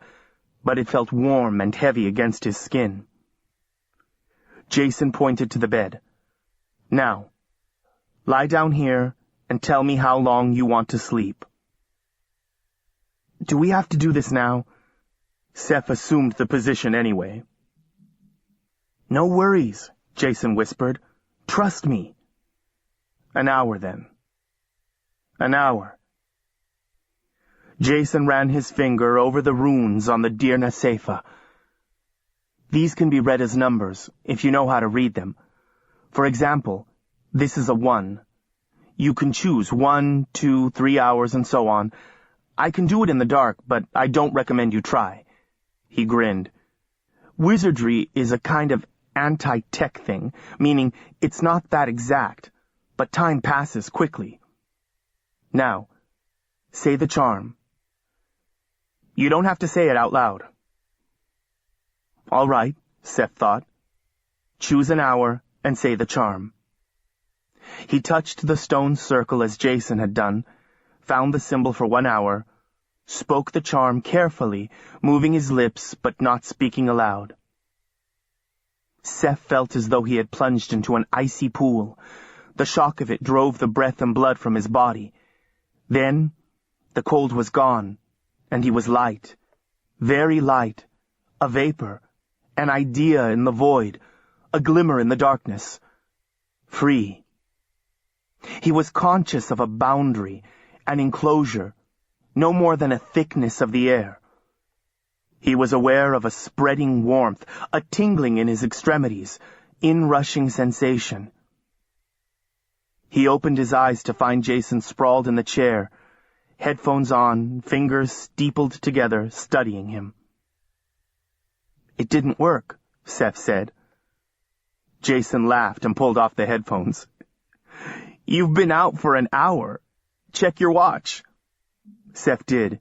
Speaker 2: but it felt warm and heavy against his skin. Jason pointed to the bed. "Now, lie down here and tell me how long you want to sleep." "Do we have to do this now?" Seth assumed the position anyway. "No worries," Jason whispered. "Trust me." "An hour, then." "An hour." Jason ran his finger over the runes on the Dirna Seifa. These can be read as numbers, if you know how to read them. For example, this is a 1. You can choose 1, 2, 3 hours, and so on. I can do it in the dark, but I don't recommend you try. He grinned. Wizardry is a kind of anti-tech thing, meaning it's not that exact, but time passes quickly. Now, say the charm. You don't have to say it out loud. All right, Seth thought. Choose an hour and say the charm. He touched the stone circle as Jason had done, found the symbol for 1 hour, spoke the charm carefully, moving his lips but not speaking aloud. Seth felt as though he had plunged into an icy pool. The shock of it drove the breath and blood from his body. Then, the cold was gone, and he was light, very light, a vapor, an idea in the void, a glimmer in the darkness, free. He was conscious of a boundary, an enclosure, no more than a thickness of the air. He was aware of a spreading warmth, a tingling in his extremities, inrushing sensation. He opened his eyes to find Jason sprawled in the chair, headphones on, fingers steepled together, studying him. It didn't work, Seth said. Jason laughed and pulled off the headphones. You've been out for an hour. Check your watch. Seth did.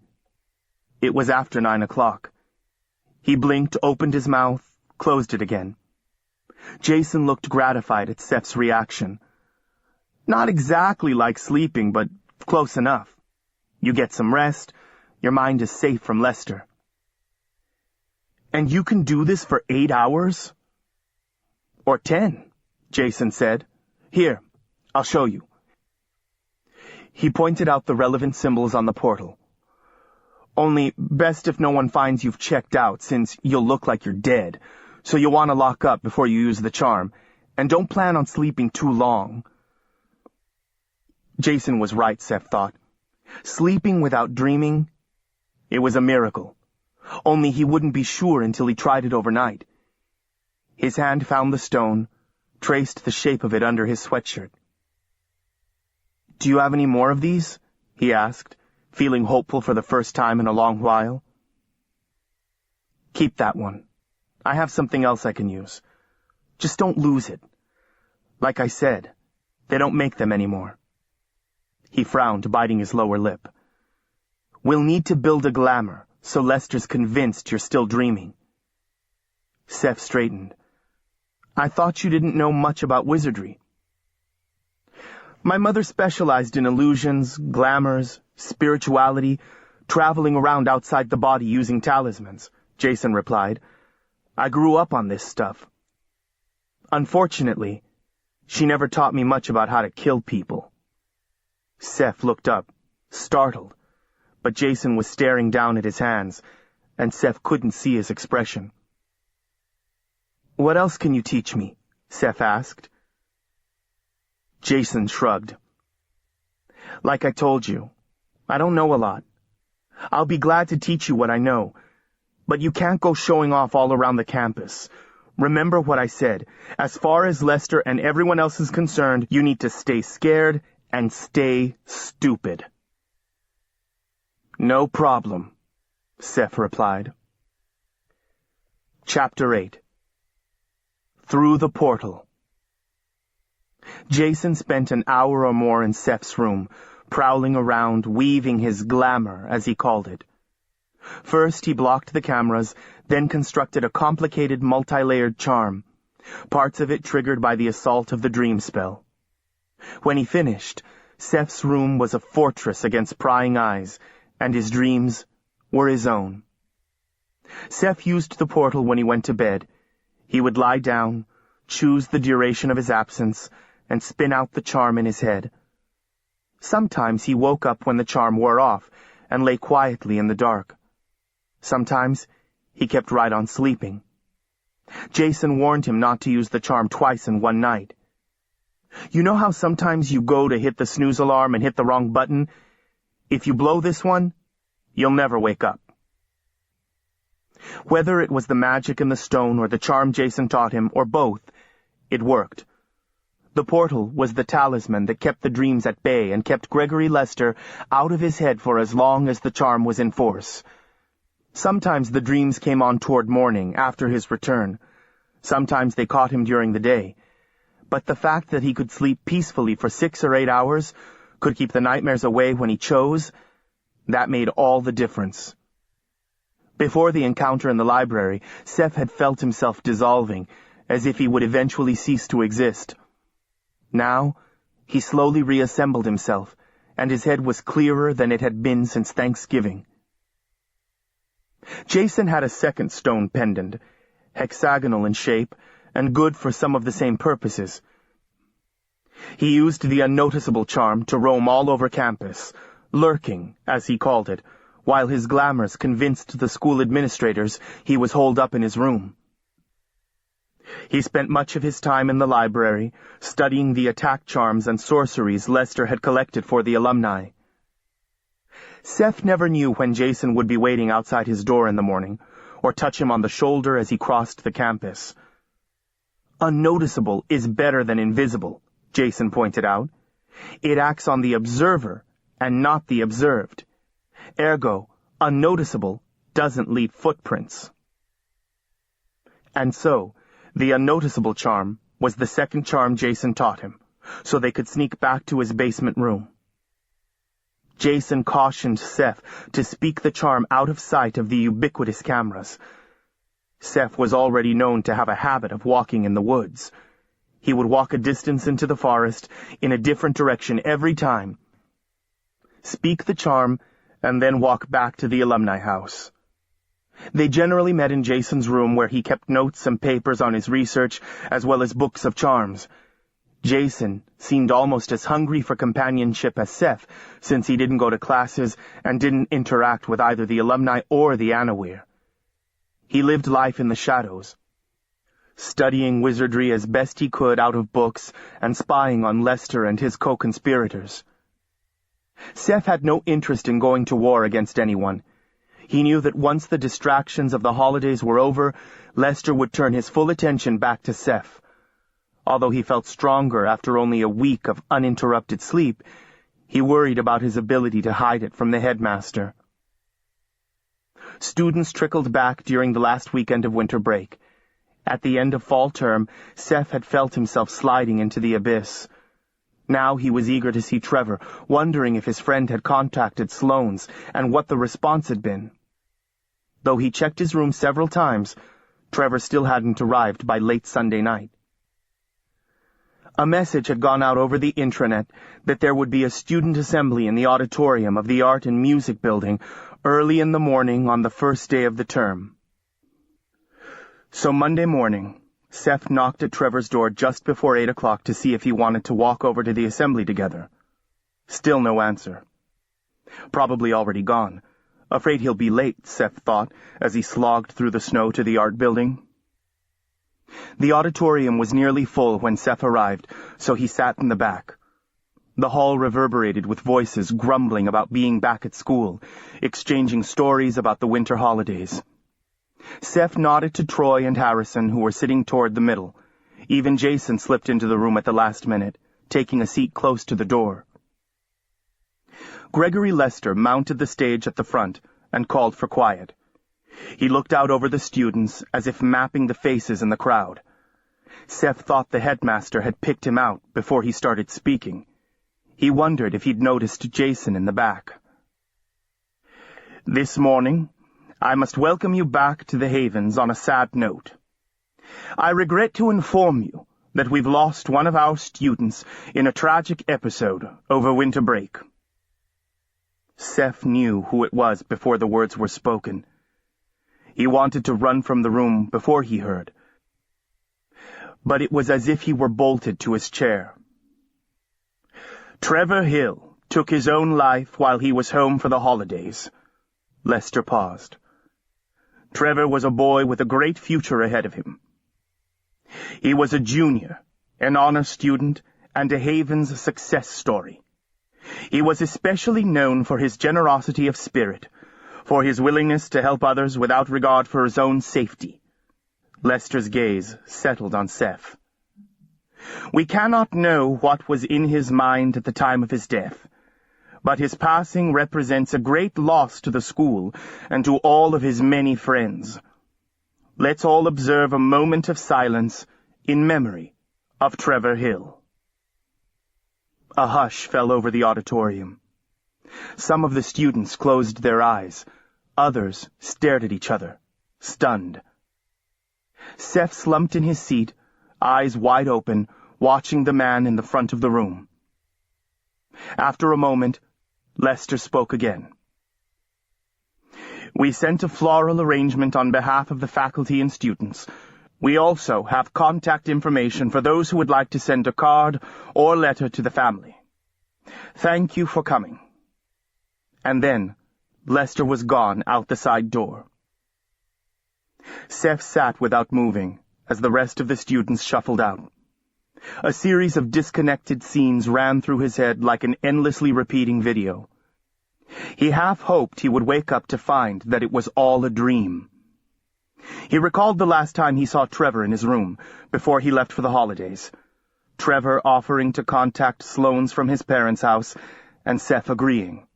Speaker 2: It was after 9 o'clock. He blinked, opened his mouth, closed it again. Jason looked gratified at Seth's reaction. Not exactly like sleeping, but close enough. You get some rest, your mind is safe from Lester. And you can do this for 8 hours? Or 10, Jason said. Here, I'll show you. He pointed out the relevant symbols on the portal. Only, best if no one finds you've checked out, since you'll look like you're dead, so you'll want to lock up before you use the charm, and don't plan on sleeping too long. Jason was right, Seth thought. Sleeping without dreaming, it was a miracle. Only he wouldn't be sure until he tried it overnight. His hand found the stone, traced the shape of it under his sweatshirt. Do you have any more of these? He asked, feeling hopeful for the first time in a long while. Keep that one. I have something else I can use. Just don't lose it. Like I said, they don't make them anymore. He frowned, biting his lower lip. We'll need to build a glamour, so Lester's convinced you're still dreaming. Seth straightened. I thought you didn't know much about wizardry. My mother specialized in illusions, glamours, spirituality, traveling around outside the body using talismans, Jason replied. I grew up on this stuff. Unfortunately, she never taught me much about how to kill people. Seth looked up, startled, but Jason was staring down at his hands, and Seth couldn't see his expression. What else can you teach me? Seth asked. Jason shrugged. Like I told you, I don't know a lot. I'll be glad to teach you what I know, but you can't go showing off all around the campus. Remember what I said. As far as Lester and everyone else is concerned, you need to stay scared and stay stupid. No problem, Seth replied. Chapter 8. Through the Portal. Jason spent an hour or more in Seth's room, prowling around, weaving his glamour, as he called it. First, he blocked the cameras, then constructed a complicated multi-layered charm, parts of it triggered by the assault of the dream spell. When he finished, Seth's room was a fortress against prying eyes, and his dreams were his own. Seth used the portal when he went to bed. He would lie down, choose the duration of his absence, and spin out the charm in his head. Sometimes he woke up when the charm wore off and lay quietly in the dark. Sometimes he kept right on sleeping. Jason warned him not to use the charm twice in one night. You know how sometimes you go to hit the snooze alarm and hit the wrong button? If you blow this one, you'll never wake up. Whether it was the magic in the stone or the charm Jason taught him, or both, it worked. The portal was the talisman that kept the dreams at bay and kept Gregory Lester out of his head for as long as the charm was in force. Sometimes the dreams came on toward morning, after his return. Sometimes they caught him during the day. But the fact that he could sleep peacefully for 6 or 8 hours, could keep the nightmares away when he chose, that made all the difference. Before the encounter in the library, Seth had felt himself dissolving, as if he would eventually cease to exist. Now, he slowly reassembled himself, and his head was clearer than it had been since Thanksgiving. Jason had a second stone pendant, hexagonal in shape, and good for some of the same purposes. He used the unnoticeable charm to roam all over campus, lurking, as he called it, while his glamours convinced the school administrators he was holed up in his room. He spent much of his time in the library, studying the attack charms and sorceries Lester had collected for the alumni. Seth never knew when Jason would be waiting outside his door in the morning, or touch him on the shoulder as he crossed the campus. Unnoticeable is better than invisible, Jason pointed out. It acts on the observer and not the observed. Ergo, unnoticeable doesn't leave footprints. And so, the unnoticeable charm was the second charm Jason taught him, so they could sneak back to his basement room. Jason cautioned Seth to speak the charm out of sight of the ubiquitous cameras. Seth was already known to have a habit of walking in the woods. He would walk a distance into the forest in a different direction every time. Speak the charm, and then walk back to the alumni house. They generally met in Jason's room, where he kept notes and papers on his research, as well as books of charms. Jason seemed almost as hungry for companionship as Seth, since he didn't go to classes and didn't interact with either the alumni or the Anawir. He lived life in the shadows, studying wizardry as best he could out of books and spying on Lester and his co-conspirators. Seth had no interest in going to war against anyone. He knew that once the distractions of the holidays were over, Lester would turn his full attention back to Seth. Although he felt stronger after only a week of uninterrupted sleep, he worried about his ability to hide it from the headmaster. Students trickled back during the last weekend of winter break. At the end of fall term, Seth had felt himself sliding into the abyss. Now he was eager to see Trevor, wondering if his friend had contacted Sloane's and what the response had been. Though he checked his room several times, Trevor still hadn't arrived by late Sunday night. A message had gone out over the intranet that there would be a student assembly in the auditorium of the Art and Music Building early in the morning on the first day of the term. So Monday morning, Seth knocked at Trevor's door just before 8 o'clock to see if he wanted to walk over to the assembly together. Still no answer. Probably already gone. Afraid he'll be late, Seth thought, as he slogged through the snow to the art building. The auditorium was nearly full when Seth arrived, so he sat in the back. The hall reverberated with voices grumbling about being back at school, exchanging stories about the winter holidays. Seth nodded to Troy and Harrison, who were sitting toward the middle. Even Jason slipped into the room at the last minute, taking a seat close to the door. Gregory Lester mounted the stage at the front and called for quiet. He looked out over the students as if mapping the faces in the crowd. Seth thought the headmaster had picked him out before he started speaking. He wondered if he'd noticed Jason in the back. This morning, I must welcome you back to the Havens on a sad note. I regret to inform you that we've lost one of our students in a tragic episode over winter break. Seth knew who it was before the words were spoken. He wanted to run from the room before he heard. But it was as if he were bolted to his chair. Trevor Hill took his own life while he was home for the holidays. Lester paused. Trevor was a boy with a great future ahead of him. He was a junior, an honor student, and a Havens success story. He was especially known for his generosity of spirit, for his willingness to help others without regard for his own safety. Lester's gaze settled on Seth. We cannot know what was in his mind at the time of his death, but his passing represents a great loss to the school and to all of his many friends. Let's all observe a moment of silence in memory of Trevor Hill. A hush fell over the auditorium. Some of the students closed their eyes. Others stared at each other, stunned. Seth slumped in his seat, eyes wide open, watching the man in the front of the room. After a moment, Lester spoke again. We sent a floral arrangement on behalf of the faculty and students. We also have contact information for those who would like to send a card or letter to the family. Thank you for coming. And then, Lester was gone out the side door. Seth sat without moving as the rest of the students shuffled out. A series of disconnected scenes ran through his head like an endlessly repeating video. He half hoped he would wake up to find that it was all a dream. He recalled the last time he saw Trevor in his room, before he left for the holidays. Trevor offering to contact Sloane's from his parents' house, and Seth agreeing.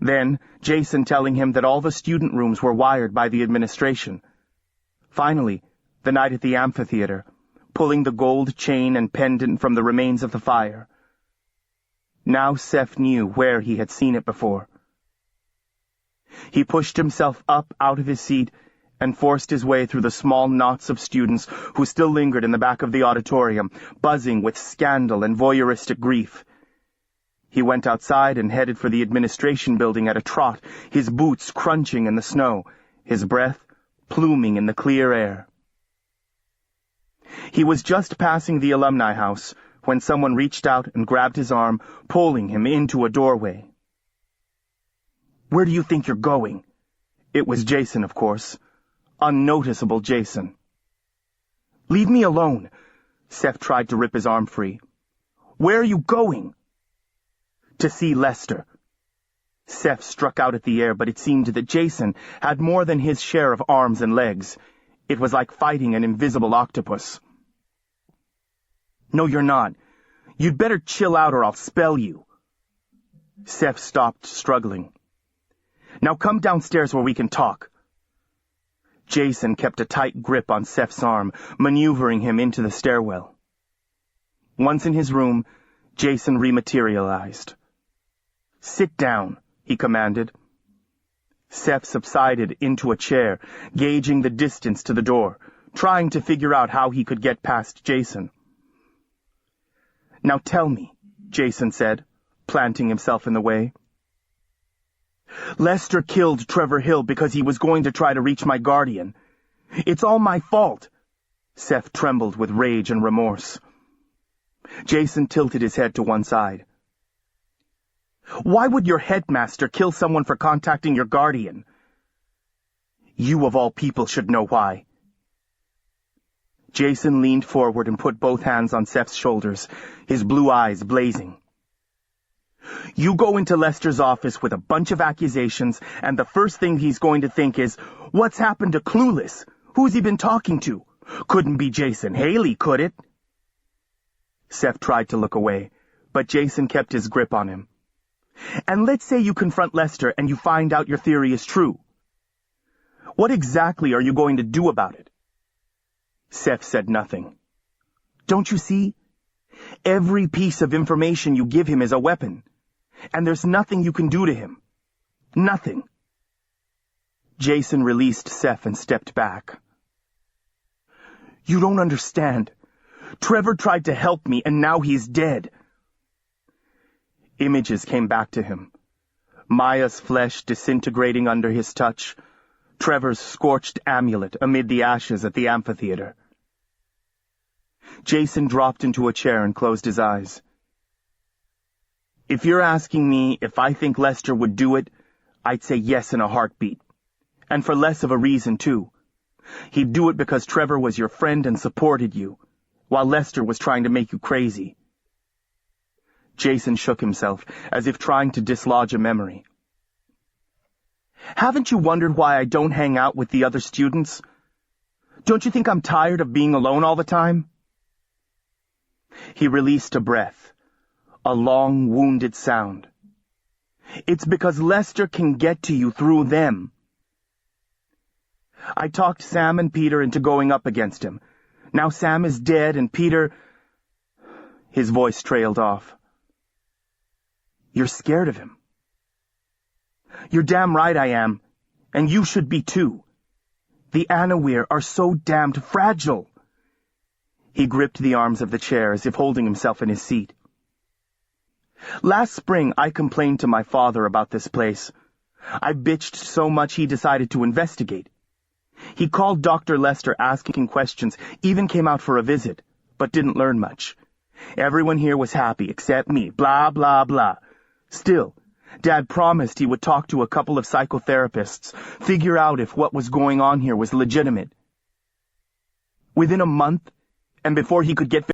Speaker 2: Then, Jason telling him that all the student rooms were wired by the administration. Finally, the night at the amphitheater, pulling the gold chain and pendant from the remains of the fire. Now Seth knew where he had seen it before. He pushed himself up out of his seat and forced his way through the small knots of students who still lingered in the back of the auditorium, buzzing with scandal and voyeuristic grief. He went outside and headed for the administration building at a trot, his boots crunching in the snow, his breath pluming in the clear air. He was just passing the alumni house when someone reached out and grabbed his arm, pulling him into a doorway. Where do you think you're going? It was Jason, of course. Unnoticeable Jason. Leave me alone. Seth tried to rip his arm free. Where are you going? To see Lester. Seth struck out at the air, but it seemed that Jason had more than his share of arms and legs. It was like fighting an invisible octopus. No, you're not. You'd better chill out or I'll spell you. Seth stopped struggling. Now come downstairs where we can talk. Jason kept a tight grip on Seth's arm, maneuvering him into the stairwell. Once in his room, Jason rematerialized. Sit down, he commanded. Seth subsided into a chair, gauging the distance to the door, trying to figure out how he could get past Jason. "Now tell me," Jason said, planting himself in the way. "Lester killed Trevor Hill because he was going to try to reach my guardian. It's all my fault." Seth trembled with rage and remorse. Jason tilted his head to one side. "Why would your headmaster kill someone for contacting your guardian? You of all people should know why." Jason leaned forward and put both hands on Seth's shoulders, his blue eyes blazing. "You go into Lester's office with a bunch of accusations, and the first thing he's going to think is, what's happened to Clueless? Who's he been talking to? Couldn't be Jason Haley, could it?" Seth tried to look away, but Jason kept his grip on him. "And let's say you confront Lester and you find out your theory is true. What exactly are you going to do about it?" Seth said nothing. "Don't you see? Every piece of information you give him is a weapon, and there's nothing you can do to him. Nothing." Jason released Seth and stepped back. "You don't understand. Trevor tried to help me, and now he's dead." Images came back to him. Maya's flesh disintegrating under his touch, Trevor's scorched amulet amid the ashes at the amphitheater. Jason dropped into a chair and closed his eyes. "If you're asking me if I think Lester would do it, I'd say yes in a heartbeat. And for less of a reason, too. He'd do it because Trevor was your friend and supported you, while Lester was trying to make you crazy." Jason shook himself, as if trying to dislodge a memory. "Haven't you wondered why I don't hang out with the other students? Don't you think I'm tired of being alone all the time?" He released a breath, a long, wounded sound. "It's because Lester can get to you through them. I talked Sam and Peter into going up against him. Now Sam is dead and Peter—" His voice trailed off. "You're scared of him." "You're damn right I am, and you should be too. The Anawir are so damned fragile." He gripped the arms of the chair as if holding himself in his seat. "Last spring I complained to my father about this place. I bitched so much he decided to investigate. He called Dr. Lester asking questions, even came out for a visit, but didn't learn much. Everyone here was happy except me, blah, blah, blah. Still, Dad promised he would talk to a couple of psychotherapists, figure out if what was going on here was legitimate. Within a month, and before he could get